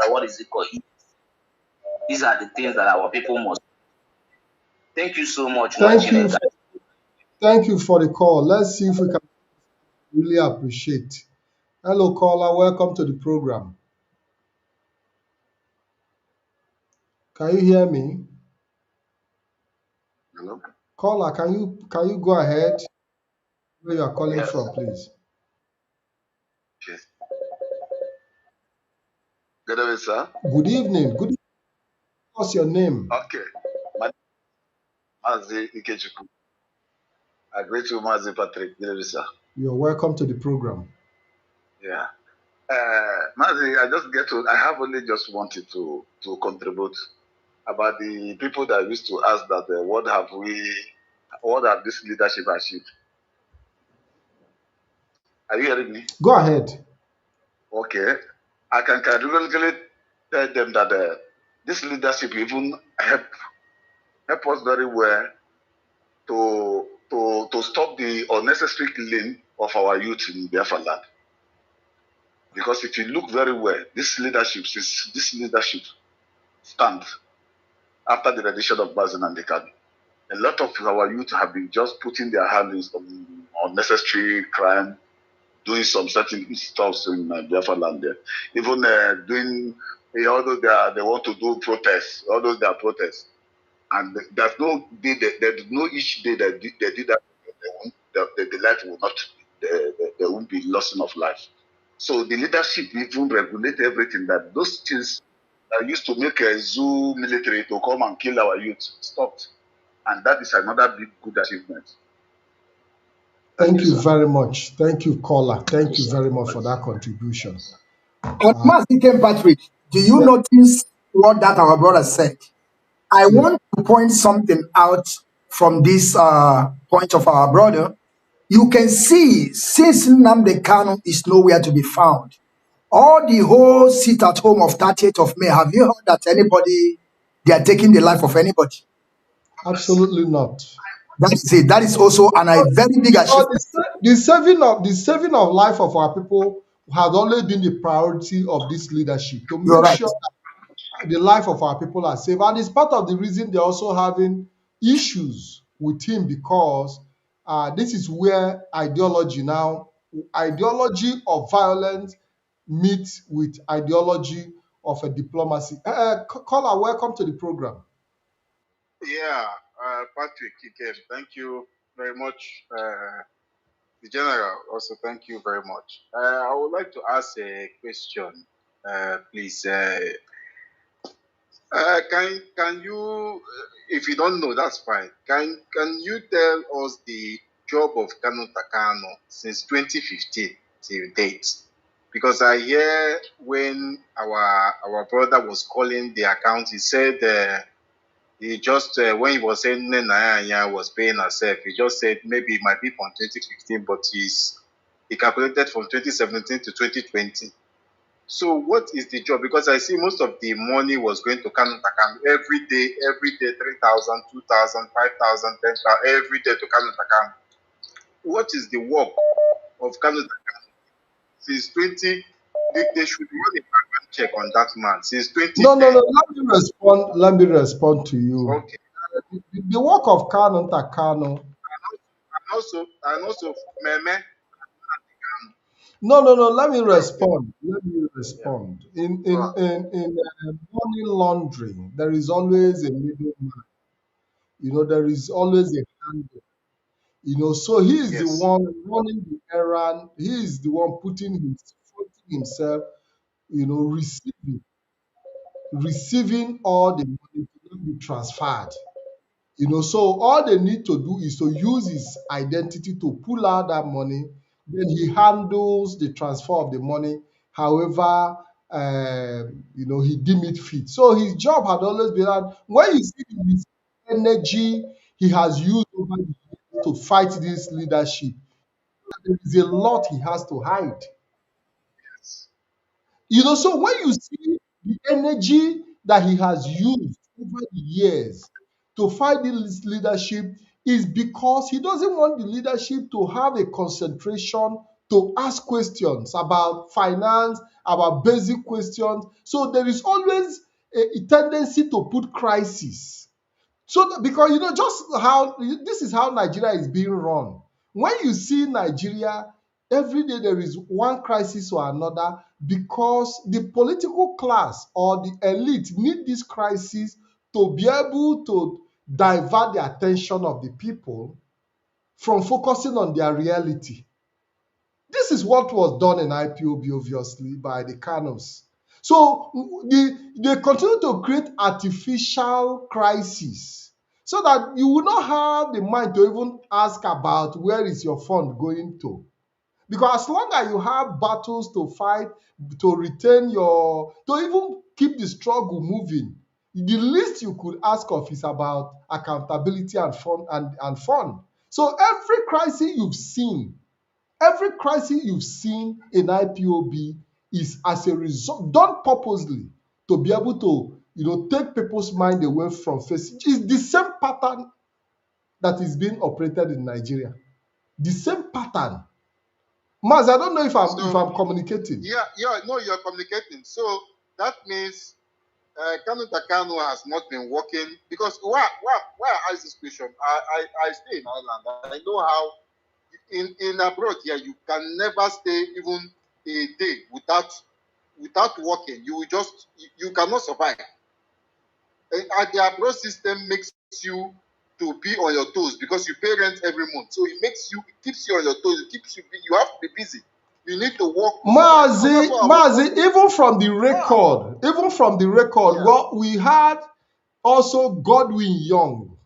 [SPEAKER 20] what is it called? These are the things that our people must. Thank you so much.
[SPEAKER 3] Thank you for the call. Let's see if we can really appreciate. Hello, caller. Welcome to the program. Can you hear me?
[SPEAKER 21] Hello?
[SPEAKER 3] Caller, can you go ahead? Where you are calling from, please?
[SPEAKER 21] Okay. Good evening, sir.
[SPEAKER 3] Good evening. Good evening. What's your name?
[SPEAKER 21] Okay. Mazi Ikechukwu. I greet you, Mazi Patrick. Good evening, sir.
[SPEAKER 3] You're welcome to the program.
[SPEAKER 21] Yeah. Mazi, I have only just wanted to contribute about the people that used to ask that what have this leadership achieved? Are you hearing me?
[SPEAKER 3] Go ahead.
[SPEAKER 21] Okay. I can categorically tell them that this leadership even help us very well to stop the unnecessary killing of our youth in Biafra land. Because if you look very well, this leadership stands after the rendition of Bazen and Dekani. A lot of our youth have been just putting their hands on unnecessary crime, doing some certain stuff in Biafra land there. Even doing, although they want to do protests, although they are protests. And there's no day there's no each day that they did that, the life will not, there won't be loss of life. So the leadership even regulate everything, that those things that used to make a zoo military to come and kill our youth stopped. And that is another big good achievement.
[SPEAKER 3] Thank you very much. Thank you, caller. Thank you very much for that contribution.
[SPEAKER 5] Maziken Patrick, do you notice what that our brother said? I want to point something out from this point of our brother. You can see, since Nnamdi Kanu is nowhere to be found, all the whole sit at home of 30th of May, have you heard that they are taking the life of anybody?
[SPEAKER 3] Absolutely not.
[SPEAKER 5] That is it. That is also a very big achievement.
[SPEAKER 3] The saving of life of our people has always been the priority of this leadership, to make sure that the life of our people are safe. And it's part of the reason they're also having issues with him, because this is where ideology of violence meets with ideology of a diplomacy. Caller, welcome to the program.
[SPEAKER 2] Yeah, Patrick, again, thank you very much. The General, also thank you very much. I would like to ask a question, please. Can you, if you don't know, that's fine. Can you tell us the job of Kanu Takano since 2015 till date? Because I hear when our brother was calling the account, he said he just when he was saying Naya was paying herself, he just said maybe it might be from 2015, but he calculated from 2017 to 2020. So what is the job? Because I see most of the money was going to Kanu Takano every day, 3,000, 2,000, 5,000, 10,000, every day to Kanu Takano. What is the work of Kanu Takano? Since 20, they should run a background check on that man. Since 20.
[SPEAKER 3] No. Let me respond to you.
[SPEAKER 2] Okay.
[SPEAKER 3] The work of Kanu Takano.
[SPEAKER 2] And also Meme.
[SPEAKER 3] No. Let me respond. In money laundering, there is always a middleman. There is always a handler. So he is the one running the errand. He is the one putting himself, receiving all the money to be transferred. So all they need to do is to use his identity to pull out that money. Then he handles the transfer of the money, however, he deem it fit. So his job had always been that. When you see his energy he has used over the years to fight this leadership, there is a lot he has to hide. So when you see the energy that he has used over the years to fight this leadership, is because he doesn't want the leadership to have a concentration to ask questions about finance, about basic questions. So there is always a tendency to put crisis. So because just how this is how Nigeria is being run. When you see Nigeria, every day there is one crisis or another, because the political class or the elite need this crisis to be able to divert the attention of the people from focusing on their reality. This is what was done in IPOB, obviously, by the Kanos. So they continue to create artificial crises so that you will not have the mind to even ask about where is your fund going to. Because as long as you have battles to fight, to retain to even keep the struggle moving, the least you could ask of is about accountability and fun. So every crisis you've seen in IPOB is as a result, done purposely to be able to, take people's mind away from facing. It's the same pattern that is being operated in Nigeria. The same pattern. Maz, I don't know if I'm communicating.
[SPEAKER 2] No, you're communicating. So that means Kanu Takano has not been working, because why I ask this question? I stay in Ireland. I know how in abroad here, you can never stay even a day without working. You cannot survive. And the abroad system makes you to be on your toes because you pay rent every month. So it keeps you on your toes. You have to be busy. You need to work.
[SPEAKER 3] Mazi, even from the record, what we had also Godwin Young.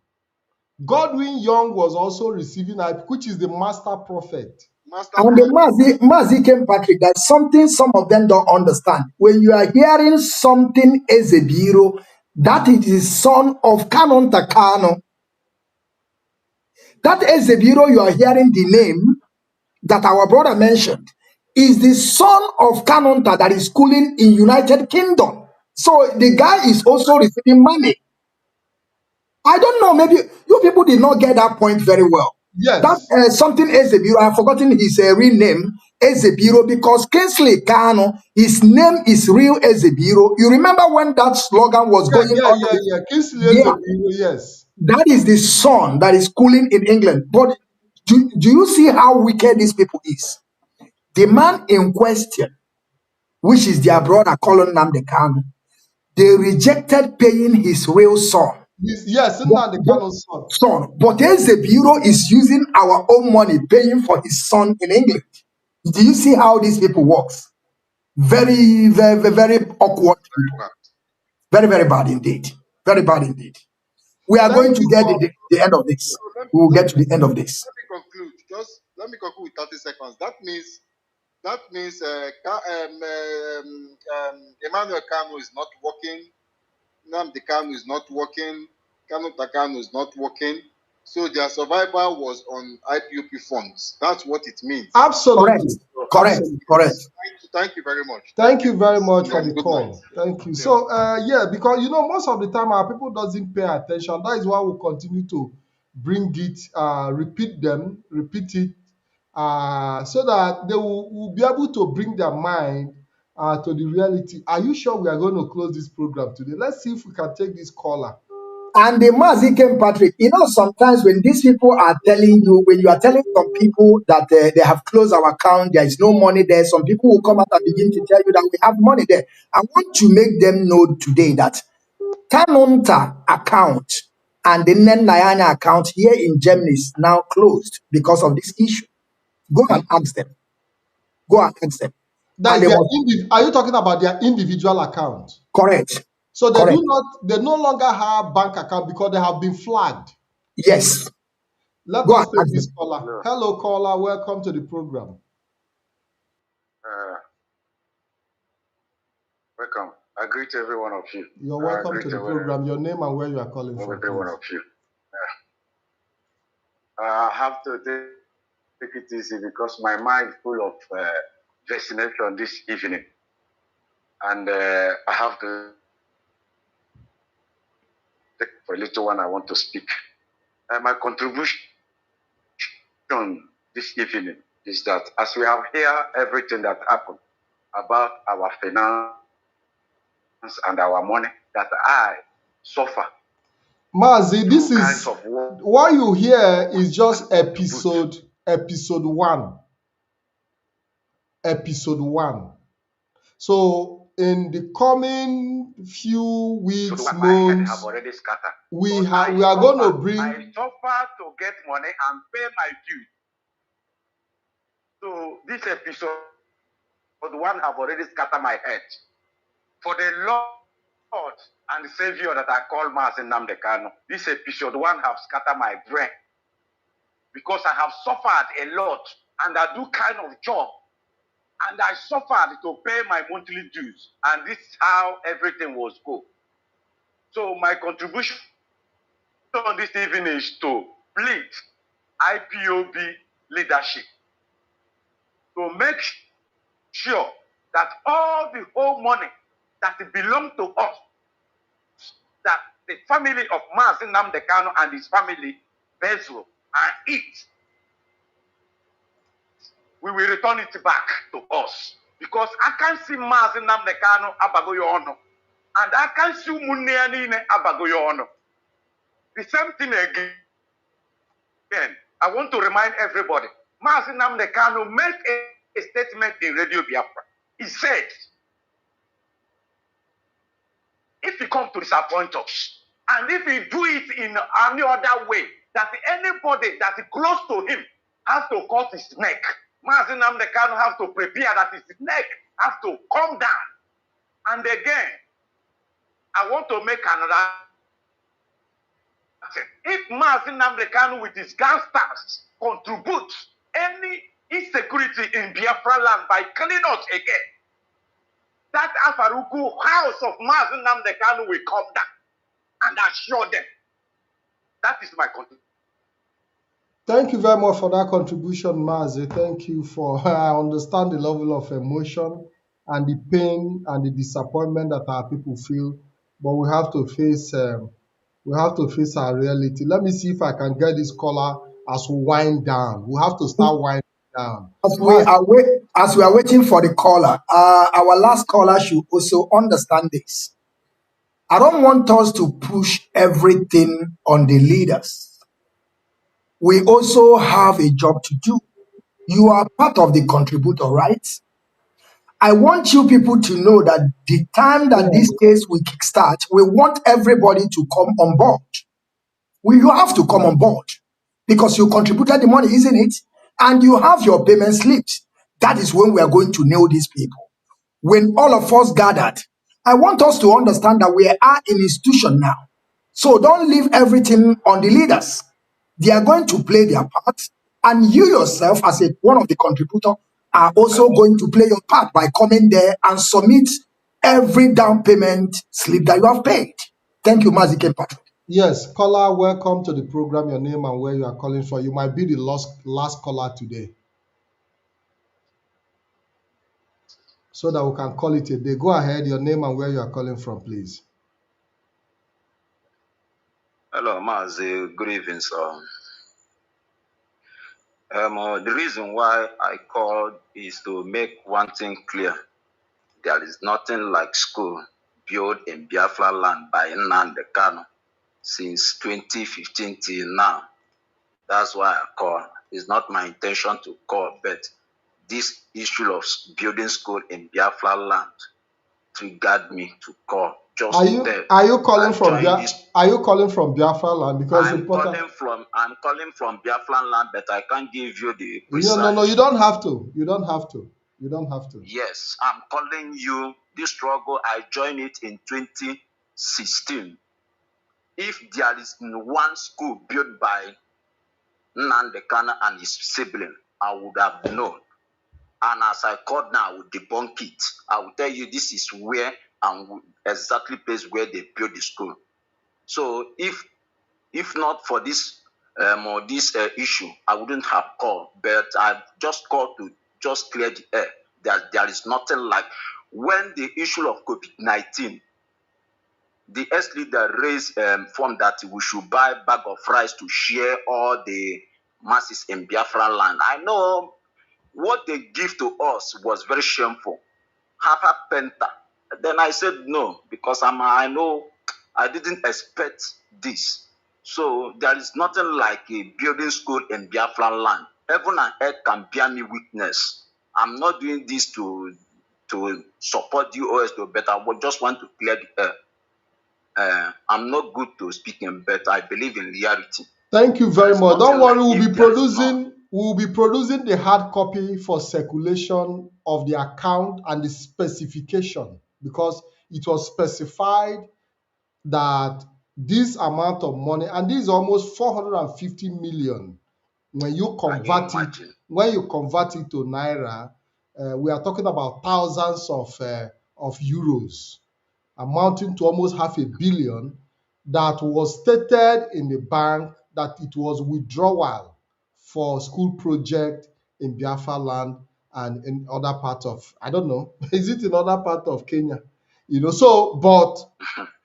[SPEAKER 3] Godwin Young was also receiving IP, which is the master prophet.
[SPEAKER 5] And the Mazi came Patrick, that's something some of them don't understand. When you are hearing something as a bureau, that is the son of Canon Takano. That is the bureau you are hearing the name that our brother mentioned is the son of Kanonta that is schooling in United Kingdom. So the guy is also receiving money. I don't know, maybe you people did not get that point very well.
[SPEAKER 3] Yes.
[SPEAKER 5] That something Ezebiro, I've forgotten his real name, Ezebiro, because Kingsley Kano, his name is real Ezebiro. You remember when that slogan was going on?
[SPEAKER 3] Kingsley Ezebiro, yes.
[SPEAKER 5] That is the son that is schooling in England. But do you see how wicked these people is? The man in question, which is their brother Colin Namdekano, they rejected paying his real son.
[SPEAKER 3] Yes, Namdekano's
[SPEAKER 5] son. But the bureau is using our own money paying for his son in England. Do you see how these people works? Very, very, very awkward. Very, very bad indeed. Very bad indeed. We are going to get the end of this. We will get to the end of this.
[SPEAKER 2] Let me conclude. Let me conclude with 30 seconds. That means Emmanuel Kano is not working. Nnamdi Kanu is not working. Kanu Takano is not working. So their survival was on IPOP funds. That's what it means.
[SPEAKER 3] Absolutely.
[SPEAKER 5] Correct.
[SPEAKER 2] Thank you very much.
[SPEAKER 3] Thank you very much for the call. Thank you. So, because, most of the time our people doesn't pay attention. That is why we continue to bring it, repeat it, so that they will be able to bring their mind to the reality. Are you sure we are going to close this program today? Let's see if we can take this caller.
[SPEAKER 5] And the Mazi came, Patrick. Sometimes when these people are telling you, when you are telling some people that they have closed our account, there is no money there, some people will come out and begin to tell you that we have money there. I want to make them know today that Kanonta account and the Nayana account here in Germany is now closed because of this issue. Go and ask them.
[SPEAKER 3] Are you talking about their individual account?
[SPEAKER 5] Correct.
[SPEAKER 3] So they no longer have bank account because they have been flagged.
[SPEAKER 5] Yes.
[SPEAKER 3] Let us take this caller. Hello, caller. Welcome to the program.
[SPEAKER 21] Welcome. I greet every one of you.
[SPEAKER 3] You're welcome to the program. Your name and where you are calling from.
[SPEAKER 21] Every one of you. I have to take it easy because my mind is full of vaccination this evening. And I have to take for a little one I want to speak. My contribution this evening is that as we have heard everything that happened about our finance and our money, that I suffer.
[SPEAKER 3] Mazi, this is what you hear is just episode 1. Episode 1. So in the coming few weeks, months, we are going to bring.
[SPEAKER 21] I suffer to get money and pay my dues. So this episode 1 have already scattered my head. For the Lord and Savior that I call Mazi Nnamdi Kanu, this episode 1 have scattered my brain. Because I have suffered a lot and I do kind of job. And I suffered to pay my monthly dues. And this is how everything was go. So my contribution on this evening is to plead IPOB leadership to make sure that all the whole money that belongs to us, that the family of Mazi Nnamdi Kanu and his family bezel and eat, we will return it back to us. Because I can't see Mazi Nnamdi Kanu abagoyo ono, and I can't see Munneanine abagoyo ono. The same thing again. I want to remind everybody
[SPEAKER 1] Mazi Nnamdi Kanu made a statement in Radio Biafra. He said, if he come to disappoint us, and if he do it in any other way, that anybody that is close to him has to cut his neck. Mazi Nnamdi Kanu have to prepare that his neck has to come down. And again, I want to make another. If Mazi Nnamdi Kanu with his gangsters contribute any insecurity in Biafra land by killing us again, that Afaruku house of Mazi Nnamdi Kanu will come down and assure them. That is my contribution.
[SPEAKER 3] Thank you very much for that contribution, Mazi. Thank you for, I understand the level of emotion and the pain and the disappointment that our people feel, but we have to face our reality. Let me see if I can get this caller as we wind down. We have to start winding down.
[SPEAKER 5] As we are waiting for the caller, our last caller should also understand this. I don't want us to push everything on the leaders. We also have a job to do. You are part of the contributor, right? I want you people to know that the time that this case will kickstart, we want everybody to come on board. You have to come on board because you contributed the money, isn't it? And you have your payment slips. That is when we are going to nail these people. When all of us gathered, I want us to understand that we are an institution now. So don't leave everything on the leaders. They are going to play their part. And you yourself, as one of the contributors, are also going to play your part by coming there and submit every down payment slip that you have paid. Thank you, Mazi Patrick.
[SPEAKER 3] Yes, caller, welcome to the program. Your name and where you are calling from. You might be the last caller today, so that we can call it a day. Go ahead, your name and where you are calling from, please.
[SPEAKER 22] Hello, Mazi. Good evening, sir. The reason why I called is to make one thing clear. There is nothing like school built in Biafra land by Nnamdi Kanu since 2015 till now. That's why I call. It's not my intention to call, but this issue of building school in Biafra land triggered me to call.
[SPEAKER 3] Are you calling from Biafra land? Because
[SPEAKER 22] I'm calling from Biafra land, but I can't give you the precise.
[SPEAKER 3] No, you don't have to. You don't have to.
[SPEAKER 22] Yes, I'm calling you. This struggle, I joined it in 2016. If there is one school built by Nnamdi Kanu and his sibling, I would have known. And as I called now, I will debunk it. I will tell you this is where and exactly place where they built the school. So if not for this issue, I wouldn't have called. But I just called to just clear the air. There is nothing like when the issue of COVID-19, the ex-leader raised fund that we should buy a bag of rice to share all the masses in Biafra land. I know what they give to us was very shameful. Half a penta. Then I said no, because I know I didn't expect this. So there is nothing like a building school in Biafra land. Heaven and earth can bear me witness. I'm not doing this to support you or to better. I just want to clear the air. I'm not good to speaking, but I believe in reality.
[SPEAKER 3] Thank you very much. Don't worry, we'll be producing the hard copy for circulation of the account and the specification, because it was specified that this amount of money, and this is almost 450 million. When you convert it to naira, we are talking about thousands of euros, amounting to almost 500 million, that was stated in the bank that it was withdrawal for school project in Biafra land and in other parts of, I don't know, is it in other part of Kenya? So, but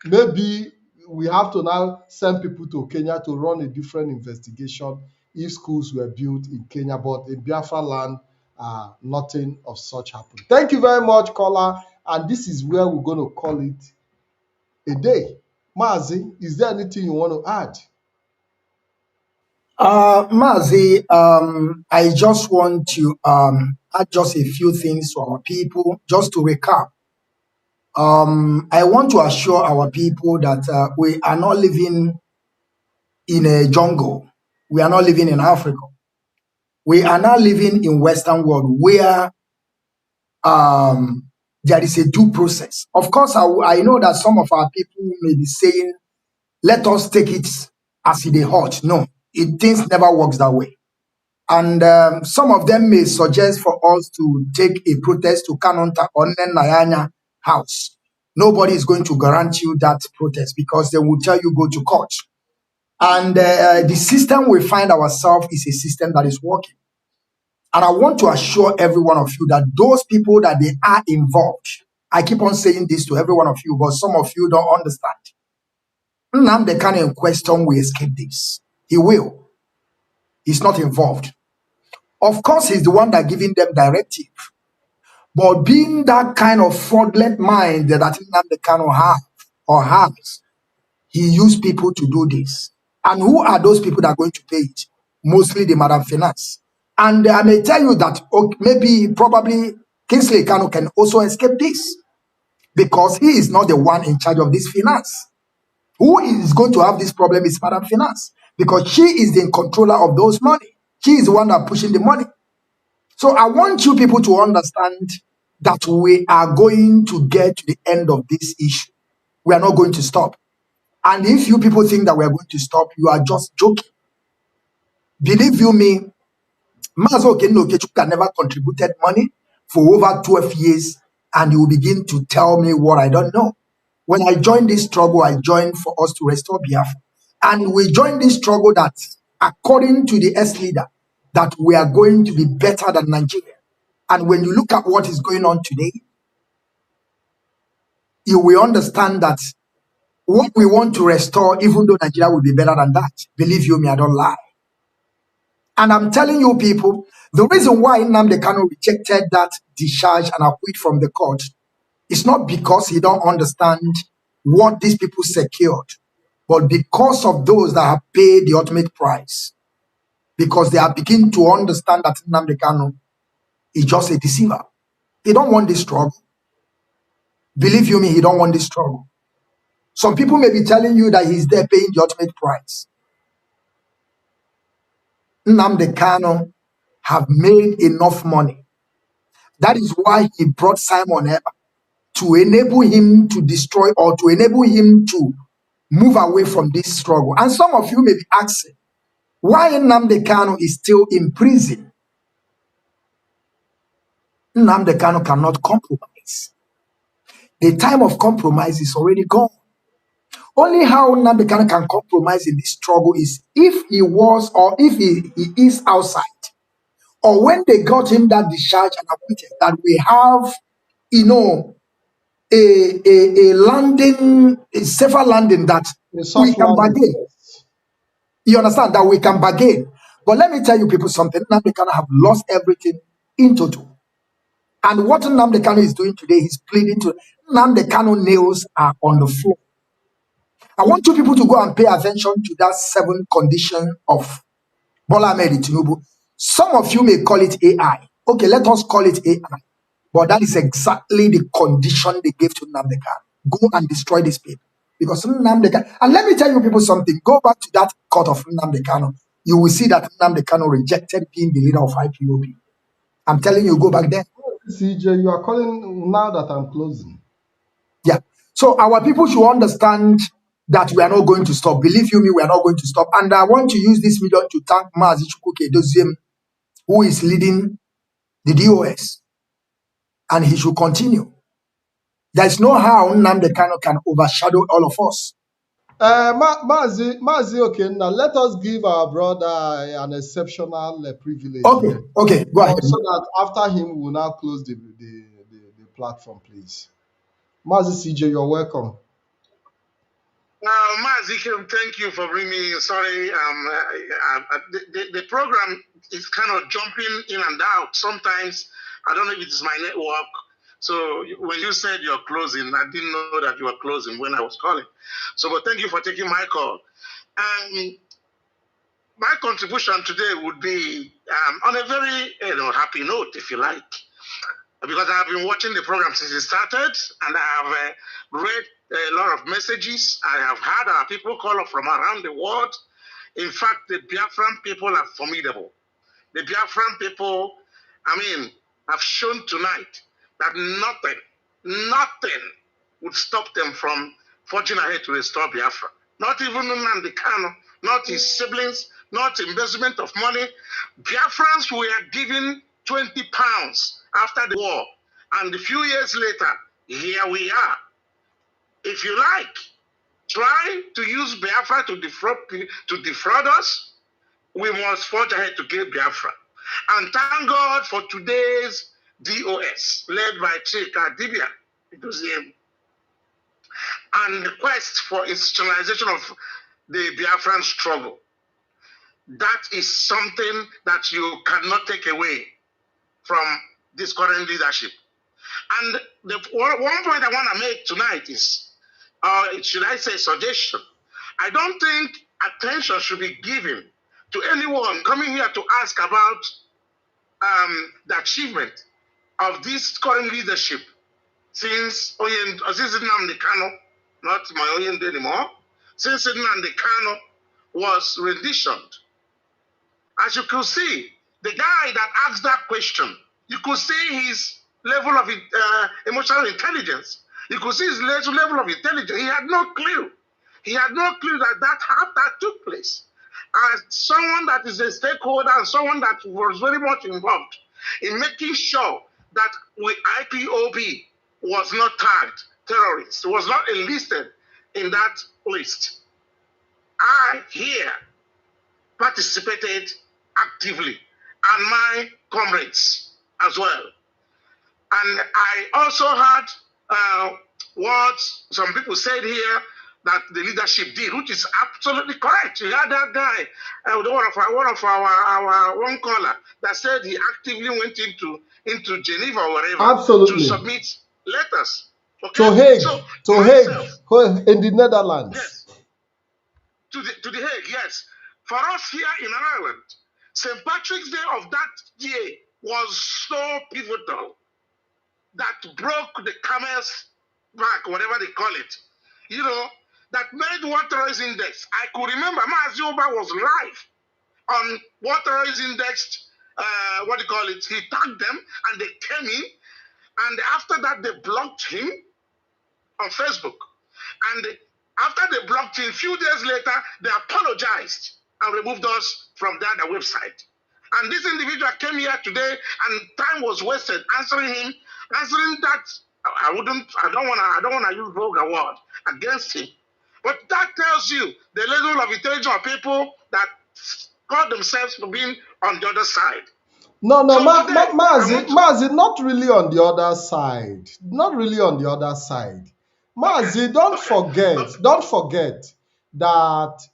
[SPEAKER 3] maybe we have to now send people to Kenya to run a different investigation if schools were built in Kenya, but in Biafra land, nothing of such happened. Thank you very much, caller. And this is where we're going to call it a day. Mazi, is there anything you want to add?
[SPEAKER 5] Mazi, I just want to add just a few things to our people, just to recap. I want to assure our people that we are not living in a jungle. We are not living in Africa. We are not living in Western world where there is a due process. Of course, I know that some of our people may be saying, let us take it as it is hot. No, things never works that way. And some of them may suggest for us to take a protest to Kanonta or Nayanya house. Nobody is going to grant you that protest because they will tell you go to court. And the system we find ourselves is a system that is working. And I want to assure every one of you that those people that they are involved, I keep on saying this to every one of you, but some of you don't understand. Nnamdi Kanu in question will escape this. He will. He's not involved. Of course, he's the one that giving them directive. But being that kind of fraudulent mind that Nnamdi Kanu have or has, he used people to do this. And who are those people that are going to pay it? Mostly the Madam Finance. And I may tell you that maybe, probably, Kingsley Kanu can also escape this because he is not the one in charge of this finance. Who is going to have this problem is Madam Finance because she is the controller of those money. She is the one that pushing the money. So I want you people to understand that we are going to get to the end of this issue. We are not going to stop. And if you people think that we are going to stop, you are just joking. Believe you me, Mazo Okenno Okechukwu never contributed money for over 12 years, and you will begin to tell me what I don't know. When I joined this struggle, I joined for us to restore Biafra. And we joined this struggle that, according to the S-leader, that we are going to be better than Nigeria. And when you look at what is going on today, you will understand that what we want to restore, even though Nigeria will be better than that, believe you me, I don't lie. And I'm telling you people, the reason why Nnamdi Kanu rejected that discharge and acquit from the court is not because he don't understand what these people secured, but because of those that have paid the ultimate price. Because they are beginning to understand that Nnamdi Kanu is just a deceiver. He don't want this struggle. Believe you me, he don't want this struggle. Some people may be telling you that he's there paying the ultimate price. Nnamdi Kanu have made enough money. That is why he brought Simon Eber to enable him to destroy or to enable him to move away from this struggle. And some of you may be asking, why Nnamdi Kanu is still in prison? Nnamdi Kanu cannot compromise. The time of compromise is already gone. Only how Nnamdi Kanu can compromise in this struggle is if he was or if he is outside. Or when they got him that discharge and acquitted, that we have, you know, a landing, a safer landing that we can bargain. You understand that we can bargain. But let me tell you people something. Nnamdi Kanu have lost everything in total. And what Nnamdi Kanu is doing today, he's pleading to Nnamdi Kanu nails are on the floor. I want you people to go and pay attention to that 7 condition of Bola Ahmed Tinubu. Some of you may call it AI. Okay, let us call it AI. But that is exactly the condition they gave to Nnamdi Kanu. Go and destroy these people. Because Nnamdi Kanu, and let me tell you people something. Go back to that court of Nnamdi Kanu. You will see that Nnamdi Kanu rejected being the leader of IPOB. I'm telling you, go back there.
[SPEAKER 3] CJ, you are calling now that I'm closing.
[SPEAKER 5] Yeah. So our people should understand that we are not going to stop. Believe you me, we are not going to stop. And I want to use this medium to thank Mazi Chukwuke Doziem, who is leading the DOS. And he should continue. There is no how Nnamdi Kanu can overshadow all of us.
[SPEAKER 3] Mazi, okay, now let us give our brother an exceptional privilege.
[SPEAKER 5] Okay, go ahead.
[SPEAKER 3] So that after him, we will now close the platform, please. Mazi CJ, you're welcome.
[SPEAKER 6] Mazi Kim, thank you for bringing me. Sorry, the program is kind of jumping in and out. Sometimes I don't know if it is my network. So when you said you're closing, I didn't know that you were closing when I was calling. So, but thank you for taking my call. my contribution today would be on a very happy note, if you like, because I've been watching the program since it started, and I have read a lot of messages. I have had our people call up from around the world. In fact, the Biafran people are formidable. The Biafran people, have shown tonight that nothing would stop them from forging ahead to restore Biafra. Not even Nnamdi Kanu, not his siblings, not embezzlement of money. Biafrans were given 20 pounds after the war. And a few years later, here we are. If you like, try to use Biafra to defraud us, we must forge ahead to get Biafra. And thank God for today's DOS, led by Chika Dibia. It was him. And the quest for institutionalization of the Biafran struggle. That is something that you cannot take away from this current leadership. And the one point I want to make tonight is, should I say suggestion, I don't think attention should be given to anyone coming here to ask about the achievement of this current leadership since Nnamdi Kanu, not my Oyende anymore, since Nnamdi Kanu was renditioned. As you could see, the guy that asked that question, you could see his level of emotional intelligence. You could see his level of intelligence. He had no clue. He had no clue that took place. As someone that is a stakeholder and someone that was very much involved in making sure that IPOB was not tagged terrorists, was not enlisted in that list. I here participated actively, and my comrades as well. And I also heard what some people said here that the leadership did, which is absolutely correct. You had that guy, one of our one caller, that said he actively went into Geneva or wherever
[SPEAKER 3] Absolutely.
[SPEAKER 6] to submit letters. Okay?
[SPEAKER 3] To Hague,
[SPEAKER 6] So,
[SPEAKER 3] Hague in the Netherlands.
[SPEAKER 6] Yes. To the Hague, yes. For us here in Ireland, St. Patrick's Day of that year was so pivotal that broke the camel's back, whatever they call it, that made Water's Index. I could remember Mazi Oba was live on Water's Indexed, he tagged them and they came in, and after that they blocked him on Facebook. And after they blocked him, a few days later, they apologized and removed us from their website. And this individual came here today, and time was wasted answering that. I don't want to use vulgar word against him. But that tells you the level of intelligence of people that call themselves to being on the other side.
[SPEAKER 3] No, Mazi, not really on the other side. Not really on the other side. Mazi, don't forget that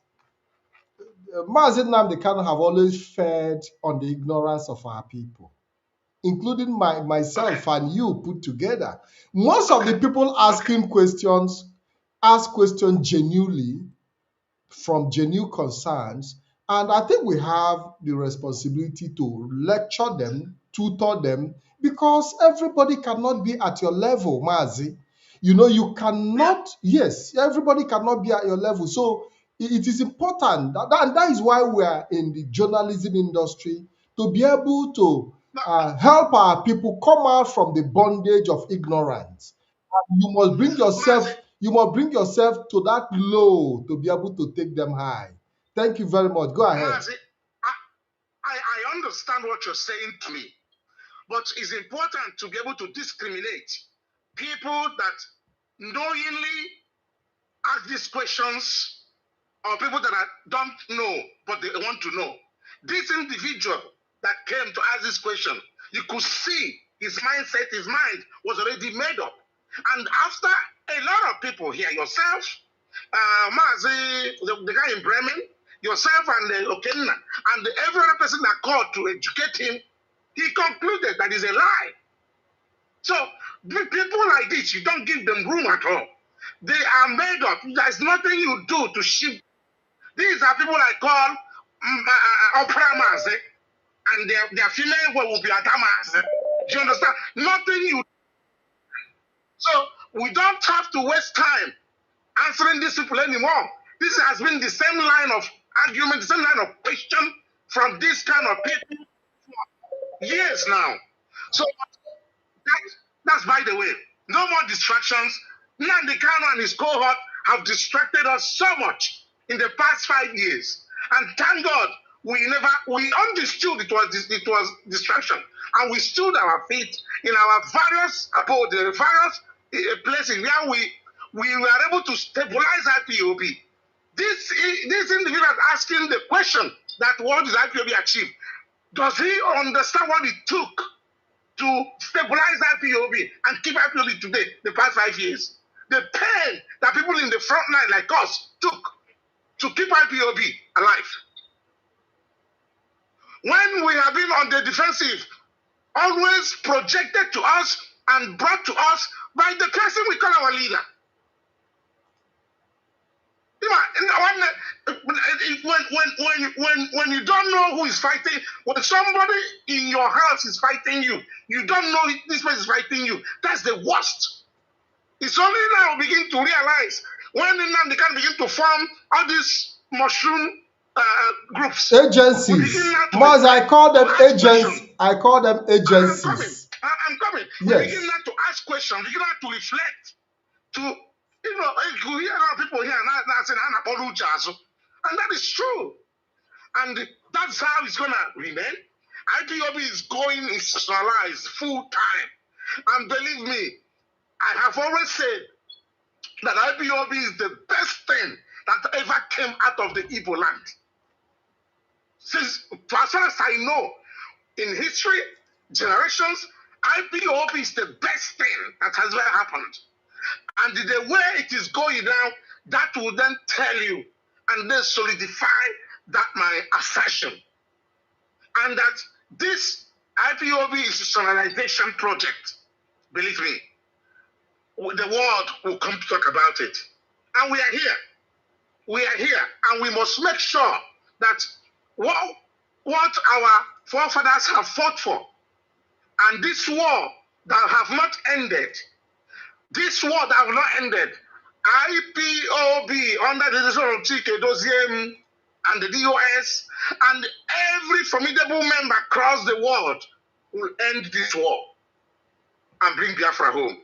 [SPEAKER 3] Mazi Nnamdi Kanu have always fed on the ignorance of our people, including myself and you put together. Most of the people asking questions ask questions genuinely from genuine concerns, and I think we have the responsibility to lecture them, tutor them, because everybody cannot be at your level, Mazi. You cannot, yes, everybody cannot be at your level. So it is important, that is why we are in the journalism industry, to be able to help our people come out from the bondage of ignorance. You must bring yourself to that low to be able to take them high. Thank you very much. Go ahead.
[SPEAKER 6] I understand what you're saying to me, but it's important to be able to discriminate people that knowingly ask these questions, or people that don't know, but they want to know. This individual that came to ask this question, you could see his mindset, his mind was already made up. And after a lot of people here, yourself, Mazi, the guy in Bremen, yourself and Okenna, and every other person that called to educate him, he concluded that is a lie. So people like this, you don't give them room at all. They are made up. There's nothing you do to shift. These are people I call Opera and their female will be Adamas. Do you understand? Nothing you. So we don't have to waste time answering these people anymore. This has been the same line of argument, the same line of question from this kind of people for years now. So that's by the way. No more distractions. Nnamdi Kanu and his cohort have distracted us so much in the past 5 years. And thank God we understood it was distraction. And we stood our feet in our various abodes, various places where we were able to stabilize IPOB. This individual is asking the question that what does IPOB achieve? Does he understand what it took to stabilize IPOB and keep IPOB today, the past 5 years? The pain that people in the front line like us took to keep IPOB alive. When we have been on the defensive, always projected to us and brought to us by the person we call our leader. When you don't know who is fighting, when somebody in your house is fighting you, you don't know this person is fighting you. That's the worst. It's only now we begin to realize when Nnamdi Kanu begin to form all these mushroom groups.
[SPEAKER 3] Agencies. Maz, I call them agents. I call them agencies.
[SPEAKER 6] I'm coming.
[SPEAKER 3] Yes.
[SPEAKER 6] We begin now to ask questions. We begin now to reflect. You hear a lot of people here now saying, and that is true. And that's how it's going to remain. IPOB is going institutionalized full time. And believe me, I have always said that IPOB is the best thing that ever came out of the Igbo land. Since, as far as I know, in history, generations, IPOB is the best thing that has ever happened. And the way it is going now, that will then tell you and then solidify that my assertion. And that this IPOB institutionalization project, believe me, the world will come to talk about it. And we are here. We are here. And we must make sure that what our forefathers have fought for, and this war that have not ended, this war that have not ended, IPOB under the leadership of Chike Doziem and the DOS and every formidable member across the world will end this war and bring Biafra home.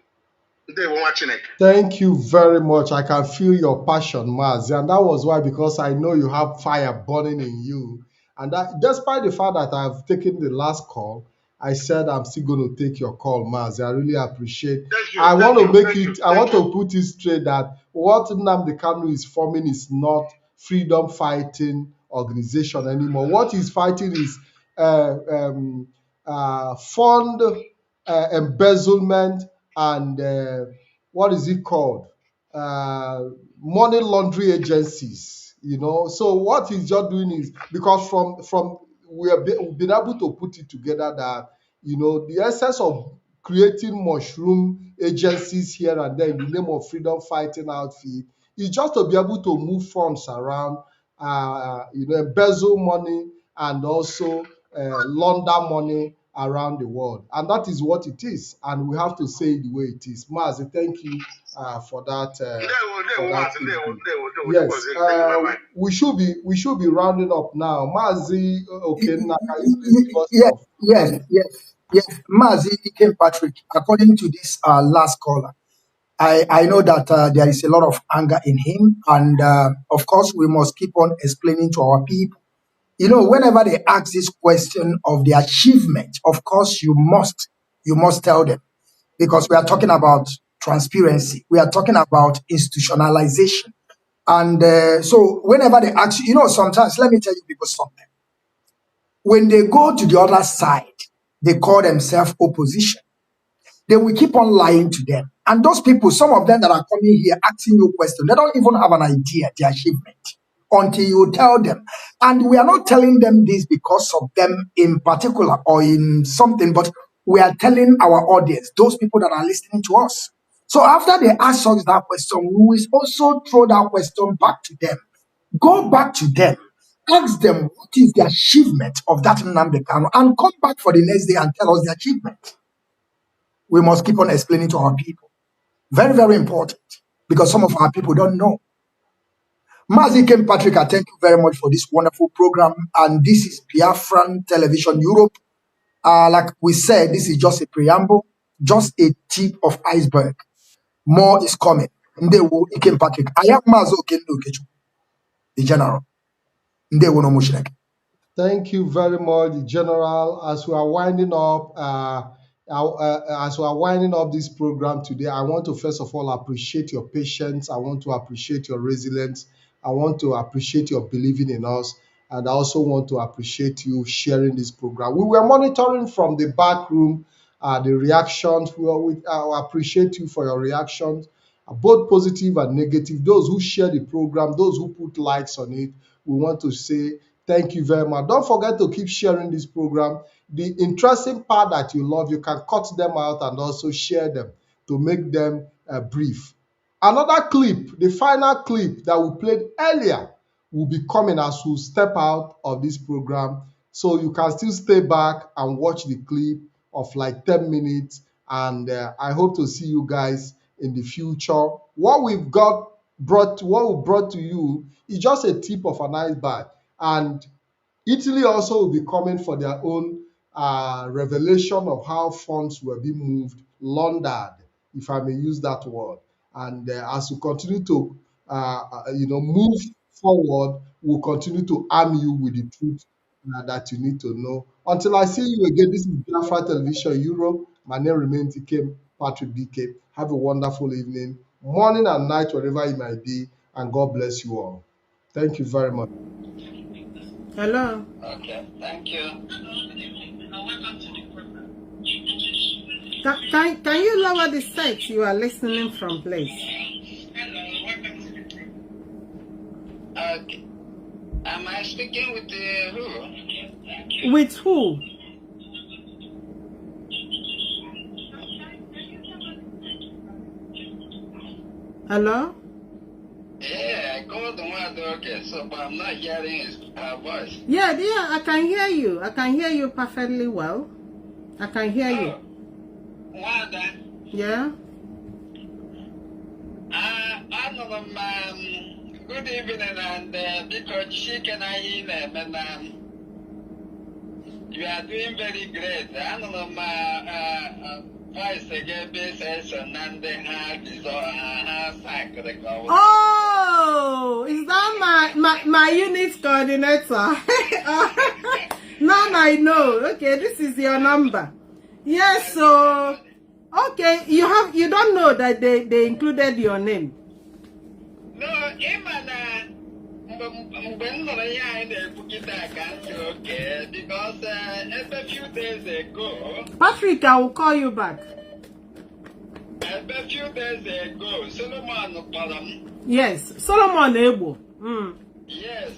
[SPEAKER 6] They were watching it.
[SPEAKER 3] Thank you very much. I can feel your passion, Maz. And that was why, because I know you have fire burning in you. And that, despite the fact that I've taken the last call, I said I'm still going to take your call, Maz. I really appreciate. I want to put it straight that what Nnamdi Kanu is forming is not freedom fighting organization anymore. What he's fighting is fund embezzlement and what is it called? Money laundering agencies. So what he's just doing is, because from we've been able to put it together that the essence of creating mushroom agencies here and there in the name of freedom fighting outfit is just to be able to move funds around, embezzle money and also launder money around the world. And that is what it is. And we have to say it the way it is. Mazi, thank you for that. Yes, we should be rounding up now. Mazi, okay, now can you please give us
[SPEAKER 5] Yes. Mazi Patrick, according to this last caller, I know that there is a lot of anger in him, and of course we must keep on explaining to our people. Whenever they ask this question of the achievement, of course you must tell them, because we are talking about transparency, we are talking about institutionalization, and so whenever they ask sometimes, let me tell you people something. When they go to the other side, they call themselves opposition. They will keep on lying to them. And those people, some of them that are coming here asking you questions, they don't even have an idea the achievement until you tell them. And we are not telling them this because of them in particular or in something, but we are telling our audience, those people that are listening to us. So after they ask us that question, we will also throw that question back to them. Go back to them Ask them what is the achievement of that Nnamdi Kanu and come back for the next day and tell us the achievement. We must keep on explaining to our people. Very, very important, because some of our people don't know. Mazi Kem Patrick, I thank you very much for this wonderful program. And this is Biafran Television Europe. Like we said, this is just a preamble, just a tip of iceberg. More is coming. Ndewo Ikem Patrick. I am Mazo Kendo Kechu, the general. Ndewo no Mushineke.
[SPEAKER 3] Thank you very much, General. As we are winding up, this program today, I want to first of all appreciate your patience. I want to appreciate your resilience. I want to appreciate your believing in us, and I also want to appreciate you sharing this program. We were monitoring from the back room the reactions. I appreciate you for your reactions, both positive and negative. Those who share the program, those who put likes on it, we want to say thank you very much. Don't forget to keep sharing this program. The interesting part that you love, you can cut them out and also share them to make them brief. Another clip, the final clip that we played earlier, will be coming as we step out of this program. So you can still stay back and watch the clip of like 10 minutes. And I hope to see you guys in the future. What we brought to you is just a tip of an iceberg. And Italy also will be coming for their own revelation of how funds were being moved, laundered, if I may use that word. And as we continue to, move forward, we'll continue to arm you with the truth that you need to know. Until I see you again, this is Biafra Television Europe. My name remains Ikem Patrick BK. Have a wonderful evening, morning and night, wherever you might be, and God bless you all. Thank you very much.
[SPEAKER 7] Hello.
[SPEAKER 9] Okay, thank you.
[SPEAKER 7] Can you lower the set you are listening from, please?
[SPEAKER 9] Okay. Am I speaking with who?
[SPEAKER 7] With who? Hello?
[SPEAKER 9] Yeah, I called the one, okay, so but I'm not hearing her voice.
[SPEAKER 7] Yeah, I can hear you. I can hear you perfectly well. I can hear you.
[SPEAKER 9] Wanda?
[SPEAKER 7] Yeah?
[SPEAKER 9] Good evening, and because she can hear them, and you are doing very great. I don't know my voice again, business, and then
[SPEAKER 7] oh, is that my unit coordinator? Now I know. Okay, this is your number. Yes, so okay, you don't know that they included your name.
[SPEAKER 9] No, because a few days ago,
[SPEAKER 7] Patrick, I will call you back.
[SPEAKER 9] A few days ago, Solomon.
[SPEAKER 7] Yes, Solomon Ebo.
[SPEAKER 9] Yes,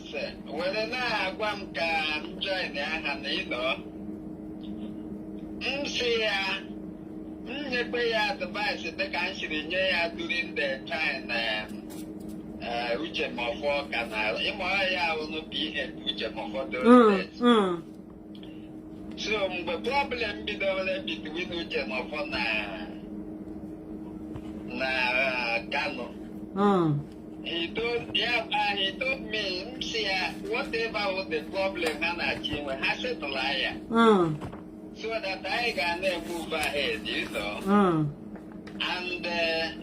[SPEAKER 9] when I can join the hand, advice that I should during the time. Which of work and I will not be a which of those days. So the problem between which of Kano. He told me, see, whatever was the problem and I said a liar. So that I can move ahead, you know. And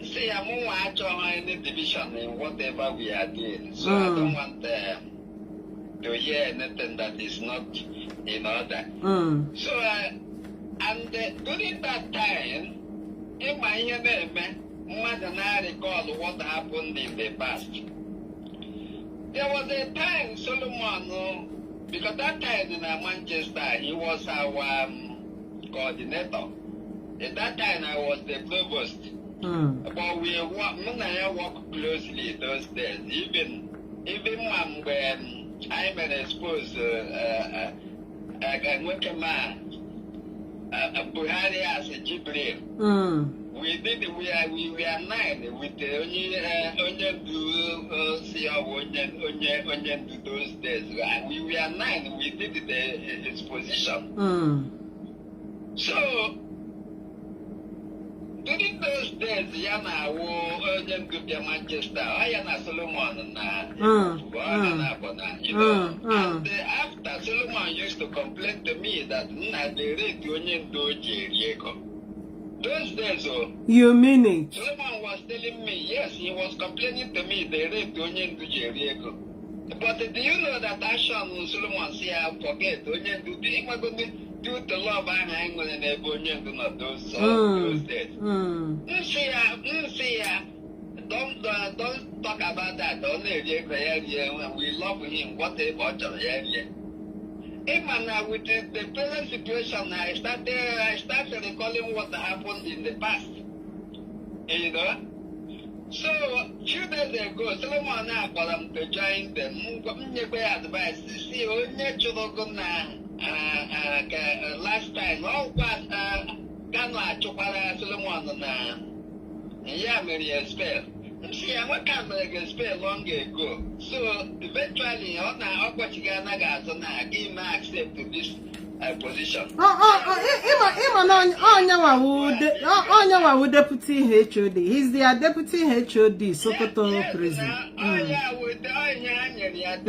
[SPEAKER 9] say I'm more actually in the division in whatever we are doing. So I don't want to hear anything that is not in order. So and during that time, in my name, more than I recall what happened in the past. There was a time Solomon, because that time in Manchester, he was our coordinator. At that time, I was the provost. But we work closely those days. Even when I'm exposed, I can work a man, Buhari as a Jibril. we were 9 with the only those days. We were 9. We did the exposition. So during those days, Yana went to Manchester. Yana Solomon you know. And after Solomon used to complain to me that they rate Union Doji. Those days,
[SPEAKER 7] you mean it?
[SPEAKER 9] Solomon was telling me, yes, he was complaining to me they raped Onyen Duji. But do you know that action Solomon say I forget Onyen Duji? Due to love and anger and Onyen do not those days. Don't talk about that. Don't we love him. What about the even with the present situation, I started recalling what happened in the past. You know? So, 2 days ago, Solomon asked to join them. Advice. See, last time, all what Solomon spell. See, I went out spell long ago. So eventually, on our Portugal, give me accept to this position.
[SPEAKER 7] Deputy HOD. He's their deputy HOD, Sokoto prison.
[SPEAKER 9] With deputy HOD.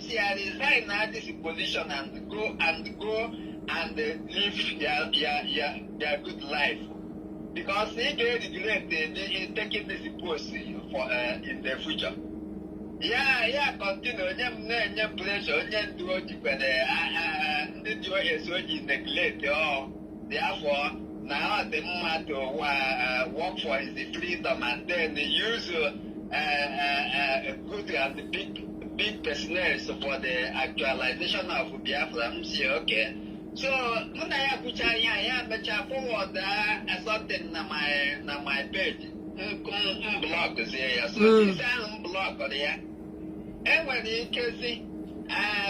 [SPEAKER 9] See, I resign now this position and go and live their good life. Because he get regulated in taking this post for in the future. Continue. Pressure. Do neglect. Therefore, now the moment to work for his freedom and then use good and big personnel for the actualization of Biafran. Okay. So when I forward something on my page, blog there. So this blog there. And when you can see,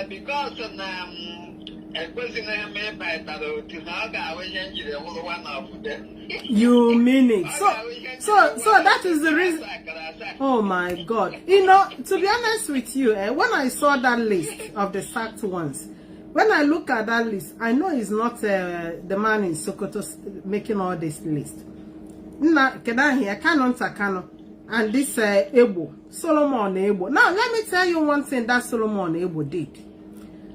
[SPEAKER 9] because
[SPEAKER 7] you mean it? So that is the reason. Oh my God! You know, to be honest with you, when I saw that list of the sacked ones. When I look at that list, I know it's not the man in Sokoto making all this list. Takano, and this Ebo, Solomon Ebo. Now, let me tell you one thing that Solomon Ebo did.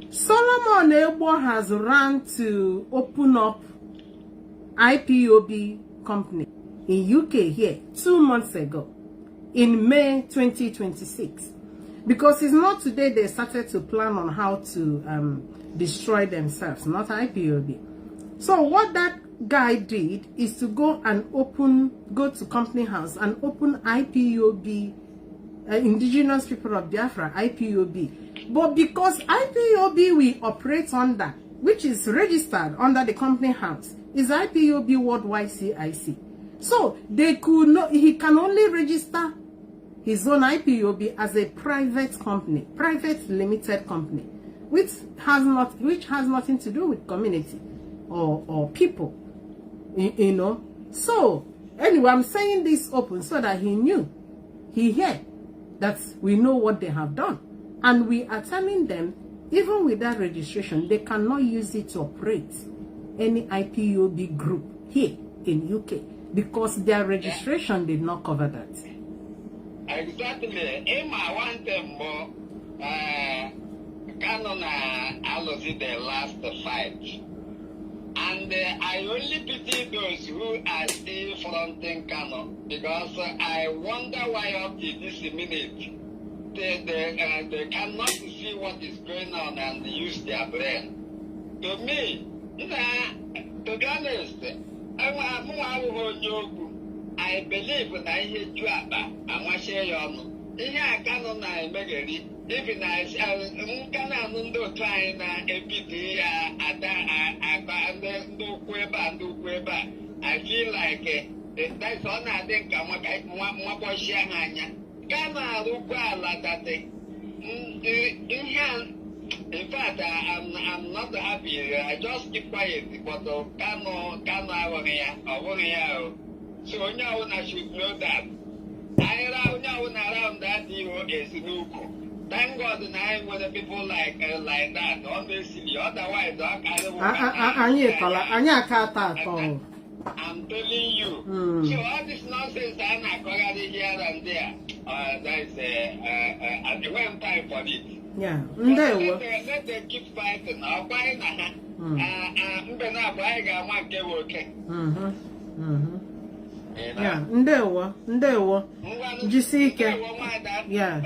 [SPEAKER 7] Solomon Ebo has run to open up IPOB company in UK here 2 months ago, in May 2026. Because it's not today they started to plan on how to destroy themselves, not IPOB. So what that guy did is to go to company house and open IPOB, Indigenous People of Biafra, IPOB. But because IPOB we operate under, which is registered under the company house, is IPOB Worldwide CIC. So they could not, he can only register his own IPOB as a private company, private limited company, which has nothing to do with community or people, you know. So anyway, I'm saying this open so that he heard that we know what they have done, and we are telling them even with that registration they cannot use it to operate any IPOB group here in UK because their registration did not cover that.
[SPEAKER 9] Exactly. I want them more. Canon allows the last fight. And I only pity those who are still fronting Canon because I wonder why up to this minute they cannot see what is going on and use their brain. To me, to be honest, I believe that I hear you about and what share your ihe Canon na emegeri even as Canon ndo trying APT I feel like that's all I think Canon In fact, I'm not happy. I just keep quiet. But Kano here. So I should know that. Around that is Nuku. Thank God I'm with the people like that. Honestly, otherwise I'm telling you. So all this nonsense I'm not here and there. That's at the one time for it.
[SPEAKER 7] Yeah.
[SPEAKER 9] Let them keep fighting. I'll buy
[SPEAKER 7] yeah, ndewo. Jisike. Yeah,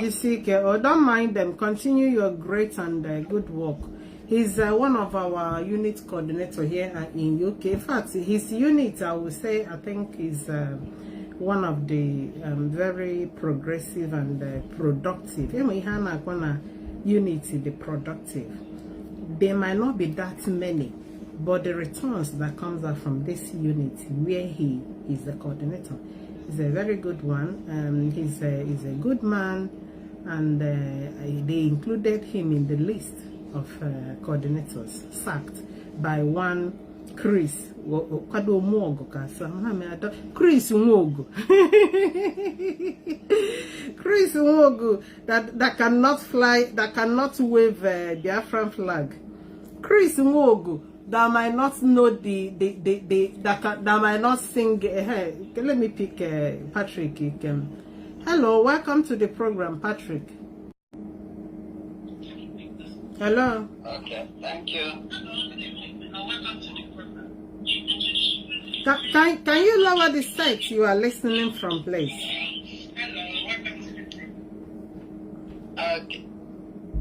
[SPEAKER 7] Jisike. Oh, don't mind them. Continue your great and good work. He's one of our unit coordinator here in UK. In fact, his unit, I would say, I think is one of the very progressive and productive. Unity, the productive. There might not be that many, but the returns that comes out from this unit, where he is the coordinator, is a very good one. He's a good man, and they included him in the list of coordinators sacked by one Chris Chris Mwogo. Chris Mwogo that cannot fly, that cannot wave the Biafran flag. Chris Mwogo that might not know that might not sing. Let me pick Patrick. Hello, welcome to the program, Patrick. Hello.
[SPEAKER 9] Okay, thank you. Welcome to the program.
[SPEAKER 7] Can you lower the set you are listening from, please?
[SPEAKER 9] Hello, welcome to the program. Okay.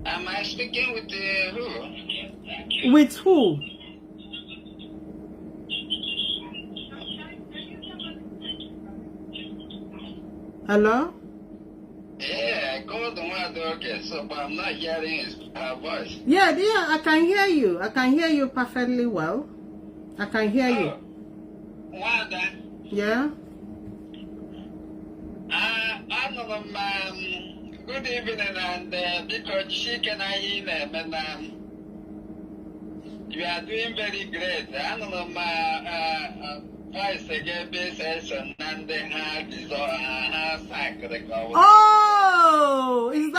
[SPEAKER 9] Am I speaking with who?
[SPEAKER 7] With who? Hello?
[SPEAKER 9] Yeah, I called the one, okay, so but I'm not hearing her voice.
[SPEAKER 7] Yeah, I can hear you. I can hear you perfectly well. I can hear you.
[SPEAKER 9] Wanda.
[SPEAKER 7] Yeah?
[SPEAKER 9] Good evening, and because she can hear them, and you are doing very great. I don't know my voice again, business, and then her sack.
[SPEAKER 7] Oh!